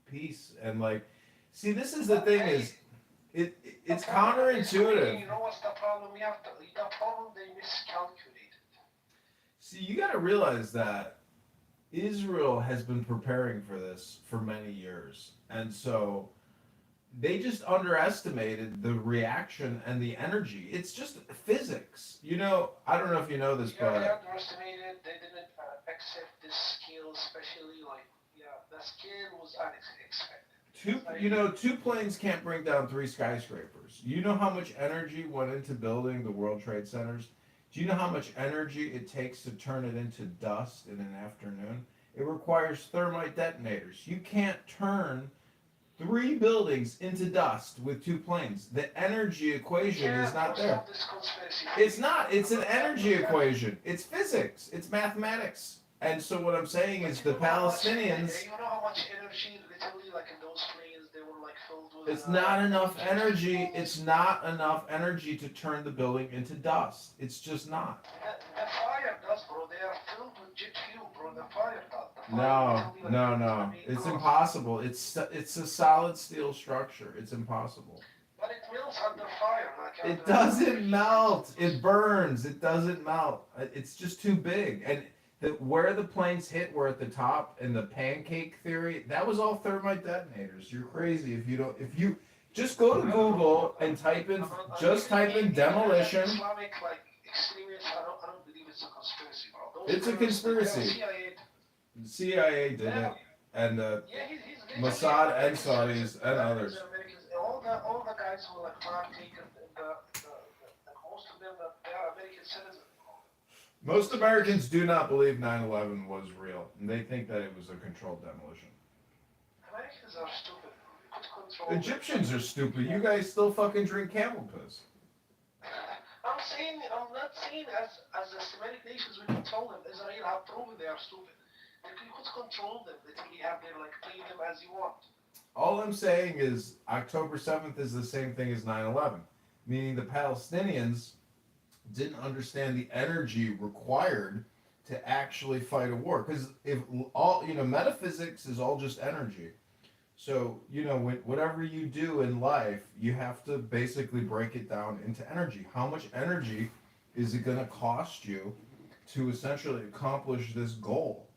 peace and like, see, this is the thing is, it's counterintuitive. You know what's the problem? The problem they miscalculated. See, you got to realize that Israel has been preparing for this for many years, and so they just underestimated the reaction and the energy. It's just physics. I don't know if you know this, They but underestimated. They didn't accept this skill, especially like the skill was unexpected. two planes can't bring down 3 skyscrapers. You know how much energy went into building the World Trade Centers? Do you know how much energy it takes to turn it into dust in an afternoon? It requires thermite detonators. You can't turn 3 buildings into dust with 2 planes. The energy equation is not there. It's not. It's an energy equation. It's physics. It's mathematics. And so what I'm saying is the Palestinians... You know how much energy, literally, like in those planes, they were like filled with... It's not enough energy. It's not enough energy to turn the building into dust. It's just not. The fire does, bro. They are filled with jet fuel, bro. The fire does. No. It's impossible. It's a solid steel structure. It's impossible. But it melts under fire. Like It doesn't melt. It burns. It doesn't melt. It's just too big. And where the planes hit were at the top, and the pancake theory, that was all thermite detonators. You're crazy if you just go to Google and type in demolition. Islamic like extremists, I don't believe it's a conspiracy, bro. It's a conspiracy. CIA did it, and Mossad and Saudis and others. All the guys who like partaken in most of them they are American citizens. Most Americans do not believe 9/11 was real, and they think that it was a controlled demolition. Americans are stupid. Egyptians are stupid. You guys still fucking drink camel piss. I'm not saying as the Semitic nations we control them. Israel have proven they are stupid. You could control them. Literally have them like play them as you want. All I'm saying is October 7th is the same thing as 9/11, meaning the Palestinians didn't understand the energy required to actually fight a war. Because if all, metaphysics is all just energy. So, whatever you do in life, you have to basically break it down into energy. How much energy is it going to cost you to essentially accomplish this goal?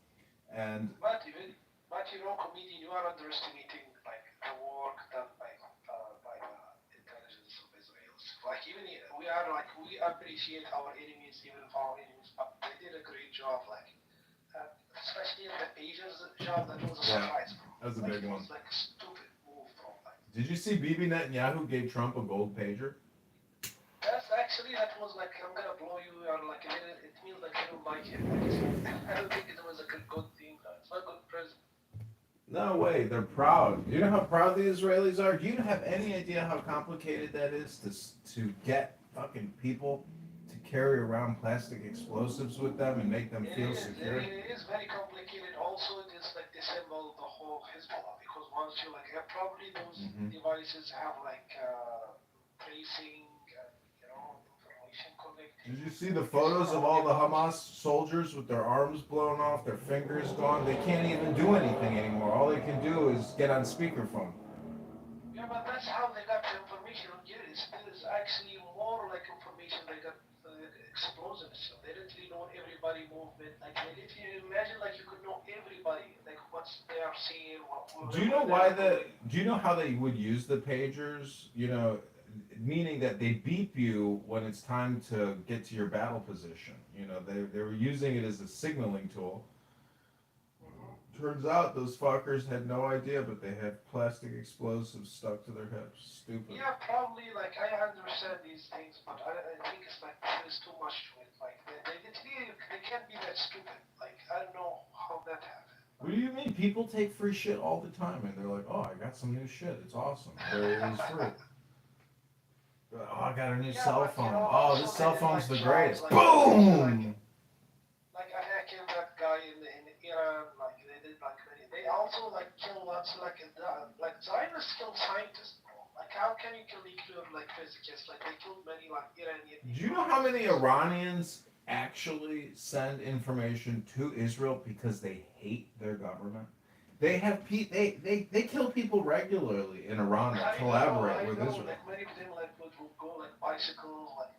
And but comedian, you are underestimating like the work done by intelligence of Israel. Like we appreciate our enemies, even if our enemies, but they did a great job. Like especially in the Asians job, that was a surprise. That was a big one. It was like a stupid move from like. Did you see Bibi Netanyahu gave Trump a gold pager? That was like, I'm gonna blow you, or like it means like I don't like him. I don't think it was a good thing. It's not a good present. No way, they're proud. You know how proud the Israelis are? Do you have any idea how complicated that is to get fucking people to carry around plastic explosives with them and make them feel secure? It is very complicated. Also, it is like disassemble the whole Hezbollah, because once you like probably those devices have like tracing, information connecting. Did you see the photos of all the Hamas soldiers with their arms blown off, their fingers gone? They can't even do anything anymore. All they can do is get on speakerphone. Yeah, but that's how they got the information. There's actually more like information they got explosives. They literally know everybody movement. Like if you imagine, like you could know everybody, like what they are seeing. Do you know do you know how they would use the pagers? Meaning that they beep you when it's time to get to your battle position. They were using it as a signaling tool. Turns out those fuckers had no idea, but they had plastic explosives stuck to their hips. Stupid. Yeah, probably. Like I understand these things, but I think it's like there's too much to it. Like they can't be that stupid. Like I don't know how that happened. What do you mean? People take free shit all the time, and they're like, "Oh, I got some new shit. It's awesome. It was free." Oh, I got a new cell phone. Oh, this cell phone's the greatest. Boom! Like I killed that guy in Iran. Like they did. Like they also like kill lots like Zionists kill scientists. Bro. Like how can you kill nuclear like physicists? Like they killed many like Iranian. Do you know how many Iranians actually send information to Israel because they hate their government? They have they kill people regularly in Iran that collaborate with Israel. Like many of them like would go like bicycles, like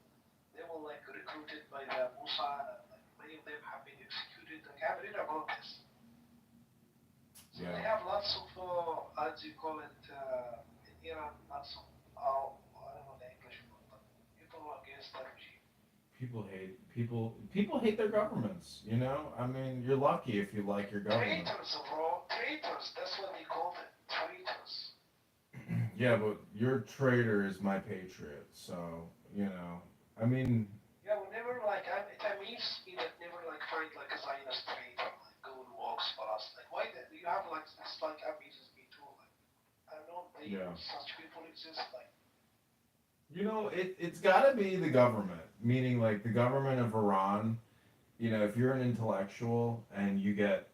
they were like recruited by the Mossad. Like many of them have been executed. Like I've read about this. So they have lots of as you call it in Iran, lots of I don't know the English word, but people are against that regime. People hate their governments. I mean, you're lucky if you like your government. Traitors, bro. Traitors. That's what they call them. Traitors. Yeah, but your traitor is my patriot. So I mean. Yeah, whenever like it amuses me that never like find like a Zionist traitor like go and walks for us. Like why that you have like this like amuses me too. Like I don't think such people exist. Like. It's got to be the government, meaning like the government of Iran. If you're an intellectual and you get,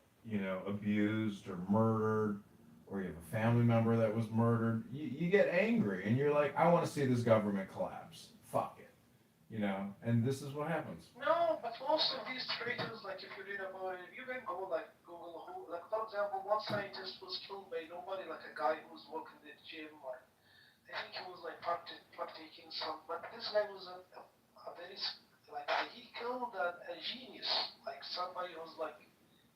abused or murdered, or you have a family member that was murdered, you get angry and you're like, I want to see this government collapse. Fuck it. And this is what happens. No, but most of these traitors, like if you read about it, you can go like Google who, like for example, one scientist was killed by nobody, like a guy who was working in the gym, like. I think he was like partaking some, but this guy was a very like he killed a genius, like somebody who's like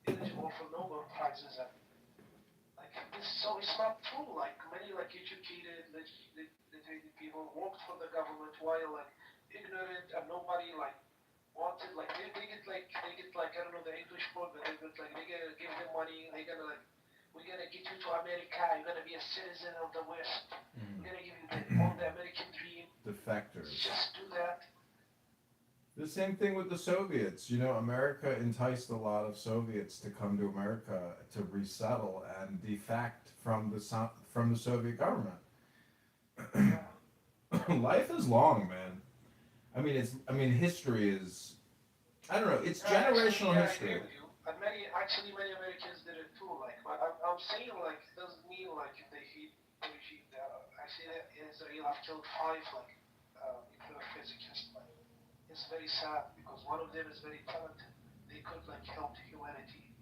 eligible for Nobel prizes and like this. So it's not true. Like many like educated, litigated people worked for the government while like ignorant and nobody like wanted like they get like I don't know the English word, but they gonna give them money. They gonna like we're gonna get you to America. You're gonna be a citizen of the West. We're gonna give you all the American dream. Defectors. Just do that. The same thing with the Soviets. You know, America enticed a lot of Soviets to come to America to resettle and defect from the Soviet government. Life is long, man. I mean, history is. I don't know. It's generational history. I agree with you. And many Americans did it too. Like, but I'm saying like it doesn't mean like if they hate the regime. Actually, Israel have killed 5 like nuclear physicists. Like, it's very sad because one of them is very talented. They could like help humanity.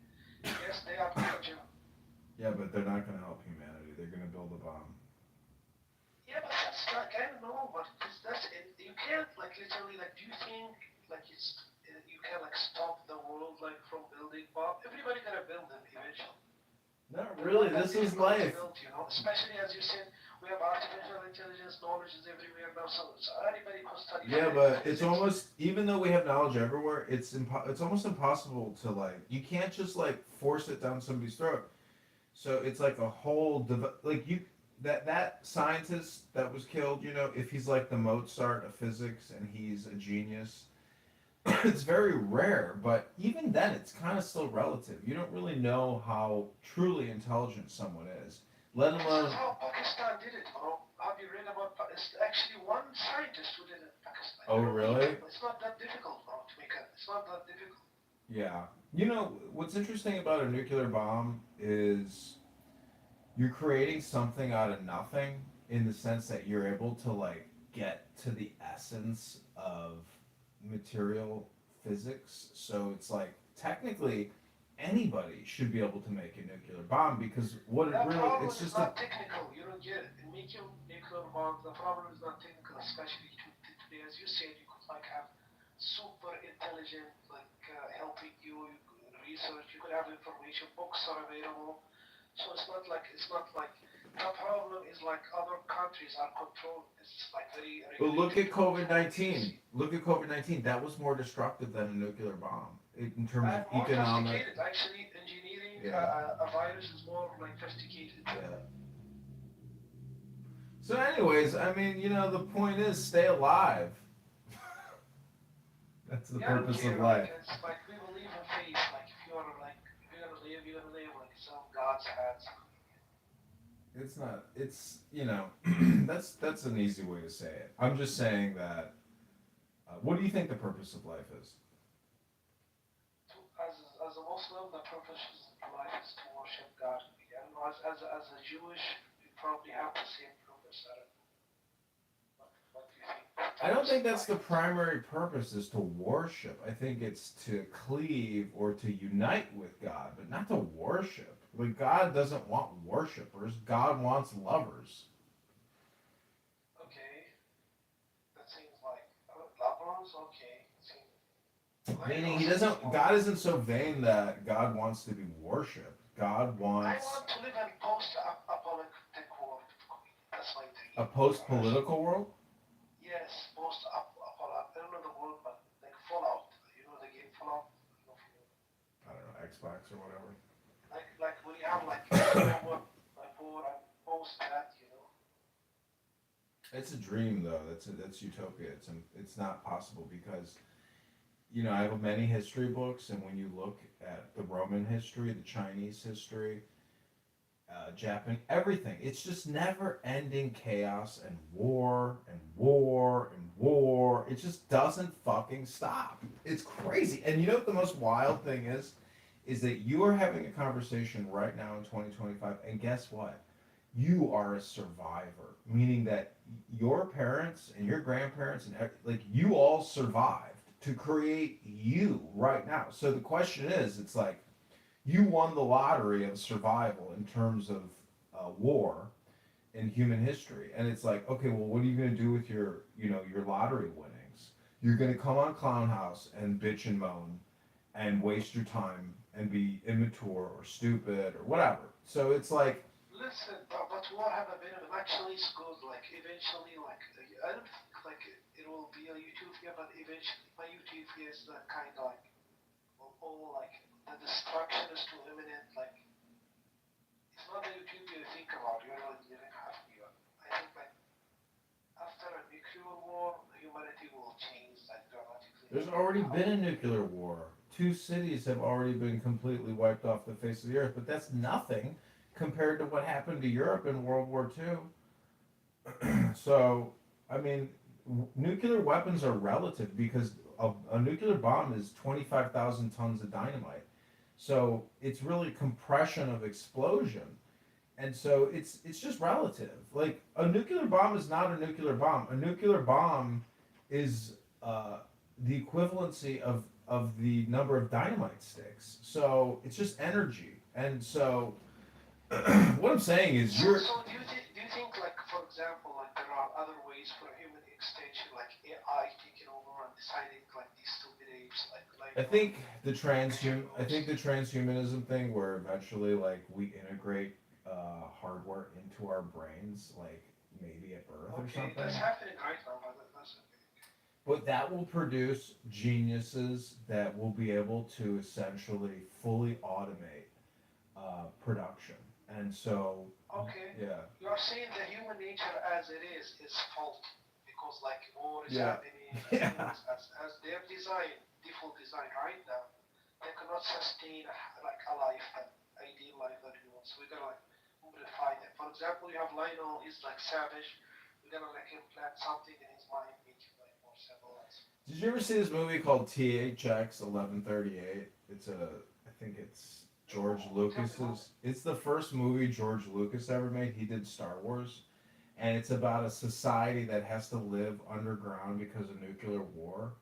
Yes, they are good. Yeah, but they're not going to help humanity. They're going to build a bomb. Yeah, but that's like I don't know, but that's it. You can't like literally like. Do you think like you can like stop the world like from building bomb? Everybody gonna build them eventually. Not really. This is life. Built, you know, especially as you said, we have artificial intelligence, knowledge is everywhere now. So anybody can study. Yeah, but it's almost, even though we have knowledge everywhere, it's almost impossible to like, you can't just like force it down somebody's throat. So it's like a whole that scientist that was killed, you know, if he's like the Mozart of physics and he's a genius, it's very rare, but even then it's kind of still relative. You don't really know how truly intelligent someone is, let alone. This is how Pakistan did it, bro. Have you read about? It's actually one scientist who did it in Pakistan. Oh, really? It's not that difficult, bro, to make it. It's not that difficult. Yeah. You know, what's interesting about a nuclear bomb is you're creating something out of nothing in the sense that you're able to like get to the essence of material physics. So it's like technically anybody should be able to make a nuclear bomb because what it really, it's just not technical. You don't get it. In making nuclear bombs, the problem is not technical, especially today, as you said, you could like have super intelligent like helping you research. You could have information. Books are available. So it's not like the problem is like other countries are controlled. It's like very. But look at COVID-19. Look at COVID-19. That was more destructive than a nuclear bomb in terms of more economic. Sophisticated. Actually, engineering Yeah. a virus is more like sophisticated. Yeah. So, anyways, I mean, you know, the point is stay alive. That's the purpose of life. It's like we believe in faith. Like if you're like if you're gonna live, you're gonna live like some God's hands. It's not. It's, you know, that's an easy way to say it. I'm just saying that. What do you think the purpose of life is? As a Muslim, the purpose of life is to worship God. And as a Jewish, you probably have the same purpose. What do you think? I don't think that's the primary purpose, is to worship. I think it's to cleave or to unite with God, but not to worship. Like, God doesn't want worshipers. God wants lovers. Okay. That seems like lovers. Okay. Meaning, he doesn't. God isn't so vain that God wants to be worshipped. God I wants want to live in post-apocalyptic world. That's my thing. a post-political world. Yes, post-apocalyptic. I don't know the word, but like Fallout. You know the game Fallout? I don't know, Xbox or whatever. Like when you have like war and post that, you know. It's a dream, though. That's utopia. It's not possible because, you know, I have many history books, and when you look at the Roman history, the Chinese history, Japan, everything, it's just never-ending chaos and war and war and war. It just doesn't fucking stop. It's crazy. And you know what the most wild thing is that you are having a conversation right now in 2025, and guess what? You are a survivor, meaning that your parents and your grandparents and like you all survived to create you right now. So the question is, it's like you won the lottery of survival in terms of war in human history, and it's like, okay, well, what are you going to do with your lottery winnings? you're gonna come on Clown House and bitch and moan and waste your time and be immature or stupid or whatever. So it's like, Listen, but war have a bit of actually it's good. Like eventually, like I don't think like it will be a utopia, but eventually, my utopia is that kind of like all like the destruction is too imminent. Like it's not a utopia to think about. You're not living half of you. I think like after a nuclear war, humanity will change like dramatically. there's already been a nuclear war. 2 cities have already been completely wiped off the face of the earth, but that's nothing compared to what happened to Europe in World War II. So, I mean, nuclear weapons are relative because a nuclear bomb is 25,000 tons of dynamite. So it's really compression of explosion. And so it's just relative. Like a nuclear bomb is not a nuclear bomb. A nuclear bomb is the equivalency of the number of dynamite sticks. So it's just energy. And so what I'm saying is you're. So do you think like for example like there are other ways for human extension like AI taking over and deciding like these stupid apes like I think the transhumanism thing where eventually like we integrate hardware into our brains like maybe at birth or something. That's happening right now, but that's But that will produce geniuses that will be able to essentially fully automate production. And so, okay. yeah. You are saying the human nature as it is faulty because like war is Yeah. happening Yeah. as their design, default design right now, they cannot sustain like a life, an ideal life that we want. So we're gonna like modify them. For example, you have Lionel, he's like savage. We're gonna like implant something in his mind, make him like more civilized. Did you ever see this movie called THX 1138? I think it's George Lucas's. It's the first movie George Lucas ever made. He did Star Wars, and it's about a society that has to live underground because of nuclear war,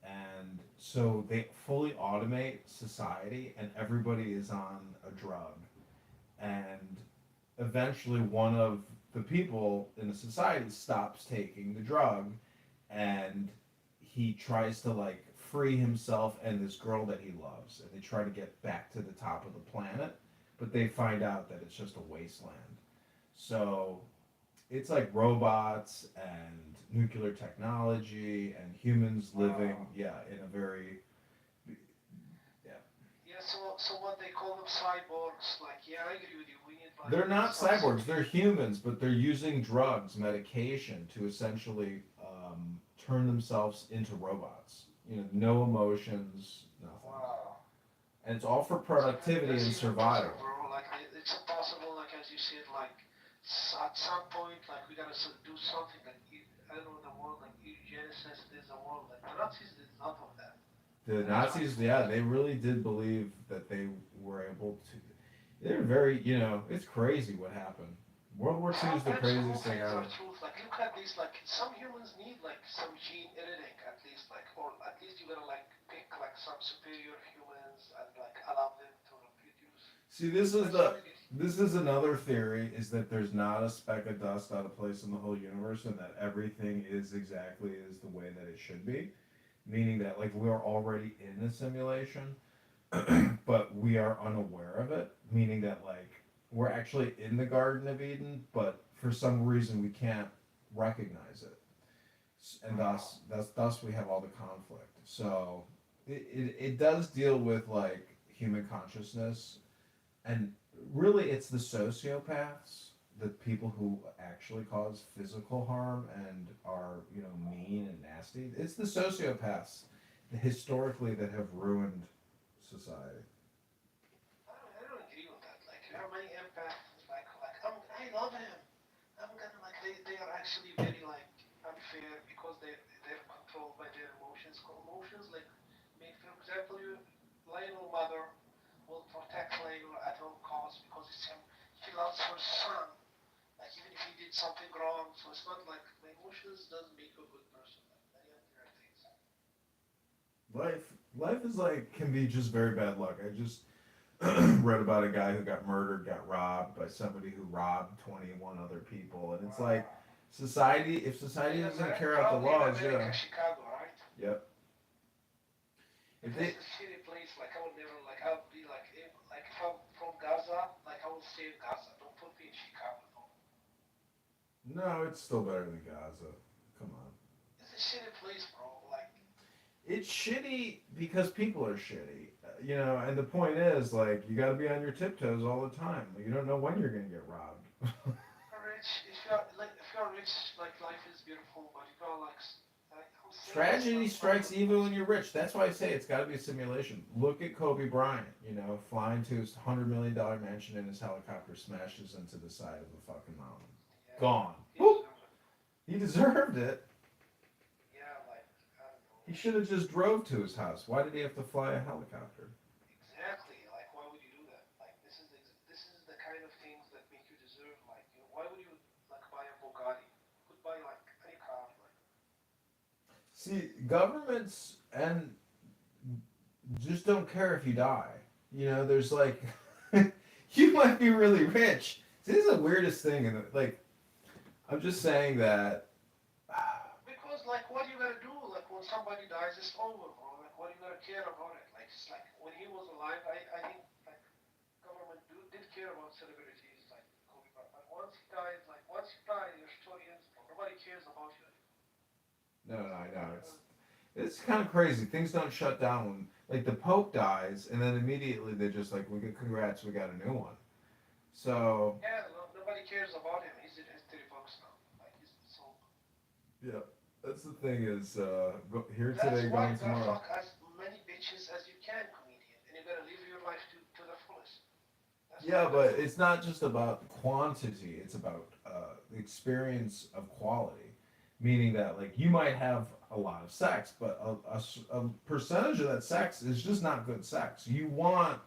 and so they fully automate society, and everybody is on a drug, and eventually one of the people in the society stops taking the drug, and he tries to like free himself and this girl that he loves, and they try to get back to the top of the planet, but they find out that it's just a wasteland. So it's like robots and nuclear technology and humans living in a very So what they call them cyborgs, like I agree with you. We need like they're not cyborgs, they're humans, but they're using drugs, medication to essentially turn themselves into robots. No emotions, nothing. Wow. And it's all for productivity and survival. Bro, like it's impossible. Like as you said, like at some point, like we gotta do something. Like I don't know the word, like eugenesis. There's a word like the Nazis did none of that. The Nazis, they really did believe that they were able to. They're very, it's crazy what happened. World War II is the craziest thing ever. Like look at these, like some humans need like some gene editing at least, like or at least you gotta like pick like some superior humans and like allow them to reproduce. See, this is another theory, is that there's not a speck of dust out of place in the whole universe, and that everything is exactly as the way that it should be. Meaning that like we're already in a simulation, but we are unaware of it. Meaning that like we're actually in the Garden of Eden, but for some reason we can't recognize it, and thus we have all the conflict. So it does deal with like human consciousness, and really it's the sociopaths, the people who actually cause physical harm and are mean and nasty. It's the sociopaths historically that have ruined society. I don't agree with that. Like how many empaths? Like I love him. I'm gonna like they are actually very like unfair because they're controlled by their emotions. Emotions like for example, Lionel mother will protect Lionel at all costs because it's him. She loves her son. Like even if he did something wrong, so it's not like the emotions doesn't make you a good person. Like many other things. Life is like can be just very bad luck. I just read about a guy who got murdered, got robbed by somebody who robbed 21 other people, and it's like if society doesn't carry out the laws, America, Chicago, right? Yep. If If they, it's a shitty place, like I would never, like I would be like, if I'm from Gaza, like I would stay in Gaza. Don't put me in Chicago. No. no, it's still better than Gaza. Come on. It's a shitty place, bro. Like, It's shitty because people are shitty, you know. And the point is, like, you got to be on your tiptoes all the time. You don't know when you're gonna get robbed. if you're rich, like life is beautiful, but if you're like I'm saying, Tragedy like, strikes even when you're rich. That's why I say it's got to be a simulation. Look at Kobe Bryant, you know, flying to his $100 million mansion in his helicopter, smashes into the side of the fucking mountain. yeah, Gone. he Whoop. deserves it. He deserved it. Yeah, like I don't know. He should have just drove to his house. Why did he have to fly a helicopter? Exactly. Like, why would you do that? Like, this is the kind of things that make you deserve. Like, you know, why would you like buy a Bugatti? You could buy like any car. Like, See, governments and just don't care if you die. You know, there's like, you might be really rich. See, this is the weirdest thing, and like, I'm just saying that. because like, what you gotta do? Like, when somebody dies, it's over, bro. Like, what you gotta care about it? Like, it's like when he was alive, I think like government did care about celebrities like Kobe Bryant. But once he died, like once you die, your story ends. Bro. Nobody cares about you. No, I know it's kind of crazy. Things don't shut down when like the Pope dies, and then immediately they're just like, "We get congrats, we got a new one." So Yeah, nobody cares about him. He's in history books now. Like he's so. yeah, that's the thing is here That's today, why gone you gotta tomorrow. fuck as many bitches as you can, comedian, and you gotta live your life to the fullest. That's Yeah, why but it's not just about quantity; it's about the experience of quality. Meaning that like you might have a lot of sex, but a percentage of that sex is just not good sex. You want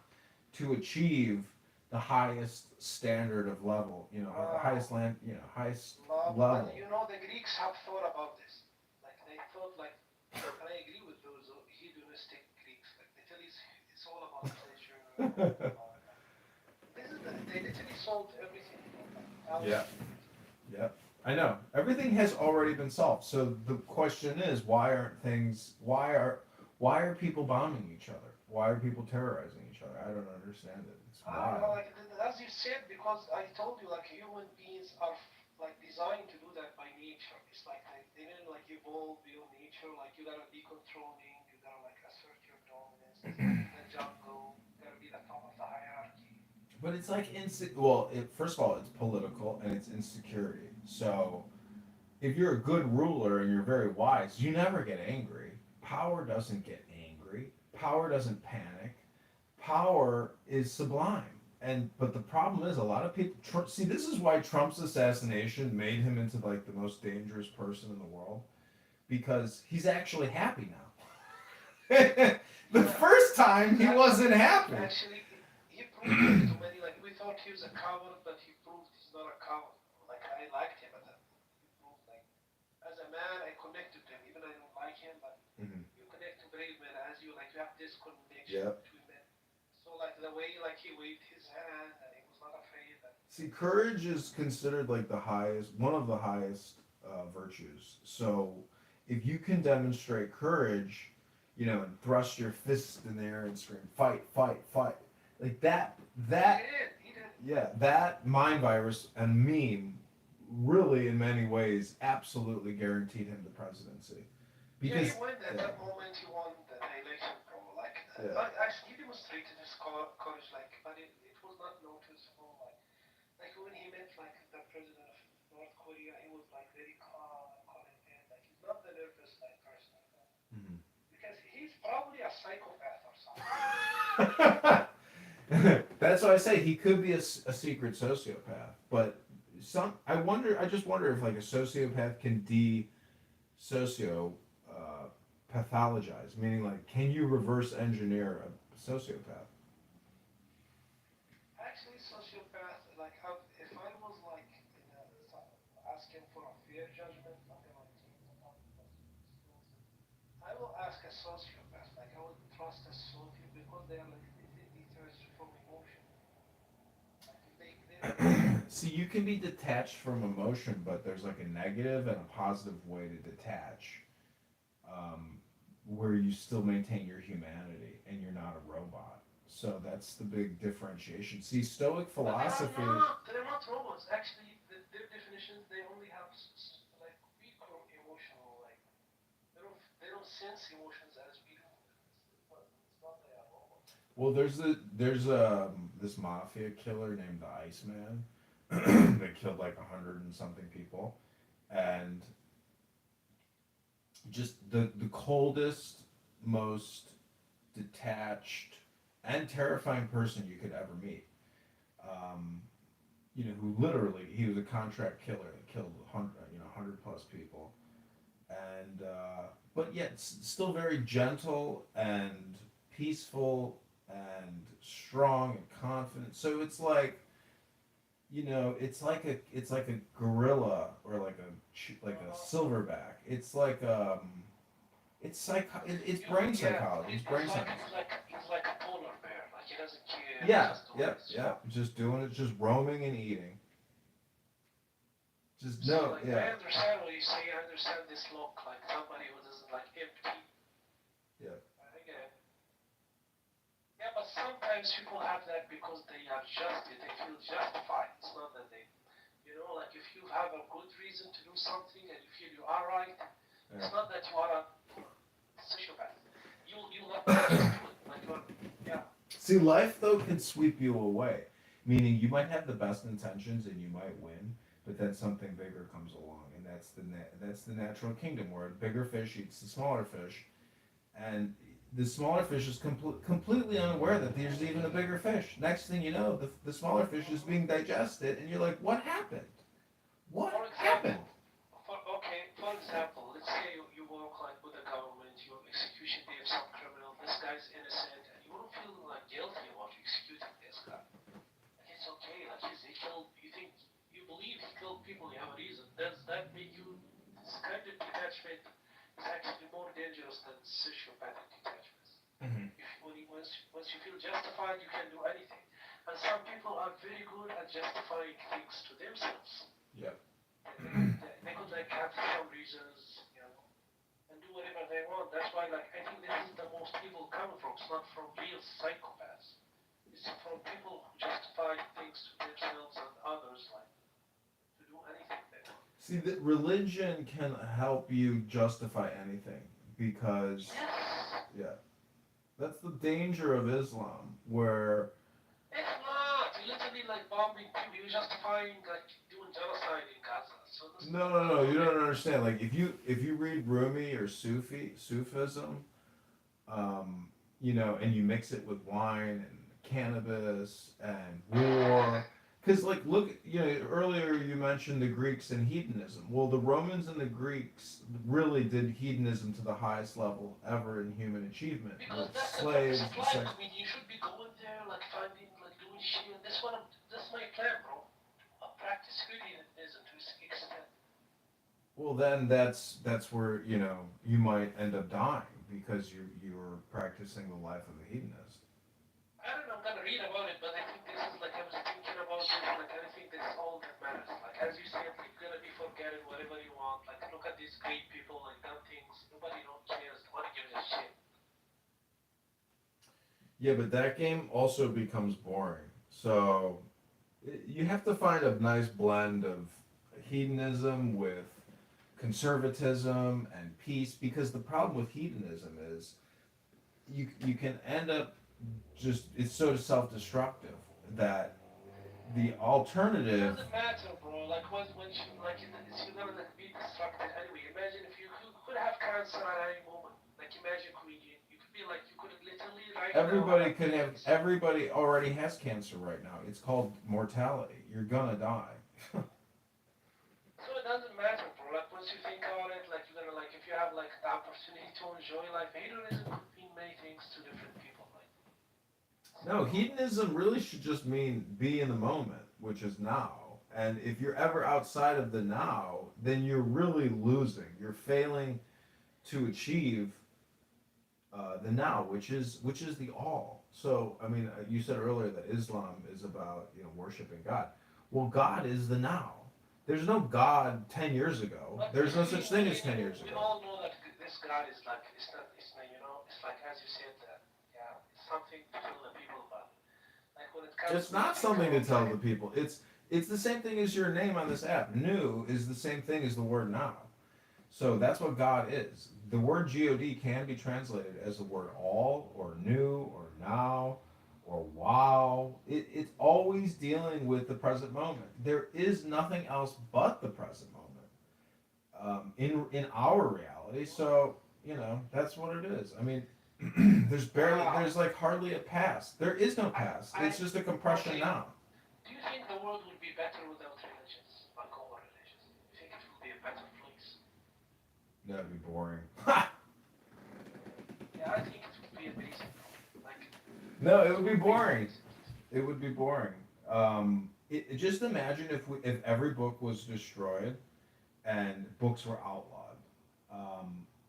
to achieve the highest standard of level, you know, the highest highest love. level. But you know, the Greeks have thought about this. Like they thought, like, and I agree with those hedonistic Greeks. Like they tell you it's all about pleasure. They literally solved everything. Yeah. Yep. I know. Everything has already been solved. So the question is, why are people bombing each other? Why are people terrorizing each other? I don't understand it. It's I don't know, wild. like as you said, because I told you, like human beings are like designed to do that by nature. It's like they didn't like evolve beyond nature. Like you gotta be controlling, you gotta like assert your dominance in the jungle. You gotta be the top of the hierarchy. But it's like first of all, it's political and it's insecurity. So if you're a good ruler and you're very wise, you never get angry. Power doesn't get angry. Power doesn't panic. Power is sublime. But the problem is a lot of people see this is why Trump's assassination made him into like the most dangerous person in the world, because he's actually happy now. The first time he wasn't happy. Actually, he proved it to many. Like we thought he was a coward, but he proved he's not a coward. Like I liked him at that. He proved like as a man, I connected to him. Even I don't like him, but you connect to brave men as you like. You have this connection between men. So like the way like he waved his hand and he was not afraid. And See, courage is considered like one of the highest virtues. So if you can demonstrate courage, you know, and thrust your fist in the air and scream, fight, fight, fight, like that, he did. yeah, that mind virus and meme really, in many ways, absolutely guaranteed him the presidency. Because he won at that moment. He won the election, bro. Like actually, he demonstrated his courage. Like, but it was not noticeable. Like when he met like the president of North Korea, he was like very calm and collected. Like he's not the nervous like person. Because he's probably a psychopath or something. That's why I say he could be a secret sociopath. But I just wonder if like a sociopath can pathologize, meaning like, can you reverse engineer a sociopath? Actually, sociopath, like if I was like asking for a fair judgment, something like I will ask a sociopath. Like I would trust a sociopath because they are like detached from emotion. Like See, you can be detached from emotion, but there's like a negative and a positive way to detach. where you still maintain your humanity and you're not a robot. So that's the big differentiation. See, Stoic philosophy. They're not robots. Actually, their definitions, they only have like micro emotional, like they don't sense emotions as we do. It's not they are robots. Well, there's this mafia killer named the Iceman that killed like 100 and something people, and just the coldest, most detached and terrifying person you could ever meet. You know, who literally he was a contract killer that killed 100 plus people, and but yet still very gentle and peaceful and strong and confident. So it's like, you know, it's like a gorilla or like a silverback. It's like it's brain psychology. It's brain science. He's like a polar bear. Like he doesn't care. Yeah, just doing it, just roaming and eating. Just So, no, like, yeah. I understand what you say. I understand this look like somebody who doesn't like empty. Yeah. I get it. Yeah, but sometimes people have that because they are they feel justified. It's not that they, you know, like if you have a good reason to do something and you feel you are right, it's not that you are a sociopath. You let just do it. Like yeah. See, life though can sweep you away. Meaning you might have the best intentions and you might win, but then something bigger comes along, and that's the natural kingdom where a bigger fish eats the smaller fish, and the smaller fish is completely unaware that there's even a bigger fish. Next thing you know, the smaller fish is being digested, and you're like, what happened? What happened? For example, let's say you work like with the government, you execution date of some criminal, this guy's innocent, and you don't feel like guilty about executing this guy. Like it's okay, like he killed, you believe he killed people, you have a reason. Does that make you, this kind of detachment is actually more dangerous than sociopathic detachments. Mm-hmm. Once you feel justified, you can do anything. And some people are very good at justifying things to themselves. Yep. They could like have some reasons, you know, and do whatever they want. That's why like I think this is the most evil coming from. It's not from real psychopaths. It's from people who justify things to themselves and others, like to do anything they want. See, that religion can help you justify anything because, yeah, that's the danger of Islam, where It's not. You're literally like bombing people. You're justifying like doing genocide in Gaza. So this no, you don't understand. Like if you read Rumi or Sufism, you know, and you mix it with wine and cannabis and war. Because, like, look, you know, earlier you mentioned the Greeks and hedonism. Well, the Romans and the Greeks really did hedonism to the highest level ever in human achievement. because With that's slaves, the plan. I mean, you should be going there, like finding, like doing shit. This is my plan, bro. I practice hedonism to an extent. well, then that's where, you know, you might end up dying because you're practicing the life of a hedonist. I don't know. I'm gonna read about it, but I think this is like I was thinking about it. Like I think this is all that matters. Like as you said, you're gonna be forgetting whatever you want. Like look at these great people, like done things. Nobody don't cares. Nobody gives a shit. Yeah, but that game also becomes boring. So you have to find a nice blend of hedonism with conservatism and peace, because the problem with hedonism is you can end up just, it's so self-destructive that the It alternative. doesn't matter, bro. Like when you like you're gonna like be destructive anyway. Imagine if you could have cancer at any moment. Like imagine comedian. You could be like you could literally right Everybody now. could have. Everybody already has cancer right now. It's called mortality. You're gonna die. So it doesn't matter, bro. Like once you think about it, like you're gonna like if you have like the opportunity to enjoy life, hedonism could mean many things to different people. Like No, hedonism really should just mean be in the moment, which is now. And if you're ever outside of the now, then you're really losing. You're failing to achieve the now, which is the all. So, I mean, you said earlier that Islam is about, you know, worshiping God. Well, God is the now. There's no God 10 years ago. There's no such thing as 10 years we ago. all know that this God is like, it's not, it's like as you said that, yeah, it's something to tell the people about. Like when it comes It's not to something to tell the people. It's the same thing as your name on this app. New is the same thing as the word now. So that's what God is. The word God can be translated as the word all or new or now or wow. It's always dealing with the present moment. There is nothing else but the present moment in our reality. So that's what it is. I mean, there's like hardly a past. There is no past. It's just a compression now. Do you think the world would be better without religions, like all religions? Do you think it would be a better place? That'd be boring. Yeah, I think it would be amazing. Like, No, it would be boring. It would be boring. Just imagine if every book was destroyed and books were outlawed.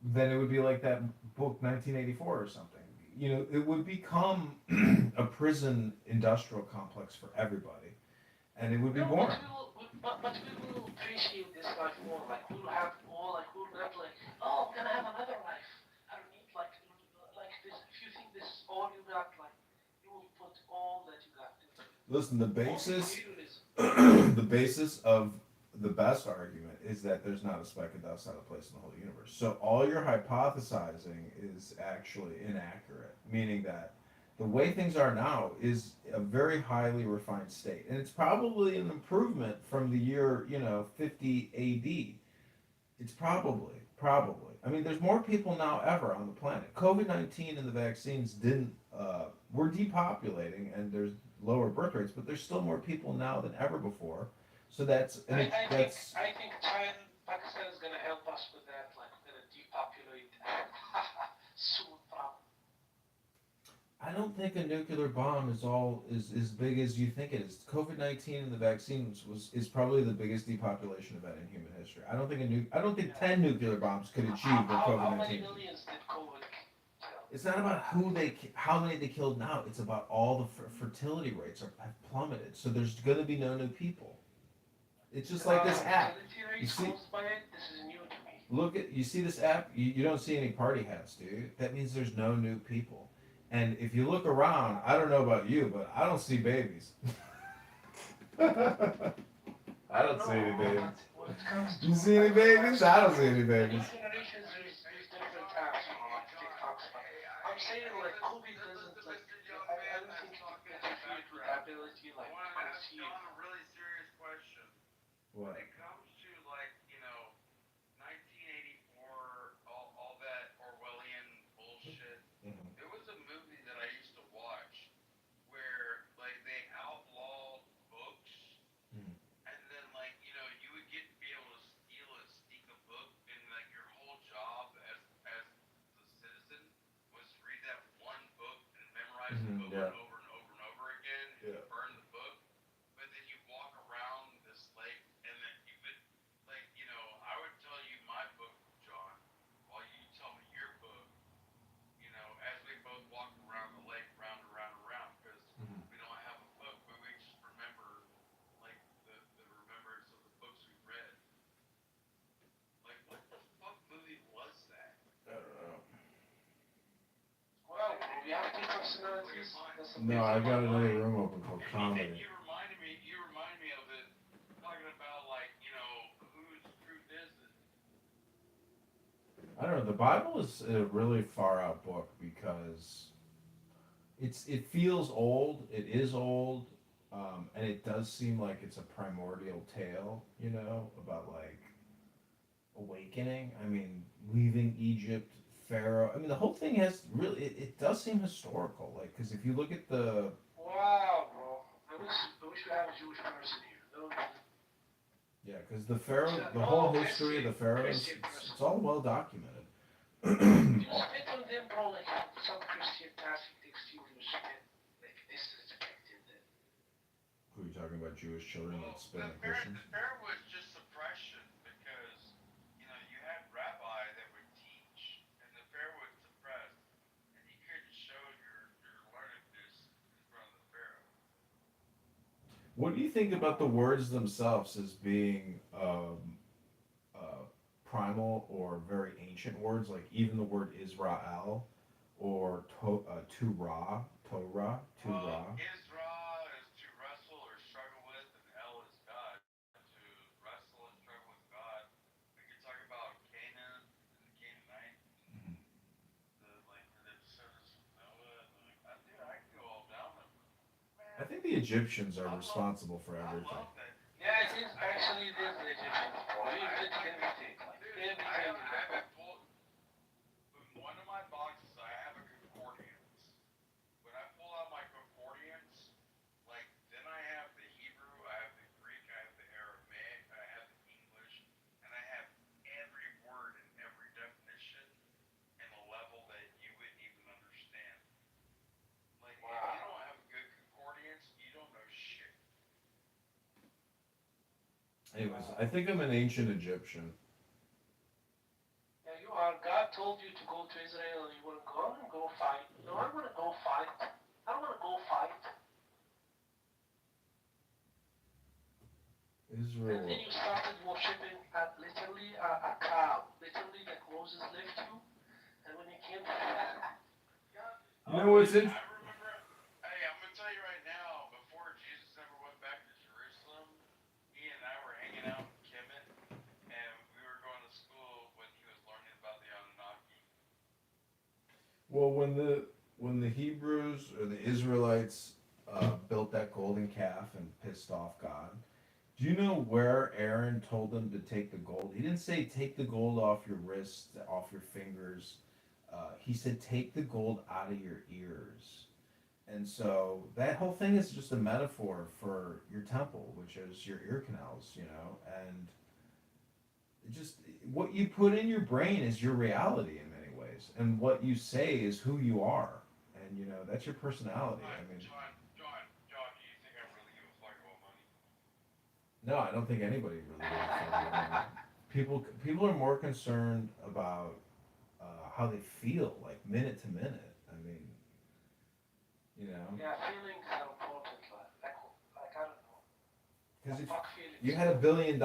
Then it would be like that book 1984 or something. It would become a prison industrial complex for everybody, and it would be boring. But we will appreciate this life more. Like we'll have more. Like we'll not like, oh, I'm gonna have another life. I don't need like this. If you think this is all you got, like you will put all that you got into it. Listen, the basis of the best argument is that there's not a speck of dust out of place in the whole universe. So all your hypothesizing is actually inaccurate, meaning that the way things are now is a very highly refined state. And it's probably an improvement from the year, 50 AD. It's probably. I mean, there's more people now ever on the planet. COVID-19 and the vaccines we're depopulating and there's lower birth rates, but there's still more people now than ever before. So I think Pakistan is gonna help us with that. Like we're gonna depopulate soon, probably. I don't think a nuclear bomb is as big as you think it is. COVID-19 and the vaccines is probably the biggest depopulation event in human history. I don't think 10 nuclear bombs could achieve what COVID-19. How many millions did COVID kill? It's not about how many they killed now. It's about all the fertility rates have plummeted. So there's going to be no new people. It's just like this app. You see, you see this app. You don't see any party hats, dude. That means there's no new people. And if you look around, I don't know about you, but I don't see babies. I don't see any babies. You see any babies? I don't see any babies. I'm saying like COVID doesn't like. I don't think it interfered with the ability like to see. On a really serious question. What? When it comes to like 1984, all that Orwellian bullshit. Mm-hmm. There was a movie that I used to watch where like they outlawed books, and then like you would be able to sneak a book, and like your whole job as the citizen was to read that one book and memorize the book Yeah. over and over and over again, and Yeah. burn the book. But then you walk around this lake, and then you would I would tell you my book, John, while you tell me your book. As we both walk around the lake, round and round and round, because we don't have a book, but we just remember, like, the remembrance of the books we read. Like, what the fuck movie was that? I don't know. Well, we have two personalities. No, I got another room open called comedy. You reminded me of it, talking about, like, whose truth is it? I don't know. The Bible is a really far out book because it feels old. It is old, and it does seem like it's a primordial tale. About like awakening. I mean, leaving Egypt, Pharaoh. I mean, the whole thing has really. It does seem historical. Like, because if you look at the Wow, bro. I wish we had a Jewish person here. No. yeah, because the Pharaoh, the whole history of the pharaohs, it's all well documented. You spit on them, bro, like some Christian passing takes you to spit. Like, this is depicted then. Who are you talking about? Jewish children that spit on The Christians? fair was just suppression because, you had rabbi that would teach, and the fair was suppressed, and you couldn't show your learnedness in front of the pharaoh. What do you think about the words themselves as being primal or very ancient words, like even the word Israel or Torah. Isra is to wrestle or struggle with, and El is God. To wrestle and struggle with God. We could talk about Canaan and the Canaanite, the descendants of Noah. I can go all down them. I think the Egyptians are responsible for everything. I love that. Yeah, it is actually it is the Egyptians. We did everything. Like, everything. I haven't pulled. In one of my boxes, I have a concordance. When I pull out my concordance, like then I have the Hebrew, I have the Greek, I have the Aramaic, I have the English, and I have every word and every definition in a level that you wouldn't even understand. Like if you don't have a good concordance, you don't know shit. Anyways, I think I'm an ancient Egyptian. Yeah, you are. God told you to go to Israel and you want to go. I want to go fight. No, I want to go fight. I don't want to go fight. Israel. And then you started worshiping literally a cow. Literally, like Moses left you. And when you came back, You know what's in? I remember. Hey, I'm gonna tell you right now. Before Jesus ever went back to Jerusalem, he and I were hanging out in Kemet, and we were going to school when he was learning about the Anunnaki. Well, when the Hebrews or the Israelites built that golden calf and pissed off God, do you know where Aaron told them to take the gold? He didn't say take the gold off your wrists, off your fingers. He said take the gold out of your ears. And so that whole thing is just a metaphor for your temple, which is your ear canals, you know, and it just what you put in your brain is your reality in many ways, and what you say is who you are, and you know that's your personality. I mean, John, do you think I really give a fuck about money? no, I don't think anybody really gives a fuck about that. People are more concerned about how they feel, like minute to minute. I mean, you know. yeah, feelings are important. Like I don't know. Because if Fuck feelings. you had $1 billion,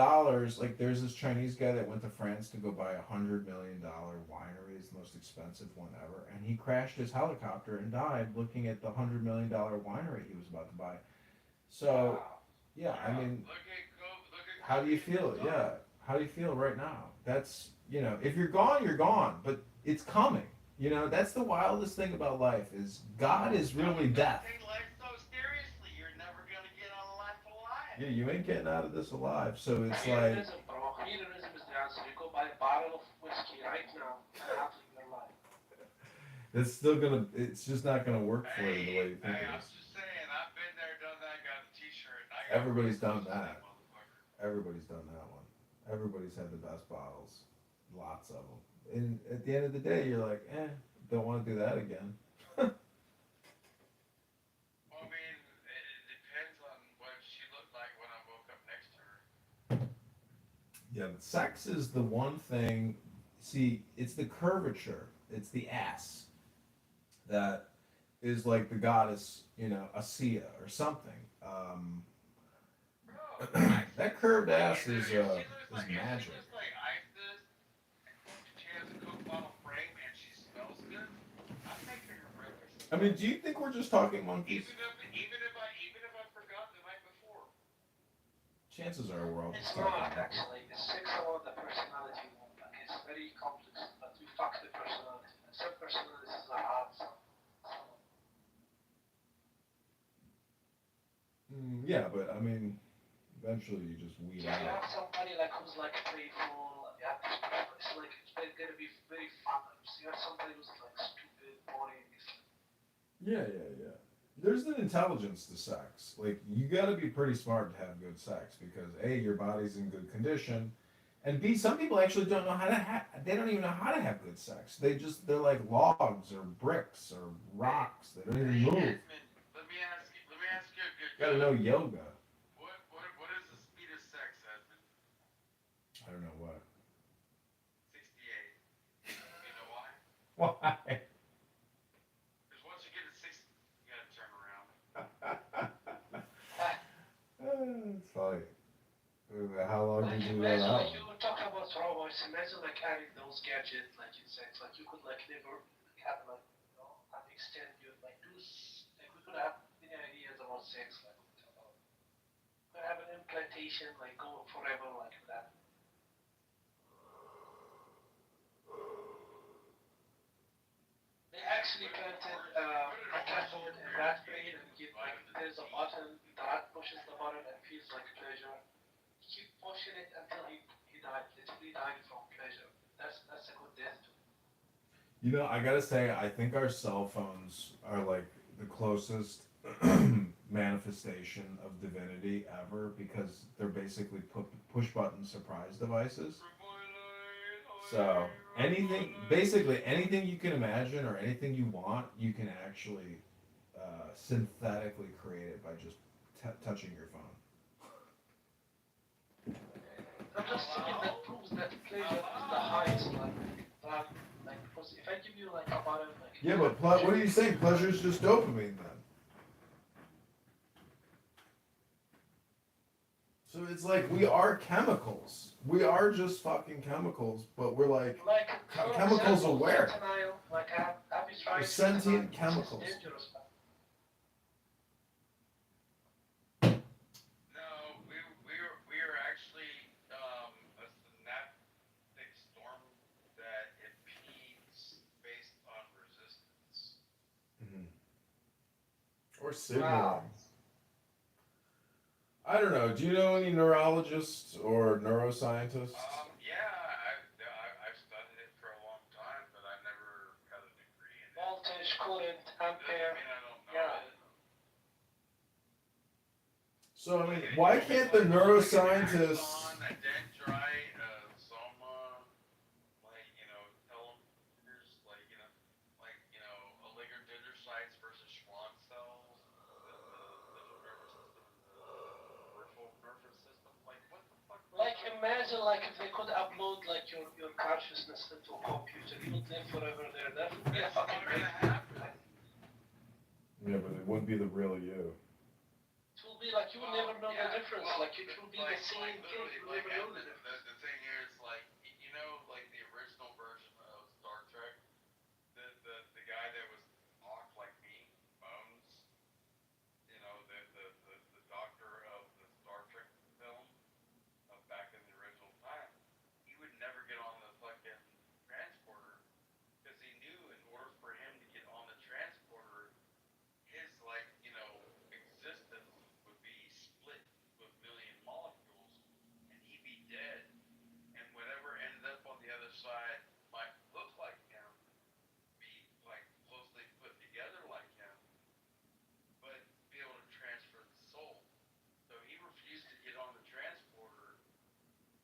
like there's this Chinese guy that went to France to go buy $100 million winery, it's the most expensive one ever, and he crashed his helicopter and died looking at the $100 million winery he was about to buy. So, yeah, I mean, how do you feel? Yeah, how do you feel right now? That's, you know, if you're gone, you're gone, but it's coming. You know, that's the wildest thing about life is God is really death. Take life so seriously. You're never gonna get out of life alive. Yeah, you ain't getting out of this alive. So it's like. Hedonism, bro. Hedonism is the answer. You go buy a bottle of whiskey right now and happily in your life. It's still gonna. It's just not gonna work for you the way you think Hey, it I'm is. just saying. I've been there, done that. Got a T-shirt. Everybody's done that. Everybody's done that one. Everybody's had the best bottles, lots of them. And at the end of the day, you're like, don't want to do that again. Well, I mean, it depends on what she looked like when I woke up next to her. Yeah, but sex is the one thing. See, it's the curvature. It's the ass that is like the goddess, you know, Asiya or something. That curved ass is magic. Like Isis, she has a Coke bottle frame and she smells good. I'd make her your breakfast. I mean, do you think we're just talking monkeys? Even if I forgot the night before. Chances are we're all It's just talking not monkeys. actually. It's sex about the personality. Like it's very complex, but we fuck the personality. And some personalities are hard. Yeah, but I mean, eventually you just weed If you out. have somebody like who's like playful, you have this person, it's like it's gonna be very fun. So you have somebody who's like stupid, boring. Yeah. There's an intelligence to sex. Like, you gotta be pretty smart to have good sex because A, your body's in good condition, and B, some people actually don't know how to they don't even know how to have good sex. They're like logs or bricks or rocks. They don't even move. Let me ask you a good. You gotta know yoga. What is the speed of sex, Edmund? I don't know what. 68. You know why? Why? Because once you get to 60, you gotta turn around. It's funny. How long did you let out? You were talking about trauma. device. Imagine like having those gadgets, like you said, like you could like never have like have extend your like like we could have many ideas about sex, like we could have an implantation like go forever like that. They actually planted a cathode in rat brain and give like there's a button, the rat pushes the button and feels like pleasure. Keep pushing it until he died, literally died from pleasure. That's a good death to me. You know, I gotta say, I think our cell phones are like the closest manifestation of divinity ever because they're basically push button surprise devices. So basically anything you can imagine or anything you want, you can actually synthetically create it by just touching your phone. I'm just thinking that proves that pleasure is the highest like because if I give you like a button like Yeah, but what are you saying? Pleasure is just dopamine then. So it's like we are chemicals. We are just fucking chemicals, but we're like for chemicals example, aware. fentanyl, like have you tried We're sentient fentanyl? chemicals. It's dangerous, man. No, we are actually a synaptic storm that impedes based on resistance. Or signaling. I don't know. Do you know any neurologists or neuroscientists? Yeah, I've studied it for a long time, but I never got a degree in it. Voltage, current, ampere. I mean, I don't know Yeah. it. So I mean, why can't the neuroscientists? A dendrite, soma, like telomeres, oligodendrocytes versus Schwann cells, the peripheral nervous system. Like what the fuck? Like imagine like if they could upload like your consciousness into a computer, you would live forever there. That would be a fucking great. Yeah, but it wouldn't be the real you. It will be like you will never know the difference. Like it will be the same thing. You will never know the difference. The thing is, like like the original version of Star Trek, the guy that was Spock, like me, Bones, the doctor of the Star Trek film back in the original time, he would never get on the fucking transporter because he knew in order for him to get on the transporter, his existence would be split with million molecules, and he'd be dead. And whatever ended up on the other side might look like him, be like closely put together like him, but be able to transfer the soul. So he refused to get on the transporter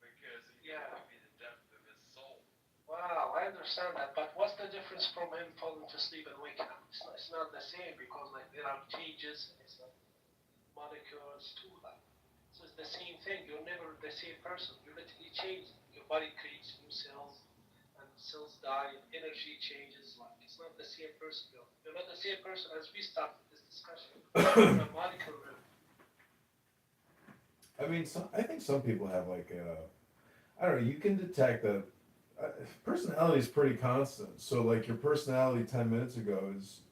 because it would be the depth of his soul. Wow, I understand that, but what's the difference from him falling to sleep and waking up? It's not the same because like there are changes and it's like molecules too. Like, so it's the same thing. You're never the same person. You literally change. Your body creates new cells, and cells die, and energy changes. Like it's not the same person. You're not the same person as we started this discussion. The molecule. I mean, I think some people have like I don't know. You can detect that personality is pretty constant. So like your personality 10 minutes ago is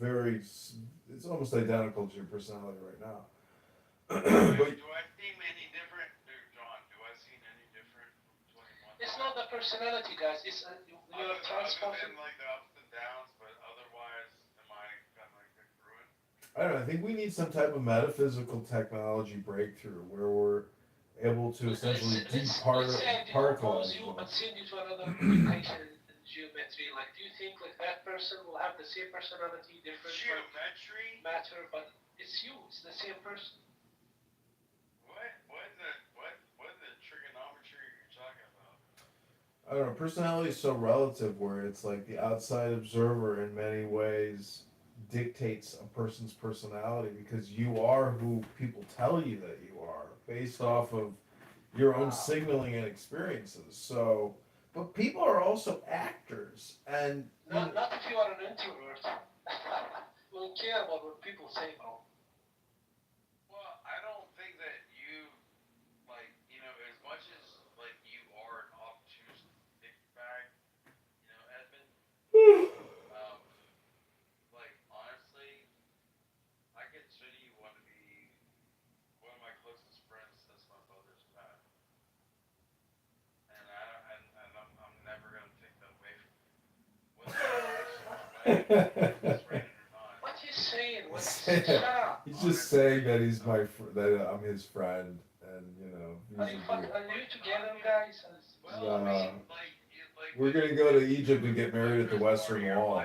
it's almost identical to your personality right now. But Do I seem any different, John? Do I seem any different from 21? It's not the personality, guys. It's you're transporting. Like the ups and downs, but otherwise, am I kind of like ruined? I don't know. I think we need some type of metaphysical technology breakthrough where we're able to essentially departicleize you and send you to another equation in geometry. Like, do you think like that person will have the same personality, different geometry matter, but it's you. It's the same person. What the trigonometry are you talking about? I don't know. Personality is so relative where it's like the outside observer in many ways dictates a person's personality because you are who people tell you that you are based off of your own signaling and experiences. So, but people are also actors, and not if you are an introvert. You don't care about what people say, bro. Well, I don't think that you as much as like you are an obtuse What he's saying? Shut up. He's just saying that he's that I'm his friend, and Are you together, guys? we're gonna go to Egypt and get married at the Western Wall.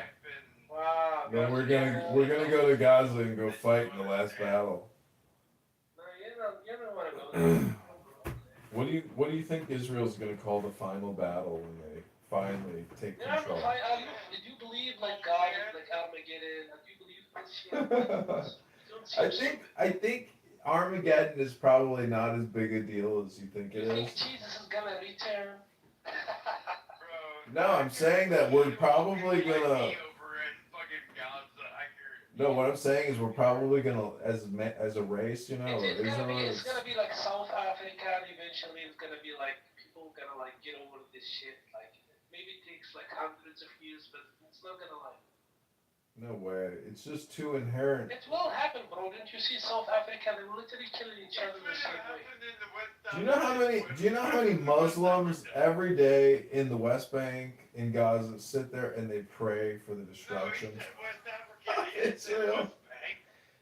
Wow. Then we're gonna go to Gaza and go fight in the last battle. No, you don't want to go there. What do you think Israel's gonna call the final battle when they finally take control? Did you believe like God, like Armageddon? Do you believe this shit? I think Armageddon is probably not as big a deal as you think it You think is. Jesus is gonna return? No, I'm saying that we're probably gonna. No, what I'm saying is we're probably gonna, as a race, It's gonna be like South Africa, and eventually it's gonna be like people gonna like get over this shit. Like maybe it takes like hundreds of years, but it's not gonna like. No way. It's just too inherent. It will happen, bro. Didn't you see South Africa? They were literally killing each other the same way. Do you know how many Muslims every day in the West Bank in Gaza sit there and they pray for the destruction? It's real.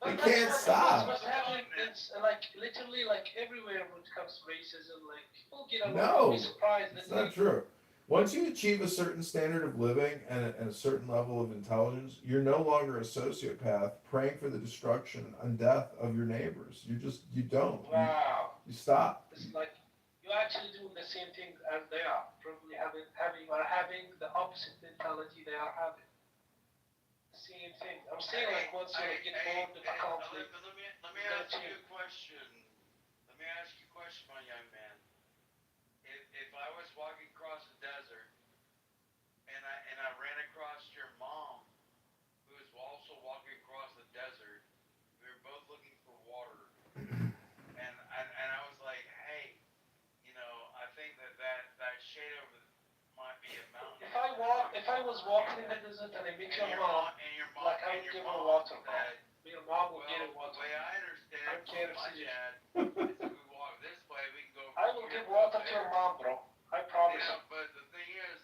They can't stop. What's happening? It's like literally like everywhere when it comes to racism, like people get a No, be surprised. it's not true. Once you achieve a certain standard of living and a certain level of intelligence, you're no longer a sociopath praying for the destruction and death of your neighbors. You don't. Wow. You stop. It's like you're actually doing the same thing as they are. Probably having the opposite mentality they are having. Same thing. I'm saying like once you get bored with the conflict. Let me ask you a question. Let me ask you a question, my young man. If I was walking across the desert and I ran across your mom, who was also walking across the desert, we were both looking for water, and I was like, hey, I think that shade over might be a mountain. If I was walking in the desert and I met your mom, like I would give her water. Your mom would get her water. The way I understand it, from my dad, is if we walk this way, we can go. I will give water to your mom, bro. I promise. Yeah, but the thing is,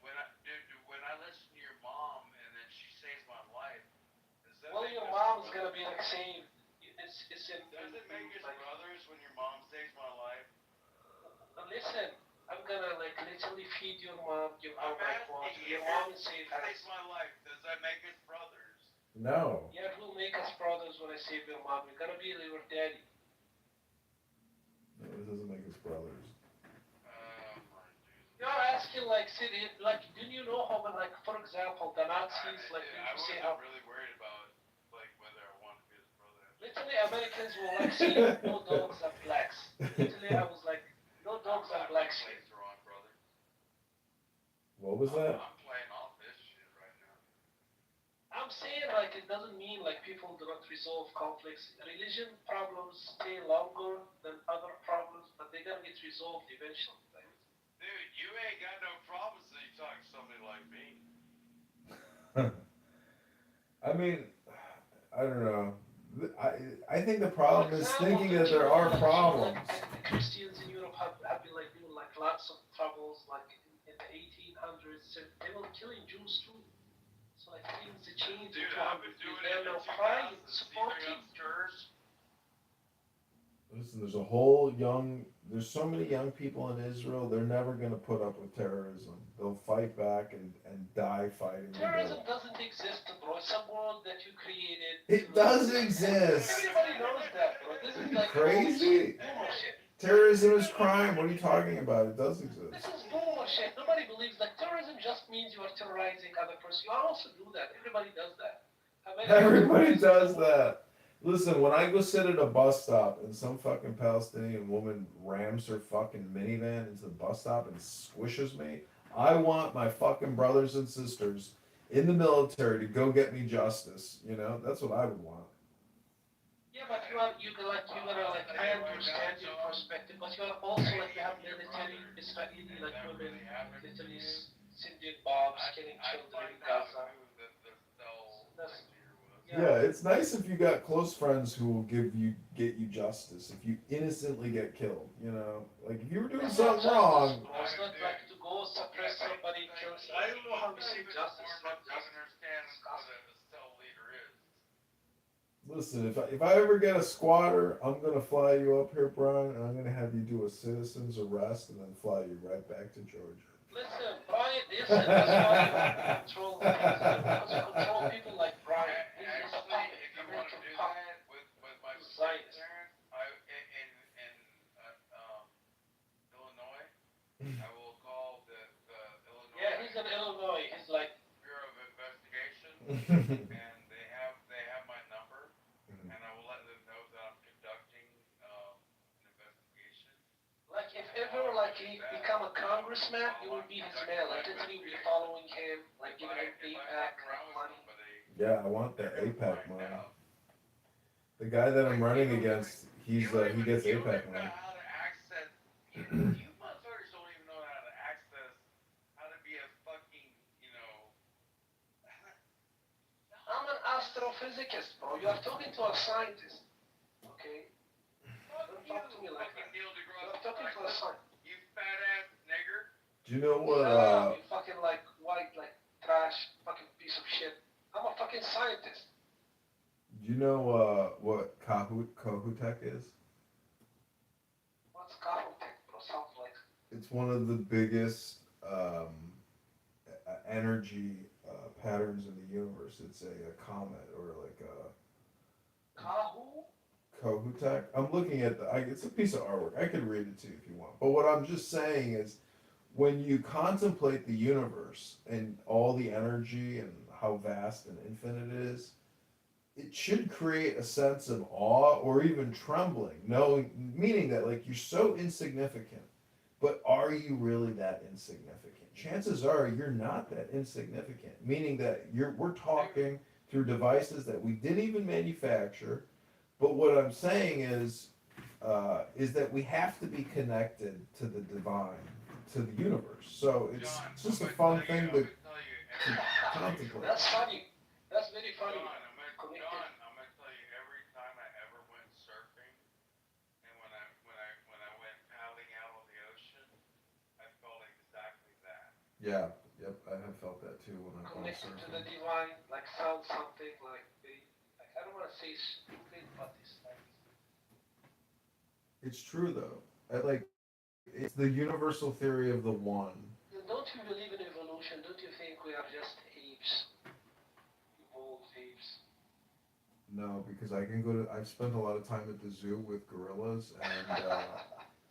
when I listen to your mom and then she saves my life, Well, your mom is gonna be like saying, it's in. Does it make us brothers when your mom saves my life? Listen, I'm gonna like literally feed your mom, give her like water. Your mom is saying, saves my life. Does that make us brothers? No. Yeah, it will make us brothers when I save your mom. You're gonna be your daddy. No, it doesn't make us brothers. You're asking like, didn't you know how, like, for example, the Nazis, like, I say wasn't how. really worried about like whether I wanted to be his brother. Literally, Americans were like saying no dogs and blacks. Literally, I was like, no dogs and blacks. What was that? I'm playing off this shit right now. I'm saying like it doesn't mean like people do not resolve conflicts. Religion problems stay longer than other problems, but they're gonna get resolved eventually. Dude, you ain't got no problems until you talk to somebody like me. I mean, I don't know. I think the problem is thinking that there are problems. The Christians in Europe have been like doing like lots of troubles, like in the 1800s. They were killing Jews too. So like things to change. Dude, I've been doing it they're in now crying, supporting. Listen, there's so many young people in Israel, they're never going to put up with terrorism. They'll fight back and die fighting. Terrorism doesn't exist, bro. It's a world that you created. It does exist. Everybody knows that, bro. This is like Crazy. bullshit. Terrorism is crime. What are you talking about? It does exist. This is bullshit. Nobody believes that terrorism just means you are terrorizing other person. You also do that. Everybody does that. Everybody does that. Listen, when I go sit at a bus stop and some fucking Palestinian woman rams her fucking minivan into the bus stop and squishes me, I want my fucking brothers and sisters in the military to go get me justice. That's what I would want. Yeah, but you gotta like, I understand your perspective, but you are also like, you have military, Israeli, like women, literally sending bombs, killing children in Gaza. Yeah, it's nice if you got close friends who will get you justice if you innocently get killed. Like if you were doing something wrong. It's not like to go suppress somebody, kill. I don't know how you say justice. a cell leader is. Listen, if I ever get a squatter, I'm gonna fly you up here, Brian, and I'm gonna have you do a citizen's arrest and then fly you right back to Georgia. Listen, Brian, listen, that's why you control things, because you control people like Brian. He's a Actually, puppet, if you a want to mental do puppet. that with my Zionist. parents, Illinois, I will call the Illinois. Yeah, he's in Illinois. He's like Bureau of Investigation, and they have my number, and I will let them know that I'm conducting an investigation. Like if ever like he become a congressman, it would be his man. Like literally be following him, like giving him AIPAC money. Yeah, I want that APAC money. The guy that I'm running against, he gets APAC money. How to access, you motherfuckers don't even know how to access, how to be a fucking, I'm an astrophysicist, bro. You are talking to a scientist. Okay? Don't talk to me like that. You are talking to a scientist. You fat ass nigger. Do you know what? You fucking like white, like trash, fucking piece of shit. I'm a fucking scientist. Do you know what Kohoutek is? What's Kohoutek, bro? Sounds like. It's one of the biggest energy patterns in the universe. It's a comet or like a Kohoutek. I'm looking at it's a piece of artwork. I could read it to you if you want. But what I'm just saying is, when you contemplate the universe and all the energy and how vast and infinite it is, it should create a sense of awe or even trembling, meaning that like you're so insignificant, but are you really that insignificant? Chances are you're not that insignificant, meaning that we're talking through devices that we didn't even manufacture. But what I'm saying is that we have to be connected to the divine, to the universe. So it's just a fun thing to contemplate. That's funny. That's very funny. John, I'm gonna tell you, every time I ever went surfing, and when I went paddling out on the ocean, I felt exactly that. Yeah, yep, I have felt that too when I've gone Connected to the surfing. divine, like found something like I don't want to say stupid, but it's like. It's true though. It's the universal theory of the one. Don't you believe in evolution? Don't you think we are just apes? Evolved apes. No, because I've spent a lot of time at the zoo with gorillas,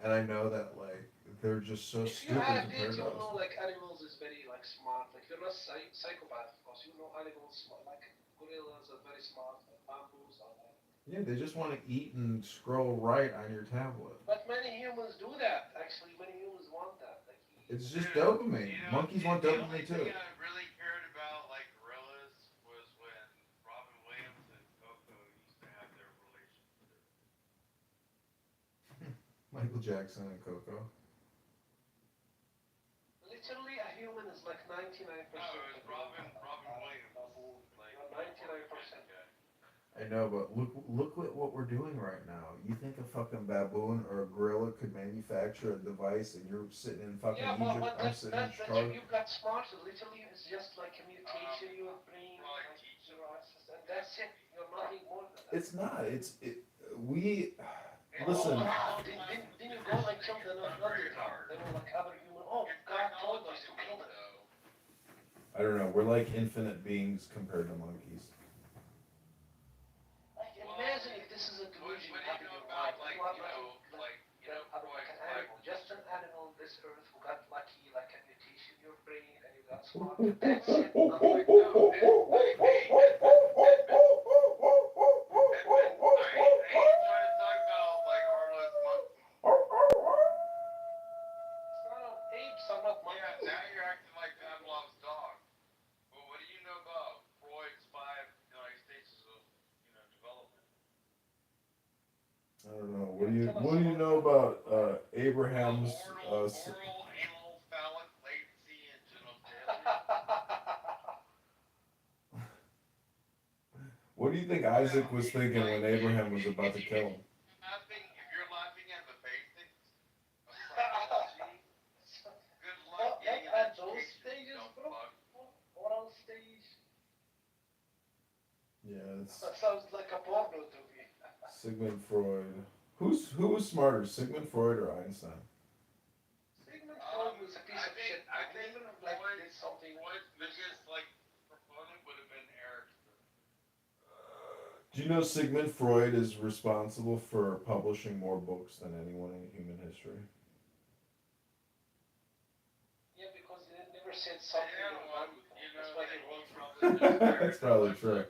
and I know that like they're just so If you stupid have compared it, to you us. know like animals is very like smart. Like you're not psychopath, of course. You know animals smart. Like gorillas are very smart. Like bamboos are like. Yeah, they just want to eat and scroll right on your tablet. But many humans do that. Actually, many humans want that. Like It's just dopamine. Monkeys want dopamine too. The only thing I really cared about, like gorillas, was when Robin Williams and Coco used to have their relationship. Michael Jackson and Coco. literally a human is like 99%. No, it was Robin Williams. Like 99%. I know, but look at what we're doing right now. You think a fucking baboon or a gorilla could manufacture a device, and you're sitting in fucking Yeah, Egypt, but I'm sitting in that Chicago. you got smarter. Literally, it's just like a mutation in your brain, like your access, and that's it. You're nothing more than that. It's not. We listen. Then you go like something another time. They were like other human. Oh, God told us to kill them. I don't know. We're like infinite beings compared to monkeys. Like imagine if this is a delusion happening in life. Like an animal, just an animal on this earth who got lucky, like a mutation in your brain, and you got smart. That's it. Nothing. Apes are not monkeys. Yeah, now you're acting like Pavlov's dog. Well, what do you know about Freud's 5 stages of development? I don't know. What do you know about Abraham's? Oral, anal, phallic, latency, and genitalia. What do you think Isaac was thinking when Abraham was about to kill him? If you're laughing at the basics of psychology, good luck getting an At those education, stages, dumb bro. fuck. Oral stage. Yeah, it's That sounds like a porno to me. Sigmund Freud. Who was smarter, Sigmund Freud or Einstein? Sigmund Freud was a piece of shit. I think Even like Freud, did something. Freud's biggest like proponent would have been Erickson. Do you know Sigmund Freud is responsible for publishing more books than anyone in human history? Yeah, because he never said something about it. That's why he wrote That's probably true.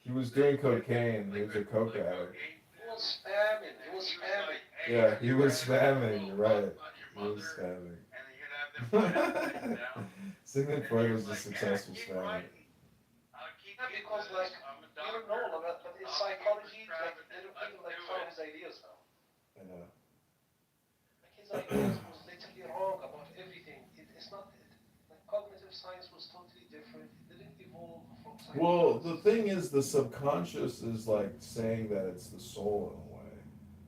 He was doing cocaine. He was a coke addict. He was spamming. He was spamming. Yeah, he was spamming. You're right. He was spamming. Sigmund Freud was a successful spammer. Yeah, because like you don't know, but in psychology, like they don't even like follow his ideas now. I know. Like his ideas was literally wrong about everything. It's not like cognitive science was totally different. It didn't evolve from psychology. Well, the thing is, the subconscious is like saying that it's the soul in a way.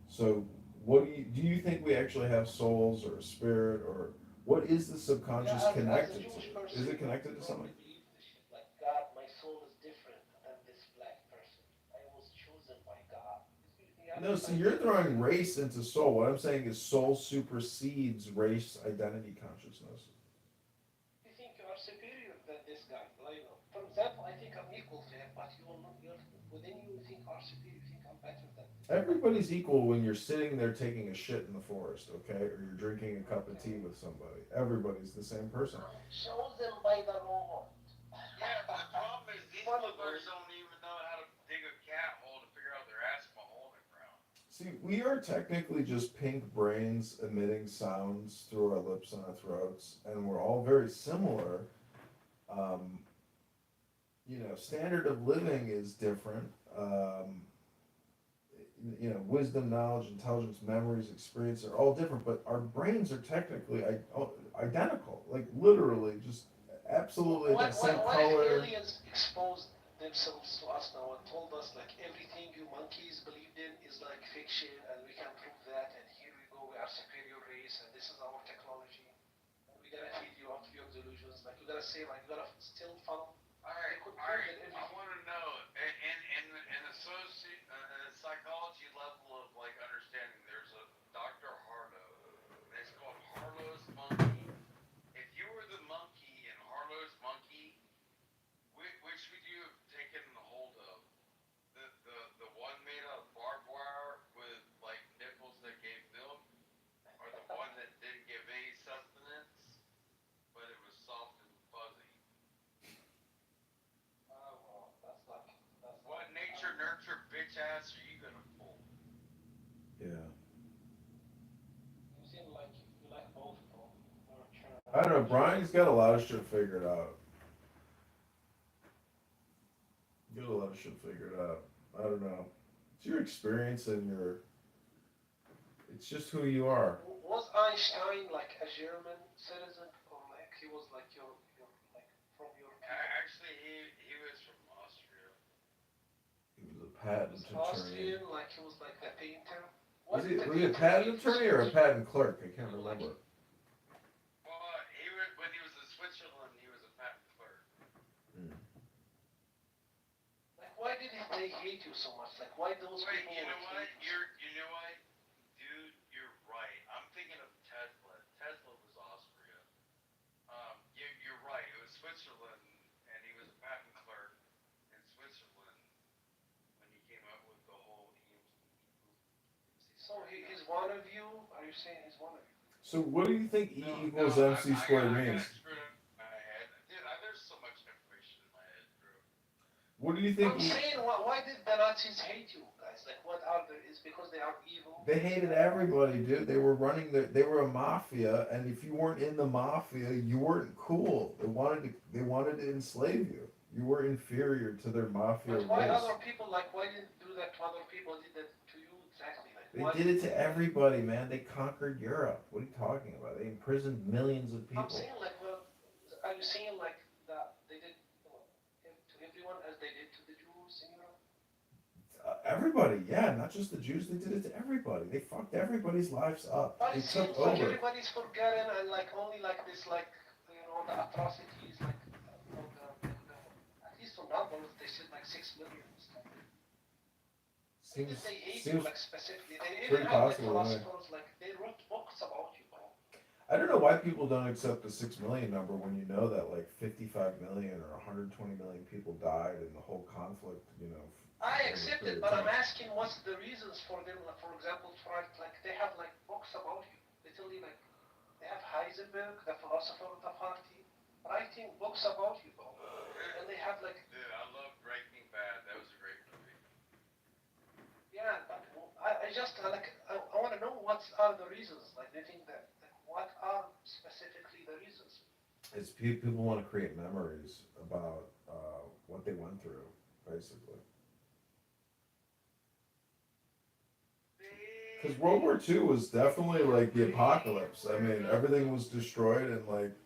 So, what do you think we actually have souls or a spirit, or what is the subconscious Yeah, connected as a Jewish to? person, Is it connected to I something? probably believe this shit. Like God, my soul is different than this black person. I was chosen by God. No, see, you're throwing race into soul. What I'm saying is soul supersedes race identity consciousness. You think you are superior than this guy. Like, for example, I think I'm equal to him, but you will not. Within you think are superior. You think I'm better than. Everybody's equal when you're sitting there taking a shit in the forest, okay? Or you're drinking a cup of tea with somebody. Everybody's the same person. Chosen by the Lord. Yeah, but the problem is these motherfuckers don't even know how to dig a cat hole to figure out their ass from a hole in the ground. See, we are technically just pink brains emitting sounds through our lips and our throats, and we're all very similar. Standard of living is different. Wisdom, knowledge, intelligence, memories, experience are all different, but our brains are technically identical. Like literally, just absolutely the same What color. if aliens exposed themselves to us now and told us like everything you monkeys believed in is like fiction and we can prove that and here we go, we are superior race and this is our technology and we gotta feed you up to your delusions, like you gotta say like you gotta still follow. Alright, I wanna know, in psychology level of like understanding, there's a Dr. Harlow, and it's called Harlow's monkey. If you were the monkey in Harlow's monkey, which would you have taken hold of? The one made out of barbed wire with like nipples that gave milk, or the one that didn't give any sustenance, but it was soft and fuzzy? What nature nurture bitch ass are you gonna pull? Yeah. You seem like you like both though. I don't know. Brian's got a lot of shit figured out. You got a lot of shit figured out. I don't know. It's your experience and it's just who you are. Was Einstein like a German citizen or like he was like your like from your Actually, he was from Austria. He was a patent attorney. Austrian, like he was like a painter. Was he a patent attorney or a patent clerk? I can't remember. Well, when he was in Switzerland, he was a patent clerk. Like, why did they hate you so much? Like, why those Wait, people? you know what? You know what, dude? You're right. I'm thinking of Tesla. Tesla was Austria. You're right. It was Switzerland, and he was a patent clerk in Switzerland when he came up with the whole So he's one of you? Are you saying he's one of you? So what do you think E equals MC squared means? There's so much information in my head, bro. What do you think? I'm saying, why did the Nazis hate you guys? Like, what are they? Is because they are evil? They hated everybody, dude. They were they were a mafia, and if you weren't in the mafia, you weren't cool. They wanted to enslave you. You were inferior to their mafia But why race. other people, like, why didn't do that to other people? Did that to you exactly? Like, They why did it to everybody, man. They conquered Europe. What are you talking about? They imprisoned millions of people. I'm saying, like, well, are you saying, like, that they did to everyone as they did to the Jews in Europe? Everybody, yeah, not just the Jews. They did it to everybody. They fucked everybody's lives up. But They it took seems like over. everybody's forgotten and, like, only, like, this, like, the atrocities, like, at least from numbers, they said like 6 million. Seems They hate you seems like specifically. They pretty even have like possible, right? philosophers like they wrote books about you, bro. I don't know why people don't accept the 6 million number when you know that like 55 million or 120 million people died in the whole conflict, you know. I over a accept period it, of but I'm time. asking what's the reasons for them. Like, for example, like they have like books about you. They tell you like they have Heisenberg, the philosopher of the party, writing books about you, bro. And they have like Dude, I love Breaking Bad. That was a great movie. yeah, but I just like I want to know what are the reasons. Like they think that like, what are specifically the reasons? It's people want to create memories about what they went through, basically. Because World War II was definitely like the apocalypse. I mean, everything was destroyed and like,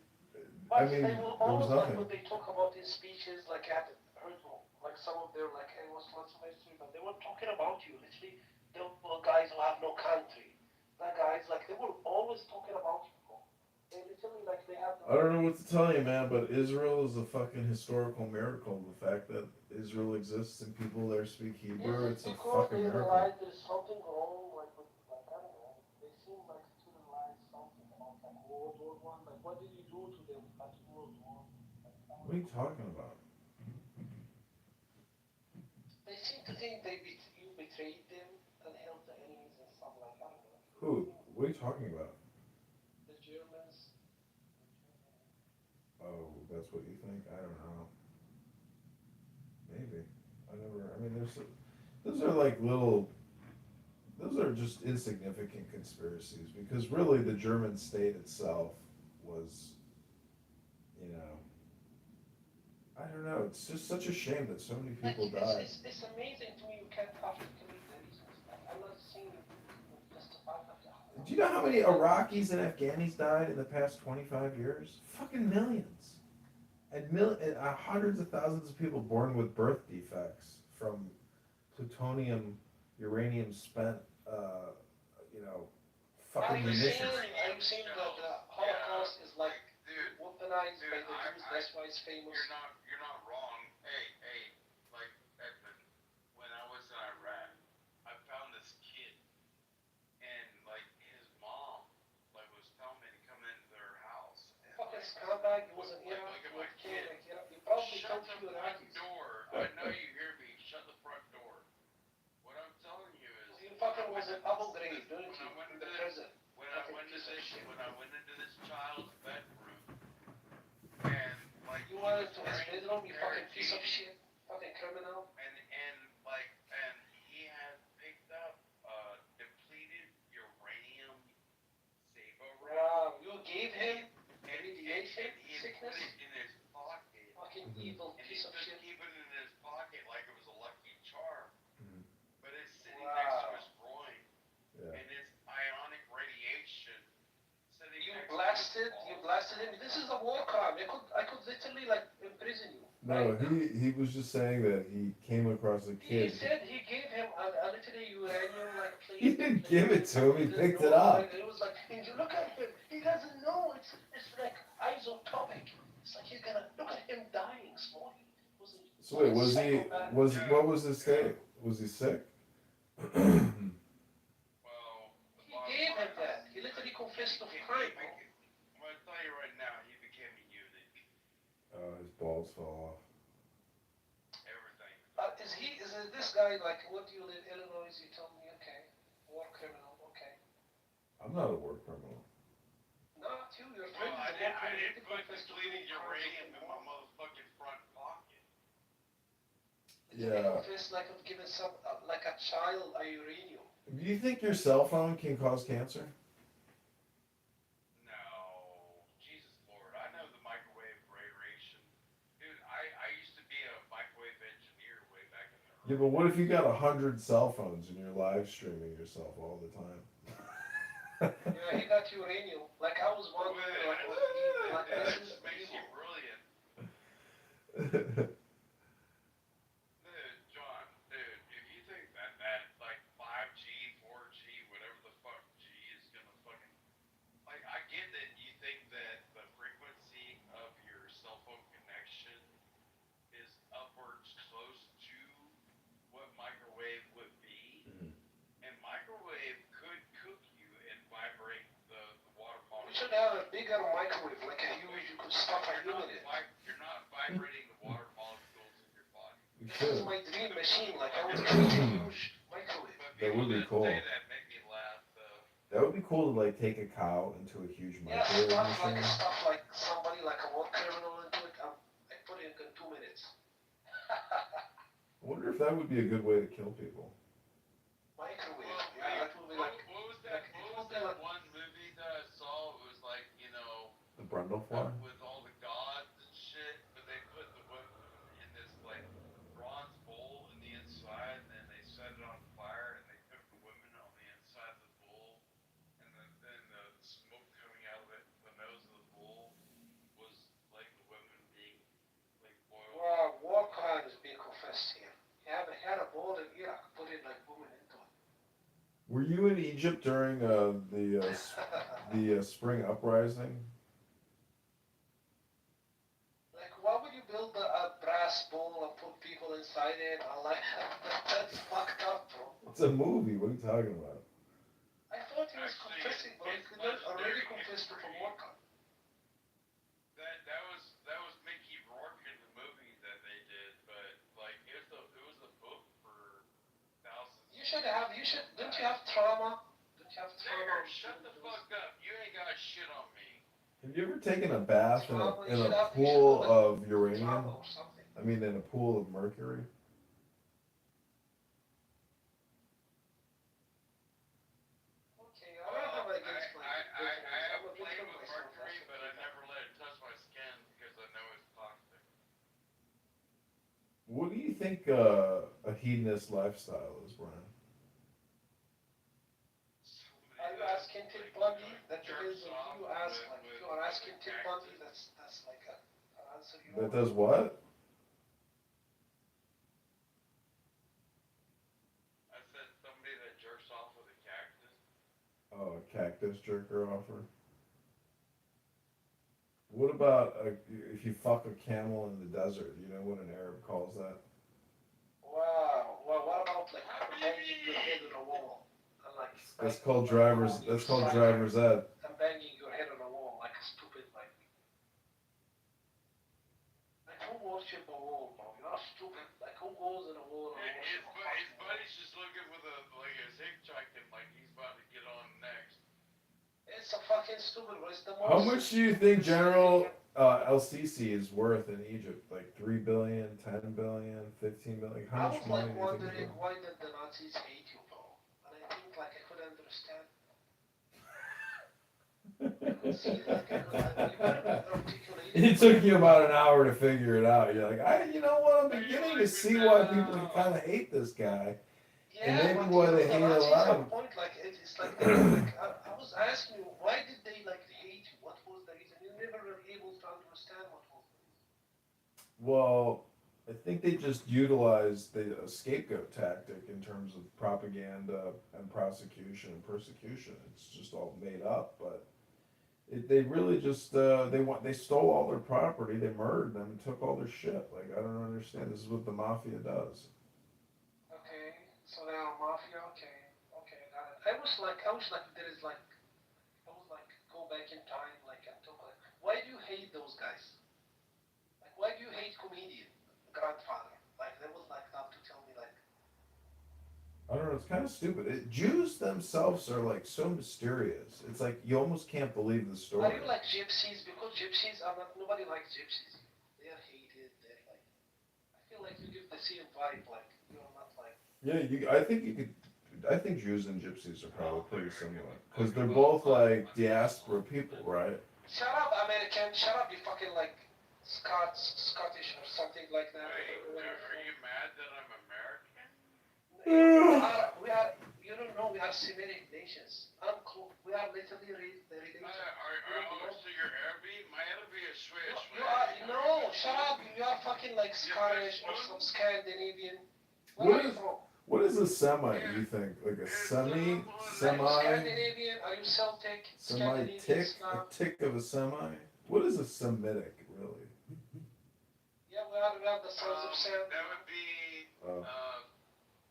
I But mean, they there will was always like nothing. when they talk about in speeches, like I heard like some of their like it was lots of history, but they were talking about you. Literally, there were guys who have no country. The guys like they were always talking about you. They literally like they have. I don't know what to tell you, man, but Israel is a fucking historical miracle. The fact that Israel exists and people there speak Hebrew, Is it's a it because fucking they miracle. realize there's something wrong, like with like I don't know, they seem like to realize something about like World War One. Like what did you do to them at World War? Like, I What are don't you know. talking about? They seem to think you betrayed them and helped the enemies and stuff like I don't know. Who? What are you talking about? The Germans. Oh, that's what you think? I don't know. Maybe. I never. I mean, those are like little. Those are just insignificant conspiracies because really the German state itself was, you know, I don't know. It's just such a shame that so many Like people died. it's amazing to me you can't articulate the reasons. Like I'm not seeing you justify that. Do you know how many Iraqis and Afghanis died in the past 25 years? Fucking millions. And hundreds of thousands of people born with birth defects from plutonium, uranium spent, you know, fucking munitions. Are you saying that the Holocaust is like weaponized by the Jews? That's why it's famous. You're not wrong. Hey, like Edmund, when I was in Iraq, I found this kid, and like his mom, like was telling me to come into their house. And, Fucking like, scumbag, he was an Iraq, look at my kid. he probably Shut come to the you front Iraqis. door. I know you hear me. Shut the front door. What I'm telling you is, You fucking was in Abu Ghraib, didn't you? when I went In into the this, prison. when I went into this child's bedroom, and like You wanted to his wearing bedroom, you fucking piece of paracheating, shit. Fucking criminal. and he had picked up depleted uranium saber Wow, you gave him radiation and he had sickness? put it in his pocket, Fucking evil and he piece of just shit. keep it in his pocket like it was a lucky charm. Mhm. But it's sitting next to Wow. his groin, Yeah. and it's ionic radiation sitting You next blasted to his him. This is a war crime. I could literally like imprison you. No, he was just saying that he came across a He kid. said he gave him a literally uranium like plate. He didn't give it to him. He didn't picked know, it up. like, it was like, and you look at him. He doesn't know. It's like isotopic. It's like you're gonna look at him dying slowly. So wait, what was his state? Was he sick? Well, He gave him that. He literally confessed to crime. I'm gonna tell you right now, he became a eunuch. His balls fell off. Everything. Is this guy like? What do you live in Illinois? You tell me, okay, war criminal, okay. I'm not a war criminal. Not you. Your Well, friend I is a war didn't criminal. put depleted uranium in my motherfucking front pocket. Did he confess like of giving some like a child a uranium? Do you think your cell phone can cause cancer? No, Jesus Lord, I know the microwave radiation. Dude, I used to be a microwave engineer way back in the Yeah, but what if you got 100 cell phones and you're live streaming yourself all the time? Yeah, he got uranium. Like I was wondering, like this is makes you evil. brilliant. Dude, John, dude, if you think that like 5G, 4G, whatever the fuck G is gonna fucking, like, I get that you think that the frequency of your cell phone connection is upwards machine, like I would create a huge microwave. That would be cool. That make me laugh though. That would be cool to like take a cow into a huge Yeah, microwave stuff machine. like somebody like a war criminal into it. I put it in 2 minutes. I wonder if that would be a good way to kill people. Microwave. Well, Yeah, that would be like. what was that one movie that I saw? It was like, you know, The Brundlefly? with all the gods and shit, but they put the women in this like bronze bowl in the inside, and then they set it on fire, and they cooked the women on the inside of the bowl, and then the smoke coming out of it, the nose of the bowl was like the women being like boiled. Wow, war crimes being confessed here. You have had a ball in Iraq, put in like women into it. Were you in Egypt during the spring uprising? Like, why would you build a brass bowl and put people inside it? I like that's fucked up, bro. It's a movie. What are you talking about? I thought he was confessing, but he could not already confessed to a war crime. That was Mickey Rourke in the movie that they did, but like it was a book for thousands. Don't you have trauma? Don't you have trauma? Nigger, shut the fuck up. You ain't got shit on me. Have you ever taken a bath in Trauma, a you should have- pool of uranium? Trauma or something. I mean, in a pool of mercury? Okay, I don't have against like I have I'm a played victim with myself. mercury, but I never let it touch my skin because I know it's toxic. What do you think a hedonist lifestyle is, Brian? Are you asking Ted Bundy? That depends on who you ask. Like, if you are asking Ted Bundy, that's like an answer you That know. does what? I said somebody that jerks off with a cactus. Oh, a cactus jerker offer. What about if you fuck a camel in the desert? You know what an Arab calls that? Wow. Well, what about like banging your head on a wall? And like That's called driver's ed. and banging your head on a wall like a stupid like who worship a wall, bro? You're stupid. Like who goes in a wall and His worship a fucking wall? buddy's just looking with like his hitchhiking, like he's about to get on next. It's a fucking stupid, but it's the most. How much do you think General El-Sisi is worth in Egypt? Like 3 billion, 10 billion, 15 billion? How I much was money like do you think wondering he's worth? why did the Nazis hate you, bro? And I think like I could understand. I could see like you couldn't articulate. It took you about an hour to figure it out. You're like, you know what? I'm beginning to see why people kind of hate this guy. Yeah, And maybe but why you they know, hate the a Nazis lot have of- a point, like it's like, I was asking you, why did they like hate you? What was the reason? You never were able to understand what was the reason. Well, I think they just utilized the scapegoat tactic in terms of propaganda and prosecution and persecution. It's just all made up, but they really just they stole all their property, they murdered them, and took all their shit. Like, I don't understand. This is what the mafia does. Okay, so now mafia. Okay, got it. I was like, there is like, go back in time, like, I took like, why do you hate those guys? Like, why do you hate comedian, grandfather? Like, that was like not to tell me like. I don't know. It's kind of stupid. Jews themselves are like so mysterious. It's like you almost can't believe the story. Are you like gypsies? Because gypsies are not, nobody likes gypsies. They are hated. They're like, I feel like you give the same vibe. Like, you're not like. Yeah, I think Jews and Gypsies are probably pretty similar because they're both like diaspora people, right? Shut up, American. Shut up, you fucking like Scottish or something like that. Are you mad that I'm American? We are, you don't know, we are Semitic nations. We are literally related. So you're Arabic? My Arabic is Swiss. You are, no, shut up. You are fucking like Scottish or some Scandinavian. What is a Semite, you think? Like a semi? Scandinavian? Are you Celtic? Scandinavian? Semi-tick? A Slav? tick of a semi? What is a Semitic, really? Yeah, we are the sons of Sam. That would be Oh.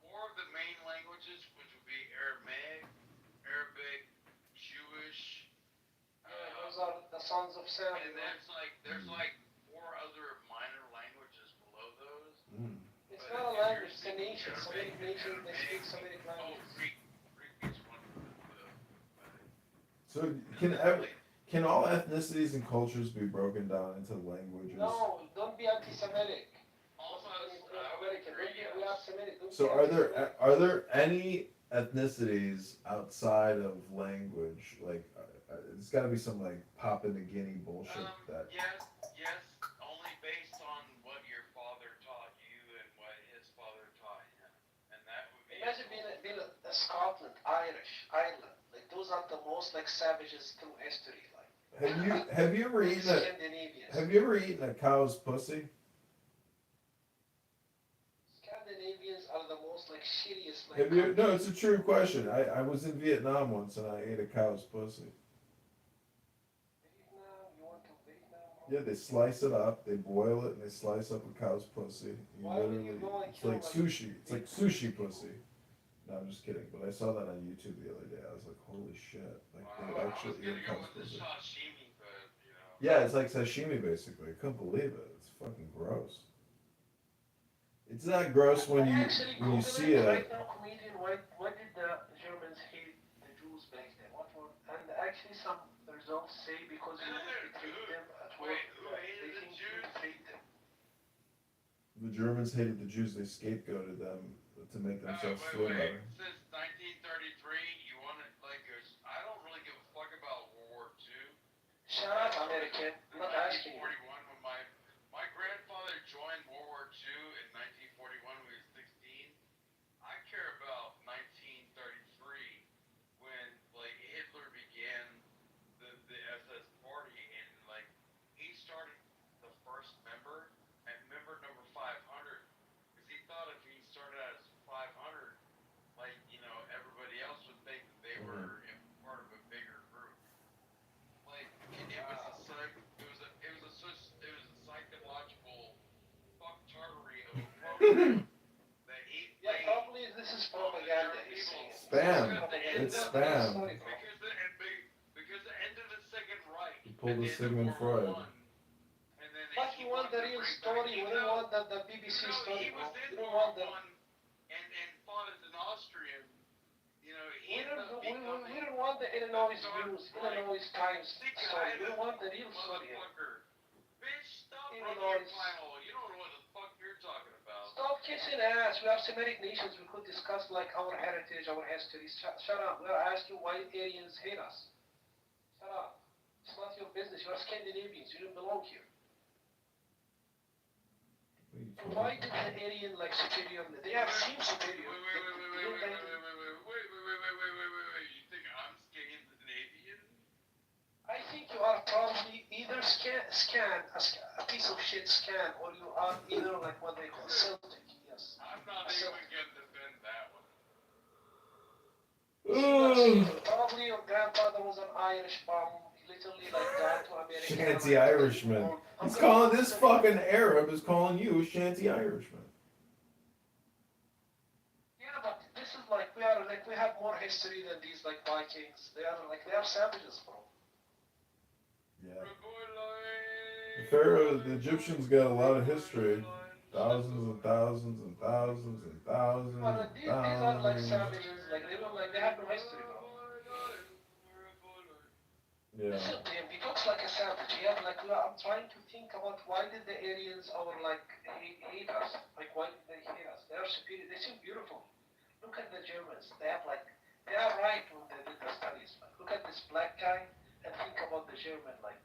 four of the main languages, which would be Arabic, Jewish. Those are the sons of Sam. And there's like four other minor languages below those. It's not a language. It's a nation. Semitic nation. They speak Semitic language. So can all ethnicities and cultures be broken down into languages? No, don't be anti-Semitic. American. We are Semitic. Don't So be anti-Semitic. are there any ethnicities outside of language? Like, it's got to be some like Papua New Guinea bullshit that. Yes, only based on what your father taught you and what his father taught him, and that would be. Imagine being a Scotland, Irish, Ireland. Like those are the most like savages through history. Like. Have you ever eaten a Scandinavians. Have you ever eaten a cow's pussy? Scandinavians are the most like shittiest. Like, Have you? No, it's a true question. I was in Vietnam once and I ate a cow's pussy. Vietnam, you went to Vietnam? Yeah, they slice it up, they boil it, and they slice up a cow's pussy. Why would you go and It's kill, like like, sushi. It's like sushi pussy. No, I'm just kidding. But I saw that on YouTube the other day. I was like, holy shit! Like they actually eat a cow's pussy. Sashimi, but you know. Yeah, it's like sashimi basically. I couldn't believe it. It's fucking gross. It's not gross when you see it. Right now, comedian, why did the Germans hate the Jews back then? And actually some results say because you treat them at work, they think you hate them. The Germans hated the Jews. They scapegoated them to make themselves feel better. Since 1933, you want to I don't really give a fuck about World War II. Shut up, American. I'm not asking you. 1941, when my grandfather joined World War II in 1941 when he was 16. I care about 1933 when Hitler began the SS party and he started the first member at member number 500 because he thought if he started out as 500, everybody else would think that they were part of a bigger group. It was a psychological fucktardery of a program that he. Yeah, probably this is propaganda. He's saying. Spam. It's spam. Because the end of the Second Reich. He pulled a Sigmund Freud. But you want the real story. We don't want the BBC story. He was in We don't World want the. War I and fought as an Austrian. We don't want the Illinois News, Illinois Times story. We don't want the real story. Bitch, stop running Illinois. your final. You don't know what the fuck you're talking about. Stop kissing ass. We are Semitic nations. We could discuss our heritage, our history. Shut up. We are asking why aliens hate us. Shut up. It's not your business. You are Scandinavians. You don't belong here. Why did the alien superior? They have seemed superior. Wait. You think I'm Scandinavian? I think you are probably either a piece of shit scan, or you are either what they call Celtic. Yes. I'm not even gonna defend that one. Probably your grandfather was an Irish bum, literally gone to America. Shanty Irishman. He's calling this fucking Arab is calling you a Shanty Irishman. Yeah, but this is we have more history than these Vikings. They are savages, bro. Yeah. The Egyptians got a lot of history. Thousands and thousands and thousands and thousands But and these are thousands. savages. They have no history, bro. Yeah. Listen to him. He talks like a savage. I'm trying to think about why did the aliens hate us? Why did they hate us? They are superior. They seem beautiful. Look at the Germans. They are right when they did the studies. Look at this black guy and think about the German man.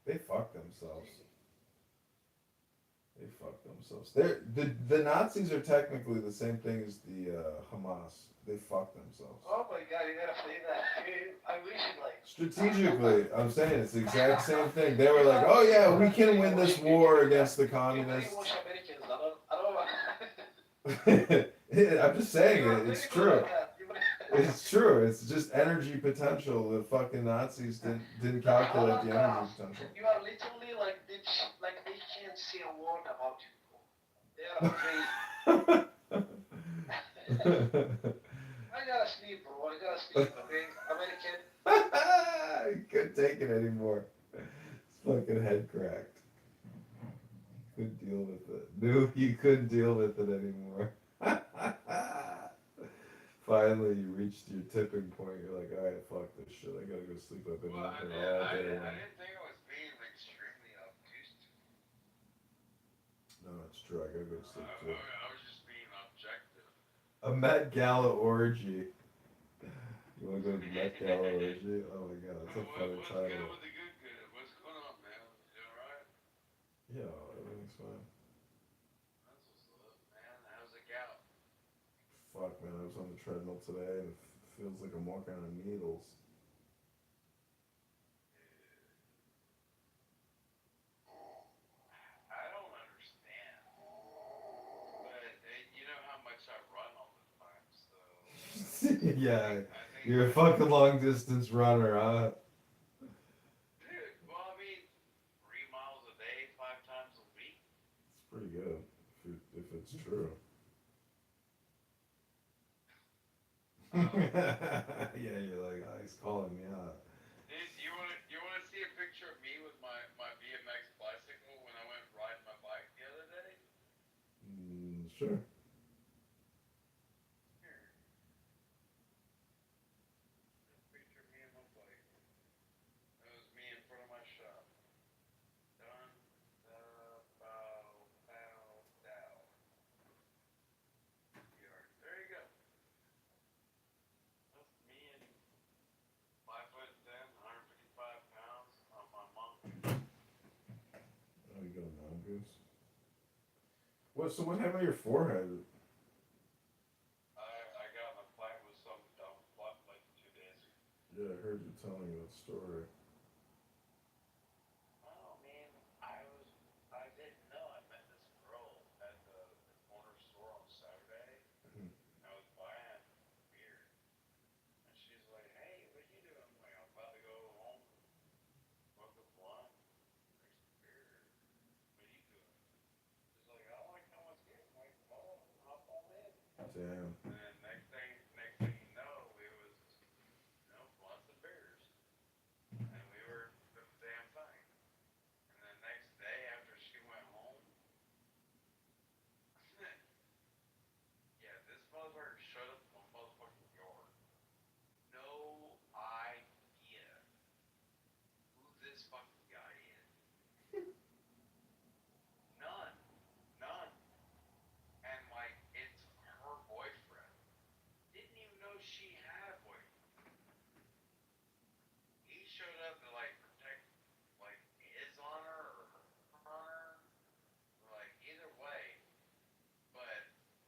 They fuck themselves. The Nazis are technically the same thing as the Hamas. They fuck themselves. Oh my god, you gotta say that. I wish Strategically, I'm saying it's the exact same thing. They were like, oh yeah, we can win this war against the communists. I'm just saying it. It's true. It's true. It's just energy potential. The fucking Nazis didn't calculate the energy potential. You are literally they can't say a word about you. They are crazy. I gotta sleep, bro. I gotta sleep, okay? American. I couldn't take it anymore. His fucking head cracked. Couldn't deal with it. Knew you couldn't deal with it anymore. finally you reached your tipping point. You're like, all right, fuck this shit. I gotta go sleep. I've been Well, up I here all day didn't long. think I was being extremely obtuse. No, it's true. I gotta go to sleep too. I was just being objective. A Met Gala orgy. You wanna go to the Met Gala orgy? Oh my god, that's a funny What's title. good with the good good? What's going on, man? You alright? Yeah, everything's fine. That's what's up, man. How's the gout? Fuck, man, I was on the treadmill today and it feels like I'm walking on needles. I don't understand. But you know how much I run all the time, so. Yeah, you're a fucking long distance runner, huh? Dude, well, I mean, 3 miles a day, 5 times a week. It's pretty good if it's true. Yeah, you're like, oh, he's calling me out. Dude, you wanna see a picture of me with my BMX bicycle when I went riding my bike the other day? Sure. Picture of me and my bike. That was me in front of my shop. Done. Bow. There you go. That's me and 5'10", 155 pounds on my mongoose. Oh, you got a mongoose? So what happened to your forehead? I got in a fight with some dumb slut like 2 days ago. Yeah, I heard you telling me that story. Oh man, I didn't know. I met this girl at the corner store on Saturday. I was buying beer. And she's like, hey, what you doing? I'm like, I'm about to go home, smoke a blunt, drink some beer. What are you doing? She's like, I don't like how much game. I'm like, well, hop on in. Damn. And then next thing you know, it was, blunts and beers. And we were the damn thing. And the next day after she went home, yeah, this motherfucker showed up in my motherfucking yard. No idea who this fucking guy is. None. And like, it's her boyfriend. Didn't even know she had a boyfriend. He showed up to like protect like his honor or her honor. Like either way. But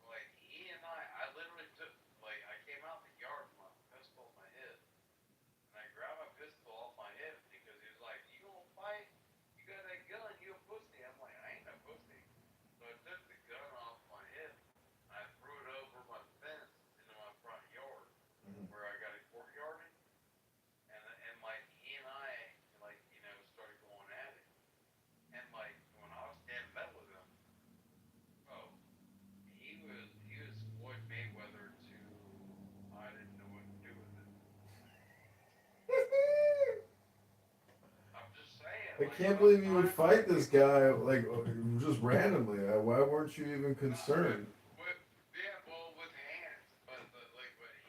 like he and I literally took I came out in the yard with my pistol in my hip. And I grabbed my pistol off my hip because he was like, you gonna fight? You got that gun, you a pussy. I'm like, I ain't no pussy. So I took the gun off my hip, and I threw it over my fence into my front yard, where I got a courtyard. And like he and I started going at it. And like when I was standing up with him, oh, he was Floyd Mayweather to I didn't know what to do with it. I'm just saying. I can't believe you would fight this guy like just randomly. Why weren't you even concerned? With hands, but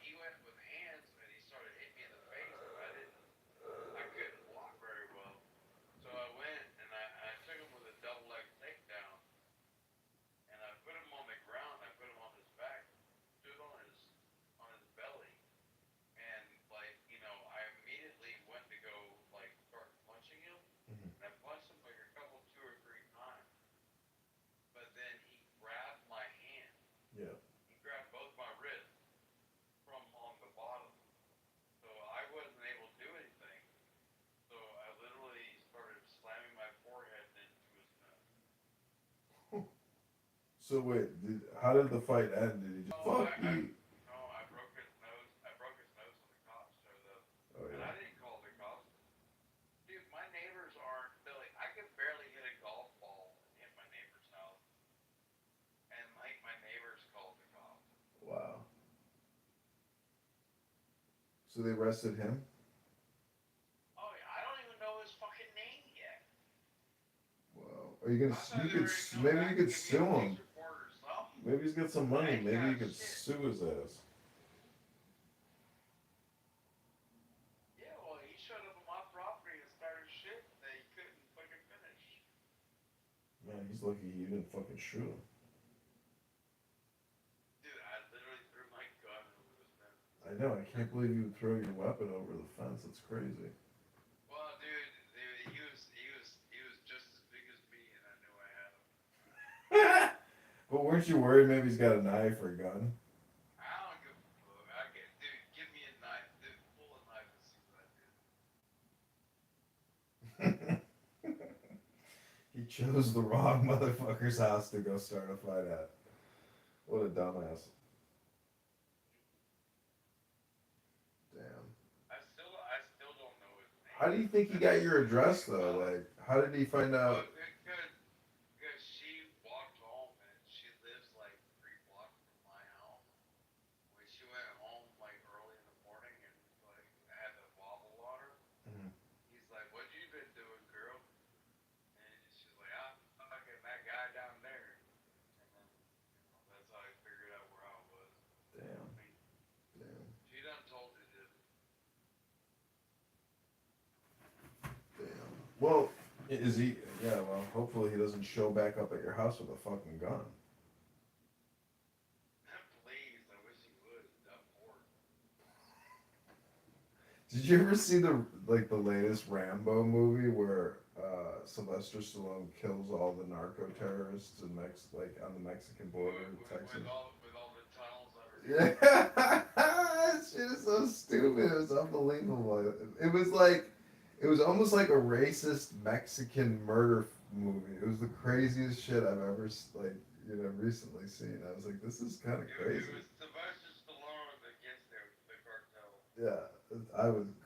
he went with hands and he started hitting me in the face, and I couldn't block very well. So I went and I took him with a double leg takedown, and I put him on the ground. I put him on his back, stood on his belly, and I immediately went to go start punching him, and I punched him like a couple, 2 or 3 times. But then he grabbed my hand. Yeah. He grabbed both my wrists from on the bottom. So I wasn't able to do anything. So I literally started slamming my forehead into his nose. So wait, how did the fight end? Did he just fuck you? No, I broke his nose. I broke his nose when the cops showed up. Oh And yeah. I didn't call the cops. Dude, my neighbors aren't Billy. I could barely hit a golf ball and hit my neighbor's house. And my neighbors called the cops. Wow. So they arrested him? Oh yeah, I don't even know his fucking name yet. Wow. Are you gonna? Maybe you could sue him. Maybe he's got some money. Maybe you could sue his ass. Man, he's lucky you didn't fucking shoot him. Dude, I literally threw my gun over the fence. I know, I can't believe you would throw your weapon over the fence. That's crazy. Well, dude, he was just as big as me, and I knew I had him. But weren't you worried maybe he's got a knife or a gun? I don't give a fuck. Dude, give me a knife. Dude, pull a knife and see what I did. He chose the wrong motherfucker's house to go start a fight at. What a dumbass. Damn. I still don't know his name. How do you think he got your address though? Like, how did he find out? Because she walked home, and she lives like 3 blocks from my house. When she went home like early in the morning and like had the wobble on her, Mhm. he's like, "What you been doing, girl?" And she's like, "I'm fucking that guy down there." And then that's how I figured out where I was. Damn. I mean, Damn. she done told me this. Damn. Well, is he? Yeah. Well, hopefully he doesn't show back up at your house with a fucking gun. Please, I wish he would. I'm bored. Did you ever see the latest Rambo movie where Sylvester Stallone kills all the narco terrorists in on the Mexican border in Texas? With all the tunnels underneath. Yeah, that shit is so stupid. It was unbelievable. It was almost like a racist Mexican murder movie. It was the craziest shit I've ever recently seen. I was like, this is kind of crazy. It was Sylvester Stallone against the cartel. Yeah,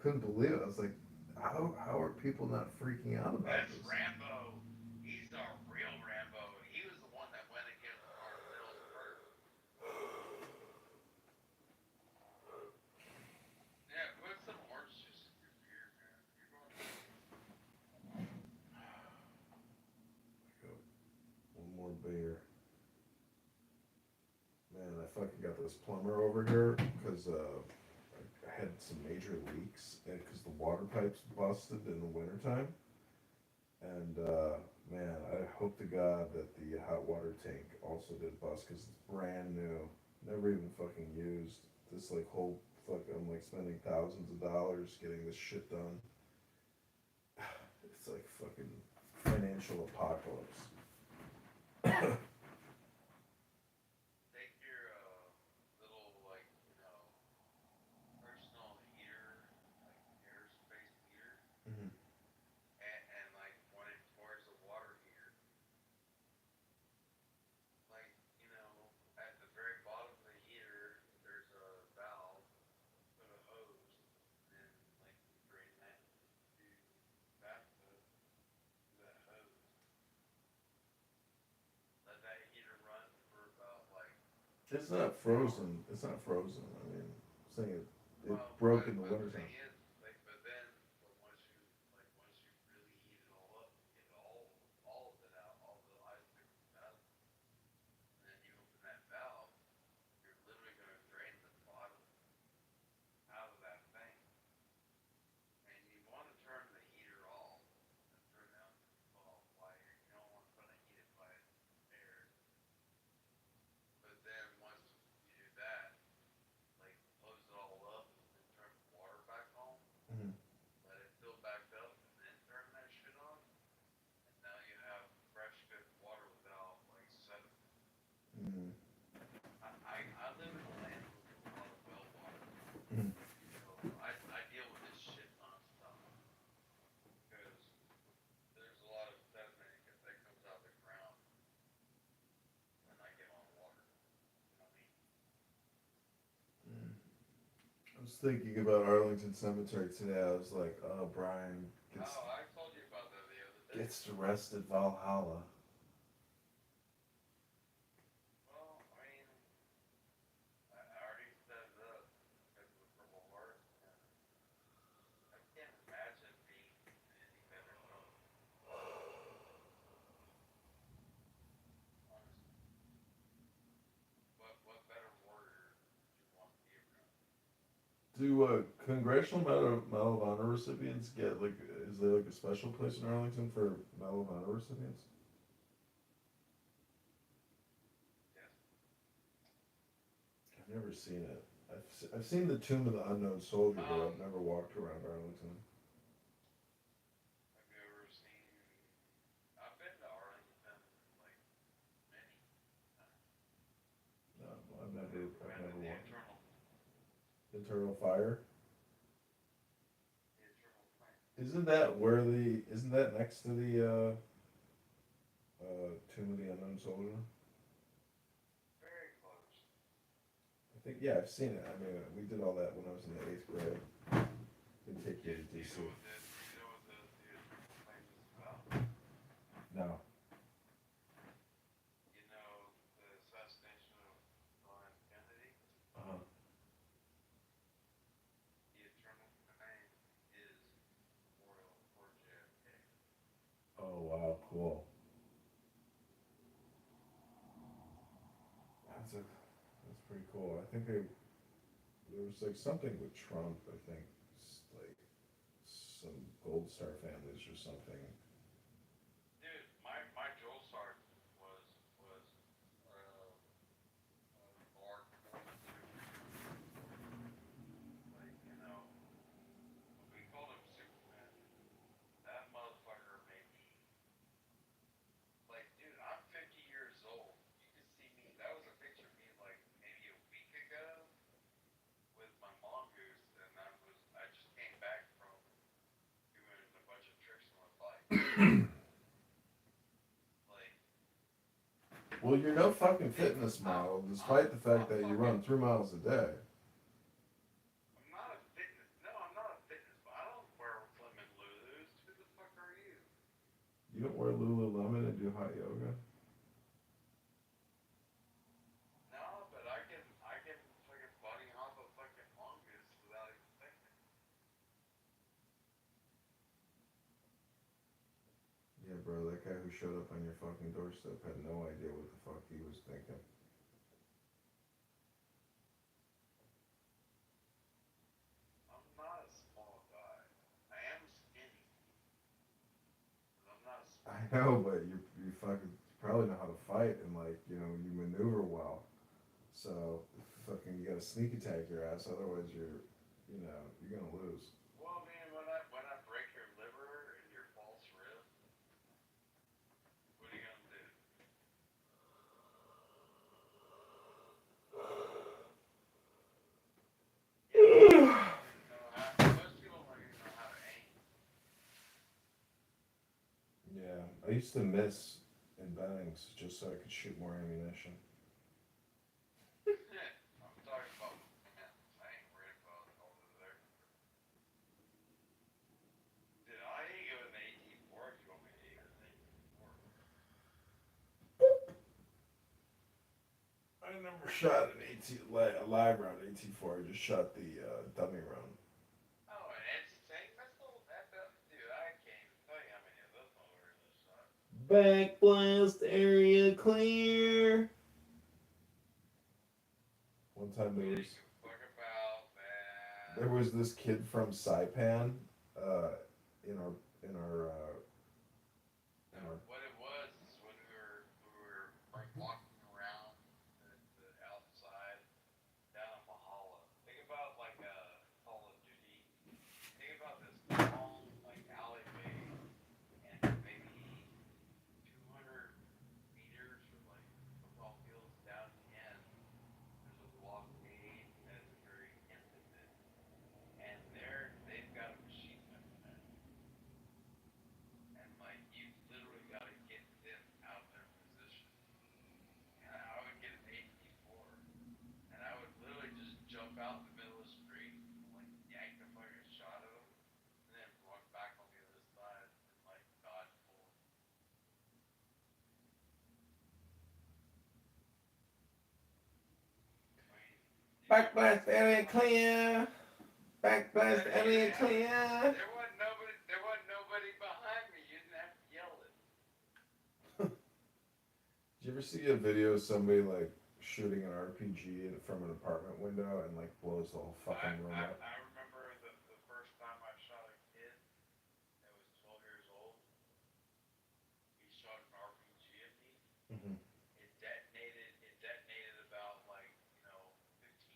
couldn't believe it. I was like, how are people not freaking out about That's this? Rambo. He's the real Rambo. He was the one that went against the cartels first. Yeah, put some orange juice in your beer, man. You're going to... One more beer. Man, I fucking got this plumber over here because I had some major leaks because the water pipes busted in the wintertime. And man, I hope to God that the hot water tank also did bust because it's brand new, never even fucking used. This whole I'm spending thousands of dollars getting this shit done. It's like fucking financial apocalypse. Take your little, personal heater, airspace heater, Mhm. and point it towards the water heater. At the very bottom of the heater, there's a valve with a hose, and drain that to bathtub through that hose. Let that heater run for about It's not frozen. It's not frozen. I mean, I'm saying it well, broke in the but the wintertime. thing is, once you really heat it all up, get all of it out, all the ice picks out, and then you open that valve, you're literally gonna drain the bottom out of that thing. And you want to turn the heater off and turn down while you don't want to heat it by air. But then once you do that, close it all up and then turn the water back on, Mhm. let it fill back up, and then turn that shit on. And now you have fresh, good water without sediment. Mhm. I live in a land with a lot of well water, Mhm. so I deal with this shit nonstop because there's a lot of sediment that comes out of the ground when I get on water. You know what I mean? I was thinking about Arlington Cemetery today. I was like, oh, Brian I told you about that the other day. gets to rest at Valhalla. Well, I already set it up because of the Purple Heart, and I can't imagine being any better off. Honestly. What better warrior would you want to be around? Do Congressional Medal of Honor recipients get is there a special place in Arlington for Medal of Honor recipients? I've never seen it. I've seen the Tomb of the Unknown Soldier, but I've never walked around Arlington. Have you ever seen? I've been to Arlington like many times. No, I've never The walked. Eternal, Internal Fire. the Eternal Flame. Isn't that next to the Tomb of the Unknown Soldier? Very close. I think, yeah, I've seen it. I mean, we did all that when I was in the 8th grade. Didn't take you to Do you DC. know what the Eternal Flame is about? No. You know the assassination of John F. Kennedy? Uh-huh. The Eternal Flame is memorial for JFK. Oh, wow, cool. That's pretty cool. I think there was like something with Trump, I think, like some Gold Star families or something. Dude, my drill sergeant was Mark 42. Like, you know, we called him Superman. That motherfucker made me, like, dude, I'm 50 years old. You can see me. That was a picture of me like maybe a week ago with my mongoose, and I just came back from doing a bunch of tricks on my bike. Like, Well, you're no fucking fitness model, despite the fact that you run 3 miles a day. I'm not a fitness. No, I'm not a fitness. But I don't wear Fleming Lulus. Who the fuck are you? You don't wear Lululemon and do hot yoga? No, but I can fucking body hop a fucking mongoose without even thinking. Yeah, bro, that guy who showed up on your fucking doorstep had no idea what the fuck he was thinking. I'm not a small guy. I am skinny. But I'm not a small. I know, but you fucking probably know how to fight and like, you know, you maneuver well. So fucking you gotta sneak attack your ass, otherwise you're gonna lose. Well, man, when I break your liver and your false rib, what are you gonna do? Most people don't even know how to aim. Yeah, I used to miss in Bennings just so I could shoot more ammunition. I'm talking about, man, I ain't worried about over there. Dude, I ain't go in the AT-4 if you want me to eat an AT-4. I never shot a live round AT-4. I just shot the dummy round. Oh, an anti-tank missile? Dude, I can't even tell you how many of those motherfuckers I shot. Backblast area clear. One time We didn't give a fuck about that. there was this kid from Saipan in our What it was is when we were like walking around the outside down in Mahala. Think about like a Call of Duty. Think about this long like alleyway and maybe 200 meters or like football fields down the end. There's a blockade that is very intimate, and they've got a machine gun there. And like you literally got to get them out of their position. And I would get an AT-4, and I would literally just jump out in the middle of the street, and, like yank the fucking shot at them, and then run back on the other side and like dodge bullets. Backblast area clear. Backblast area clear. There wasn't nobody behind me. You didn't have to yell it. Did you ever see a video of somebody like shooting an RPG from an apartment window and like blows the whole fucking room up? I remember the first time I shot a kid that was 12 years old. He shot an RPG at me. Mm-hmm. It detonated about like, 15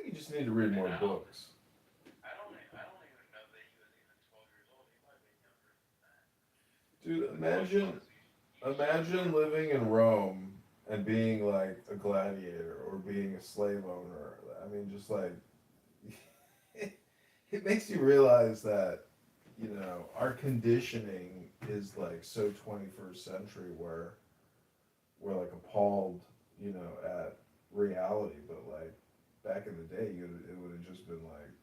you just need to read more books. I don't even know that he was even 12 years old. He might have been younger than that. Dude, imagine living in Rome and being like a gladiator or being a slave owner. I mean, just like it makes you realize that, you know, our conditioning is like so 21st century where we're like appalled, you know, at reality, but like back in the day, it would have just been like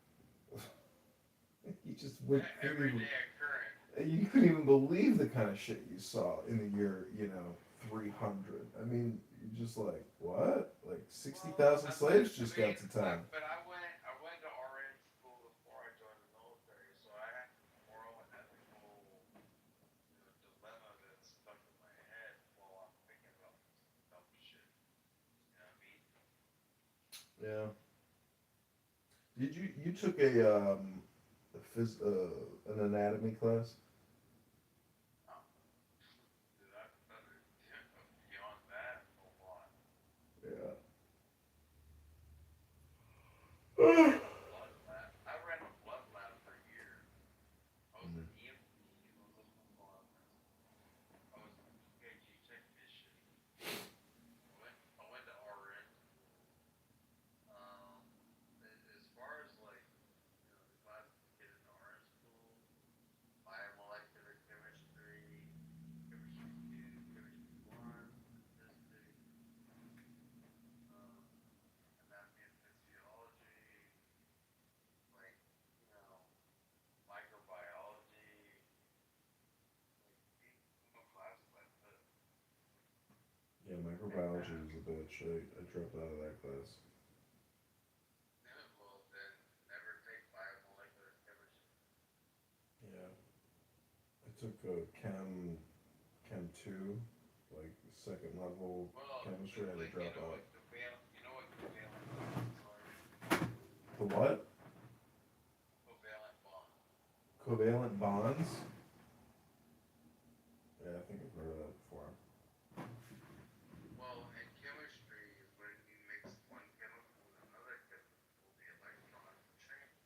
you just would Everyday occurrence. you couldn't even believe the kind of shit you saw in the year, you know, 300. I mean, you're just like, what? Like 60,000 slaves just got to town. But I went to RN school before I joined the military, so I have a moral and ethical, dilemma that's stuck in my head while I'm thinking about this dumb shit. You know what I mean? Yeah. Did you took an anatomy class? Beyond that, a lot. Yeah. I ran a blood lab for a year. I was an EMT. I was an EKG technician. I went to RN. As far as like, the classes to get into RN school, biomolecular chemistry, chemistry 2, chemistry 1, statistics, anatomy and physiology, like, microbiology, classes like this. Yeah, microbiology was a bitch. I dropped out of that class. Well, then never take biomolecular chemistry. Yeah. I took Chem 2, like second level chemistry. I had to drop out. You know what covalent bonds are? The what? Covalent bonds. Covalent bonds? Yeah, I think I've heard of that before. Well, in chemistry, when you mix one chemical with another chemical, the electrons change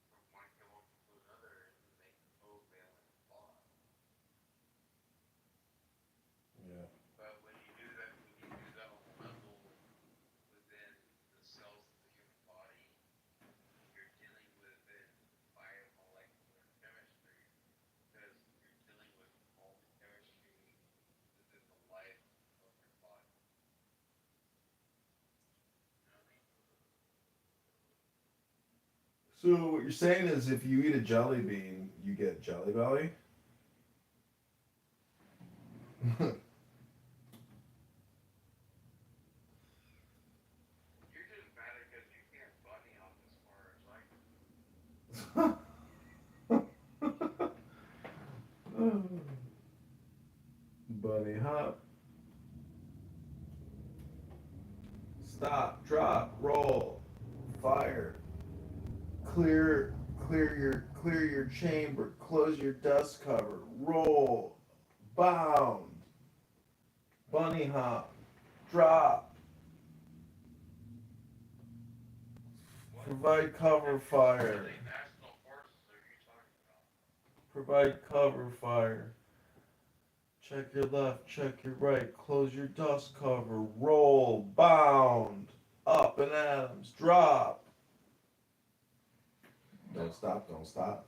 from one chemical to another and you make covalent bonds. Yeah. But when you do that on a level within the cells of the human body, you're dealing with it biomolecular chemistry because you're dealing with all the chemistry within the life of your body. You know what I mean? So what you're saying is if you eat a jelly bean, you get jelly belly? You're just mad because you can't bunny hop as far as I can. Bunny hop. Stop, drop, roll, fire. Clear your chamber, close your dust cover, roll, bound, bunny hop, drop. Provide cover fire. Provide cover fire. Check your left, check your right, close your dust cover, roll, bound, up and atoms, drop. Don't stop, don't stop.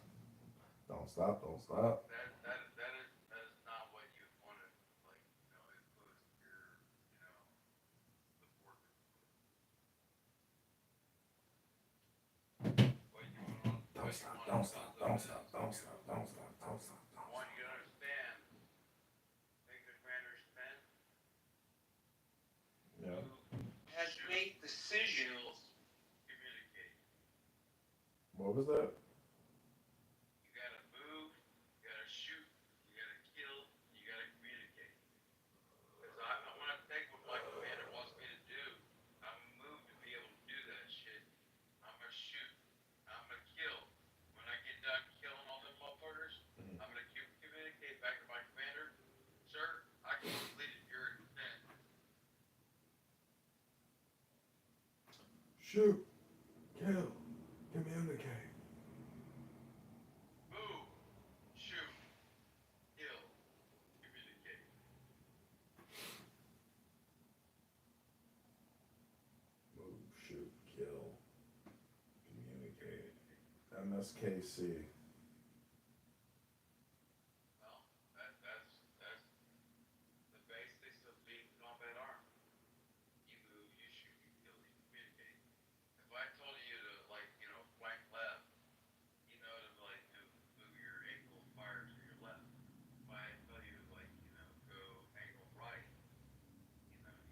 Don't stop, don't stop. That is not what you wanted, like, influence your, the work. Don't stop, don't stop, don't stop, don't stop, don't stop, don't stop. I want you to understand, think the commander spent. Yeah. Has made decisions. Communicate. What was that? You gotta move, you gotta shoot, you gotta kill, you gotta communicate. Because I want to take what my commander wants me to do. I'm gonna move to be able to do that shit. I'm gonna shoot. I'm gonna kill. When I get done killing all them motherfuckers, I'm gonna communicate back to my commander. Sir, I completed your intent. Shoot. Communicate. Move, shoot, kill, communicate. Move, shoot, kill, communicate. MSKC. Well, that's the basics of being combat armed. You move, you shoot, you kill, you communicate. If I told you to, like, flank left, you know to, like, move your ankle, fire to your left. If I tell you to, like, go angle right,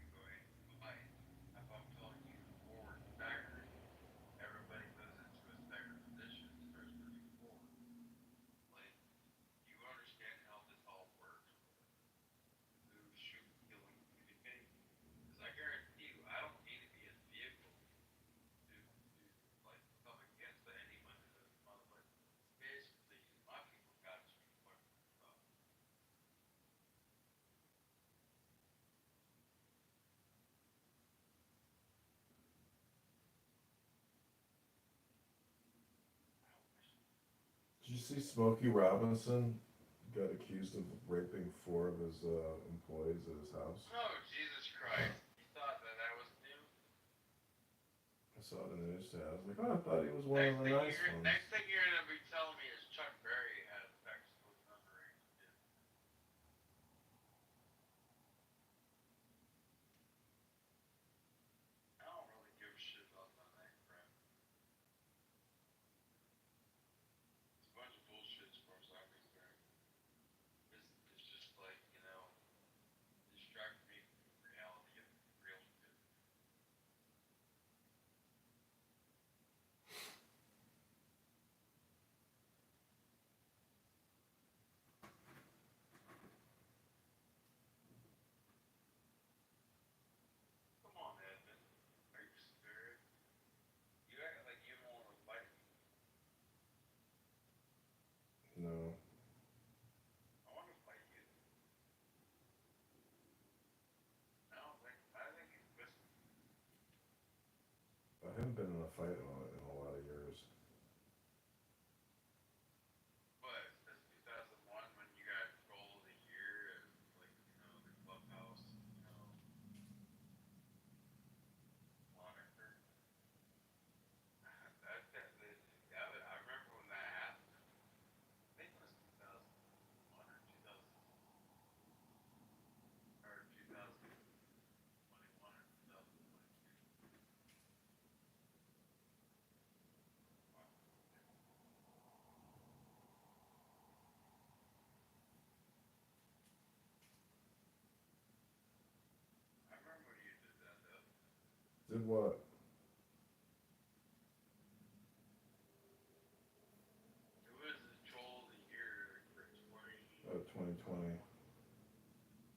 you go angle right. If I'm telling you forward stagger, everybody goes into a staggered position and starts moving forward. Like, you understand how this all works. Move, shoot, kill, and communicate. Because I guarantee you, I don't need to be in the vehicle to like come against anyone in this motherfucker. Basically, my people got to be fucking tough. Did you see Smokey Robinson got accused of raping 4 of his employees at his house? Oh, Jesus Christ. You thought that was new? I saw it in the news today. I was like, oh, I thought he was one of the nice ones. Next thing you're going to be telling me is Chuck Berry had sex with an underage kid. I don't really give a shit about that name, crap. It's a bunch of bullshit as far as I'm concerned. It's just like, distract me from reality of real shit. Come on, Edmund. Are you serious? You act like you don't want to fight me. No. I want to fight you. I think he's missing. I haven't been in a fight in a lot of years. But since 2001, when you got goal of the year and the clubhouse, moniker. I remember when that happened. I think it was 2001 or 2021 or 2022. I remember when you did that though. Did what? It was the troll of the year for 2020.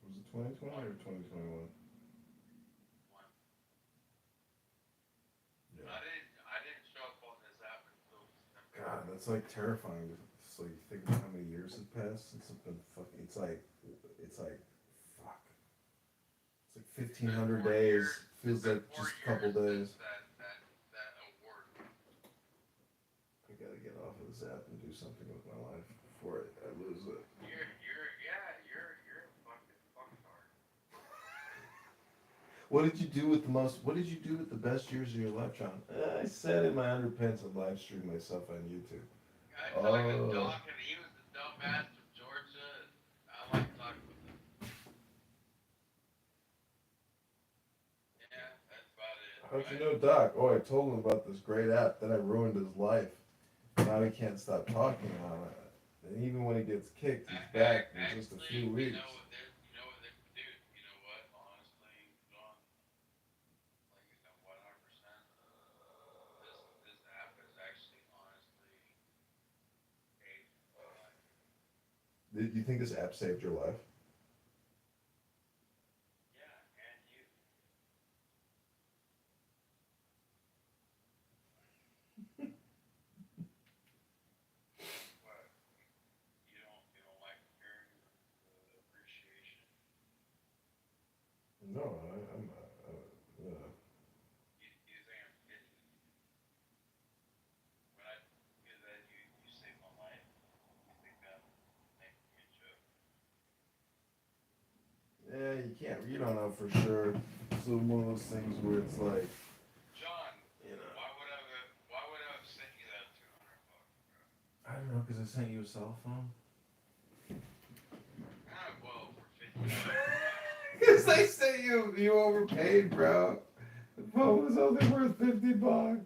Was it 2020 or 2021? Yeah. I didn't show up on this app until December. God, that's like terrifying. It's like you think about how many years have passed since it's been fucking. It's like fuck. It's like 1,500 days. Feels like just a couple days. That award. I gotta get off of this app and do something with my life before I lose it. You're a fucking fucktard. What did you do with the best years of your life, John? I sat in my underpants and live streamed myself on YouTube. I talked to Doc and he was the dumbass from Georgia. And I like talking with him. Yeah, that's about it. How'd you know Doc? Oh, I told him about this great app, then I ruined his life. Now he can't stop talking on it. And even when he gets kicked, he's back in just a few weeks. You know what they do? You know what? Honestly, John, like 100%. This app is actually honestly saved my life. Did you think this app saved your life? Yeah, and you. What? You don't like hearing the appreciation? No, I'm not. You think I'm kidding? you can't. You don't know for sure. It's one of those things where it's like, John, you know. why would I have sent you that $200? I don't know, because I sent you a cell phone. Well, for $50. Because I sent you overpaid, bro. The phone was only worth $50.